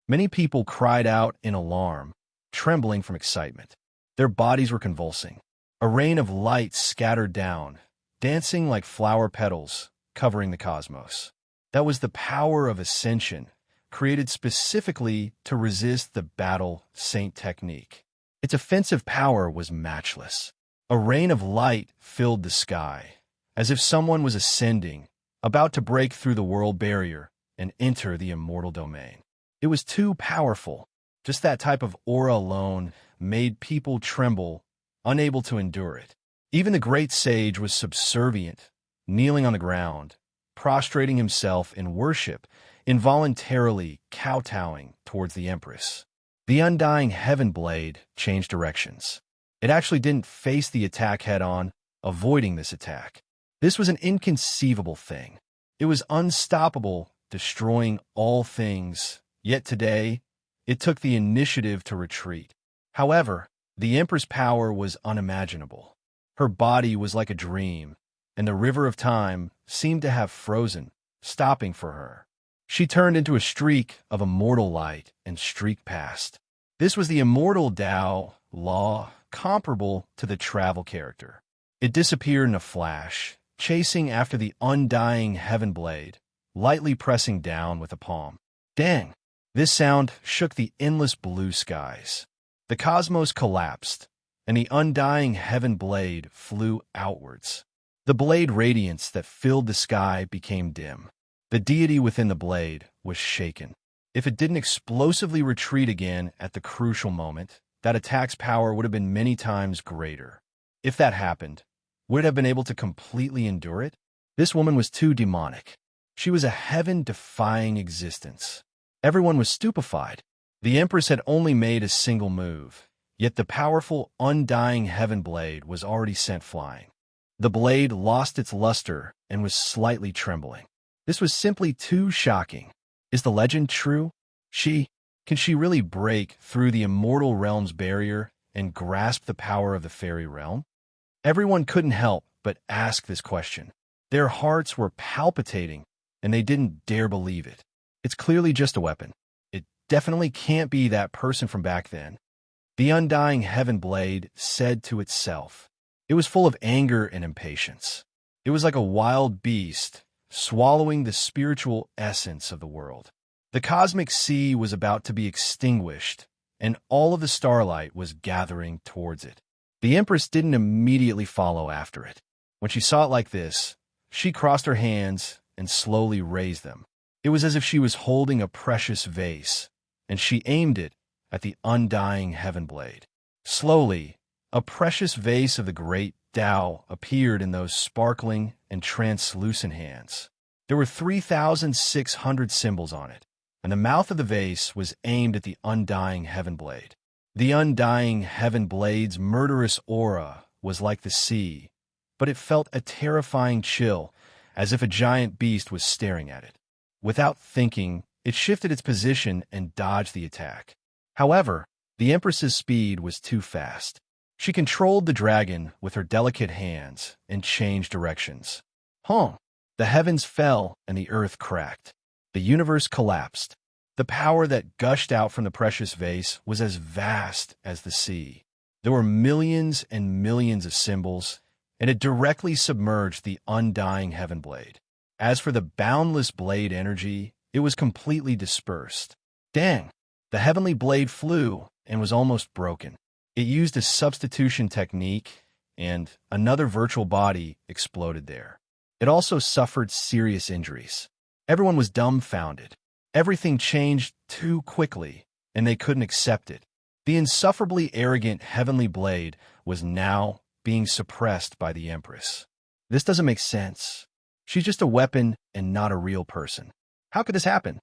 Many people cried out in alarm, trembling from excitement. Their bodies were convulsing. A rain of light scattered down, dancing like flower petals, covering the cosmos. That was the power of ascension, created specifically to resist the battle saint technique. Its offensive power was matchless. A rain of light filled the sky, as if someone was ascending, about to break through the world barrier and enter the immortal domain. It was too powerful. Just that type of aura alone made people tremble, unable to endure it. Even the great sage was subservient, kneeling on the ground, prostrating himself in worship, involuntarily kowtowing towards the Empress. The undying heaven blade changed directions. It actually didn't face the attack head-on, avoiding this attack. This was an inconceivable thing. It was unstoppable, destroying all things, yet today, it took the initiative to retreat. However, the Empress' power was unimaginable. Her body was like a dream, and the river of time seemed to have frozen, stopping for her. She turned into a streak of immortal light and streaked past. This was the immortal Tao law, comparable to the travel character. It disappeared in a flash, chasing after the undying heaven blade, lightly pressing down with a palm. Dang! This sound shook the endless blue skies. The cosmos collapsed, and the undying heaven blade flew outwards. The blade radiance that filled the sky became dim. The deity within the blade was shaken. If it didn't explosively retreat again at the crucial moment, that attack's power would have been many times greater. If that happened, would it have been able to completely endure it? This woman was too demonic. She was a heaven-defying existence. Everyone was stupefied. The Empress had only made a single move, yet the powerful, undying heaven blade was already sent flying. The blade lost its luster and was slightly trembling. This was simply too shocking. Is the legend true? Can she really break through the immortal realm's barrier and grasp the power of the fairy realm? Everyone couldn't help but ask this question. Their hearts were palpitating, and they didn't dare believe it. It's clearly just a weapon. It definitely can't be that person from back then. The undying heaven blade said to itself. It was full of anger and impatience. It was like a wild beast, swallowing the spiritual essence of the world. The cosmic sea was about to be extinguished, and all of the starlight was gathering towards it. The Empress didn't immediately follow after it. When she saw it like this, she crossed her hands and slowly raised them. It was as if she was holding a precious vase, and she aimed it at the undying heaven blade. Slowly, a precious vase of the great Tao appeared in those sparkling and translucent hands. There were 3,600 symbols on it, and the mouth of the vase was aimed at the undying heaven blade. The undying heaven blade's murderous aura was like the sea, but it felt a terrifying chill, as if a giant beast was staring at it. Without thinking, it shifted its position and dodged the attack. However, the Empress's speed was too fast. She controlled the dragon with her delicate hands and changed directions. The heavens fell and the earth cracked. The universe collapsed. The power that gushed out from the precious vase was as vast as the sea. There were millions and millions of symbols, and it directly submerged the undying heaven blade. As for the boundless blade energy, it was completely dispersed. Dang! The heavenly blade flew and was almost broken. It used a substitution technique, and another virtual body exploded there. It also suffered serious injuries. Everyone was dumbfounded. Everything changed too quickly, and they couldn't accept it. The insufferably arrogant heavenly blade was now being suppressed by the Empress. This doesn't make sense. She's just a weapon and not a real person. How could this happen?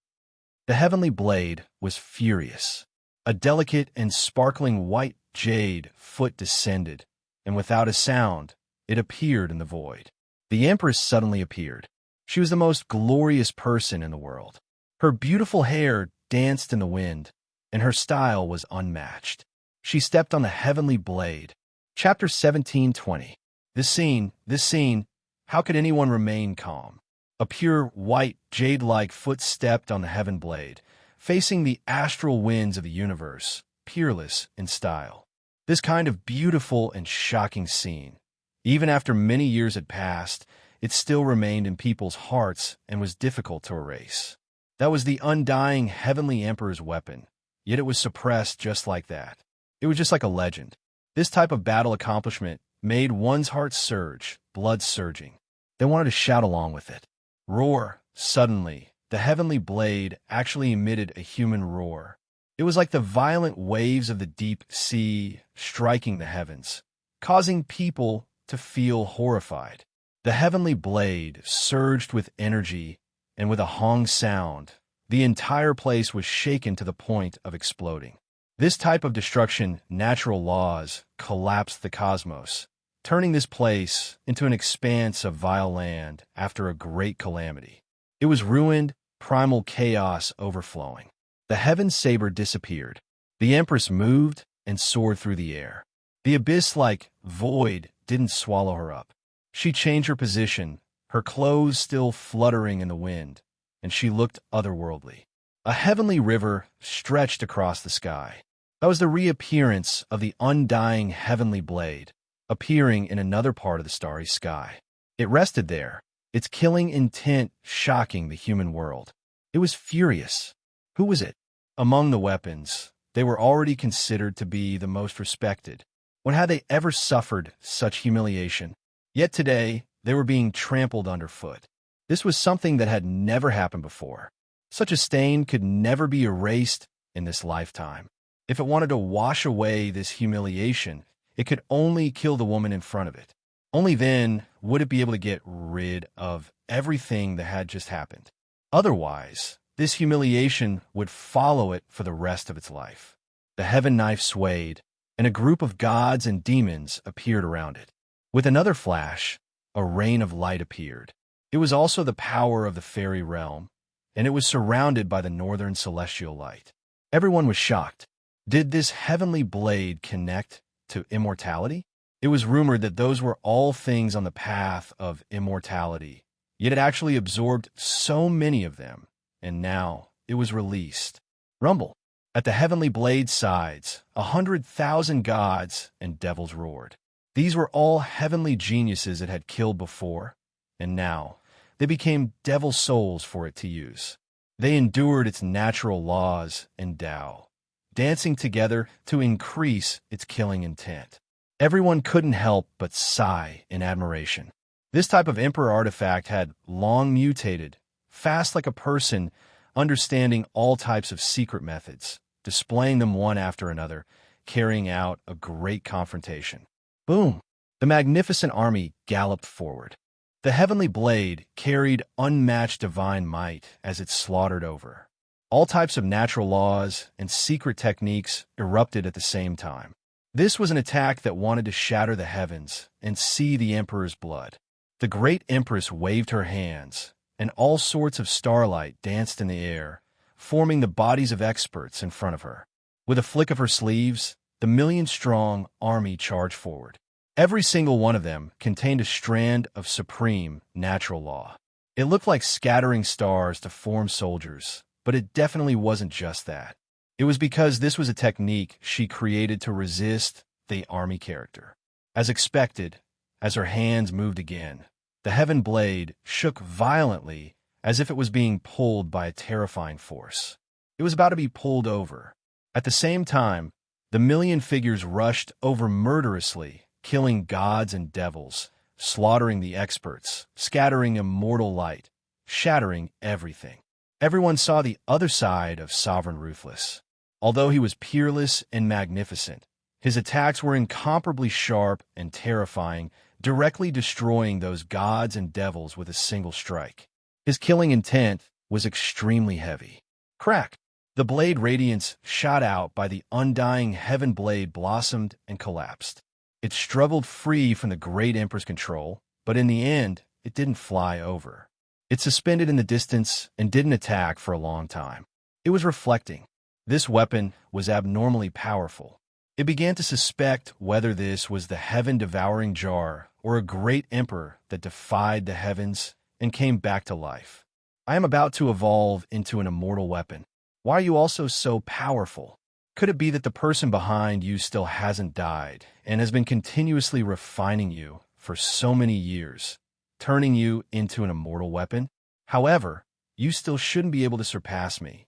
The heavenly blade was furious. A delicate and sparkling white jade foot descended, and without a sound, it appeared in the void. The Empress suddenly appeared. She was the most glorious person in the world. Her beautiful hair danced in the wind, and her style was unmatched. She stepped on the heavenly blade. Chapter 17:20. This scene, how could anyone remain calm? A pure, white, jade-like foot stepped on the heaven blade, facing the astral winds of the universe, peerless in style. This kind of beautiful and shocking scene, even after many years had passed, it still remained in people's hearts and was difficult to erase. That was the undying heavenly emperor's weapon, yet it was suppressed just like that. It was just like a legend. This type of battle accomplishment made one's heart surge, blood surging. They wanted to shout along with it. Roar! Suddenly, the heavenly blade actually emitted a human roar. It was like the violent waves of the deep sea striking the heavens, causing people to feel horrified. The heavenly blade surged with energy, and with a hong sound, the entire place was shaken to the point of exploding. This type of destruction, natural laws, collapsed the cosmos, turning this place into an expanse of vile land after a great calamity. It was ruined, primal chaos overflowing. The heaven saber disappeared. The Empress moved and soared through the air. The abyss-like void didn't swallow her up. She changed her position, her clothes still fluttering in the wind, and she looked otherworldly. A heavenly river stretched across the sky. That was the reappearance of the undying heavenly blade, appearing in another part of the starry sky. It rested there, its killing intent shocking the human world. It was furious. Who was it? Among the weapons, they were already considered to be the most respected. When had they ever suffered such humiliation? Yet today, they were being trampled underfoot. This was something that had never happened before. Such a stain could never be erased in this lifetime. If it wanted to wash away this humiliation, it could only kill the woman in front of it. Only then would it be able to get rid of everything that had just happened. Otherwise, this humiliation would follow it for the rest of its life. The heaven knife swayed, and a group of gods and demons appeared around it. With another flash, a rain of light appeared. It was also the power of the fairy realm, and it was surrounded by the northern celestial light. Everyone was shocked. Did this heavenly blade connect to immortality? It was rumored that those were all things on the path of immortality, yet it actually absorbed so many of them, and now it was released. Rumble. At the heavenly blade's sides, 100,000 gods and devils roared. These were all heavenly geniuses it had killed before, and now they became devil souls for it to use. They endured its natural laws and Tao, dancing together to increase its killing intent. Everyone couldn't help but sigh in admiration. This type of emperor artifact had long mutated, fast like a person, understanding all types of secret methods, displaying them one after another, carrying out a great confrontation. Boom! The magnificent army galloped forward. The heavenly blade carried unmatched divine might as it slaughtered over. All types of natural laws and secret techniques erupted at the same time. This was an attack that wanted to shatter the heavens and see the emperor's blood. The great empress waved her hands, and all sorts of starlight danced in the air, forming the bodies of experts in front of her. With a flick of her sleeves, the million-strong army charged forward. Every single one of them contained a strand of supreme natural law. It looked like scattering stars to form soldiers, but it definitely wasn't just that. It was because this was a technique she created to resist the army character. As expected, as her hands moved again, the heaven blade shook violently as if it was being pulled by a terrifying force. It was about to be pulled over. At the same time, the million figures rushed over murderously, killing gods and devils, slaughtering the experts, scattering immortal light, shattering everything. Everyone saw the other side of Sovereign Ruthless. Although he was peerless and magnificent, his attacks were incomparably sharp and terrifying, directly destroying those gods and devils with a single strike. His killing intent was extremely heavy. Crack! The blade radiance shot out by the undying heaven blade blossomed and collapsed. It struggled free from the great Emperor's control, but in the end, it didn't fly over. It suspended in the distance and didn't attack for a long time. It was reflecting. This weapon was abnormally powerful. It began to suspect whether this was the heaven-devouring jar or a great emperor that defied the heavens and came back to life. I am about to evolve into an immortal weapon. Why are you also so powerful? Could it be that the person behind you still hasn't died and has been continuously refining you for so many years, turning you into an immortal weapon? However, you still shouldn't be able to surpass me.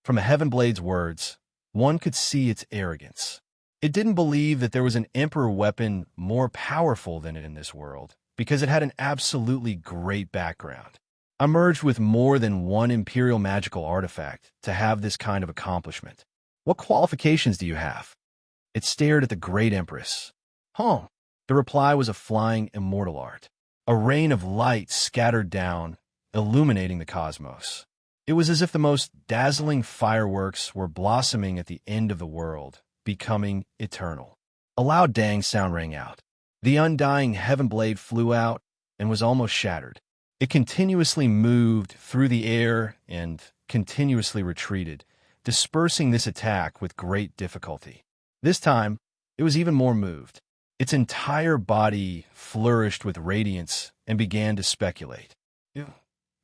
From a Heavenblade's words, one could see its arrogance. It didn't believe that there was an emperor weapon more powerful than it in this world, because it had an absolutely great background. I merged with more than one imperial magical artifact to have this kind of accomplishment. What qualifications do you have? It stared at the great empress. The reply was a flying immortal art. A rain of light scattered down, illuminating the cosmos. It was as if the most dazzling fireworks were blossoming at the end of the world, becoming eternal. A loud dang sound rang out. The undying Heavenblade flew out and was almost shattered. It continuously moved through the air and continuously retreated, dispersing this attack with great difficulty. This time, it was even more moved. Its entire body flourished with radiance and began to speculate.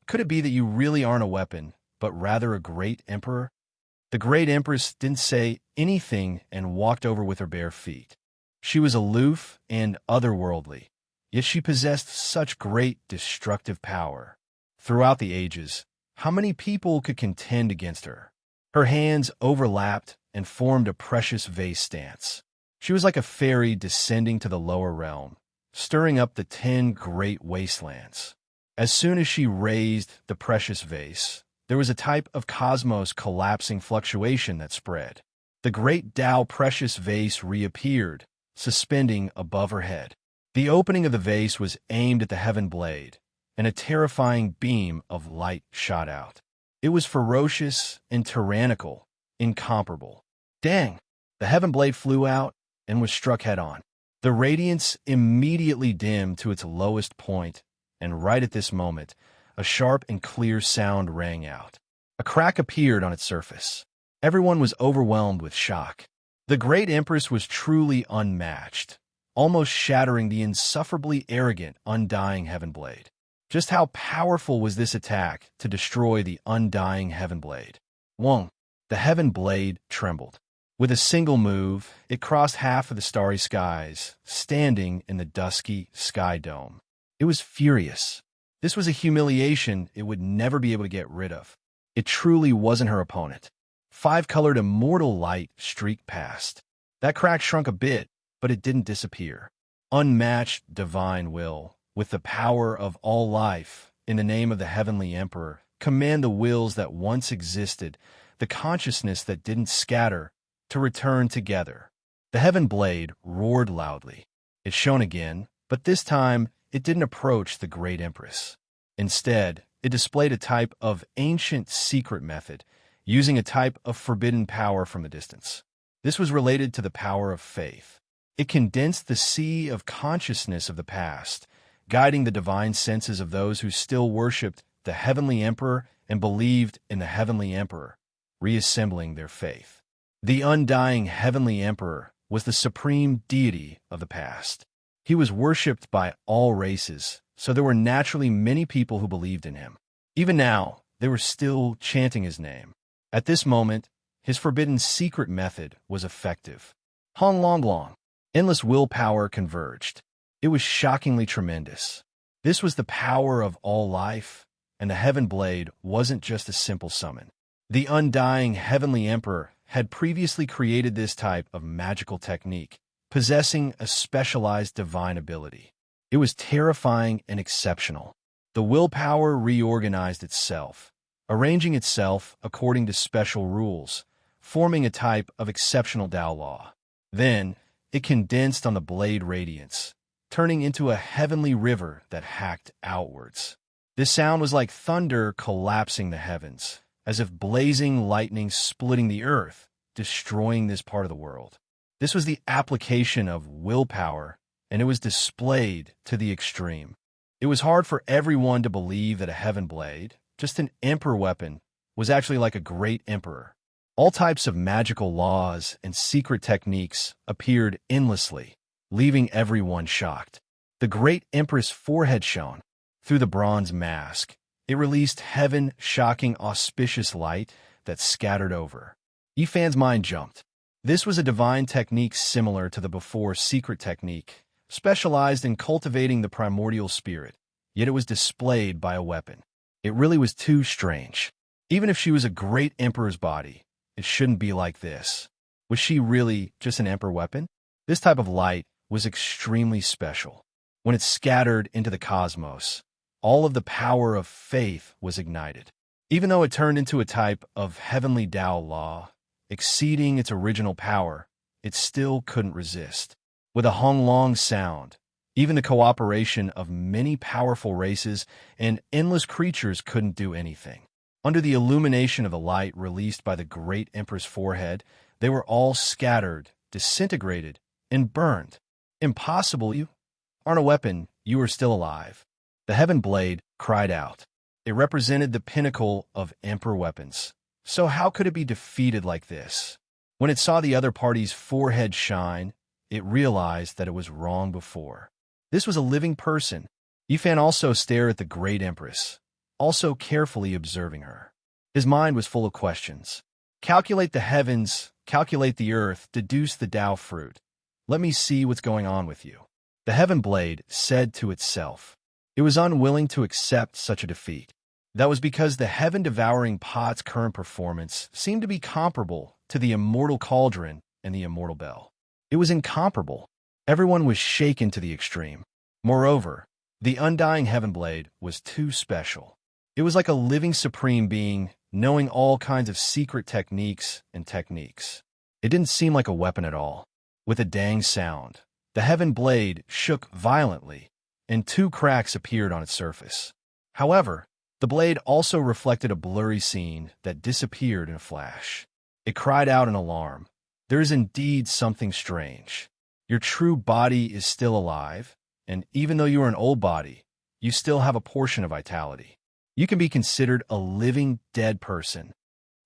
Could it be that you really aren't a weapon, but rather a great emperor? The great empress didn't say anything and walked over with her bare feet. She was aloof and otherworldly, yet she possessed such great destructive power. Throughout the ages, how many people could contend against her? Her hands overlapped and formed a precious vase stance. She was like a fairy descending to the lower realm, stirring up the 10 great wastelands. As soon as she raised the precious vase, there was a type of cosmos collapsing fluctuation that spread. The great Tao precious vase reappeared, suspending above her head. The opening of the vase was aimed at the heaven blade, and a terrifying beam of light shot out. It was ferocious and tyrannical, incomparable. Dang! The heaven blade flew out and was struck head-on. The radiance immediately dimmed to its lowest point, and right at this moment, a sharp and clear sound rang out. A crack appeared on its surface. Everyone was overwhelmed with shock. The great empress was truly unmatched, almost shattering the insufferably arrogant, undying Heavenblade. Just how powerful was this attack to destroy the undying Heavenblade? Wong, the Heavenblade trembled. With a single move, it crossed half of the starry skies, standing in the dusky sky dome. It was furious. This was a humiliation it would never be able to get rid of. It truly wasn't her opponent. 5-colored immortal light streaked past. That crack shrunk a bit, but it didn't disappear. Unmatched divine will, with the power of all life, in the name of the Heavenly Emperor, command the wills that once existed, the consciousness that didn't scatter, to return together. The Heaven Blade roared loudly. It shone again, but this time it didn't approach the great empress. Instead, it displayed a type of ancient secret method, using a type of forbidden power from a distance. This was related to the power of faith. It condensed the sea of consciousness of the past, guiding the divine senses of those who still worshipped the Heavenly Emperor and believed in the Heavenly Emperor, reassembling their faith. The undying Heavenly Emperor was the supreme deity of the past. He was worshipped by all races, so there were naturally many people who believed in him. Even now, they were still chanting his name. At this moment, his forbidden secret method was effective. Hong Long Long. Endless willpower converged. It was shockingly tremendous. This was the power of all life, and the Heaven Blade wasn't just a simple summon. The undying Heavenly Emperor had previously created this type of magical technique, possessing a specialized divine ability. It was terrifying and exceptional. The willpower reorganized itself, arranging itself according to special rules, forming a type of exceptional Tao law. Then, it condensed on the blade radiance, turning into a heavenly river that hacked outwards. This sound was like thunder collapsing the heavens, as if blazing lightning splitting the earth, destroying this part of the world. This was the application of willpower, and it was displayed to the extreme. It was hard for everyone to believe that a heaven blade, just an emperor weapon, was actually like a great emperor. All types of magical laws and secret techniques appeared endlessly, leaving everyone shocked. The great empress' forehead shone through the bronze mask. It released heaven-shocking auspicious light that scattered over. Yifan's mind jumped. This was a divine technique similar to the before secret technique, specialized in cultivating the primordial spirit, yet it was displayed by a weapon. It really was too strange. Even if she was a great emperor's body, it shouldn't be like this. Was she really just an emperor weapon? This type of light was extremely special. When it scattered into the cosmos, all of the power of faith was ignited. Even though it turned into a type of heavenly Tao law, exceeding its original power, it still couldn't resist. With a honglong sound, even the cooperation of many powerful races and endless creatures couldn't do anything. Under the illumination of the light released by the great emperor's forehead, they were all scattered, disintegrated, and burned. Impossible, you aren't a weapon, you are still alive. The heaven blade cried out. It represented the pinnacle of emperor weapons. So how could it be defeated like this? When it saw the other party's forehead shine, it realized that it was wrong before. This was a living person. Yifan also stared at the great empress, also carefully observing her. His mind was full of questions. Calculate the heavens, calculate the earth, deduce the Tao fruit. Let me see what's going on with you. The heaven blade said to itself. It was unwilling to accept such a defeat. That was because the heaven-devouring pot's current performance seemed to be comparable to the immortal cauldron and the immortal bell. It was incomparable. Everyone was shaken to the extreme. Moreover, the undying heaven blade was too special. It was like a living supreme being, knowing all kinds of secret techniques and techniques. It didn't seem like a weapon at all. With a dang sound, the heaven blade shook violently, and 2 cracks appeared on its surface. However, the blade also reflected a blurry scene that disappeared in a flash. It cried out in alarm. There is indeed something strange. Your true body is still alive, and even though you are an old body, you still have a portion of vitality. You can be considered a living dead person.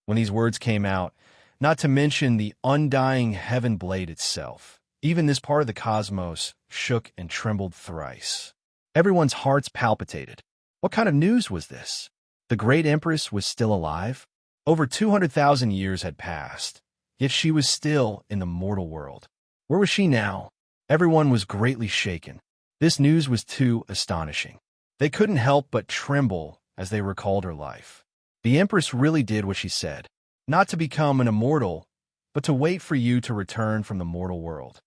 When these words came out, not to mention the undying heaven blade itself, even this part of the cosmos shook and trembled thrice. Everyone's hearts palpitated. What kind of news was this? The great empress was still alive? Over 200,000 years had passed, yet she was still in the mortal world. Where was she now? Everyone was greatly shaken. This news was too astonishing. They couldn't help but tremble as they recalled her life. The empress really did what she said, not to become an immortal, but to wait for you to return from the mortal world.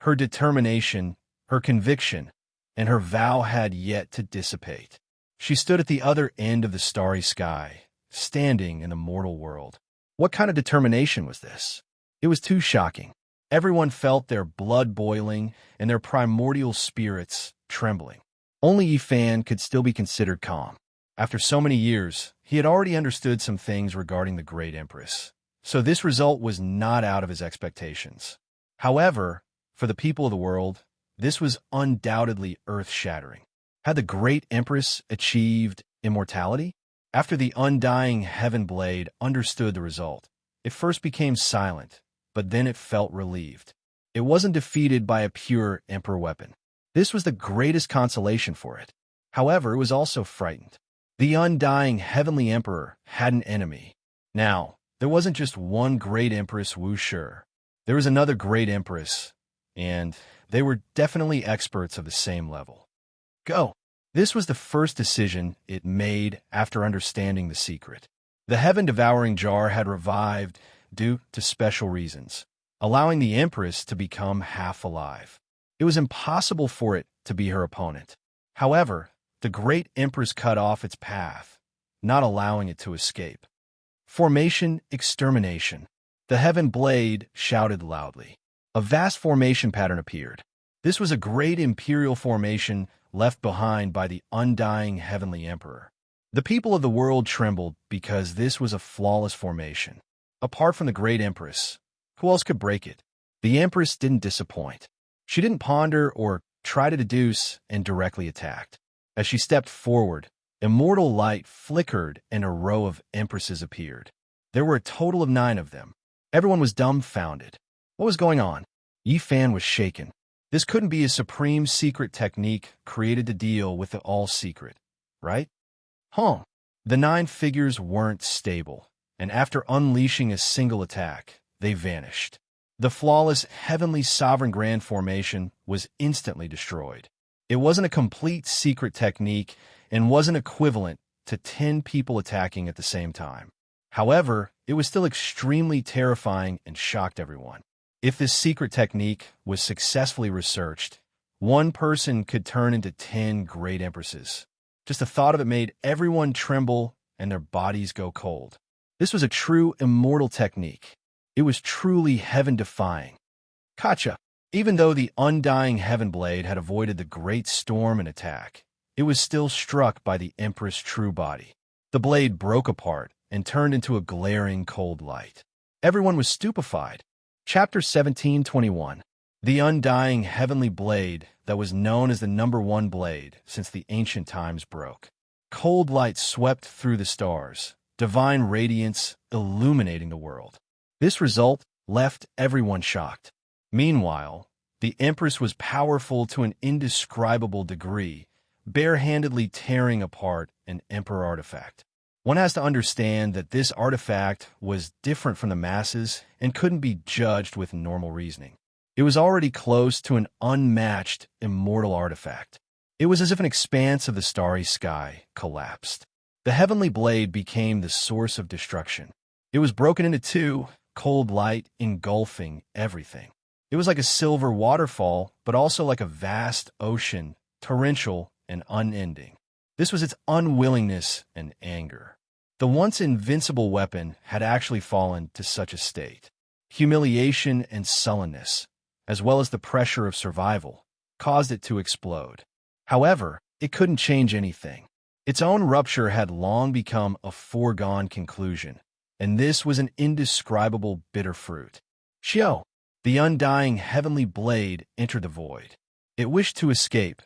Her determination, her conviction, and her vow had yet to dissipate. She stood at the other end of the starry sky, standing in the mortal world. What kind of determination was this? It was too shocking. Everyone felt their blood boiling and their primordial spirits trembling. Only Yifan could still be considered calm. After so many years, he had already understood some things regarding the great empress, so this result was not out of his expectations. However, for the people of the world, this was undoubtedly earth-shattering. Had the great empress achieved immortality? After the undying heaven blade understood the result, it first became silent, but then it felt relieved. It wasn't defeated by a pure emperor weapon. This was the greatest consolation for it. However, it was also frightened. The undying heavenly emperor had an enemy. Now, there wasn't just one great empress Wu Shi. There was another great empress, and they were definitely experts of the same level. Go. This was the first decision it made after understanding the secret. The heaven-devouring jar had revived due to special reasons. allowing the Empress to become half alive. It was impossible for it to be her opponent. However, the great Empress cut off its path, not allowing it to escape. Formation extermination. The Heaven Blade shouted loudly. A vast formation pattern appeared. This was a great imperial formation left behind by the undying Heavenly Emperor. The people of the world trembled because this was a flawless formation. Apart from the great Empress, who else could break it? The Empress didn't disappoint. She didn't ponder or try to deduce and directly attacked. As she stepped forward, immortal light flickered and a row of Empresses appeared. There were a total of 9 of them. Everyone was dumbfounded. What was going on? Yi Fan was shaken. This couldn't be a supreme secret technique created to deal with the all-secret, right? The 9 figures weren't stable, and after unleashing a single attack, they vanished. The flawless Heavenly Sovereign Grand Formation was instantly destroyed. It wasn't a complete secret technique and wasn't equivalent to 10 people attacking at the same time. However, it was still extremely terrifying and shocked everyone. If this secret technique was successfully researched, one person could turn into 10 great Empresses. Just the thought of it made everyone tremble and their bodies go cold. This was a true immortal technique. It was truly heaven-defying. Gotcha. Even though the undying Heaven Blade had avoided the great storm and attack, it was still struck by the Empress' true body. The blade broke apart and turned into a glaring cold light. Everyone was stupefied. Chapter 17:21. The undying Heavenly Blade that was known as the #1 blade since the ancient times broke. Cold light swept through the stars, divine radiance illuminating the world. This result left everyone shocked. Meanwhile, the Empress was powerful to an indescribable degree, barehandedly tearing apart an Emperor artifact. One has to understand that this artifact was different from the masses and couldn't be judged with normal reasoning. It was already close to an unmatched immortal artifact. It was as if an expanse of the starry sky collapsed. The Heavenly Blade became the source of destruction. It was broken into 2, cold light engulfing everything. It was like a silver waterfall, but also like a vast ocean, torrential and unending. This was its unwillingness and anger. The once invincible weapon had actually fallen to such a state. Humiliation and sullenness, as well as the pressure of survival, caused it to explode. However, it couldn't change anything. Its own rupture had long become a foregone conclusion, and this was an indescribable bitter fruit. Xiao, the undying Heavenly Blade, entered the void. It wished to escape,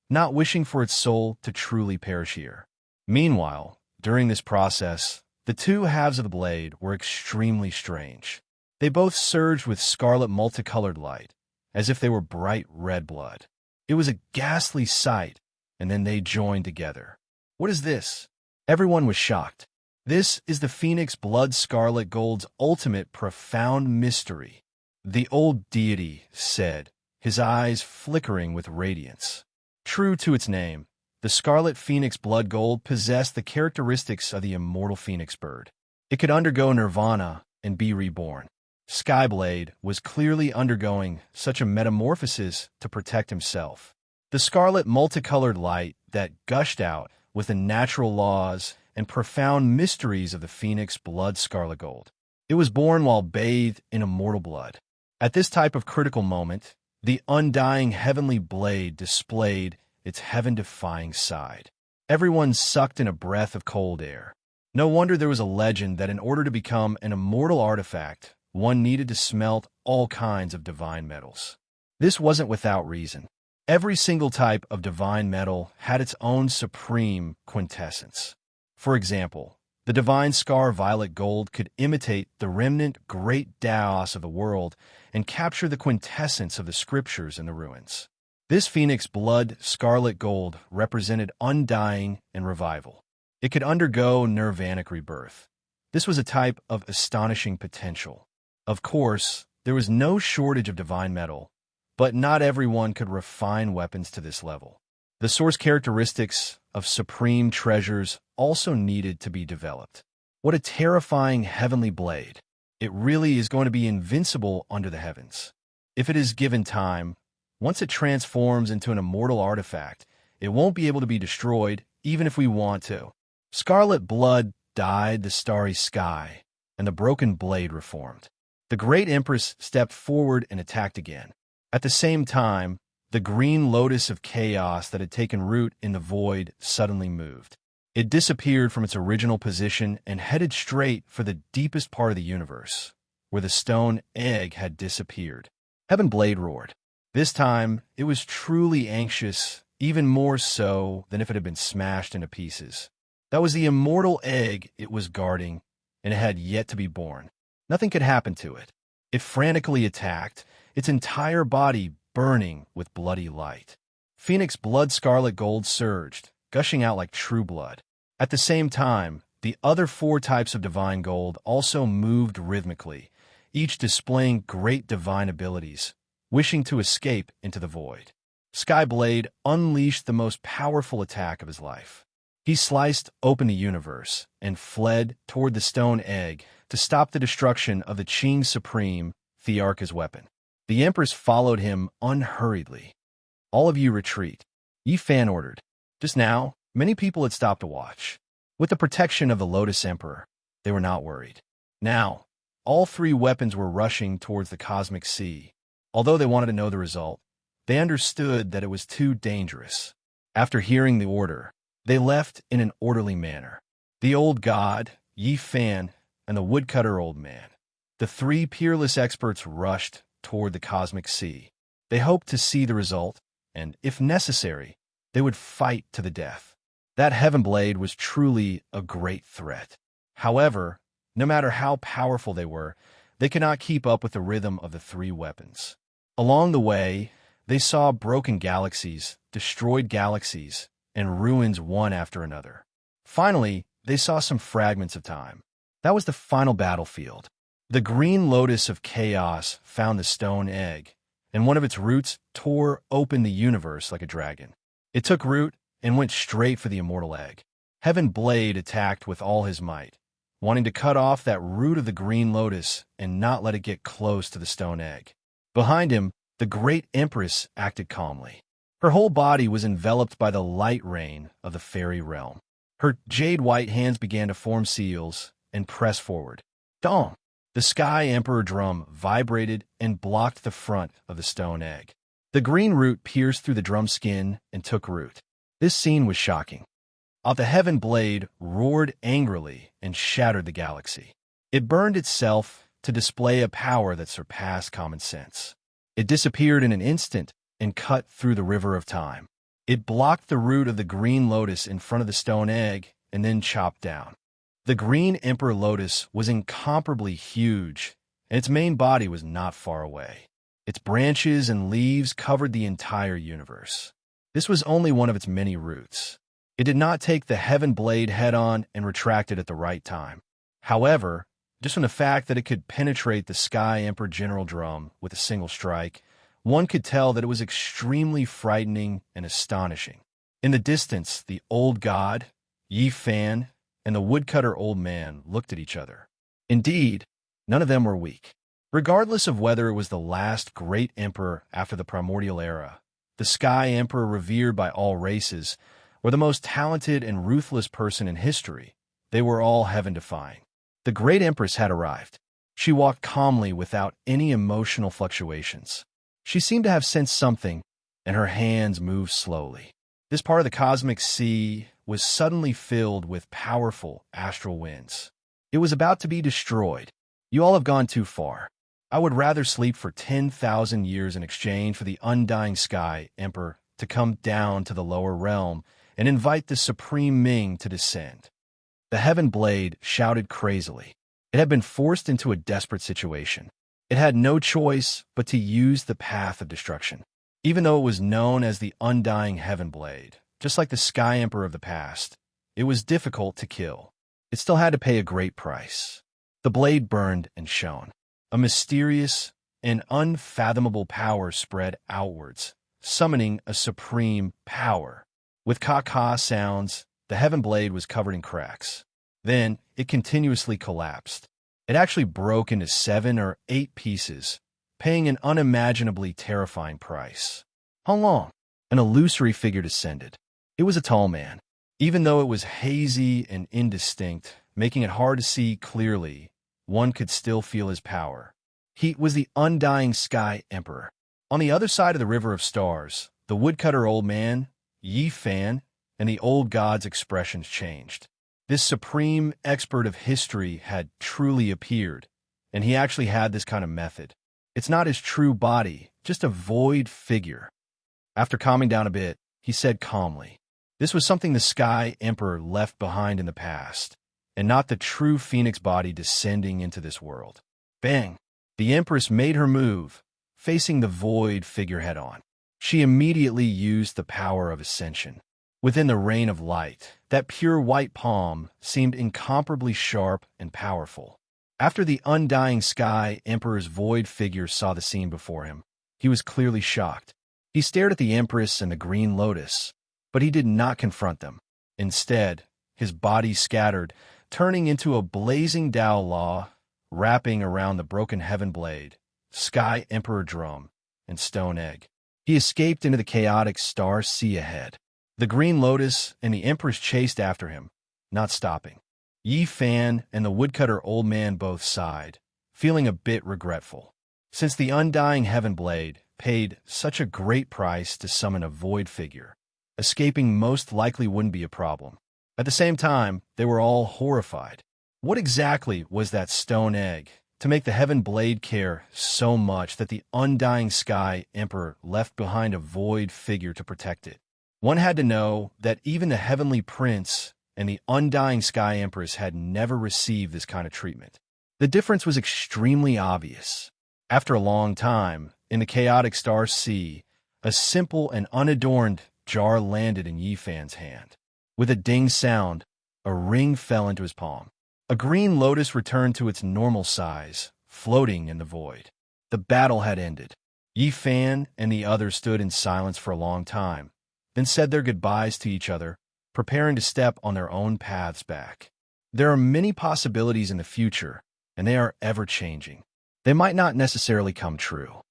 not wishing for its soul to truly perish here. Meanwhile, during this process, the 2 halves of the blade were extremely strange. They both surged with scarlet multicolored light, as if they were bright red blood. It was a ghastly sight, and then they joined together. What is this? Everyone was shocked. This is the Phoenix Blood Scarlet Gold's ultimate profound mystery, the old deity said, his eyes flickering with radiance. True to its name, the Scarlet Phoenix Blood Gold possessed the characteristics of the immortal phoenix bird. It could undergo nirvana and be reborn. Skyblade was clearly undergoing such a metamorphosis to protect himself. The scarlet multicolored light that gushed out with the natural laws and profound mysteries of the Phoenix Blood Scarlet Gold. It was born while bathed in immortal blood. At this type of critical moment, the undying Heavenly Blade displayed its heaven-defying side. Everyone sucked in a breath of cold air. No wonder there was a legend that in order to become an immortal artifact, one needed to smelt all kinds of divine metals. This wasn't without reason. Every single type of divine metal had its own supreme quintessence. For example, the divine Scar Violet Gold could imitate the remnant great Daos of the world and capture the quintessence of the scriptures in the ruins. This Phoenix Blood Scarlet Gold represented undying and revival. It could undergo nirvanic rebirth. This was a type of astonishing potential. Of course, there was no shortage of divine metal, but not everyone could refine weapons to this level. The source characteristics of supreme treasures also needed to be developed. What a terrifying heavenly blade! it really is going to be invincible under the heavens. If it is given time, once it transforms into an immortal artifact, it won't be able to be destroyed, even if we want to. Scarlet blood dyed the starry sky, and the broken blade reformed. The great Empress stepped forward and attacked again. At the same time, the green lotus of chaos that had taken root in the void suddenly moved. It disappeared from its original position and headed straight for the deepest part of the universe, where the stone egg had disappeared. Heaven Blade roared. This time, it was truly anxious, even more so than if it had been smashed into pieces. That was the immortal egg it was guarding, and it had yet to be born. Nothing could happen to it. It frantically attacked, its entire body burning with bloody light. Phoenix blood scarlet gold surged, gushing out like true blood. At the same time, the other 4 types of divine gold also moved rhythmically, each displaying great divine abilities, wishing to escape into the void. Skyblade unleashed the most powerful attack of his life. He sliced open the universe and fled toward the stone egg to stop the destruction of the Qing Supreme, Thearka's weapon. The Empress followed him unhurriedly. All of you retreat, Yi Fan ordered. Just now, many people had stopped to watch. With the protection of the Lotus Emperor, they were not worried. Now, all 3 weapons were rushing towards the cosmic sea. Although they wanted to know the result, they understood that it was too dangerous. After hearing the order, they left in an orderly manner. The old god, Yi Fan, and the woodcutter old man. The 3 peerless experts rushed toward the cosmic sea. They hoped to see the result, and, if necessary, they would fight to the death. That Heaven Blade was truly a great threat. However, no matter how powerful they could not keep up with the rhythm of the 3 weapons. Along the way, they saw broken galaxies, destroyed galaxies, and ruins one after another. Finally, they saw some fragments of time. That was the final battlefield. The green lotus of chaos found the stone egg, and one of its roots tore open the universe like a dragon. It took root and went straight for the immortal egg. Heaven Blade attacked with all his might, wanting to cut off that root of the green lotus and not let it get close to the stone egg. Behind him, the great Empress acted calmly. Her whole body was enveloped by the light rain of the fairy realm. Her jade-white hands began to form seals and press forward. Dong! The Sky Emperor drum vibrated and blocked the front of the stone egg. The green root pierced through the drum skin and took root. This scene was shocking. The Heaven Blade roared angrily and shattered the galaxy. It burned itself to display a power that surpassed common sense. It disappeared in an instant and cut through the river of time. It blocked the root of the green lotus in front of the stone egg and then chopped down. The green Emperor Lotus was incomparably huge, and its main body was not far away. Its branches and leaves covered the entire universe. This was only one of its many roots. It did not take the Heaven Blade head-on and retracted at the right time. However, just from the fact that it could penetrate the Sky Emperor General Drum with a single strike, one could tell that it was extremely frightening and astonishing. In the distance, the old god, Yi Fan, and the woodcutter old man looked at each other. Indeed, none of them were weak. Regardless of whether it was the last great emperor after the primordial era, the Sky Emperor revered by all races, or the most talented and ruthless person in history, they were all heaven-defying. The great Empress had arrived. She walked calmly without any emotional fluctuations. She seemed to have sensed something, and her hands moved slowly. This part of the cosmic sea was suddenly filled with powerful astral winds. It was about to be destroyed. You all have gone too far. I would rather sleep for 10,000 years in exchange for the undying Sky Emperor to come down to the lower realm and invite the Supreme Ming to descend. The Heaven Blade shouted crazily. It had been forced into a desperate situation. It had no choice but to use the path of destruction. Even though it was known as the Undying Heaven Blade, just like the Sky Emperor of the past, it was difficult to kill. It still had to pay a great price. The blade burned and shone. A mysterious and unfathomable power spread outwards, summoning a supreme power. With caw-caw sounds, the Heaven Blade was covered in cracks. Then, it continuously collapsed. It actually broke into 7 or 8 pieces, paying an unimaginably terrifying price. How long? An illusory figure descended. It was a tall man. Even though it was hazy and indistinct, making it hard to see clearly, one could still feel his power. He was the undying Sky Emperor. On the other side of the River of Stars, the woodcutter old man, Yi Fan, and the old god's expressions changed. This supreme expert of history had truly appeared, and he actually had this kind of method. It's not his true body, just a void figure. After calming down a bit, he said calmly, "This was something the Sky Emperor left behind in the past, and not the true phoenix body descending into this world." Bang! The Empress made her move, facing the void figure head-on. She immediately used the power of ascension. Within the rain of light, that pure white palm seemed incomparably sharp and powerful. After the undying Sky Emperor's void figure saw the scene before him, he was clearly shocked. He stared at the Empress and the green lotus, but he did not confront them. Instead, his body scattered, turning into a blazing Tao Law, wrapping around the broken heaven blade, Sky Emperor drum, and stone egg. He escaped into the chaotic star sea ahead. The green lotus and the Empress chased after him, not stopping. Yi Fan and the woodcutter old man both sighed, feeling a bit regretful. Since the undying heaven blade paid such a great price to summon a void figure, escaping most likely wouldn't be a problem. At the same time, they were all horrified. What exactly was that stone egg to make the heaven blade care so much that the undying Sky Emperor left behind a void figure to protect it? One had to know that even the heavenly prince and the undying Sky Empress had never received this kind of treatment. The difference was extremely obvious. After a long time, in the chaotic star sea, a simple and unadorned jar landed in Yi Fan's hand. With a ding sound, a ring fell into his palm. A green lotus returned to its normal size, floating in the void. The battle had ended. Yi Fan and the others stood in silence for a long time, then said their goodbyes to each other, preparing to step on their own paths back. There are many possibilities in the future, and they are ever-changing. They might not necessarily come true.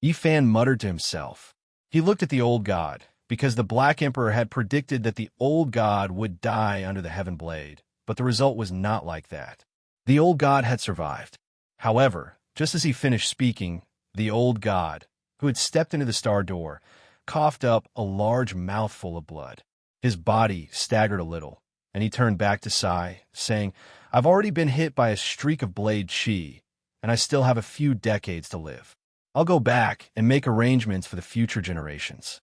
Yi Fan muttered to himself. He looked at the old god, because the Black Emperor had predicted that the old god would die under the heaven blade, but the result was not like that. The old god had survived. However, just as he finished speaking, the old god, who had stepped into the star door, coughed up a large mouthful of blood. His body staggered a little, and he turned back to Sai, saying, "I've already been hit by a streak of blade chi, and I still have a few decades to live. I'll go back and make arrangements for the future generations."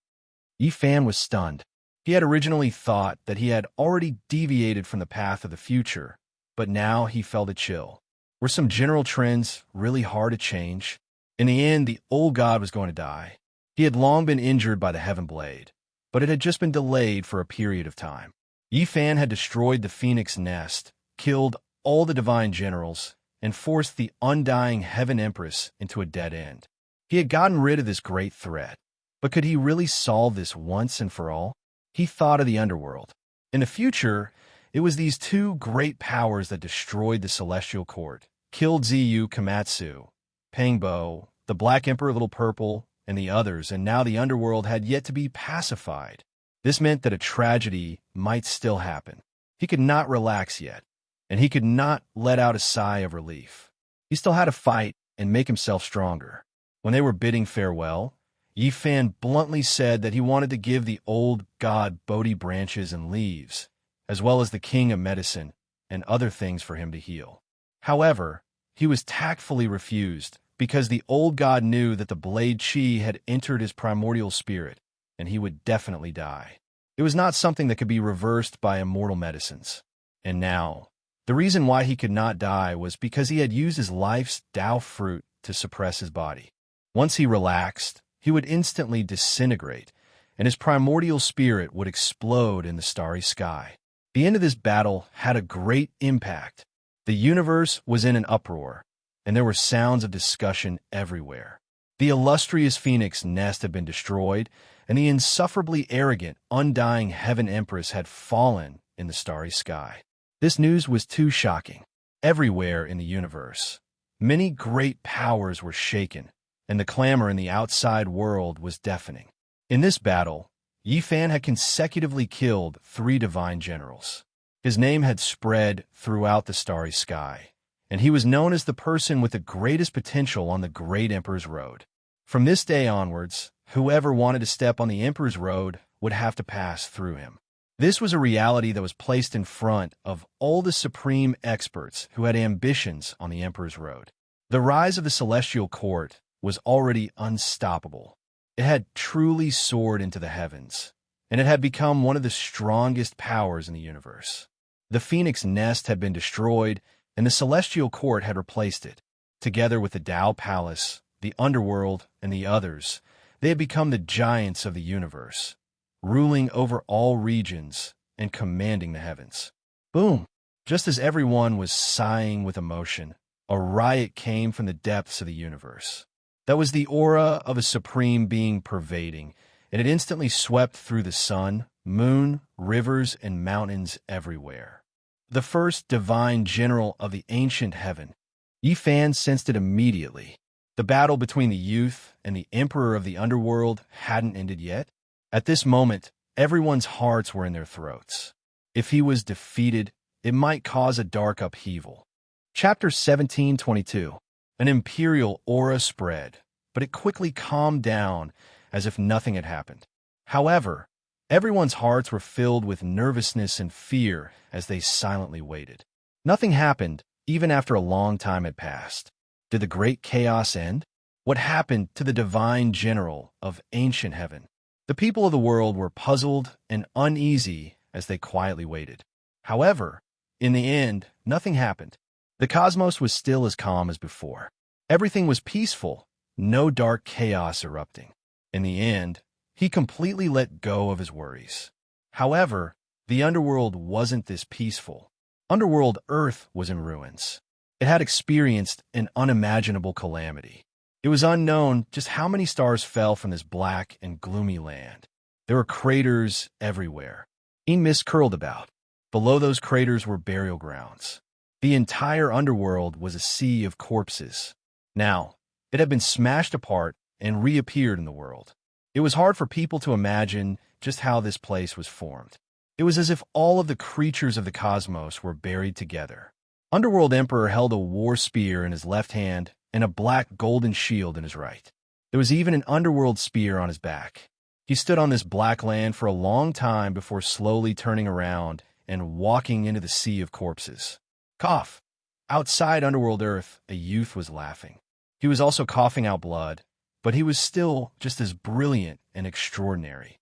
Yi Fan was stunned. He had originally thought that he had already deviated from the path of the future, but now he felt a chill. Were some general trends really hard to change? In the end, the old god was going to die. He had long been injured by the heaven blade, but it had just been delayed for a period of time. Yi Fan had destroyed the phoenix nest, killed all the divine generals, and forced the undying heaven empress into a dead end. He had gotten rid of this great threat, but could he really solve this once and for all? He thought of the underworld. In the future, it was these two great powers that destroyed the celestial court, killed Ziyu Komatsu, Pangbo, the Black Emperor Little Purple, and the others, and now the underworld had yet to be pacified. This meant that a tragedy might still happen. He could not relax yet, and he could not let out a sigh of relief. He still had to fight and make himself stronger. When they were bidding farewell, Yi Fan bluntly said that he wanted to give the old god Bodhi branches and leaves, as well as the king of medicine and other things for him to heal. However, he was tactfully refused because the old god knew that the blade chi had entered his primordial spirit, and he would definitely die. It was not something that could be reversed by immortal medicines. And now, the reason why he could not die was because he had used his life's Tao fruit to suppress his body. Once he relaxed, he would instantly disintegrate, and his primordial spirit would explode in the starry sky. The end of this battle had a great impact. The universe was in an uproar, and there were sounds of discussion everywhere. The illustrious phoenix nest had been destroyed, and the insufferably arrogant, undying heaven empress had fallen in the starry sky. This news was too shocking. everywhere in the universe. Many great powers were shaken, and the clamor in the outside world was deafening. In this battle, Yi Fan had consecutively killed 3 divine generals. His name had spread throughout the starry sky, and he was known as the person with the greatest potential on the Great Emperor's Road. From this day onwards, whoever wanted to step on the Emperor's Road would have to pass through him. This was a reality that was placed in front of all the supreme experts who had ambitions on the Emperor's Road. The rise of the Celestial Court was already unstoppable. It had truly soared into the heavens, and it had become one of the strongest powers in the universe. The Phoenix Nest had been destroyed, and the Celestial Court had replaced it. Together with the Tao Palace, the Underworld, and the others, they had become the giants of the universe, ruling over all regions and commanding the heavens. Boom! Just as everyone was sighing with emotion, a riot came from the depths of the universe. That was the aura of a supreme being pervading, and it instantly swept through the sun, moon, rivers, and mountains everywhere. The first divine general of the ancient heaven. Yi Fan sensed it immediately. The battle between the youth and the emperor of the underworld hadn't ended yet. At this moment, everyone's hearts were in their throats. If he was defeated, it might cause a dark upheaval. Chapter 17:22. An imperial aura spread, but it quickly calmed down as if nothing had happened. However, everyone's hearts were filled with nervousness and fear as they silently waited. Nothing happened, even after a long time had passed. Did the great chaos end? What happened to the divine general of ancient heaven? The people of the world were puzzled and uneasy as they quietly waited. However, in the end, nothing happened. The cosmos was still as calm as before. Everything was peaceful, no dark chaos erupting. In the end, he completely let go of his worries. However, the underworld wasn't this peaceful. Underworld Earth was in ruins. It had experienced an unimaginable calamity. It was unknown just how many stars fell from this black and gloomy land. There were craters everywhere. Mist curled about. Below those craters were burial grounds. The entire underworld was a sea of corpses. Now, it had been smashed apart and reappeared in the world. It was hard for people to imagine just how this place was formed. It was as if all of the creatures of the cosmos were buried together. Underworld Emperor held a war spear in his left hand and a black golden shield in his right. There was even an underworld spear on his back. He stood on this black land for a long time before slowly turning around and walking into the sea of corpses. Cough. Outside Underworld Earth, a youth was laughing. He was also coughing out blood, but he was still just as brilliant and extraordinary.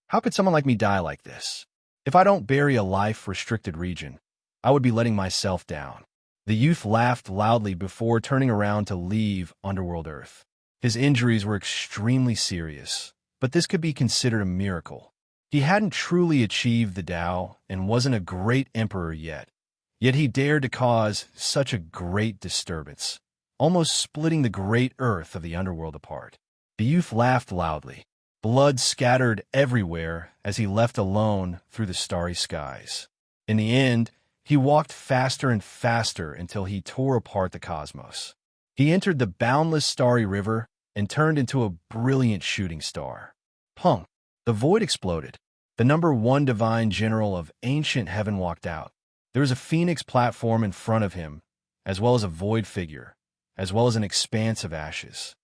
How could someone like me die like this? If I don't bury a life-restricted region, I would be letting myself down. The youth laughed loudly before turning around to leave Underworld Earth. His injuries were extremely serious, but this could be considered a miracle. He hadn't truly achieved the Tao and wasn't a great emperor yet. Yet he dared to cause such a great disturbance, almost splitting the great earth of the underworld apart. The youth laughed loudly. Blood scattered everywhere as he left alone through the starry skies. In the end, he walked faster and faster until he tore apart the cosmos. He entered the boundless starry river and turned into a brilliant shooting star. Punk! The void exploded. The number 1 divine general of ancient heaven walked out. There was a phoenix platform in front of him, as well as a void figure, as well as an expanse of ashes.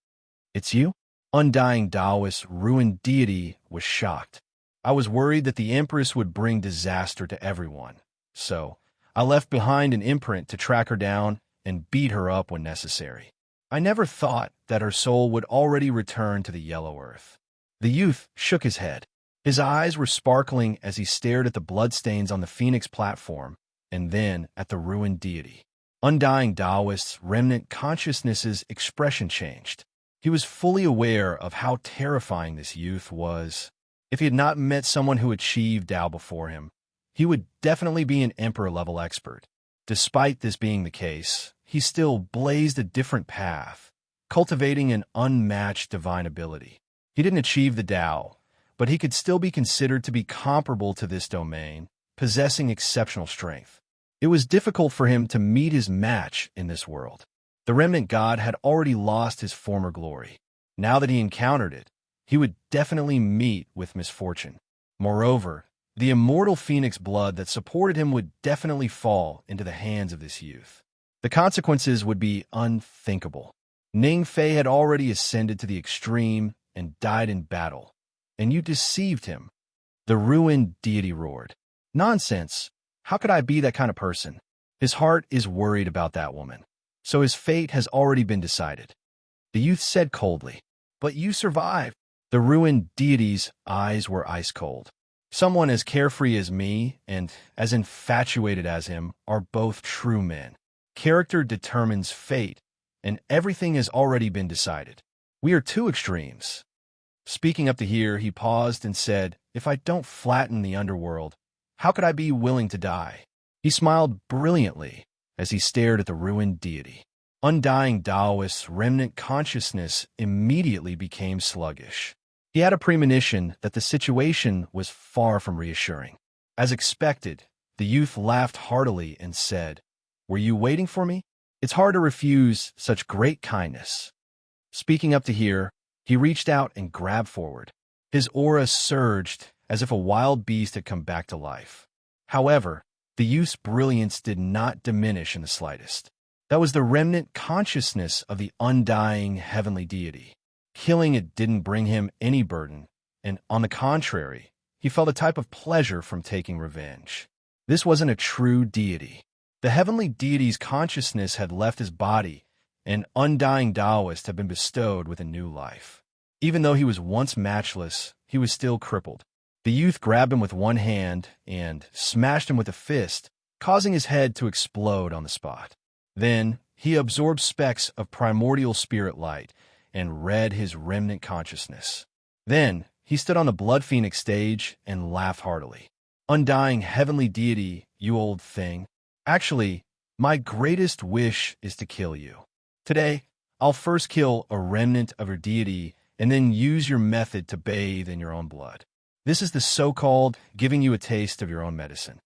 It's you? Undying Taoist, ruined deity, was shocked. I was worried that the Empress would bring disaster to everyone, so I left behind an imprint to track her down and beat her up when necessary. I never thought that her soul would already return to the yellow earth. The youth shook his head. His eyes were sparkling as he stared at the bloodstains on the phoenix platform and then at the ruined deity. Undying Taoist's remnant consciousness's expression changed. He was fully aware of how terrifying this youth was. If he had not met someone who achieved Tao before him, he would definitely be an emperor-level expert. Despite this being the case, he still blazed a different path, cultivating an unmatched divine ability. He didn't achieve the Tao, but he could still be considered to be comparable to this domain, possessing exceptional strength. It was difficult for him to meet his match in this world. The remnant god had already lost his former glory. Now that he encountered it, he would definitely meet with misfortune. Moreover, the immortal phoenix blood that supported him would definitely fall into the hands of this youth. The consequences would be unthinkable. Ning Fei had already ascended to the extreme and died in battle, and you deceived him. The ruined deity roared. Nonsense! How could I be that kind of person? His heart is worried about that woman, so his fate has already been decided. The youth said coldly, but you survived. The ruined deity's eyes were ice cold. Someone as carefree as me and as infatuated as him are both true men. Character determines fate, and everything has already been decided. We are two extremes. Speaking up to here, he paused and said, if I don't flatten the underworld, how could I be willing to die? He smiled brilliantly as he stared at the ruined deity. Undying Taoist's remnant consciousness immediately became sluggish. He had a premonition that the situation was far from reassuring. As expected, the youth laughed heartily and said, were you waiting for me? It's hard to refuse such great kindness. Speaking up to here, he reached out and grabbed forward. His aura surged as if a wild beast had come back to life. However, the youth's brilliance did not diminish in the slightest. That was the remnant consciousness of the undying heavenly deity. Killing it didn't bring him any burden, and on the contrary, he felt a type of pleasure from taking revenge. This wasn't a true deity. The heavenly deity's consciousness had left his body, and undying Taoist had been bestowed with a new life. Even though he was once matchless, he was still crippled. The youth grabbed him with one hand and smashed him with a fist, causing his head to explode on the spot. Then, he absorbed specks of primordial spirit light and read his remnant consciousness. Then, he stood on the Blood Phoenix stage and laughed heartily. Undying heavenly deity, you old thing. Actually, my greatest wish is to kill you. Today, I'll first kill a remnant of your deity and then use your method to bathe in your own blood. This is the so-called giving you a taste of your own medicine.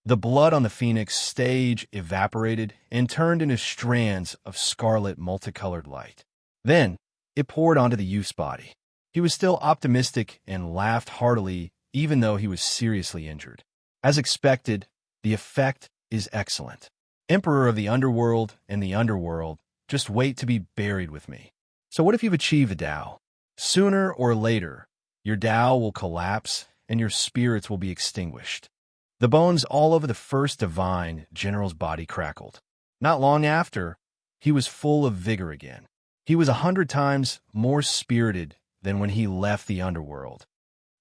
The blood on the phoenix stage evaporated and turned into strands of scarlet multicolored light. Then, it poured onto the youth's body. He was still optimistic and laughed heartily even though he was seriously injured. As expected, the effect is excellent. Emperor of the underworld and the underworld, just wait to be buried with me. So what if you've achieved the Tao? Sooner or later, your Tao will collapse and your spirits will be extinguished. The bones all over the first divine general's body crackled. Not long after, he was full of vigor again. He was 100 times more spirited than when he left the underworld.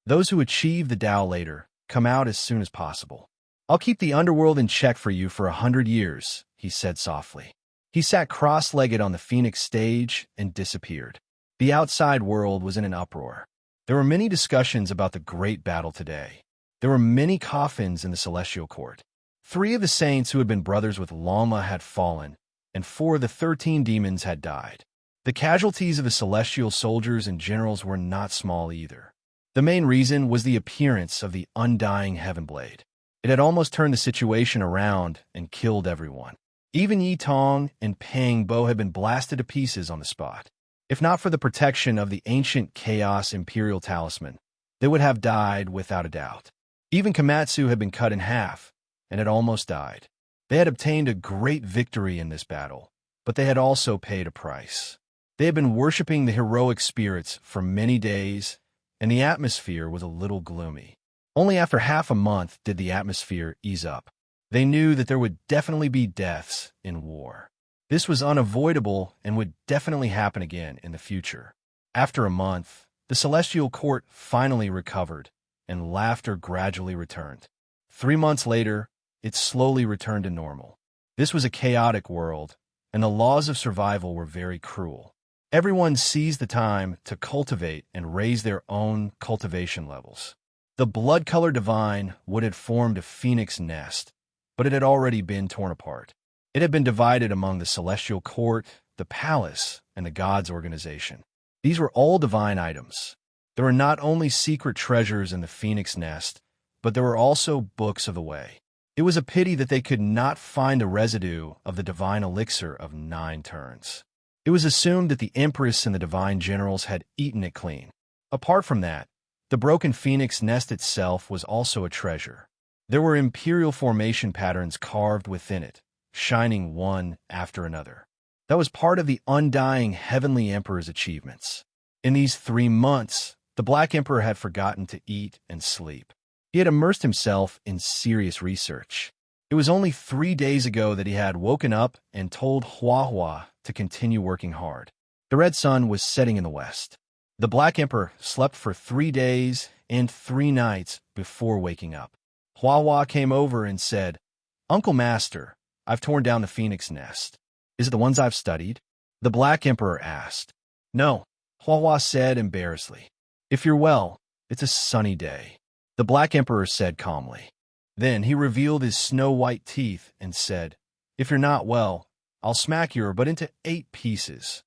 Those who achieve the Tao later come out as soon as possible. I'll keep the underworld in check for you for 100 years, he said softly. He sat cross-legged on the Phoenix stage and disappeared. The outside world was in an uproar. There were many discussions about the great battle today. There were many coffins in the celestial court. 3 of the saints who had been brothers with Lama had fallen, and 4 of the 13 demons had died. The casualties of the celestial soldiers and generals were not small either. The main reason was the appearance of the undying Heavenblade. It had almost turned the situation around and killed everyone. Even Yi Tong and Pang Bo had been blasted to pieces on the spot. If not for the protection of the ancient Chaos Imperial Talisman, they would have died without a doubt. Even Komatsu had been cut in half and had almost died. They had obtained a great victory in this battle, but they had also paid a price. They had been worshipping the heroic spirits for many days, and the atmosphere was a little gloomy. Only after half a month did the atmosphere ease up. They knew that there would definitely be deaths in war. This was unavoidable and would definitely happen again in the future. After a month, the celestial court finally recovered, and laughter gradually returned. 3 months later, it slowly returned to normal. This was a chaotic world, and the laws of survival were very cruel. Everyone seized the time to cultivate and raise their own cultivation levels. The blood-colored divine would have formed a phoenix nest, but it had already been torn apart. It had been divided among the celestial court, the palace, and the gods' organization. These were all divine items. There were not only secret treasures in the phoenix nest, but there were also books of the way. It was a pity that they could not find the residue of the divine elixir of 9 turns. It was assumed that the Empress and the divine generals had eaten it clean. Apart from that, the broken phoenix nest itself was also a treasure. There were imperial formation patterns carved within it, shining one after another. That was part of the undying Heavenly Emperor's achievements. In these 3 months, the Black Emperor had forgotten to eat and sleep. He had immersed himself in serious research. It was only 3 days ago that he had woken up and told Hua Hua to continue working hard. The red sun was setting in the west. The Black Emperor slept for 3 days and 3 nights before waking up. Hua Hua came over and said, "Uncle Master, I've torn down the phoenix nest. Is it the ones I've studied?" The Black Emperor asked. "No," Hua Hua said embarrassedly. "If you're well, it's a sunny day," the Black Emperor said calmly. Then he revealed his snow-white teeth and said, "If you're not well, I'll smack your butt into 8 pieces.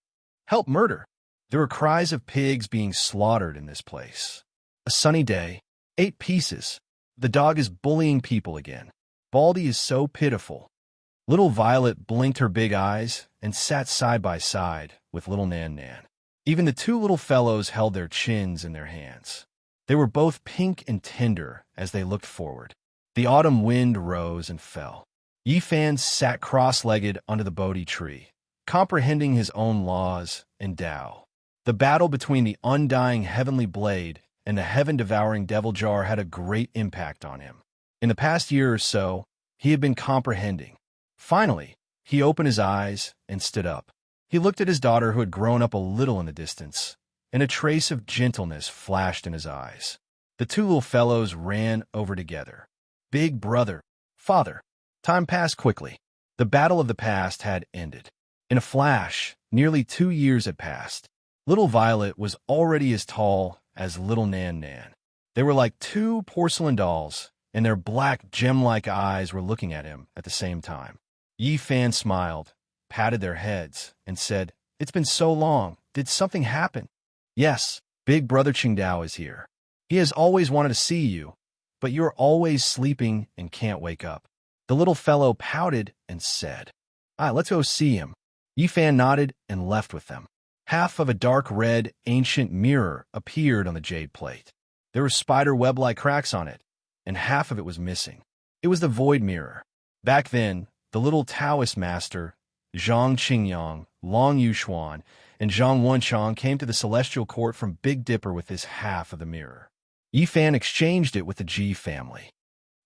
Help murder." There were cries of pigs being slaughtered in this place. A sunny day, 8 pieces. The dog is bullying people again. Baldy is so pitiful. Little Violet blinked her big eyes and sat side by side with little Nan Nan. Even the 2 little fellows held their chins in their hands. They were both pink and tender as they looked forward. The autumn wind rose and fell. Yi Fan sat cross-legged under the Bodhi tree, comprehending his own laws and Tao. The battle between the undying heavenly blade and the heaven-devouring devil jar had a great impact on him. In the past year or so, he had been comprehending. Finally, he opened his eyes and stood up. He looked at his daughter, who had grown up a little in the distance, and a trace of gentleness flashed in his eyes. The 2 little fellows ran over together. "Big brother, father." Time passed quickly. The battle of the past had ended. In a flash, nearly 2 years had passed. Little Violet was already as tall as little Nan Nan. They were like 2 porcelain dolls, and their black gem-like eyes were looking at him at the same time. Yi Fan smiled, patted their heads, and said, "It's been so long. Did something happen?" "Yes, big brother Qingdao is here. He has always wanted to see you, but you're always sleeping and can't wake up." The little fellow pouted and said, Let's go see him." Yi Fan nodded and left with them. Half of a dark red ancient mirror appeared on the jade plate. There were spider web-like cracks on it, and half of it was missing. It was the void mirror. Back then, the little Taoist master, Zhang Qingyang, Long Yuxuan, and Zhang Wenchang came to the celestial court from Big Dipper with this half of the mirror. Yi Fan exchanged it with the Ji family.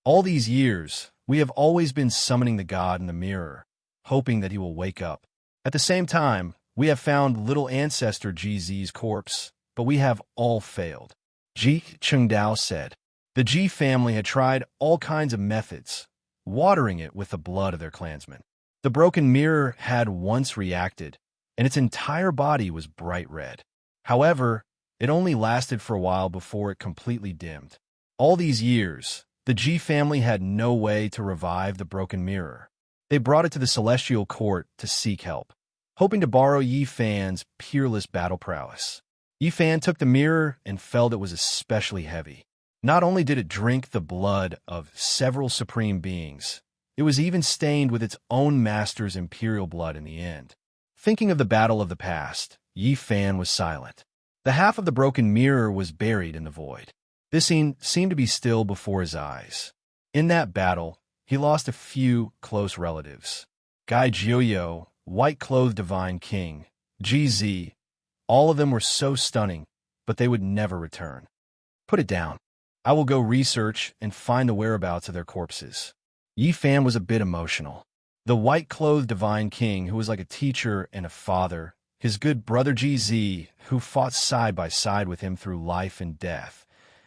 "All these years, we have always been summoning the god in the mirror, hoping that he will wake up. At the same time, we have found little ancestor GZ's corpse, but we have all failed," Ji Chengdao said. The Ji family had tried all kinds of methods, watering it with the blood of their clansmen. The broken mirror had once reacted, and its entire body was bright red. However, it only lasted for a while before it completely dimmed. All these years, the Ji family had no way to revive the broken mirror. They brought it to the celestial court to seek help, hoping to borrow Yi Fan's peerless battle prowess. Yi Fan took the mirror and felt it was especially heavy. Not only did it drink the blood of several supreme beings, it was even stained with its own master's imperial blood in the end. Thinking of the battle of the past, Yi Fan was silent. The half of the broken mirror was buried in the void. This scene seemed to be still before his eyes. In that battle, he lost a few close relatives. Gai Jiuyo, white-clothed divine king, GZ, all of them were so stunning, but they would never return. "Put it down. I will go research and find the whereabouts of their corpses." Yi Fan was a bit emotional. The white-clothed divine king, who was like a teacher and a father, his good brother GZ, who fought side by side with him through life and death,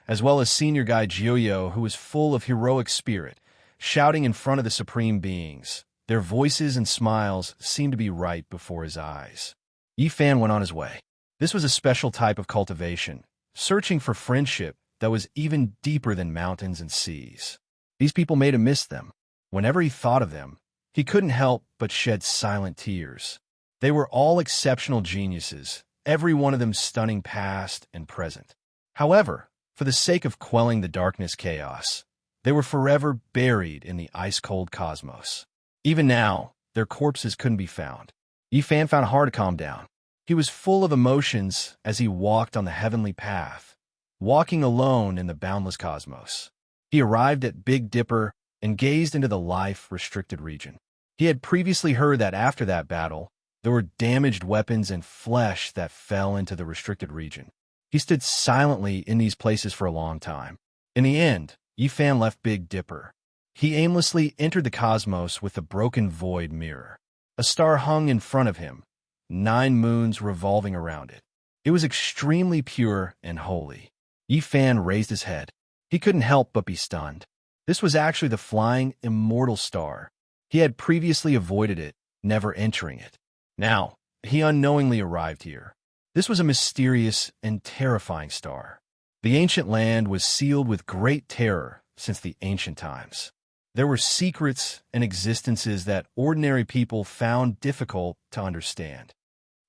as well as senior guy Jiuyo, who was full of heroic spirit, shouting in front of the supreme beings. Their voices and smiles seemed to be right before his eyes. Yi Fan went on his way. This was a special type of cultivation, searching for friendship that was even deeper than mountains and seas. These people made him miss them. Whenever he thought of them, he couldn't help but shed silent tears. They were all exceptional geniuses, every one of them stunning past and present. However, for the sake of quelling the darkness chaos, They were forever buried in the ice-cold cosmos. Even now, their corpses couldn't be found. Yifan found it hard to calm down. He was full of emotions as he walked on the heavenly path, walking alone in the boundless cosmos. He arrived at Big Dipper and gazed into the life-restricted region. He had previously heard that after that battle, there were damaged weapons and flesh that fell into the restricted region. He stood silently in these places for a long time. In the end, Yifan left Big Dipper. He aimlessly entered the cosmos with the broken void mirror. A star hung in front of him, 9 moons revolving around it. It was extremely pure and holy. Yifan raised his head. He couldn't help but be stunned. This was actually the flying immortal star. He had previously avoided it, never entering it. Now, he unknowingly arrived here. This was a mysterious and terrifying star. The ancient land was sealed with great terror since the ancient times. There were secrets and existences that ordinary people found difficult to understand.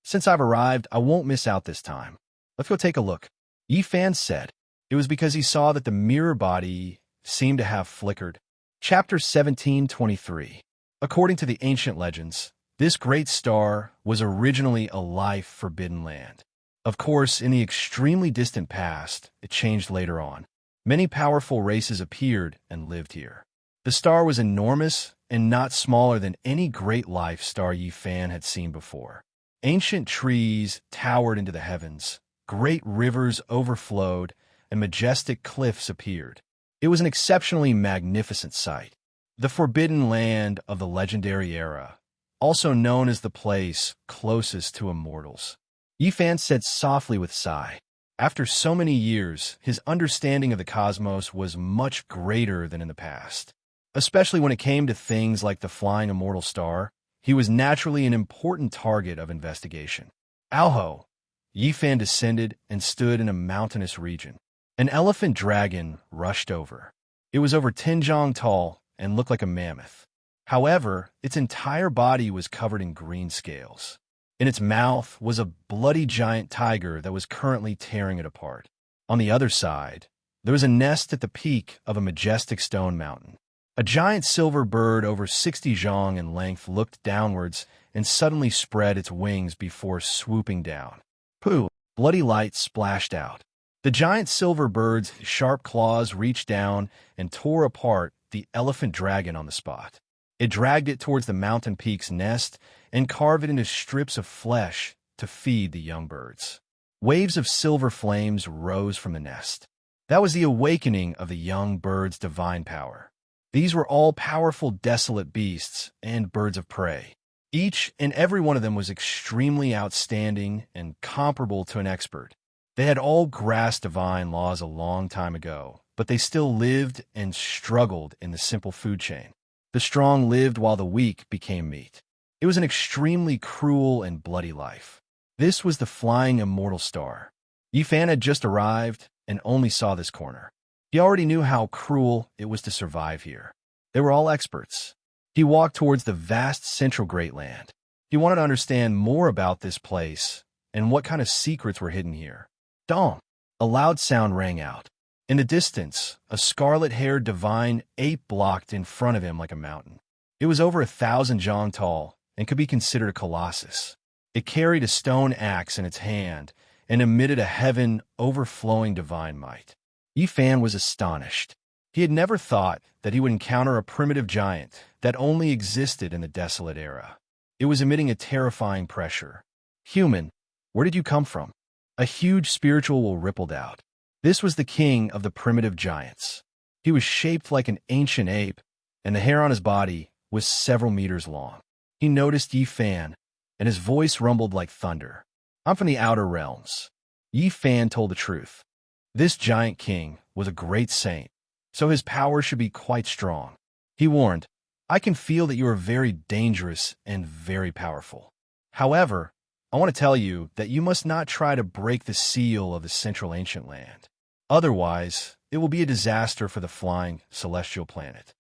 Since I've arrived, I won't miss out this time. Let's go take a look. Yifan said. It was because he saw that the mirror body seemed to have flickered. Chapter 17:23. According to the ancient legends, this great star was originally a life-forbidden land. Of course, in the extremely distant past, it changed later on. Many powerful races appeared and lived here. The star was enormous and not smaller than any great life star Yifan had seen before. Ancient trees towered into the heavens, great rivers overflowed, and majestic cliffs appeared. It was an exceptionally magnificent sight. The forbidden land of the legendary era, also known as the place closest to immortals. Yifan said softly with a sigh. After so many years, his understanding of the cosmos was much greater than in the past. Especially when it came to things like the flying immortal star, he was naturally an important target of investigation. Alho, Yifan descended and stood in a mountainous region. An elephant dragon rushed over. It was over 10 jong tall and looked like a mammoth. However, its entire body was covered in green scales. In its mouth was a bloody giant tiger that was currently tearing it apart. On the other side, there was a nest at the peak of a majestic stone mountain. A giant silver bird over 60 jong in length looked downwards and suddenly spread its wings before swooping down. Pooh! Bloody light splashed out. The giant silver bird's sharp claws reached down and tore apart the elephant dragon on the spot. It dragged it towards the mountain peak's nest and carved it into strips of flesh to feed the young birds. Waves of silver flames rose from the nest. That was the awakening of the young birds' divine power. These were all powerful, desolate beasts and birds of prey. Each and every one of them was extremely outstanding and comparable to an expert. They had all grasped divine laws a long time ago, but they still lived and struggled in the simple food chain. The strong lived while the weak became meat. It was an extremely cruel and bloody life. This was the flying immortal star. Yifan had just arrived and only saw this corner. He already knew how cruel it was to survive here. They were all experts. He walked towards the vast central Great Land. He wanted to understand more about this place and what kind of secrets were hidden here. Dong! A loud sound rang out. In the distance, a scarlet-haired divine ape blocked in front of him like a mountain. It was over 1,000 jong tall and could be considered a colossus. It carried a stone axe in its hand and emitted a heaven overflowing divine might. Yifan was astonished. He had never thought that he would encounter a primitive giant that only existed in the desolate era. It was emitting a terrifying pressure. Human, where did you come from? A huge spiritual rippled out. This was the king of the primitive giants. He was shaped like an ancient ape, and the hair on his body was several meters long. He noticed Yifan, and his voice rumbled like thunder. I'm from the outer realms. Yifan told the truth. This giant king was a great saint, so his power should be quite strong. He warned, I can feel that you are very dangerous and very powerful. However, I want to tell you that you must not try to break the seal of the central ancient land. Otherwise, it will be a disaster for the flying celestial planet.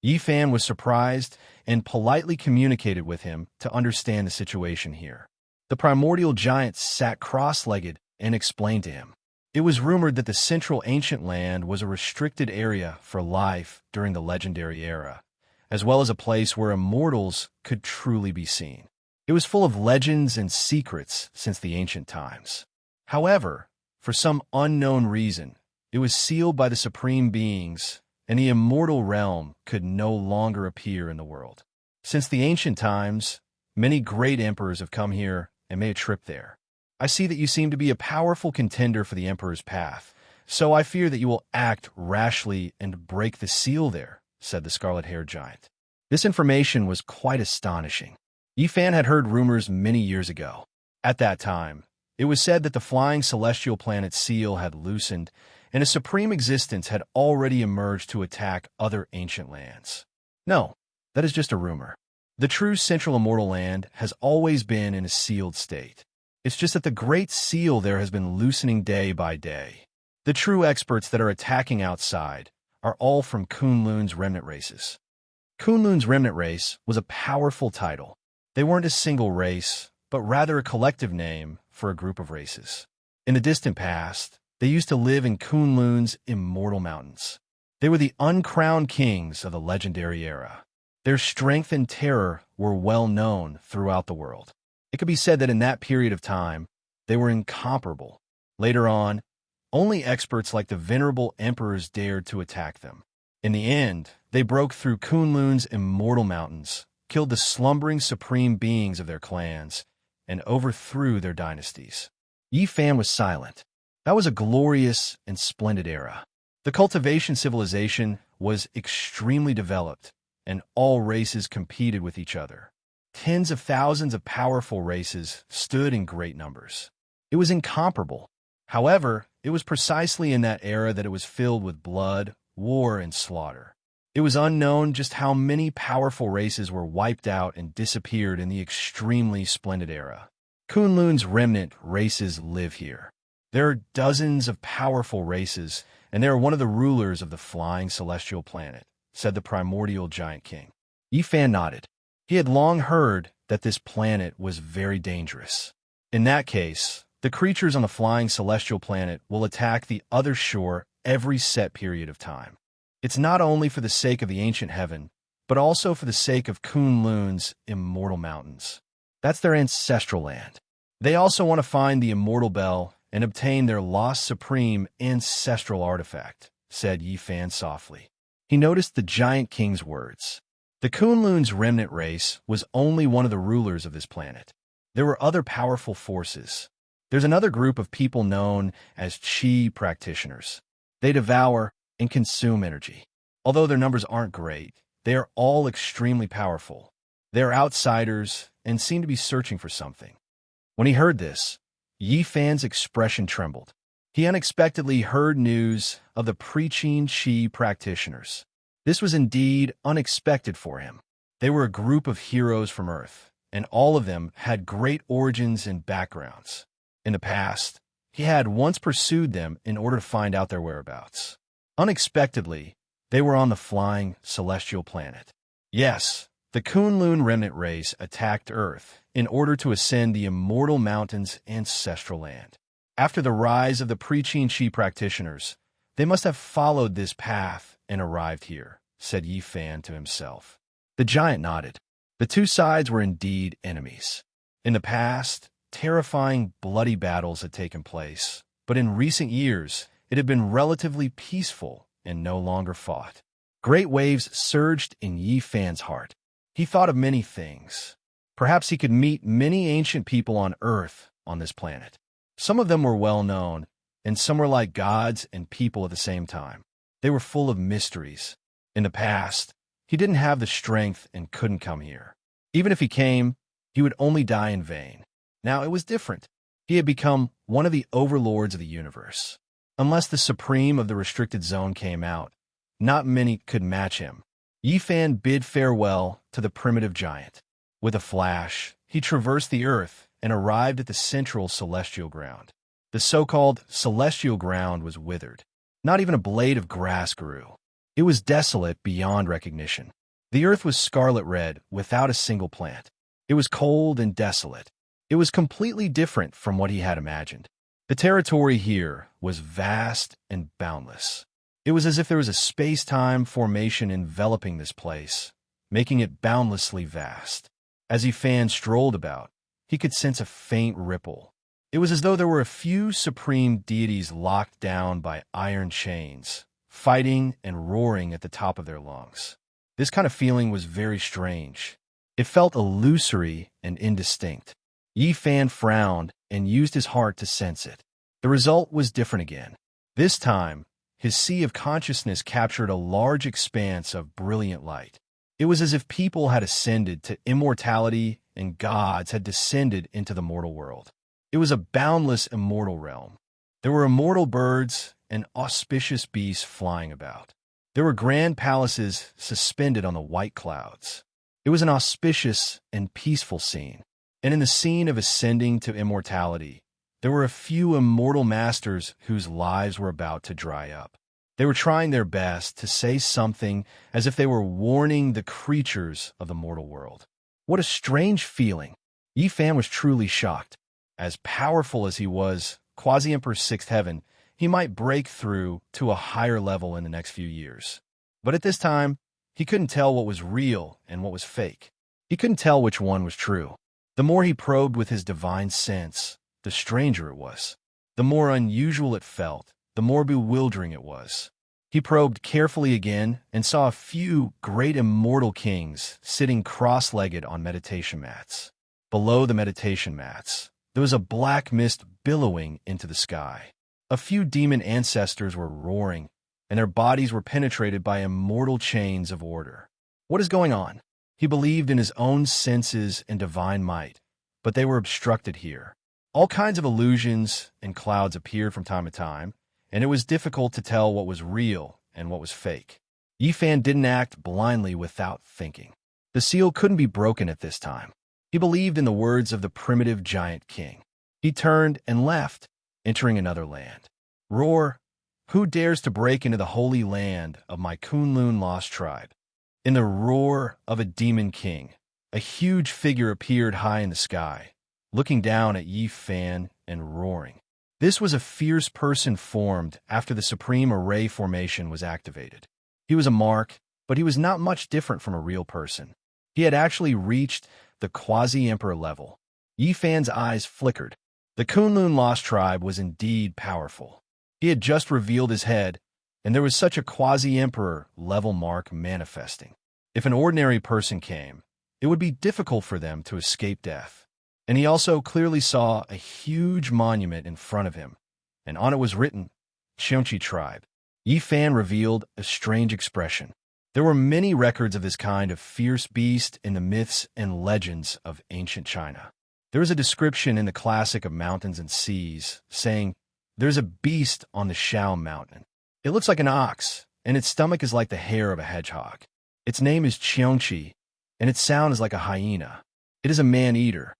Yifan was surprised and politely communicated with him to understand the situation here. The primordial giant sat cross-legged and explained to him. It was rumored that the central ancient land was a restricted area for life during the legendary era, as well as a place where immortals could truly be seen. It was full of legends and secrets since the ancient times. However, for some unknown reason, it was sealed by the supreme beings, and the immortal realm could no longer appear in the world. Since the ancient times, many great emperors have come here and made a trip there. I see that you seem to be a powerful contender for the emperor's path, so I fear that you will act rashly and break the seal there, said the scarlet-haired giant. This information was quite astonishing. Yifan had heard rumors many years ago. At that time, it was said that the flying celestial planet seal had loosened, and a supreme existence had already emerged to attack other ancient lands. No, that is just a rumor. The true central immortal land has always been in a sealed state. It's just that the great seal there has been loosening day by day. The true experts that are attacking outside are all from Kunlun's remnant races. Kunlun's remnant race was a powerful title. They weren't a single race, but rather a collective name for a group of races. In the distant past, they used to live in Kunlun's immortal mountains. They were the uncrowned kings of the legendary era. Their strength and terror were well known throughout the world. It could be said that in that period of time, they were incomparable. Later on, only experts like the venerable emperors dared to attack them. In the end, they broke through Kunlun's immortal mountains, killed the slumbering supreme beings of their clans, and overthrew their dynasties. Yifan was silent. That was a glorious and splendid era. The cultivation civilization was extremely developed, and all races competed with each other. Tens of thousands of powerful races stood in great numbers. It was incomparable. However, it was precisely in that era that it was filled with blood, war, and slaughter. It was unknown just how many powerful races were wiped out and disappeared in the extremely splendid era. Kunlun's remnant races live here. There are dozens of powerful races, and they are one of the rulers of the flying celestial planet, said the primordial giant king. Yifan nodded. He had long heard that this planet was very dangerous. In that case, the creatures on the flying celestial planet will attack the other shore every set period of time. It's not only for the sake of the ancient heaven, but also for the sake of Kunlun's immortal mountains. That's their ancestral land. They also want to find the immortal bell and obtain their lost supreme ancestral artifact, said Yifan softly. He noticed the giant king's words. The Kunlun's remnant race was only one of the rulers of this planet. There were other powerful forces. There's another group of people known as Qi practitioners. They devour and consume energy. Although their numbers aren't great, they are all extremely powerful. They are outsiders and seem to be searching for something. When he heard this, Yifan's expression trembled. He unexpectedly heard news of the preaching Qi practitioners. This was indeed unexpected for him. They were a group of heroes from Earth, and all of them had great origins and backgrounds. In the past, he had once pursued them in order to find out their whereabouts. Unexpectedly, they were on the flying celestial planet. Yes, the Kunlun remnant race attacked Earth in order to ascend the immortal mountains' ancestral land. After the rise of the preaching Qi practitioners, they must have followed this path and arrived here, said Yifan to himself. The giant nodded. The two sides were indeed enemies. In the past, terrifying, bloody battles had taken place, but in recent years, it had been relatively peaceful and no longer fought. Great waves surged in Yifan's heart. He thought of many things. Perhaps he could meet many ancient people on Earth on this planet. Some of them were well known, and some were like gods and people at the same time. They were full of mysteries. In the past, he didn't have the strength and couldn't come here. Even if he came, he would only die in vain. Now it was different. He had become one of the overlords of the universe. Unless the supreme of the restricted zone came out, not many could match him. Yifan bid farewell to the primitive giant. With a flash, he traversed the earth and arrived at the central celestial ground. The so-called celestial ground was withered. Not even a blade of grass grew. It was desolate beyond recognition. The earth was scarlet red without a single plant. It was cold and desolate. It was completely different from what he had imagined. The territory here was vast and boundless. It was as if there was a space-time formation enveloping this place, making it boundlessly vast. As Yifan strolled about, he could sense a faint ripple. It was as though there were a few supreme deities locked down by iron chains, fighting and roaring at the top of their lungs. This kind of feeling was very strange. It felt illusory and indistinct. Yifan frowned and used his heart to sense it. The result was different again. This time, his sea of consciousness captured a large expanse of brilliant light. It was as if people had ascended to immortality and gods had descended into the mortal world. It was a boundless immortal realm. There were immortal birds and auspicious beasts flying about. There were grand palaces suspended on the white clouds. It was an auspicious and peaceful scene. And in the scene of ascending to immortality, there were a few immortal masters whose lives were about to dry up. They were trying their best to say something as if they were warning the creatures of the mortal world. What a strange feeling. Yifan was truly shocked. As powerful as he was, Quasi-Emperor's sixth heaven, he might break through to a higher level in the next few years. But at this time, he couldn't tell what was real and what was fake. He couldn't tell which one was true. The more he probed with his divine sense, the stranger it was. The more unusual it felt, the more bewildering it was. He probed carefully again and saw a few great immortal kings sitting cross-legged on meditation mats. Below the meditation mats, there was a black mist billowing into the sky. A few demon ancestors were roaring, and their bodies were penetrated by immortal chains of order. What is going on? He believed in his own senses and divine might, but they were obstructed here. All kinds of illusions and clouds appeared from time to time, and it was difficult to tell what was real and what was fake. Yifan didn't act blindly without thinking. The seal couldn't be broken at this time. He believed in the words of the primitive giant king. He turned and left, entering another land. Roar! Who dares to break into the holy land of my Kunlun lost tribe? In the roar of a demon king, a huge figure appeared high in the sky, looking down at Yifan and roaring. This was a fierce person formed after the Supreme Array formation was activated. He was a mark, but he was not much different from a real person. He had actually reached the Quasi-Emperor level. Yifan's eyes flickered. The Kunlun lost tribe was indeed powerful. He had just revealed his head, and there was such a Quasi-Emperor level mark manifesting. If an ordinary person came, it would be difficult for them to escape death. And he also clearly saw a huge monument in front of him, and on it was written, Qiongqi tribe. Yifan revealed a strange expression. There were many records of this kind of fierce beast in the myths and legends of ancient China. There is a description in the classic of mountains and seas saying, there's a beast on the Shao mountain. It looks like an ox, and its stomach is like the hair of a hedgehog. Its name is Qiongqi, and its sound is like a hyena. It is a man-eater.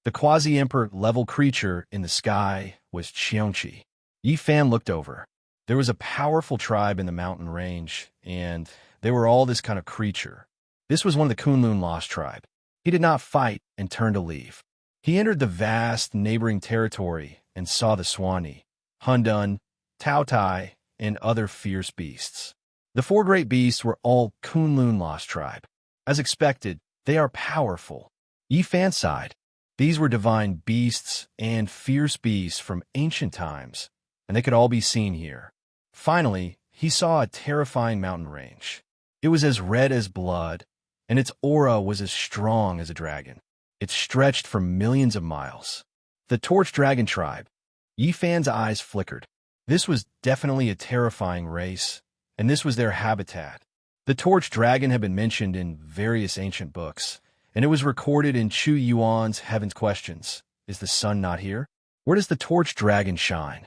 The Quasi-Emperor level creature in the sky was Qiongqi. Yifan looked over. There was a powerful tribe in the mountain range, and they were all this kind of creature. This was one of the Kunlun lost tribe. He did not fight and turned to leave. He entered the vast neighboring territory and saw the Swanee, Hundun, Taotai, and other fierce beasts. The four great beasts were all Kunlun lost tribe. As expected, they are powerful. Yifan sighed. These were divine beasts and fierce beasts from ancient times, and they could all be seen here. Finally, he saw a terrifying mountain range. It was as red as blood, and its aura was as strong as a dragon. It stretched for millions of miles. The Torch Dragon tribe. Yifan's eyes flickered. This was definitely a terrifying race, and this was their habitat. The Torch Dragon had been mentioned in various ancient books, and it was recorded in Chu Yuan's Heaven's Questions. Is the sun not here? Where does the Torch Dragon shine?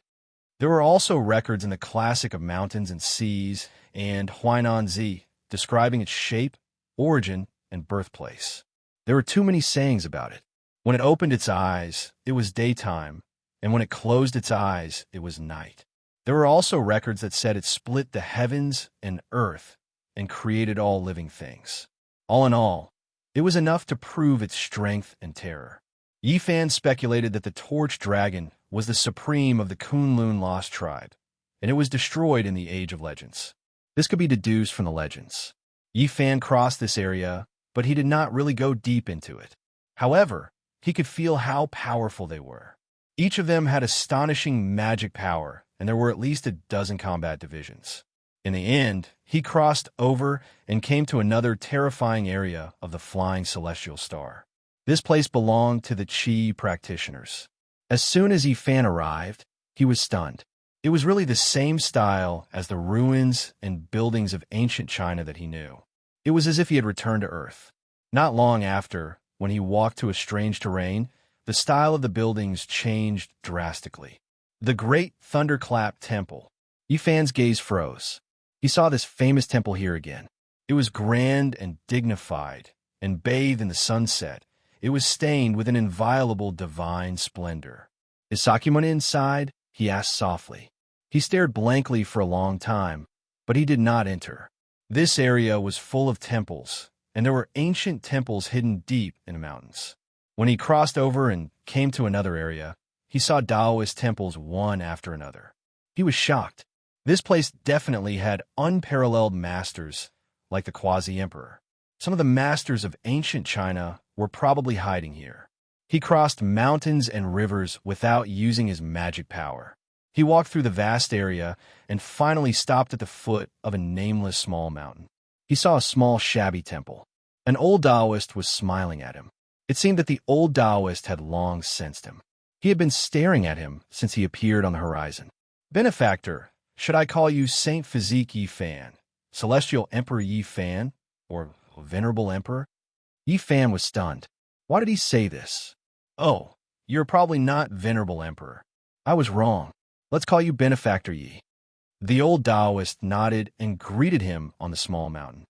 There were also records in the classic of mountains and seas and Huainan Zi, describing its shape, origin, and birthplace. There were too many sayings about it. When it opened its eyes, it was daytime, and when it closed its eyes, it was night. There were also records that said it split the heavens and earth and created all living things. All in all, it was enough to prove its strength and terror. Yifan speculated that the Torch Dragon was the supreme of the Kunlun lost tribe, and it was destroyed in the Age of Legends. This could be deduced from the legends. Yi Fan crossed this area, but he did not really go deep into it. However, he could feel how powerful they were. Each of them had astonishing magic power, and there were at least a dozen combat divisions. In the end, he crossed over and came to another terrifying area of the flying celestial star. This place belonged to the Qi practitioners. As soon as Yi Fan arrived, he was stunned. It was really the same style as the ruins and buildings of ancient China that he knew. It was as if he had returned to Earth. Not long after, when he walked to a strange terrain, the style of the buildings changed drastically. The Great Thunderclap Temple. Yi Fan's gaze froze. He saw this famous temple here again. It was grand and dignified, and bathed in the sunset. It was stained with an inviolable divine splendor. "Is Sakyamuni inside?" he asked softly. He stared blankly for a long time, but he did not enter. This area was full of temples, and there were ancient temples hidden deep in the mountains. When he crossed over and came to another area, he saw Taoist temples one after another. He was shocked. This place definitely had unparalleled masters, like the Quasi-Emperor. Some of the masters of ancient China were probably hiding here. He crossed mountains and rivers without using his magic power. He walked through the vast area and finally stopped at the foot of a nameless small mountain. He saw a small shabby temple. An old Taoist was smiling at him. It seemed that the old Taoist had long sensed him. He had been staring at him since he appeared on the horizon. "Benefactor, should I call you Saint Physique Yi Fan, Celestial Emperor Yi Fan, or Venerable Emperor?" Yi Fan was stunned. Why did he say this? "Oh, you're probably not Venerable Emperor. I was wrong. Let's call you Benefactor Yi." The old Taoist nodded and greeted him on the small mountain.